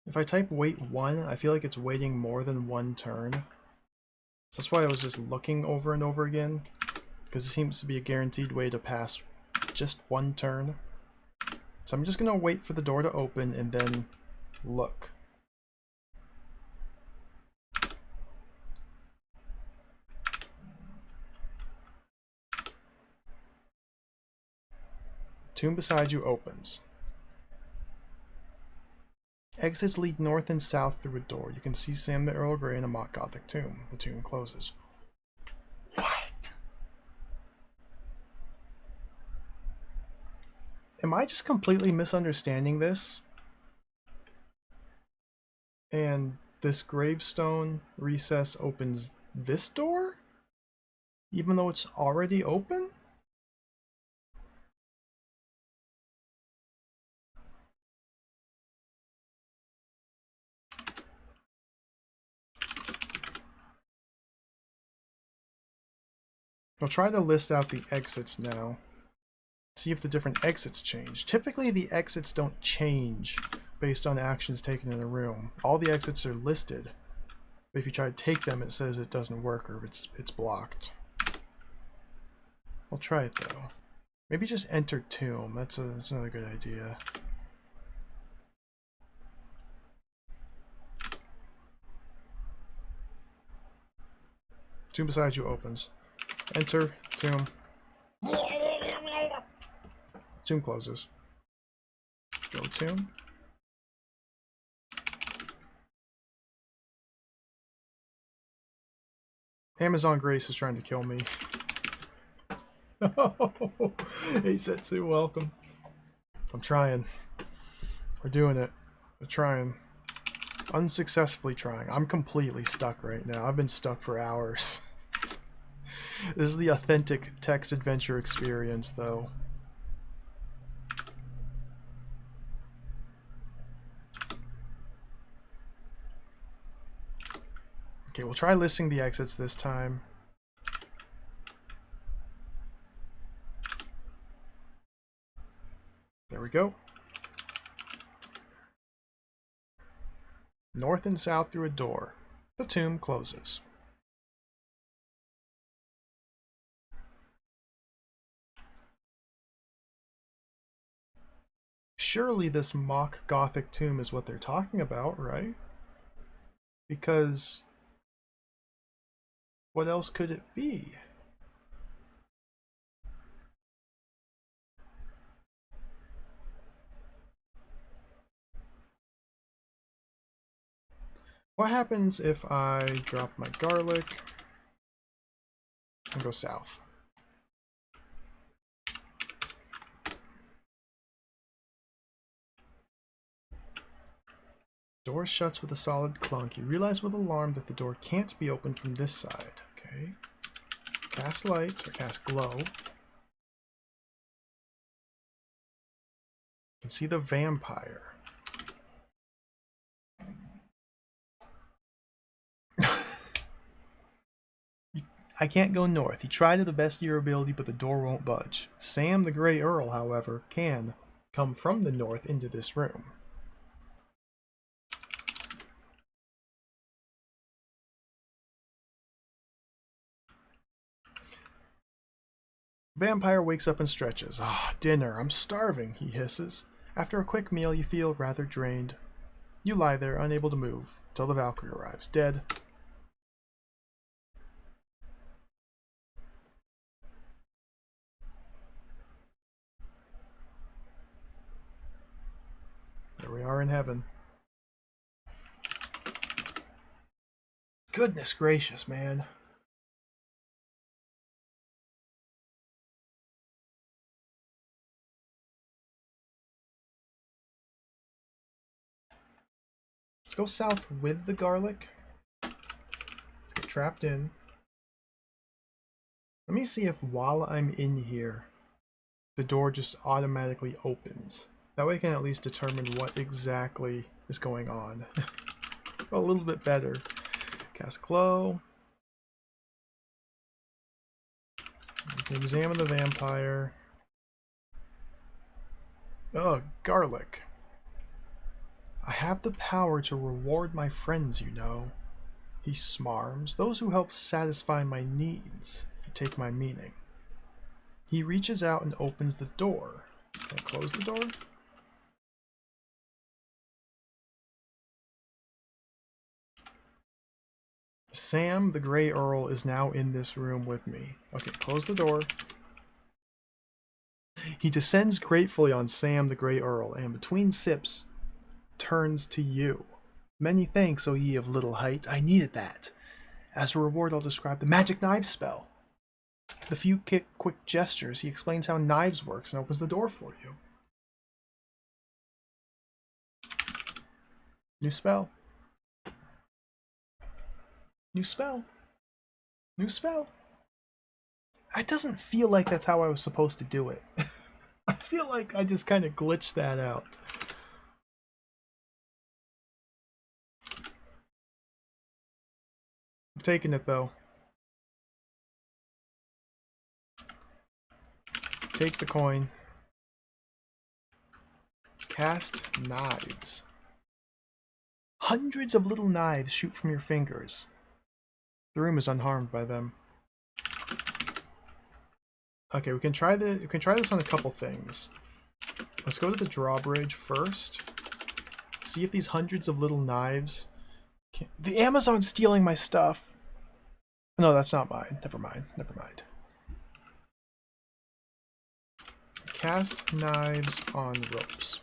If I type wait 1, I feel like it's waiting more than 1 turn. So that's why I was just looking over and over again, because it seems to be a guaranteed way to pass just 1 turn. So I'm just going to wait for the door to open and then look. Tomb beside you opens. Exits lead north and south through a door. You can see Sam the Earl Grey in a mock Gothic tomb. The tomb closes. What? Am I just completely misunderstanding this? And this gravestone recess opens this door? Even though it's already open? I'll try to list out the exits now. See if the different exits change. Typically the exits don't change based on actions taken in a room. All the exits are listed. But if you try to take them, it says it doesn't work or it's blocked. I'll try it though. Maybe just enter tomb. That's another good idea. Tomb beside you opens. Enter tomb. Tomb closes. Go tomb. Amazon Grace is trying to kill me. Hey Setsu, welcome. I'm trying. We're doing it. We're trying. Unsuccessfully trying. I'm completely stuck right now. I've been stuck for hours. This is the authentic text adventure experience, though. Okay, we'll try listing the exits this time. There we go. North and south through a door. The tomb closes. Surely this mock Gothic tomb is what they're talking about, right? Because what else could it be? What happens if I drop my garlic and go south? Door shuts with a solid clunk. You realize with alarm that the door can't be opened from this side. Okay. Cast light, or cast glow. You can see the vampire. I can't go north. You try to the best of your ability, but the door won't budge. Sam the Grey Earl, however, can come from the north into this room. Vampire wakes up and stretches. Ah, dinner. I'm starving, he hisses. After a quick meal, you feel rather drained. You lie there, unable to move, till the Valkyrie arrives, dead. There we are in heaven. Goodness gracious, man. Let's go south with the garlic. Let's get trapped in. Let me see if while I'm in here, the door just automatically opens. That way I can at least determine what exactly is going on. A little bit better. Cast glow. We can examine the vampire. Ugh, garlic. I have the power to reward my friends, you know. He smarms. Those who help satisfy my needs, if you take my meaning. He reaches out and opens the door. Can I close the door? Sam the Grey Earl is now in this room with me. Okay, close the door. He descends gratefully on Sam the Grey Earl, and between sips, turns to you. Many thanks, O ye of little height. I needed that. As a reward, I'll describe the magic knife spell. The few quick gestures, he explains how knives works and opens the door for you. New spell. New spell. New spell. It doesn't feel like that's how I was supposed to do it. I feel like I just kind of glitched that out. I'm taking it though. Take the coin. Cast knives. Hundreds of little knives shoot from your fingers. The room is unharmed by them. Okay, we can try this on a couple things. Let's go to the drawbridge first. See if these hundreds of little knives can... The Amazon's stealing my stuff. No, that's not mine. Never mind. Never mind. Cast knives on ropes.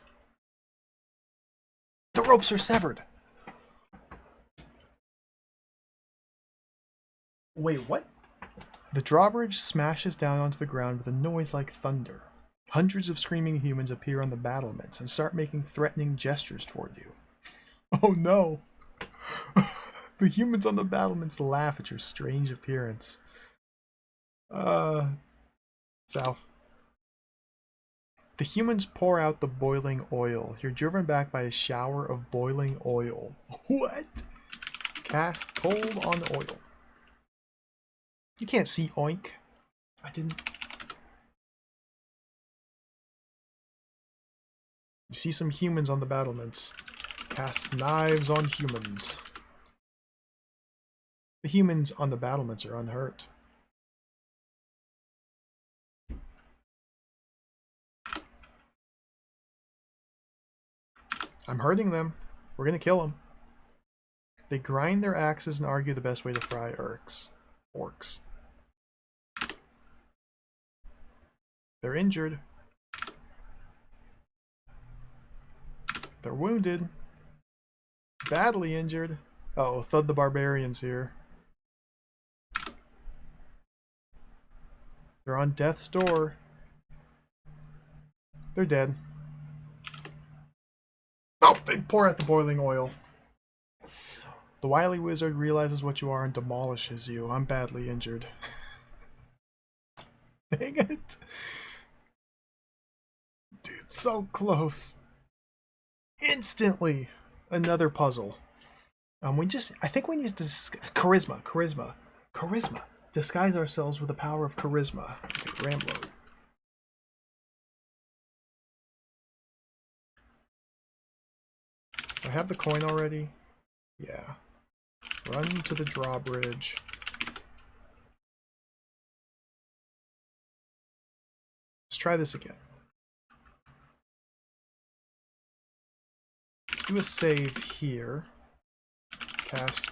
The ropes are severed. Wait, what? The drawbridge smashes down onto the ground with a noise like thunder. Hundreds of screaming humans appear on the battlements and start making threatening gestures toward you. Oh no! The humans on the battlements laugh at your strange appearance. South. The humans pour out the boiling oil. You're driven back by a shower of boiling oil. What? Cast cold on oil. You can't see oink. I didn't. You see some humans on the battlements. Cast knives on humans. The humans on the battlements are unhurt. I'm hurting them. We're gonna kill them. They grind their axes and argue the best way to fry orcs. They're injured. They're wounded. Badly injured. Uh-oh, Thud the Barbarian's here. They're on death's door. They're dead. Oh, they pour out the boiling oil. The wily wizard realizes what you are and demolishes you. I'm badly injured. Dang it. Dude, so close. Instantly. Another puzzle. I think we need to charisma. Disguise ourselves with the power of charisma. Okay, Ramload. I have the coin already. Yeah. Run to the drawbridge. Let's try this again. Let's do a save here. Cast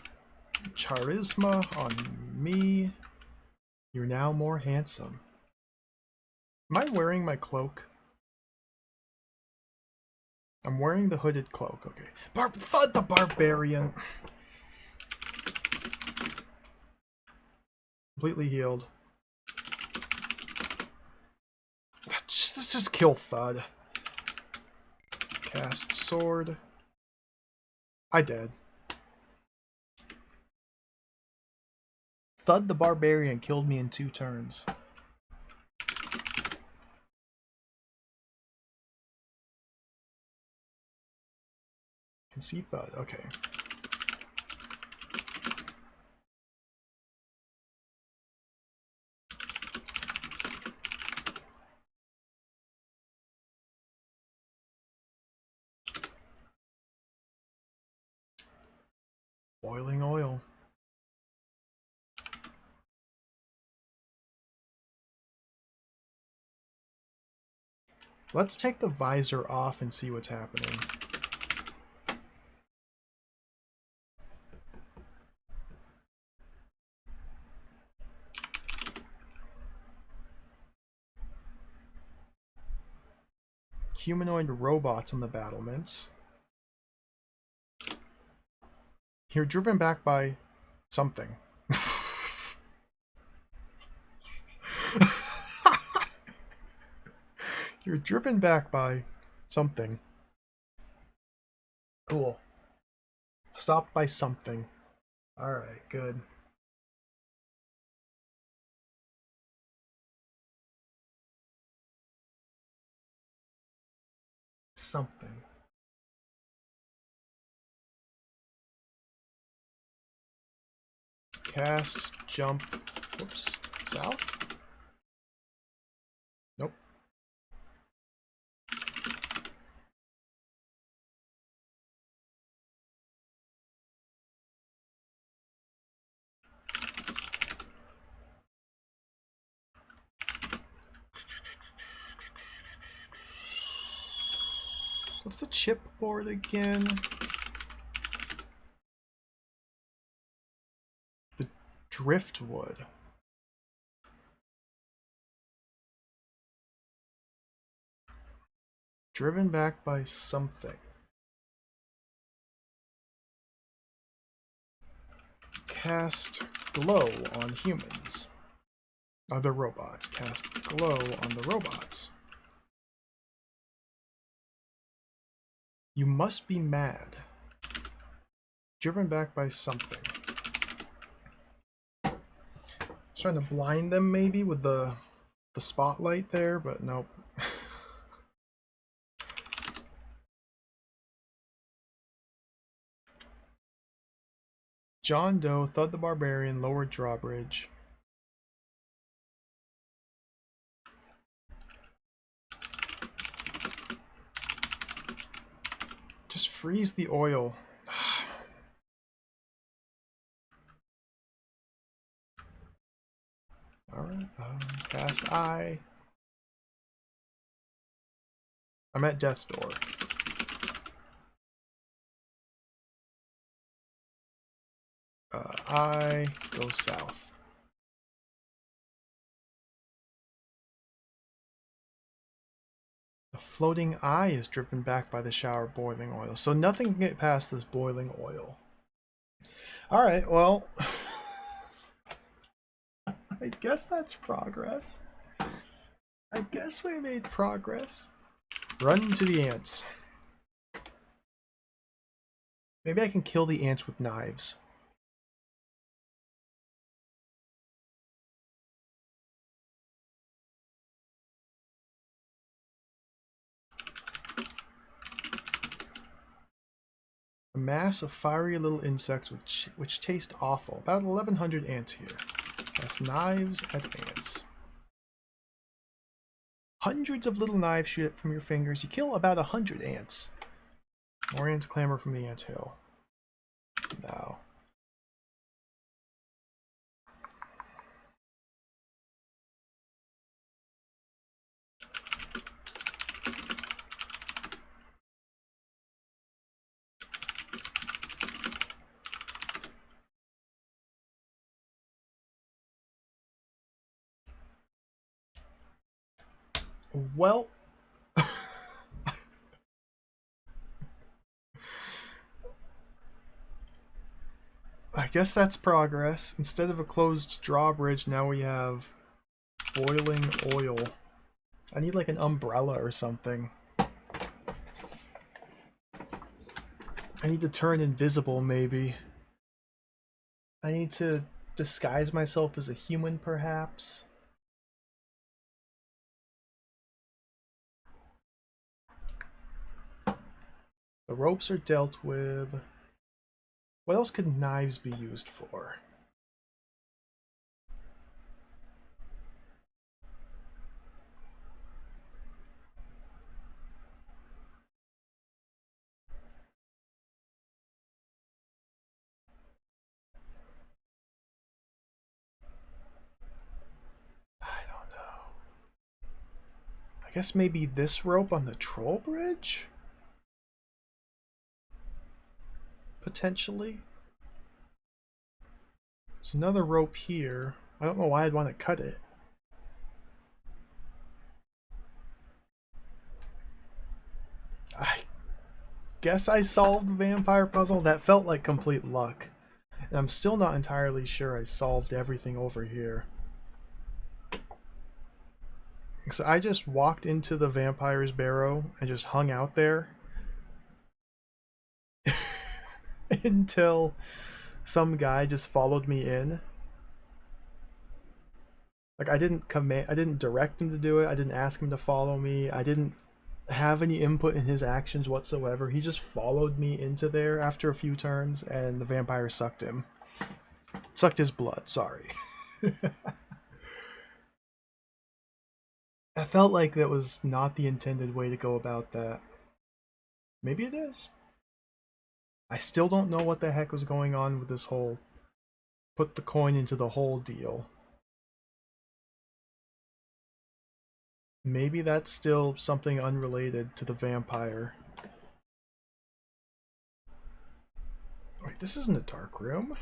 charisma on me. You're now more handsome. Am I wearing my cloak? I'm wearing the hooded cloak. Okay. Thud the Barbarian. Completely healed. Let's just kill Thud. Cast sword. I dead. Thud the Barbarian killed me in 2 turns. Can see Thud. Okay. Boiling oil. Let's take the visor off and see what's happening. Humanoid robots on the battlements. You're driven back by something. You're driven back by something. Cool. Stopped by something. Alright, good. something. Cast, jump, whoops, south? Nope. What's the chipboard again? The driftwood. Driven back by something. Cast glow on humans. Other robots. Cast glow on the robots. You must be mad. Driven back by something. Trying to blind them maybe with the spotlight there, but nope. John Doe, Thud the Barbarian, lowered drawbridge. Just freeze the oil. Alright, cast eye. I'm at death's door. I go south. The floating eye is driven back by the shower of boiling oil. So nothing can get past this boiling oil. Alright, well... I guess that's progress. I guess we made progress. Run to the ants. Maybe I can kill the ants with knives. A mass of fiery little insects which taste awful. About 1,100 ants here. That's knives at ants. Hundreds of little knives shoot from your fingers. You kill about 100 ants. More ants clamor from the ant hill. Now. Well, I guess that's progress. Instead of a closed drawbridge, now we have boiling oil. I need like an umbrella or something. I need to turn invisible, maybe. I need to disguise myself as a human, perhaps. The ropes are dealt with. What else could knives be used for? I don't know. I guess maybe this rope on the troll bridge? Potentially. There's another rope here. I don't know why I'd want to cut it. I guess I solved the vampire puzzle. That felt like complete luck. And I'm still not entirely sure I solved everything over here. So I just walked into the vampire's barrow and just hung out there until some guy just followed me in. Like I didn't direct him to do it. I didn't ask him to follow me. I didn't have any input in his actions whatsoever. He just followed me into there after a few turns, and the vampire sucked him. Sucked his blood, sorry. I felt like that was not the intended way to go about that. Maybe it is. I still don't know what the heck was going on with this whole put the coin into the hole deal. Maybe that's still something unrelated to the vampire. Wait, this isn't a dark room.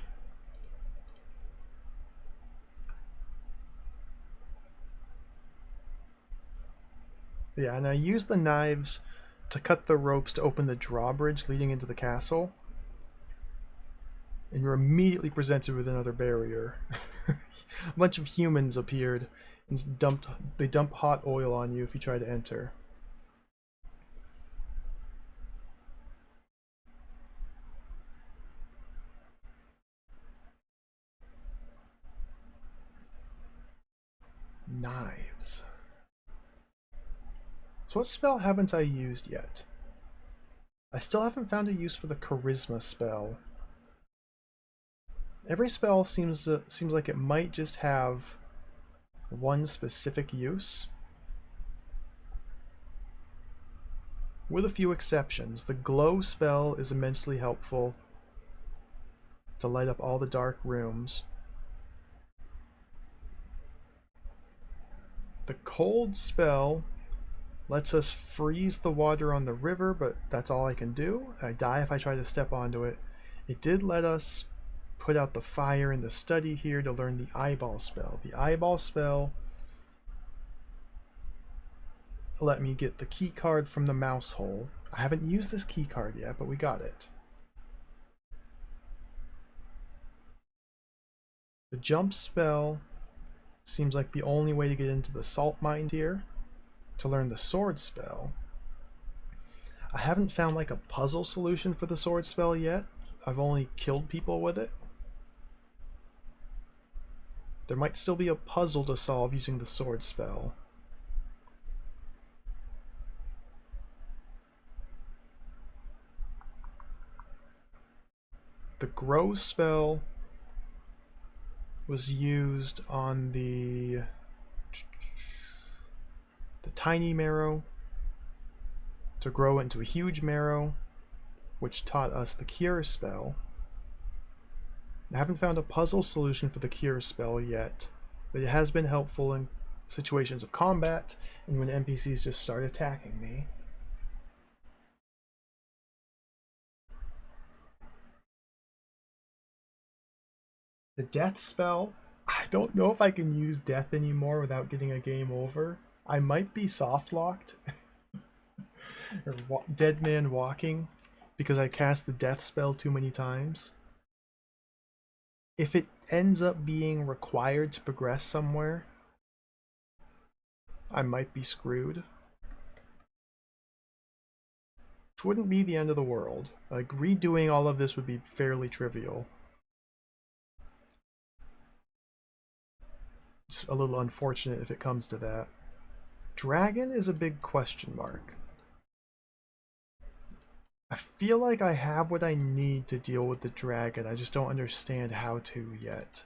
Yeah, and I used the knives to cut the ropes to open the drawbridge leading into the castle. And you're immediately presented with another barrier. A bunch of humans appeared and they dump hot oil on you if you try to enter. Knives. So what spell haven't I used yet? I still haven't found a use for the charisma spell. Every spell seems like it might just have one specific use. With a few exceptions. The glow spell is immensely helpful to light up all the dark rooms. The cold spell lets us freeze the water on the river, but that's all I can do. I die if I try to step onto it. It did let us put out the fire in the study here to learn the eyeball spell. The eyeball spell let me get the key card from the mouse hole. I haven't used this key card yet, but we got it. The jump spell seems like the only way to get into the salt mine here. To learn the sword spell, I haven't found like a puzzle solution for the sword spell yet. I've only killed people with it. There might still be a puzzle to solve using the sword spell. The grow spell was used on the tiny marrow to grow into a huge marrow, which taught us the cure spell. I haven't found a puzzle solution for the cure spell yet, but it has been helpful in situations of combat and when NPCs just start attacking me. The death spell, I don't know if I can use death anymore without getting a game over. I might be soft locked or dead man walking because I cast the death spell too many times. If it ends up being required to progress somewhere, I might be screwed. Which wouldn't be the end of the world. Like, redoing all of this would be fairly trivial. It's a little unfortunate if it comes to that. Dragon is a big question mark. I feel like I have what I need to deal with the dragon, I just don't understand how to yet.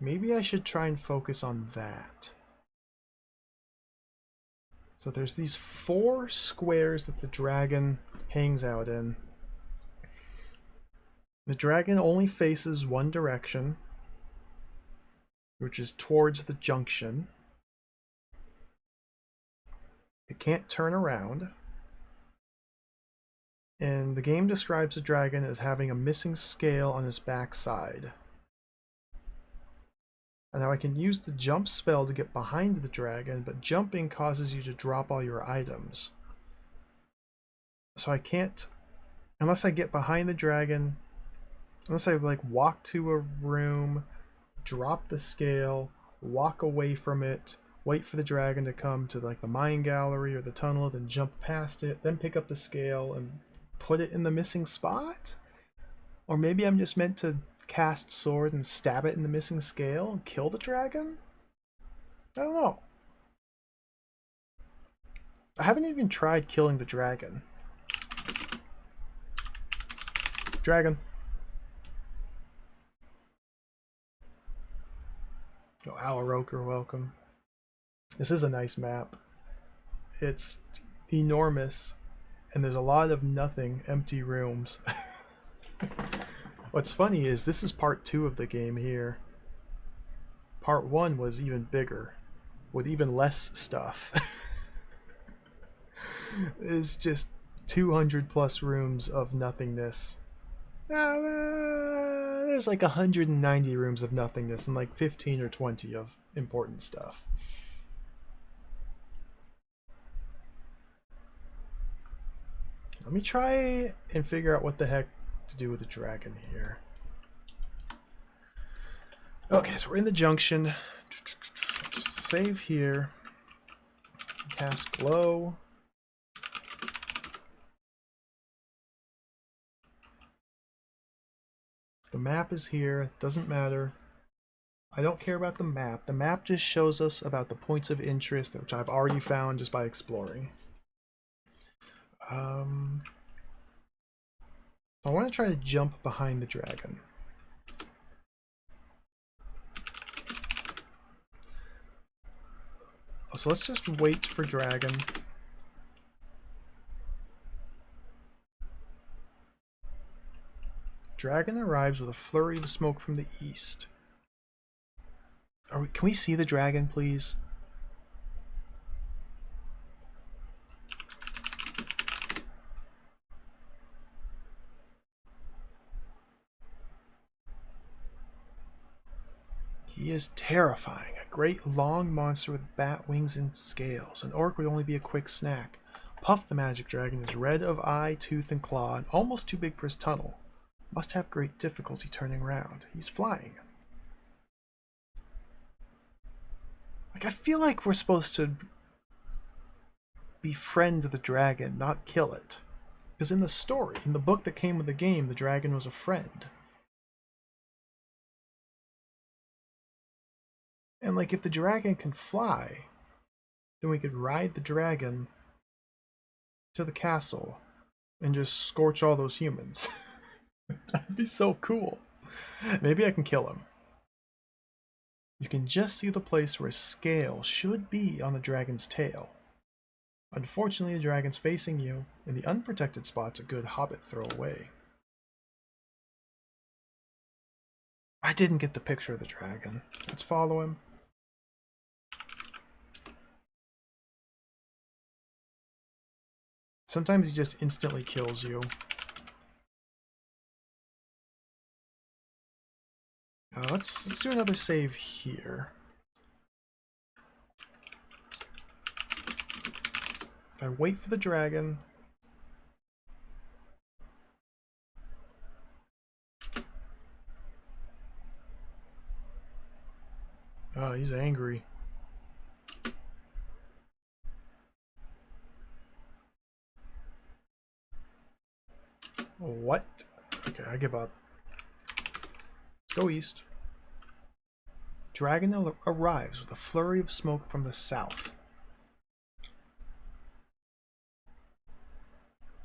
Maybe I should try and focus on that. So there's these 4 squares that the dragon hangs out in. The dragon only faces one direction, which is towards the junction. It can't turn around. And the game describes the dragon as having a missing scale on his backside. And now I can use the jump spell to get behind the dragon, but jumping causes you to drop all your items. So I can't, unless I get behind the dragon, unless I like walk to a room, drop the scale, walk away from it, wait for the dragon to come to like the mine gallery or the tunnel, then jump past it, then pick up the scale and put it in the missing spot? Or maybe I'm just meant to cast sword and stab it in the missing scale and kill the dragon? I don't know. I haven't even tried killing the dragon. Dragon. Oh, Alaroker, welcome. This is a nice map. It's enormous, and there's a lot of nothing, empty rooms. What's funny is this is part 2 of the game here. Part 1 was even bigger, with even less stuff. It's just 200 plus rooms of nothingness. There's like 190 rooms of nothingness and like 15 or 20 of important stuff. Let me try and figure out what the heck to do with the dragon here. Okay, so we're in the junction. Save here. Cast glow. The map is here. It doesn't matter. I don't care about the map. The map just shows us about the points of interest, which I've already found just by exploring. I want to try to jump behind the dragon. So let's just wait for dragon. Dragon arrives with a flurry of smoke from the east. Can we see the dragon, please? He is terrifying. A great long monster with bat wings and scales. An orc would only be a quick snack. Puff the magic dragon is red of eye, tooth, and claw, and almost too big for his tunnel. Must have great difficulty turning around. He's flying. Like, I feel like we're supposed to befriend the dragon, not kill it. Because in the story, in the book that came with the game, the dragon was a friend. And like, if the dragon can fly, then we could ride the dragon to the castle and just scorch all those humans. That'd be so cool. Maybe I can kill him. You can just see the place where a scale should be on the dragon's tail. Unfortunately, the dragon's facing you, and the unprotected spot's a good hobbit throw away. I didn't get the picture of the dragon. Let's follow him. Sometimes he just instantly kills you. Let's do another save here. If I wait for the dragon... Oh, he's angry. What? Okay, I give up. Let's go east. Dragon arrives with a flurry of smoke from the south.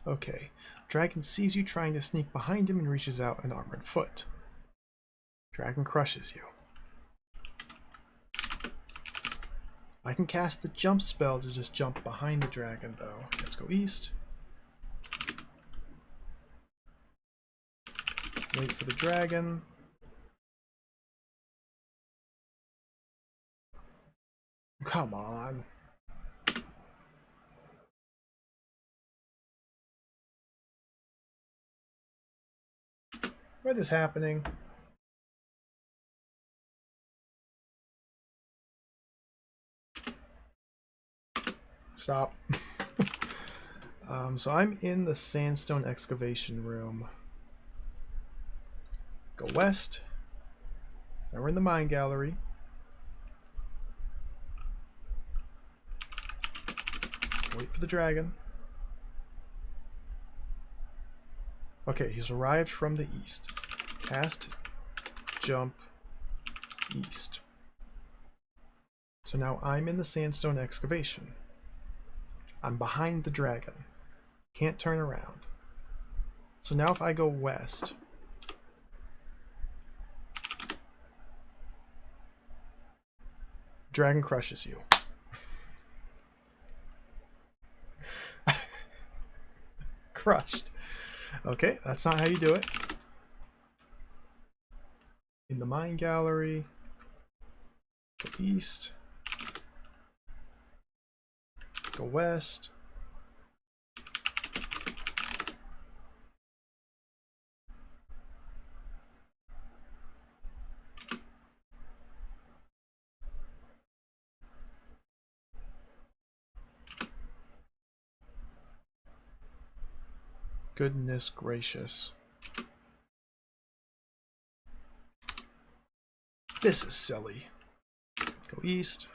Okay. Dragon sees you trying to sneak behind him and reaches out an armored foot. Dragon crushes you. I can cast the jump spell to just jump behind the dragon, though. Let's go east. Wait for the dragon. Come on. What is happening? Stop. So I'm in the sandstone excavation room. Go west. Now we're in the mine gallery. Wait for the dragon. Okay, he's arrived from the east. Cast, jump, east. So now I'm in the sandstone excavation. I'm behind the dragon. Can't turn around. So now if I go west, dragon crushes you. Crushed. Okay, that's not how you do it. In the mine gallery, go east, go west. Goodness gracious. This is silly. Go east.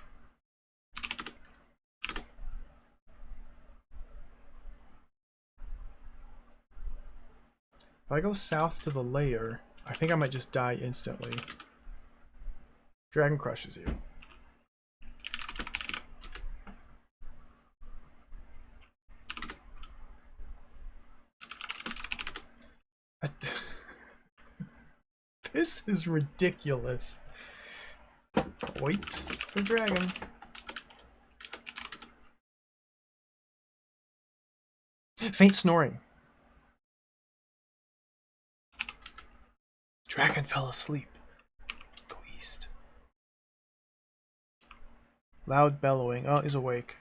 If I go south to the lair, I think I might just die instantly. Dragon crushes you. This is ridiculous. Wait for dragon. Faint snoring. Dragon fell asleep. Go east. Loud bellowing. Oh, he's awake.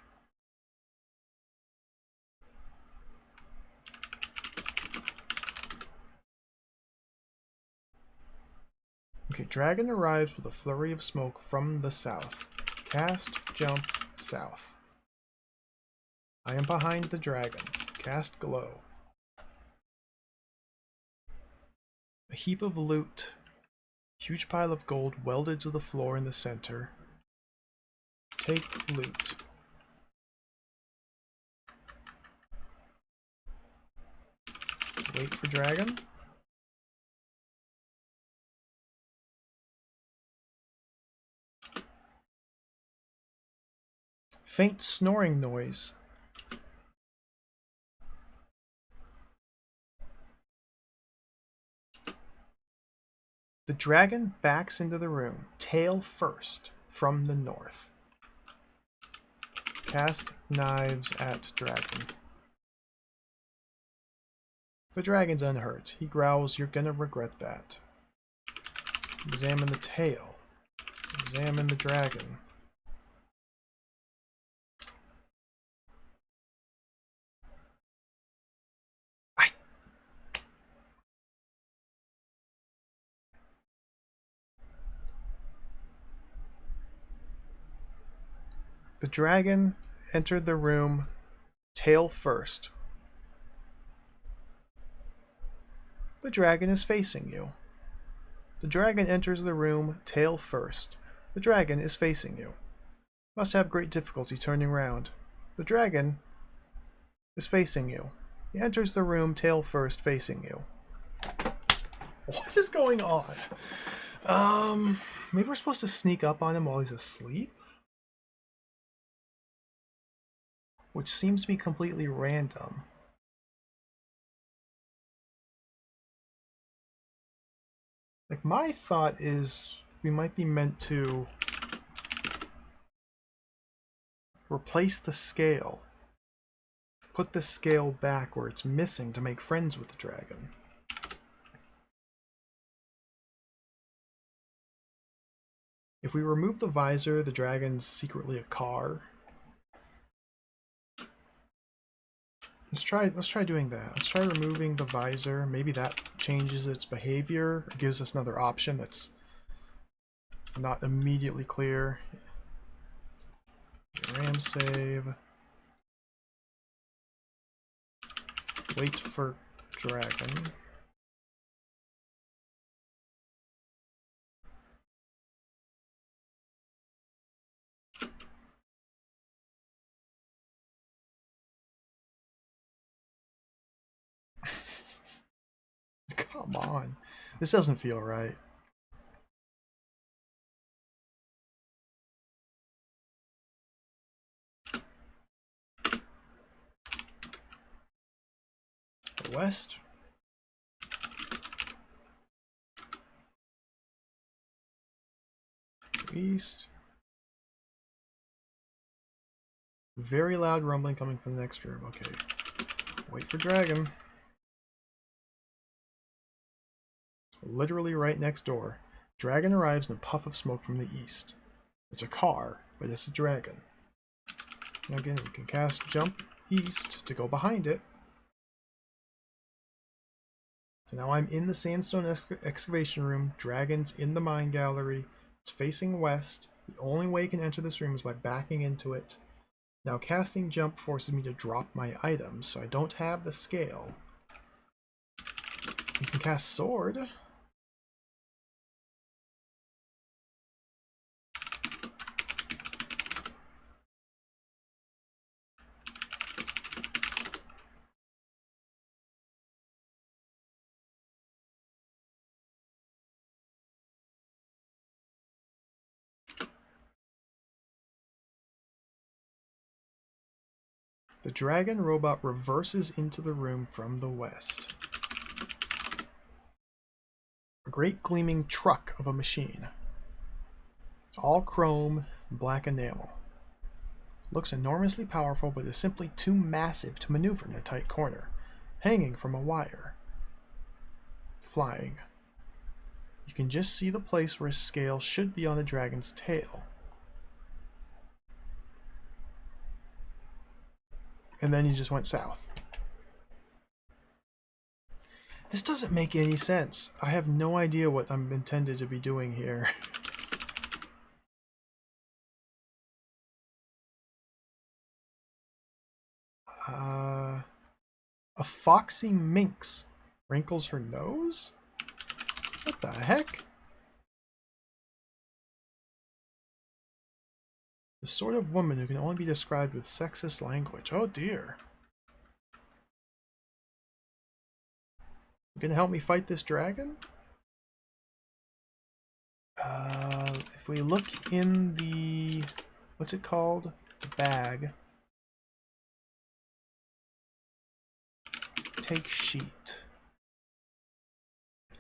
Okay, dragon arrives with a flurry of smoke from the south. Cast, jump, south. I am behind the dragon. Cast glow. A heap of loot. Huge pile of gold welded to the floor in the center. Take loot. Wait for dragon. Faint snoring noise. The dragon backs into the room, tail first, from the north. Cast knives at dragon. The dragon's unhurt. He growls, "You're gonna regret that." Examine the tail. Examine the dragon. The dragon entered the room, tail first. The dragon is facing you. The dragon enters the room, tail first. The dragon is facing you. Must have great difficulty turning round. The dragon is facing you. He enters the room, tail first, facing you. What is going on? Maybe we're supposed to sneak up on him while he's asleep? Which seems to be completely random. Like, my thought is we might be meant to replace the scale. Put the scale back where it's missing to make friends with the dragon. If we remove the visor, the dragon's secretly a car. Let's try doing that. Let's try removing the visor. Maybe that changes its behavior. It gives us another option that's not immediately clear. RAM save. Wait for dragon. Come on. This doesn't feel right. west. East. Very loud rumbling coming from the next room. Okay. Wait for dragon. Literally right next door. Dragon arrives in a puff of smoke from the east. It's a car, but it's a dragon. Now again, you can cast jump east to go behind it. So now I'm in the sandstone excavation room. Dragon's in the mine gallery. It's facing west. The only way you can enter this room is by backing into it. Now casting jump forces me to drop my items, so I don't have the scale. You can cast sword. The dragon robot reverses into the room from the west. A great gleaming truck of a machine. All chrome, black enamel. Looks enormously powerful, but is simply too massive to maneuver in a tight corner. Hanging from a wire. Flying. You can just see the place where his scale should be on the dragon's tail. And then he just went south. This doesn't make any sense. I have no idea what I'm intended to be doing here. A foxy minx wrinkles her nose? What the heck? The sort of woman who can only be described with sexist language. Oh dear. You gonna help me fight this dragon? If we look in the... what's it called? The bag. Take sheet.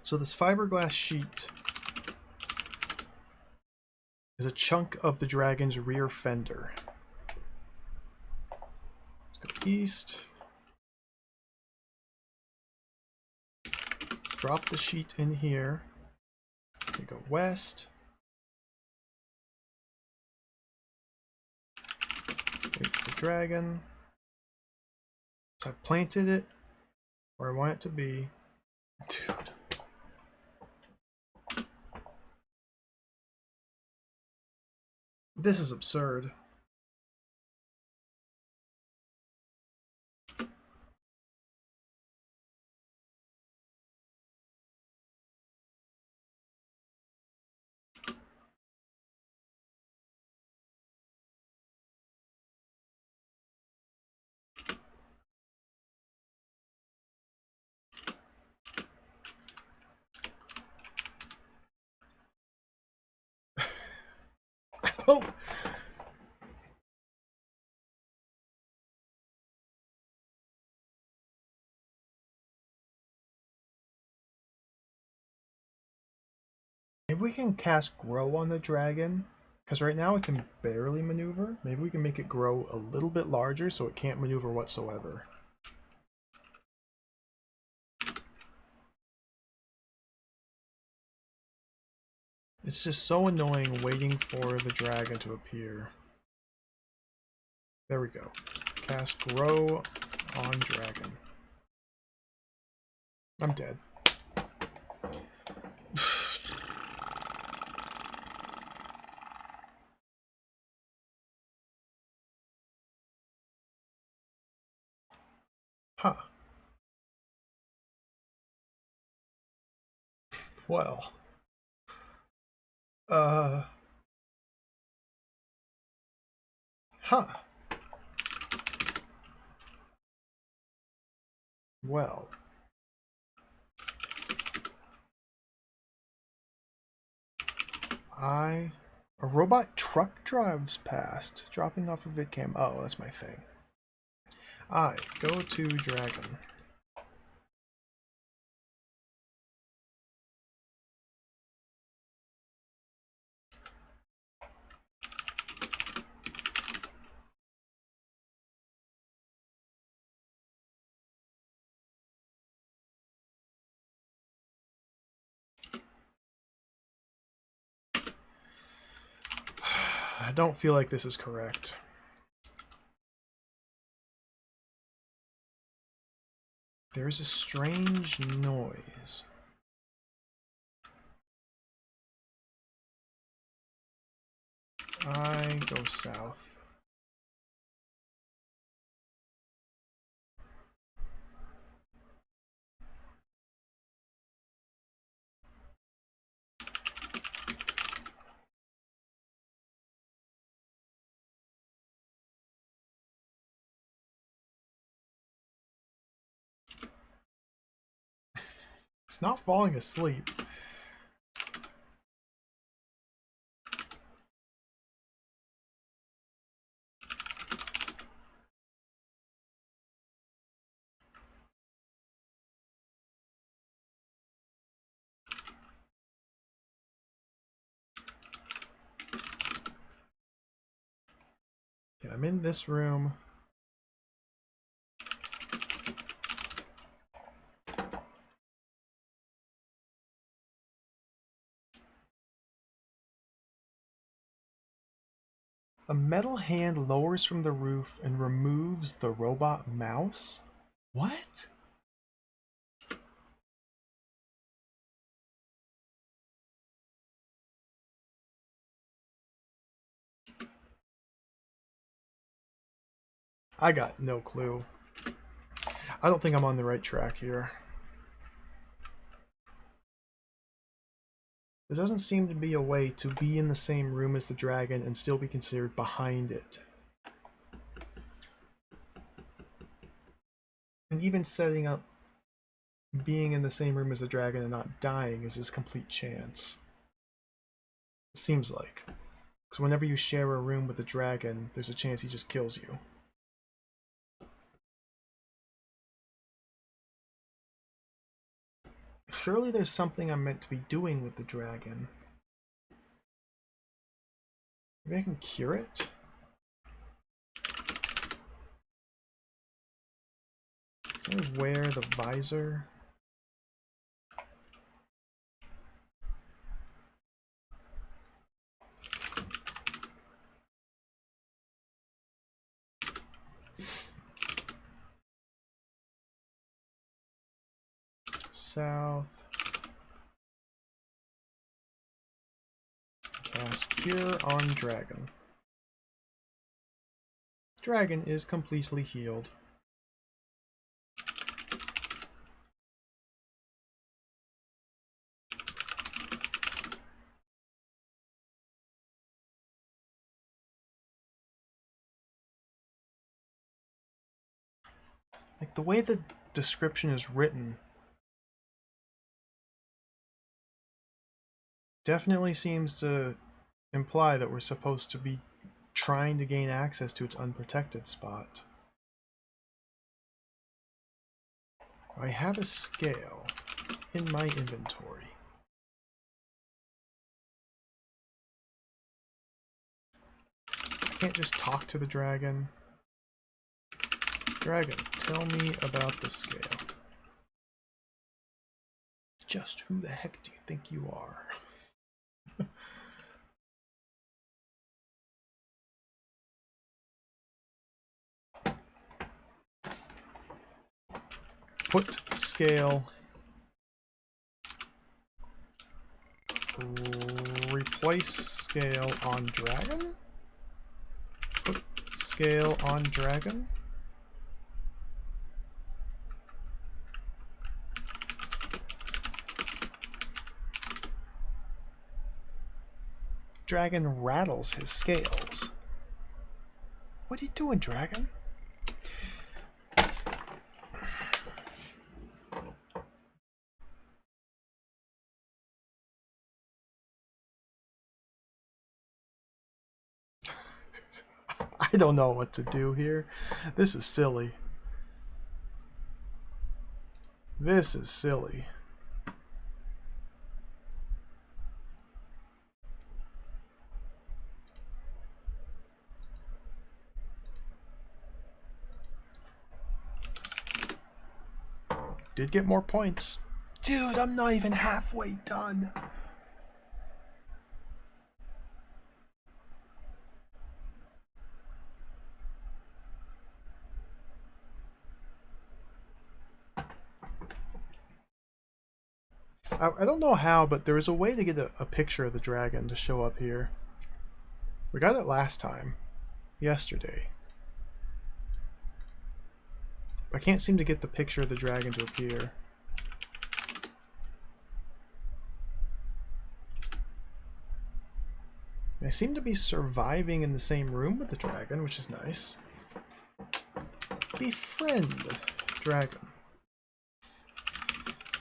So this fiberglass sheet is a chunk of the dragon's rear fender. Let's go east. Drop the sheet in here. We go west. Wait for the dragon. So I've planted it where I want it to be. Dude. This is absurd. Oh! Maybe we can cast grow on the dragon, because right now it can barely maneuver. Maybe we can make it grow a little bit larger so it can't maneuver whatsoever. It's just so annoying waiting for the dragon to appear. There we go. Cast grow on dragon. I'm dead. Huh. Well. Huh. Well. A robot truck drives past, dropping off a vidcam. Oh, that's my thing. I go to dragon. I don't feel like this is correct. There is a strange noise. I go south. It's not falling asleep. Okay, I'm in this room. A metal hand lowers from the roof and removes the robot mouse? What? I got no clue. I don't think I'm on the right track here. There doesn't seem to be a way to be in the same room as the dragon and still be considered behind it. And even setting up being in the same room as the dragon and not dying is his complete chance. It seems like. Because whenever you share a room with the dragon, there's a chance he just kills you. Surely there's something I'm meant to be doing with the dragon. Maybe I can cure it? Can I wear the visor? South. Cast Cure on Dragon. Dragon is completely healed. Like, the way the description is written definitely seems to imply that we're supposed to be trying to gain access to its unprotected spot. I have a scale in my inventory. I can't just talk to the dragon. Dragon, tell me about the scale. Just who the heck do you think you are? Put scale. Replace scale on dragon? Put scale on dragon? Dragon rattles his scales. What are you doing, dragon? I don't know what to do here. This is silly. This is silly. Did get more points. Dude, I'm not even halfway done. I don't know how, but there was a way to get a picture of the dragon to show up here. We got it last time. Yesterday. I can't seem to get the picture of the dragon to appear. I seem to be surviving in the same room with the dragon, which is nice. Befriend dragon.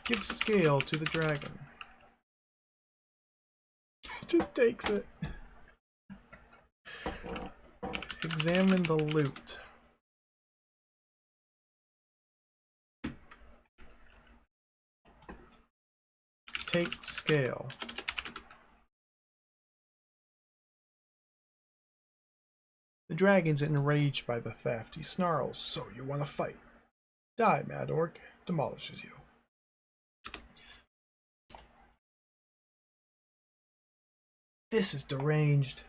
Give scale to the dragon. Just takes it. Examine the loot. Take scale. The dragon's enraged by the theft. He snarls, "So you want to fight? Die, mad orc." Demolishes you. This is deranged.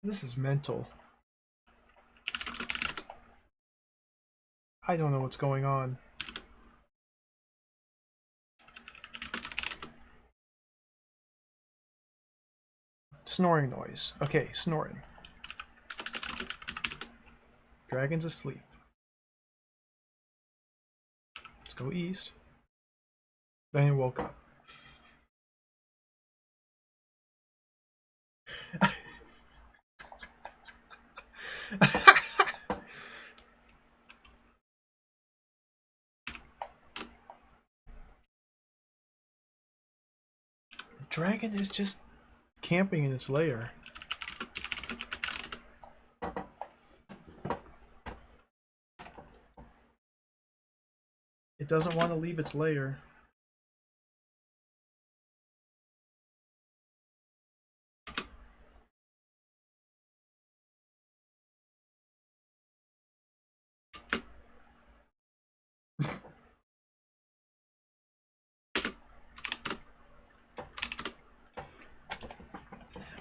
This is mental. I don't know what's going on. Snoring noise. Okay, snoring. Dragon's asleep. Let's go east. Then he woke up. Dragon is just camping in its lair. It doesn't want to leave its lair.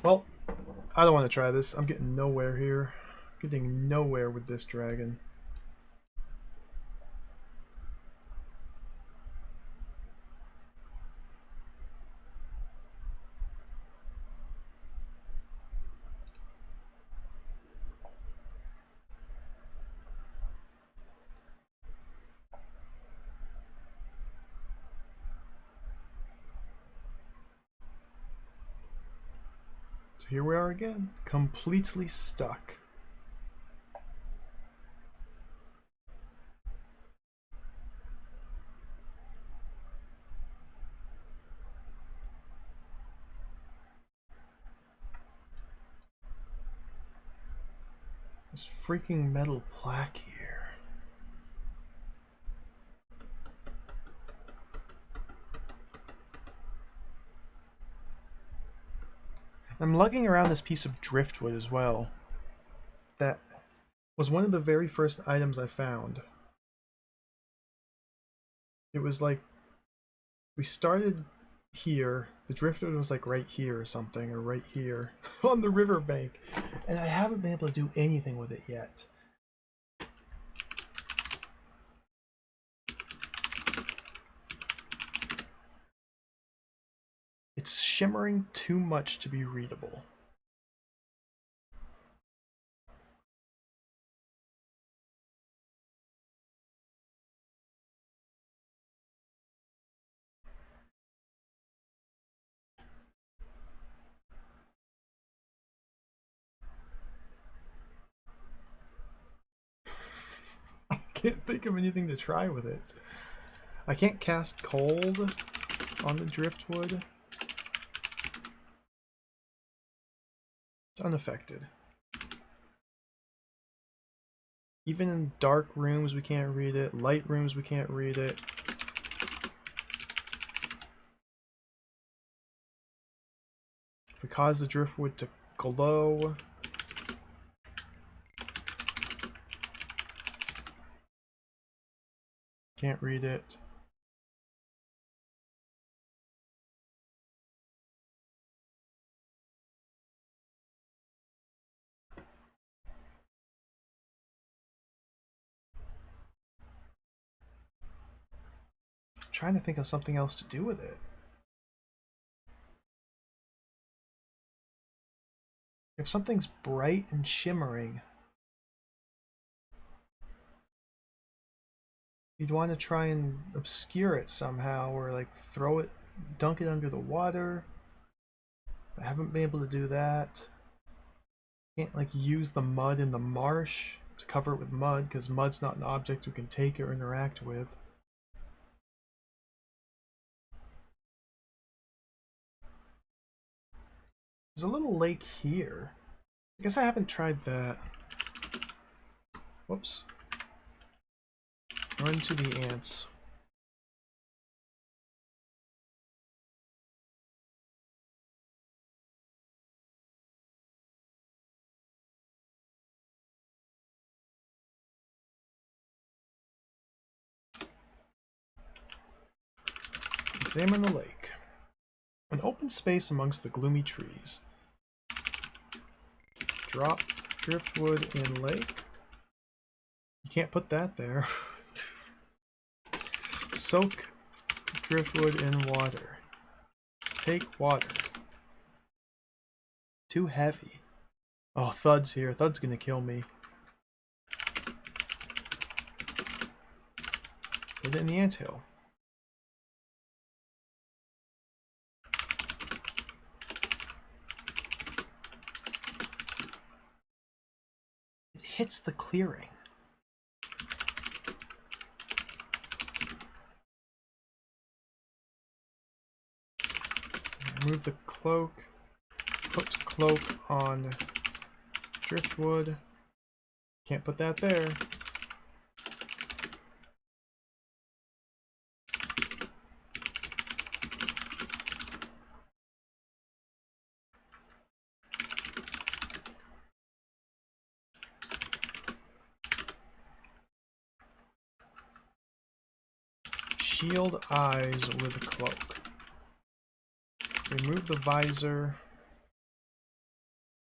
Well, I don't want to try this. I'm getting nowhere here. Getting nowhere with this dragon. So here we are again, completely stuck. This freaking metal plaque here. I'm lugging around this piece of driftwood as well. That was one of the very first items I found. It was like, we started here, the driftwood was like right here or something, or right here on the riverbank, and I haven't been able to do anything with it yet. It's shimmering too much to be readable. I can't think of anything to try with it. I can't cast cold on the driftwood. It's unaffected. Even in dark rooms we can't read it, light rooms we can't read it. If we cause the driftwood to glow, can't read it. trying to think of something else to do with it. If something's bright and shimmering, you'd want to try and obscure it somehow, or like throw it, dunk it under the water. I haven't been able to do that. Can't like use the mud in the marsh to cover it with mud, because mud's not an object we can take or interact with. There's a little lake here. I guess I haven't tried that. Whoops. Run to the ants. Examine the lake. An open space amongst the gloomy trees. Drop driftwood in lake. You can't put that there. Soak driftwood in water. Take water. Too heavy. Oh, Thud's here. Thud's gonna kill me. Put it in the anthill. It hits the clearing. Remove the cloak. Put cloak on driftwood. Can't put that there. Shield eyes with cloak. Remove the visor.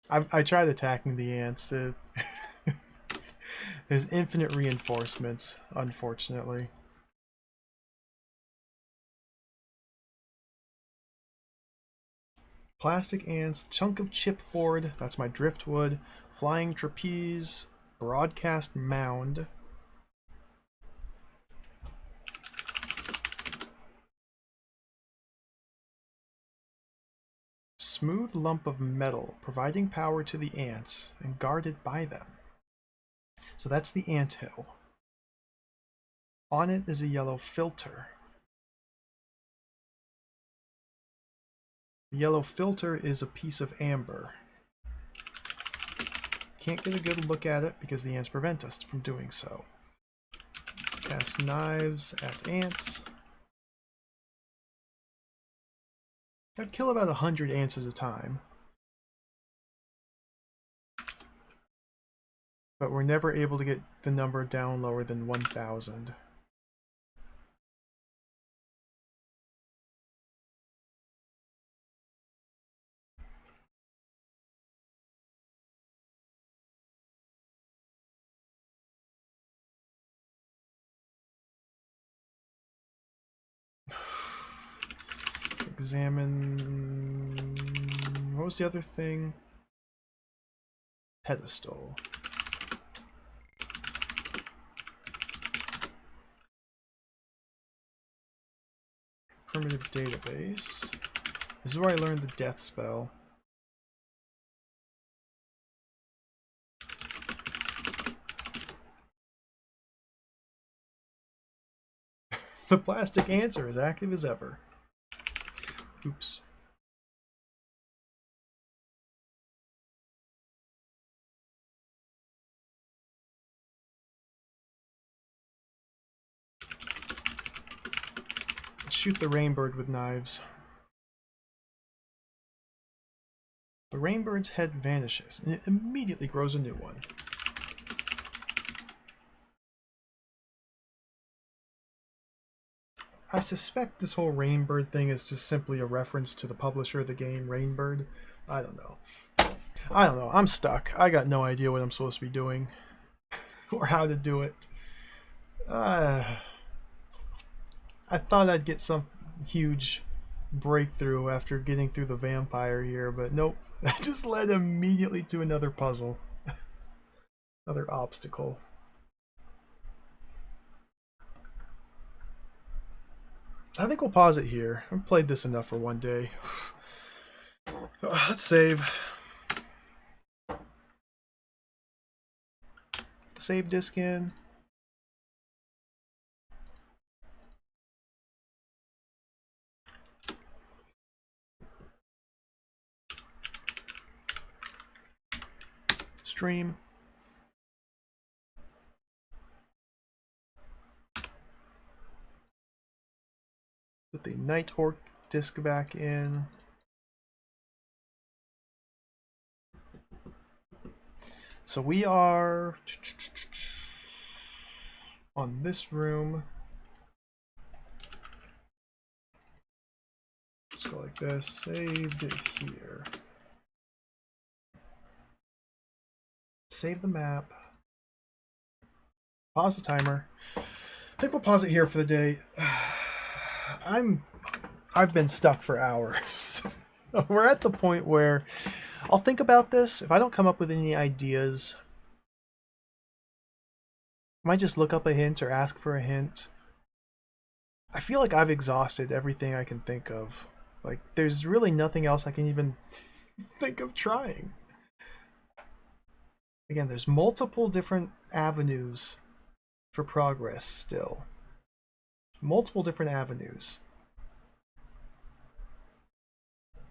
I tried attacking the ants. There's infinite reinforcements, unfortunately. Plastic ants, chunk of chipboard, that's my driftwood, flying trapeze, broadcast mound. Smooth lump of metal, providing power to the ants and guarded by them. So that's the anthill. On it is a yellow filter. The yellow filter is a piece of amber. Can't get a good look at it because the ants prevent us from doing so. Cast knives at ants. I'd kill about 100 ants at a time. But we're never able to get the number down lower than 1,000. Examine... What was the other thing? Pedestal. Primitive database. This is where I learned the death spell. The plastic ants are as active as ever. Oops. Shoot the rainbird with knives. The rainbird's head vanishes, and it immediately grows a new one. I suspect this whole rainbird thing is just simply a reference to the publisher of the game, Rainbird. I don't know. I'm stuck. I got no idea what I'm supposed to be doing. Or how to do it. I I thought I'd get some huge breakthrough after getting through the vampire here, but nope. That just led immediately to another puzzle. Another obstacle. I think we'll pause it here. I've played this enough for one day. Let's save. Save disk in. Stream. Put the Night Orc disk back in. So we are on this room. Let's go like this. Saved it here. Save the map. Pause the timer. I think we'll pause it here for the day. I've been stuck for hours. We're at the point where I'll think about this. If I don't come up with any ideas, I might just look up a hint or ask for a hint. I feel like I've exhausted everything I can think of. Like, there's really nothing else I can even think of trying. Again, there's multiple different avenues for progress still. Multiple different avenues.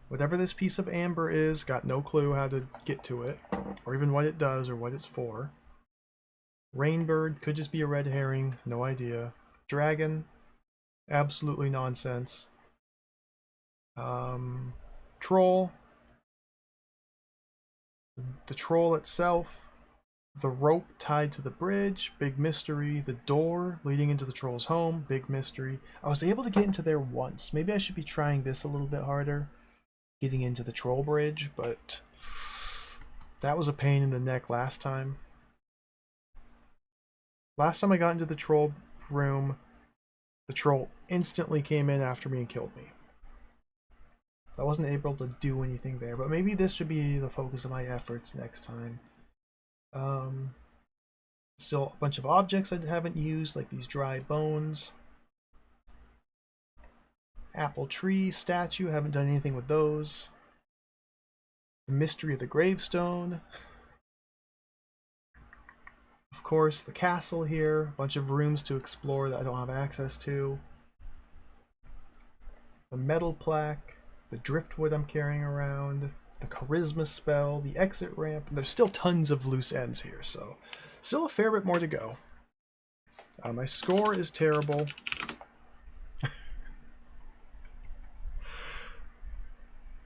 Whatever this piece of amber is, got no clue how to get to it, or even what it does or what it's for. Rainbird could just be a red herring, no idea. Dragon, absolutely nonsense. Troll. The troll itself. The rope tied to the bridge, big mystery. The door leading into the troll's home, big mystery. I was able to get into there once. Maybe I should be trying this a little bit harder. Getting into the troll bridge, but that was a pain in the neck last time. Last time I got into the troll room, the troll instantly came in after me and killed me. So I wasn't able to do anything there, but maybe this should be the focus of my efforts next time. Still a bunch of objects I haven't used, like these dry bones. Apple tree statue, haven't done anything with those. The mystery of the gravestone. Of course, the castle here, a bunch of rooms to explore that I don't have access to. The metal plaque, the driftwood I'm carrying around, the charisma spell, the exit ramp. There's still tons of loose ends here, so still a fair bit more to go. My score is terrible.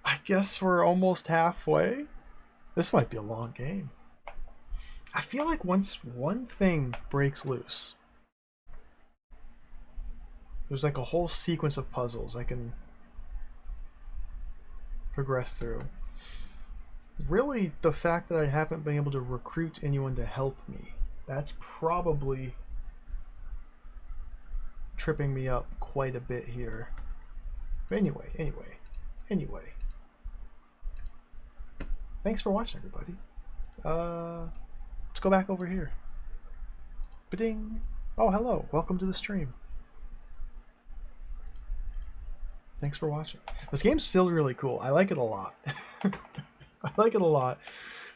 I guess we're almost halfway. This might be a long game. I feel like once one thing breaks loose, there's like a whole sequence of puzzles I can progress through. Really, the fact that I haven't been able to recruit anyone to help me, that's probably tripping me up quite a bit here. But anyway. Thanks for watching, everybody. Let's go back over here. Ba-ding. Oh, hello. Welcome to the stream. Thanks for watching. This game's still really cool. I like it a lot. I like it a lot.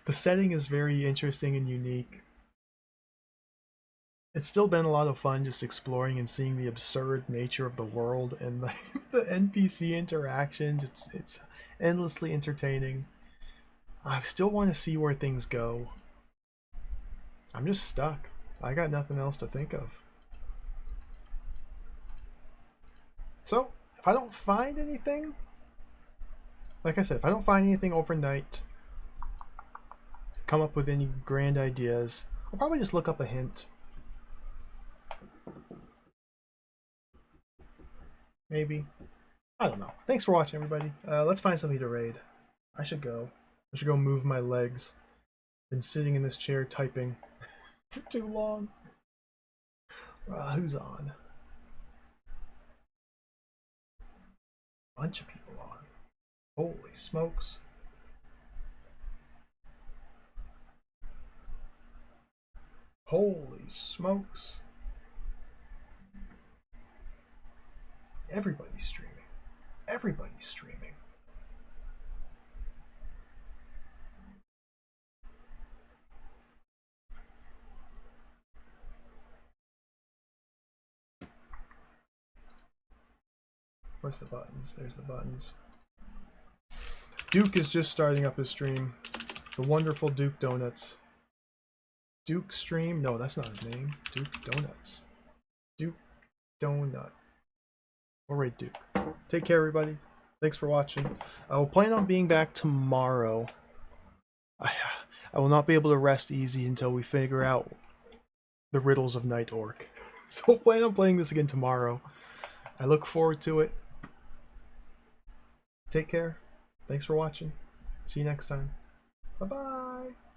The setting is very interesting and unique. It's still been a lot of fun just exploring and seeing the absurd nature of the world and the NPC interactions. It's endlessly entertaining. I still want to see where things go. I'm just stuck. I got nothing else to think of. So, if I don't find anything, like I said, if I don't find anything overnight, come up with any grand ideas, I'll probably just look up a hint. Maybe. I don't know. Thanks for watching, everybody. Let's find something to raid. I should go move my legs. Been sitting in this chair typing for too long. Who's on? Bunch of people on. Holy smokes. Holy smokes. Everybody's streaming. Everybody's streaming. Where's the buttons? There's the buttons. Duke is just starting up his stream. The wonderful Duke Donuts. Duke Stream? No, that's not his name. Duke Donuts. Duke Donut. Alright, Duke. Take care, everybody. Thanks for watching. I will plan on being back tomorrow. I will not be able to rest easy until we figure out the riddles of Night Orc. So I'll plan on playing this again tomorrow. I look forward to it. Take care. Thanks for watching. See you next time. Bye-bye.